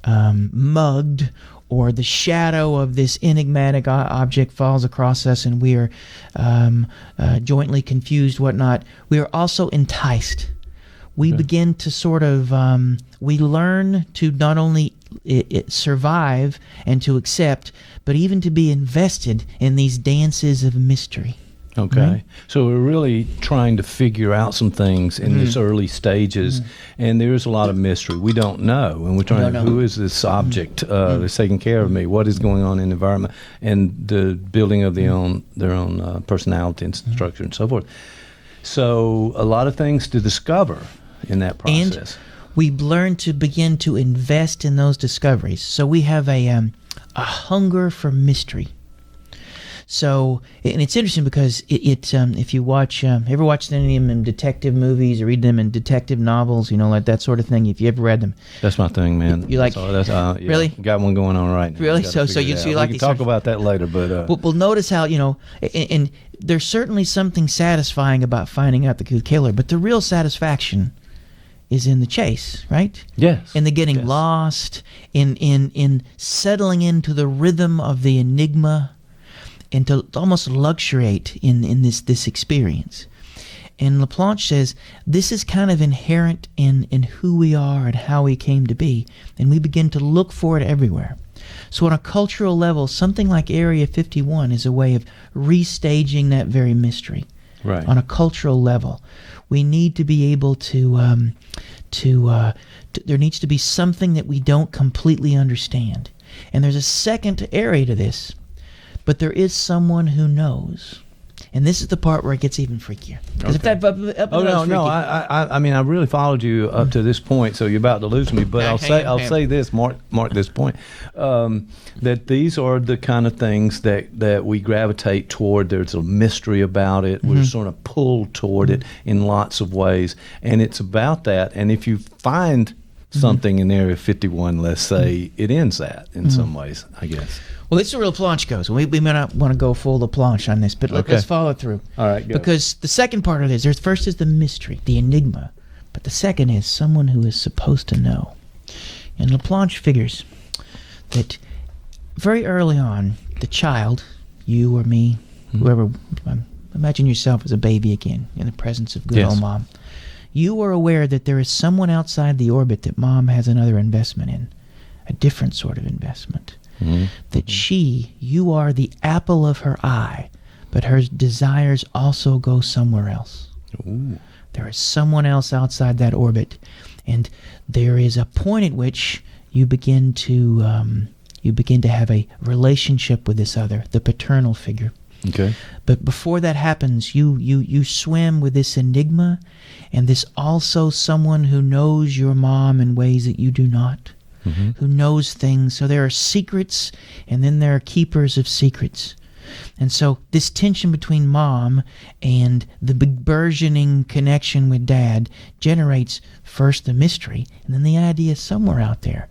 mugged, or the shadow of this enigmatic object falls across us and we are jointly confused, whatnot, we are also enticed. We begin to sort of, we learn to not only survive and to accept, but even to be invested in these dances of mystery. Okay. Right? So we're really trying to figure out some things in these early stages, and there's a lot of mystery. We don't know, and we're trying to, who is this object that's taking care of me? What is going on in the environment? And the building of their own personality and structure and so forth. So a lot of things to discover in that process. And we learn to begin to invest in those discoveries. So we have a hunger for mystery. So, and it's interesting because if you watch, ever watched any of them in detective movies or read them in detective novels, like that sort of thing, if you ever read them. That's my thing, man. You like, yeah, really? Got one going on right now. Really? So you like we can talk about that later, but. Well, notice how, and there's certainly something satisfying about finding out the killer, but the real satisfaction is in the chase, right? Yes. In the getting lost, in settling into the rhythm of the enigma, and to almost luxuriate in this experience. And Laplanche says this is kind of inherent in who we are and how we came to be, and we begin to look for it everywhere. So on a cultural level, something like Area 51 is a way of restaging that very mystery. Right. On a cultural level, we need to be able to there needs to be something that we don't completely understand. And there's a second area to this, but there is someone who knows. And this is the part where it gets even freakier. I mean, I really followed you up to this point, so you're about to lose me. But I'll say this, mark this point, that these are the kind of things that we gravitate toward. There's a mystery about it. We're sort of pulled toward it in lots of ways, and it's about that. And if you find something in Area 51, let's say, it ends that in some ways, I guess. Well, this is where Laplanche goes. We may not want to go full Laplanche on this, but let's follow through. All right, go. Because the second part of this, first is the mystery, the enigma, but the second is someone who is supposed to know. And Laplanche figures that very early on, the child, you or me, whoever, imagine yourself as a baby again in the presence of good old mom. You are aware that there is someone outside the orbit that mom has another investment in, a different sort of investment. That you are the apple of her eye, but her desires also go somewhere else. Ooh. There is someone else outside that orbit, and there is a point at which you begin to have a relationship with this other, the paternal figure. Okay. But before that happens, you swim with this enigma, and this also someone who knows your mom in ways that you do not. Who knows things. So there are secrets, and then there are keepers of secrets. And so this tension between mom and the big burgeoning connection with dad generates first the mystery, and then the idea somewhere out there,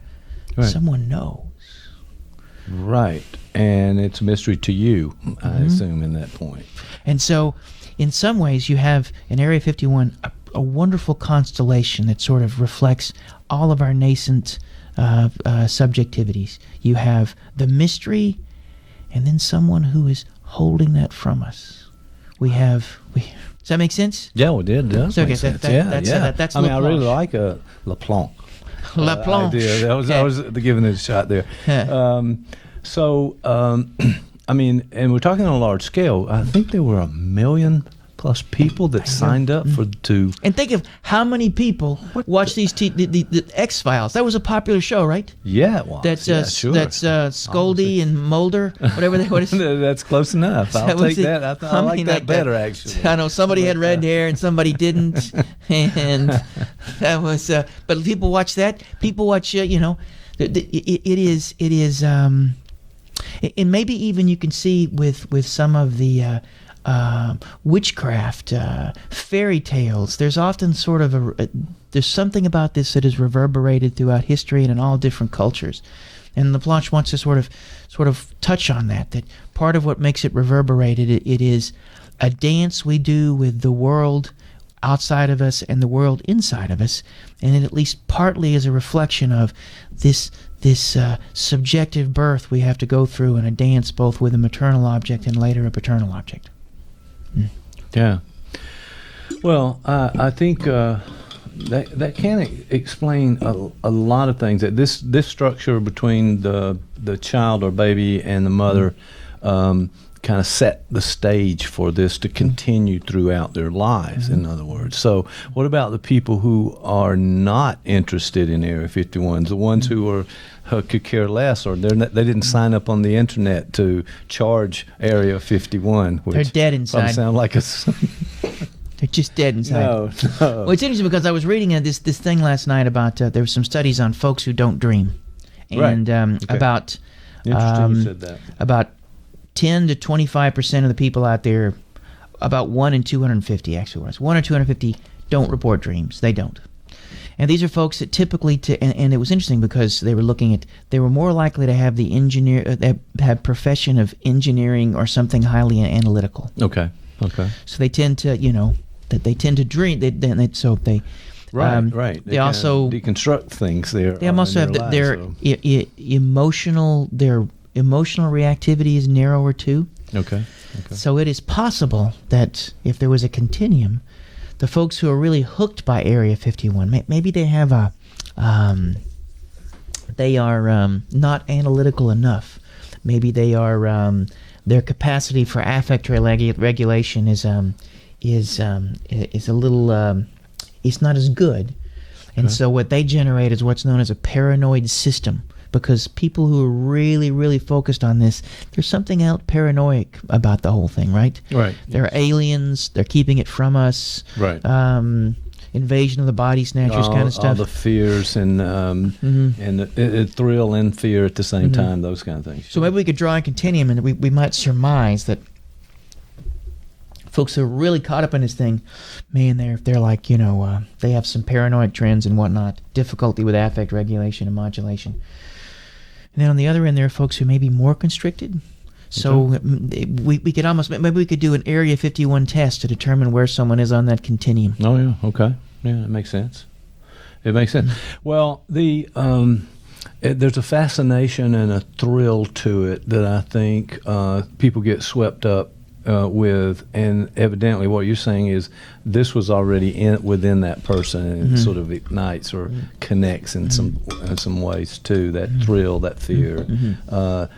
someone knows. Right. And it's a mystery to you, I assume, in that point. And so in some ways you have in Area 51 a wonderful constellation that sort of reflects all of our nascent subjectivities. You have the mystery, and then someone who is holding that from us. Does that make sense? Yeah, well, it does. Okay, make sense. That's I mean, I really Laplanche. like Laplanche. Laplanche. Idea. I was giving it a shot there. I mean, and we're talking on a large scale. I think there were 1 million plus people that signed up to. And think of how many people watch these the X-Files. That was a popular show, right? Yeah, it was. That's sure. That's Scully and Mulder, whatever they what is. That's close enough. I'll take that. I like that better, actually. I know somebody had red hair and somebody didn't, and that was. But people watch that. People watch. It is. And maybe even you can see with some of the. Witchcraft, fairy tales. There's often sort of there's something about this that is reverberated throughout history and in all different cultures. And Laplanche wants to sort of touch on that part of what makes it reverberated, it is a dance we do with the world outside of us and the world inside of us, and it at least partly is a reflection of this subjective birth we have to go through in a dance both with a maternal object and later a paternal object. Yeah. Well, I think that can explain a lot of things. That this structure between the child or baby and the mother kind of set the stage for this to continue throughout their lives. In other words, so what about the people who are not interested in Area 51s? The ones who could care less, or they didn't sign up on the internet to charge Area 51. Which they're dead inside. Sound like a. They're just dead inside. No. Well, it's interesting because I was reading this thing last night about there were some studies on folks who don't dream, and about Interesting you said that. About 10 to 25% of the people out there, about 1 in 250 actually was 1 or 250 don't report dreams. They don't. And these are folks that typically, and it was interesting because they were more likely to have the have profession of engineering or something highly analytical. Okay. So they tend to, they tend to dream. Right. They also deconstruct things there. They also have their emotional reactivity is narrower too. Okay. So it is possible that if there was a continuum, the folks who are really hooked by Area 51, maybe they have they are not analytical enough. Maybe they are their capacity for affect regulation is a little it's not as good, and so what they generate is what's known as a paranoid system. Because people who are really, really focused on this, there's something out paranoid about the whole thing, right? Right. They're aliens. They're keeping it from us. Right. Invasion of the body snatchers kind of stuff. All the fears and the thrill and fear at the same time, those kind of things. So maybe we could draw a continuum, and we might surmise that folks who are really caught up in this thing, man, they're like, they have some paranoid trends and whatnot, difficulty with affect regulation and modulation. And then on the other end, there are folks who may be more constricted. So we could almost, maybe we could do an Area 51 test to determine where someone is on that continuum. Oh, yeah. Okay. Yeah, it makes sense. Well, there's a fascination and a thrill to it that I think people get swept up with, and evidently what you're saying is this was already within that person, and it sort of ignites or connects in some ways too, that thrill, that fear,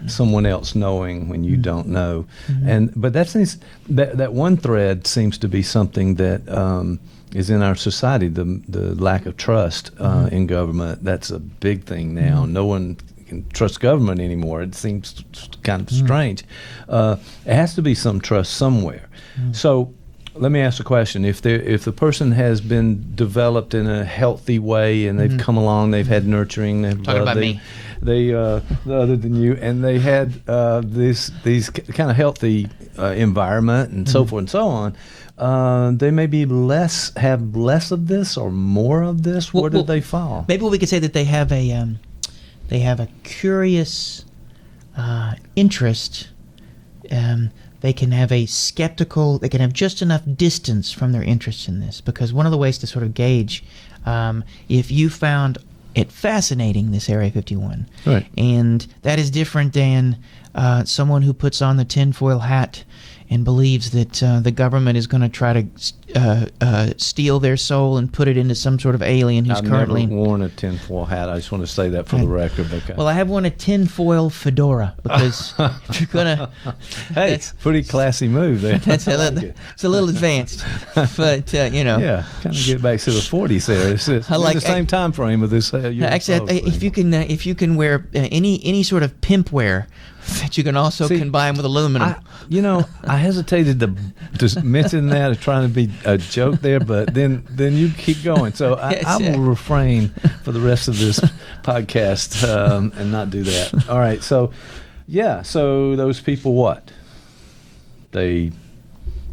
someone else knowing when you don't know, but that one thread seems to be something that is in our society, the lack of trust in government. That's a big thing now. No one can trust government anymore. It seems kind of strange. It has to be some trust somewhere. So let me ask a question. If the person has been developed in a healthy way and they've come along, they've had nurturing, Talking about me. They other than you, and they had these kind of healthy environment and so forth and so on, they may be have less of this or more of this. Where did they fall? Maybe we could say that they have a curious interest. They can have they can have just enough distance from their interest in this, because one of the ways to sort of gauge if you found it fascinating, this Area 51, right, and that is different than someone who puts on the tinfoil hat and believes that the government is going to try to steal their soul and put it into some sort of alien who's currently... I've never worn a tinfoil hat. I just want to say that for the record. Okay. Well, I have worn a tinfoil fedora, because if you're going to... Hey, pretty classy move there. It's a little advanced, but, Yeah, kind of get back to the 40s there. It's the same time frame of this. Actually, if you can wear any sort of pimp wear that you can also combine with aluminum. I hesitated to mention that, or trying to be a joke there, but then you keep going. So I will refrain for the rest of this podcast and not do that. All right. So, so those people, what? They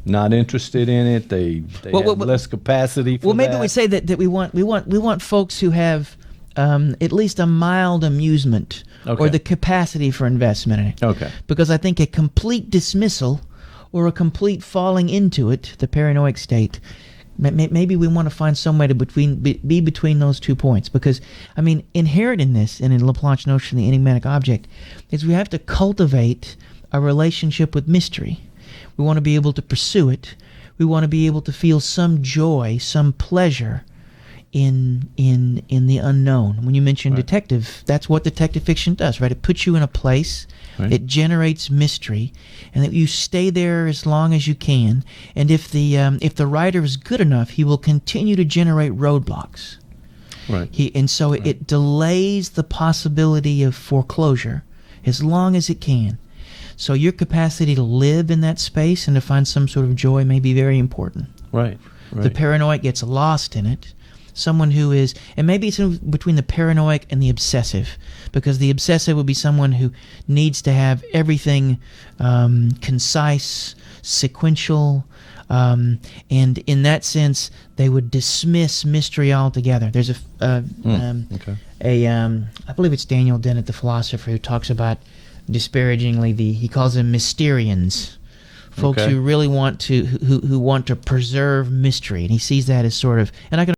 not interested in it. They have less capacity for maybe we say that we want folks who have at least a mild amusement. Okay. Or the capacity for investment in it. Okay. Because I think a complete dismissal or a complete falling into it, the paranoid state, maybe we want to find some way to be between those 2 points. Because, inherent in this, and in Laplanche's notion of the enigmatic object, is we have to cultivate a relationship with mystery. We want to be able to pursue it. We want to be able to feel some joy, some pleasure in the unknown. When you mention detective, that's what detective fiction does, right? It puts you in a place, it generates mystery, and that you stay there as long as you can. And if the writer is good enough, he will continue to generate roadblocks. Right. It delays the possibility of foreclosure as long as it can. So your capacity to live in that space and to find some sort of joy may be very important. Right. The paranoid gets lost in it. Someone who is, and maybe it's in between the paranoid and the obsessive, because the obsessive would be someone who needs to have everything concise, sequential, and in that sense, they would dismiss mystery altogether. There's I believe it's Daniel Dennett, the philosopher, who talks about disparagingly he calls them Mysterians, folks who really want to who want to preserve mystery, and he sees that as sort of, and I can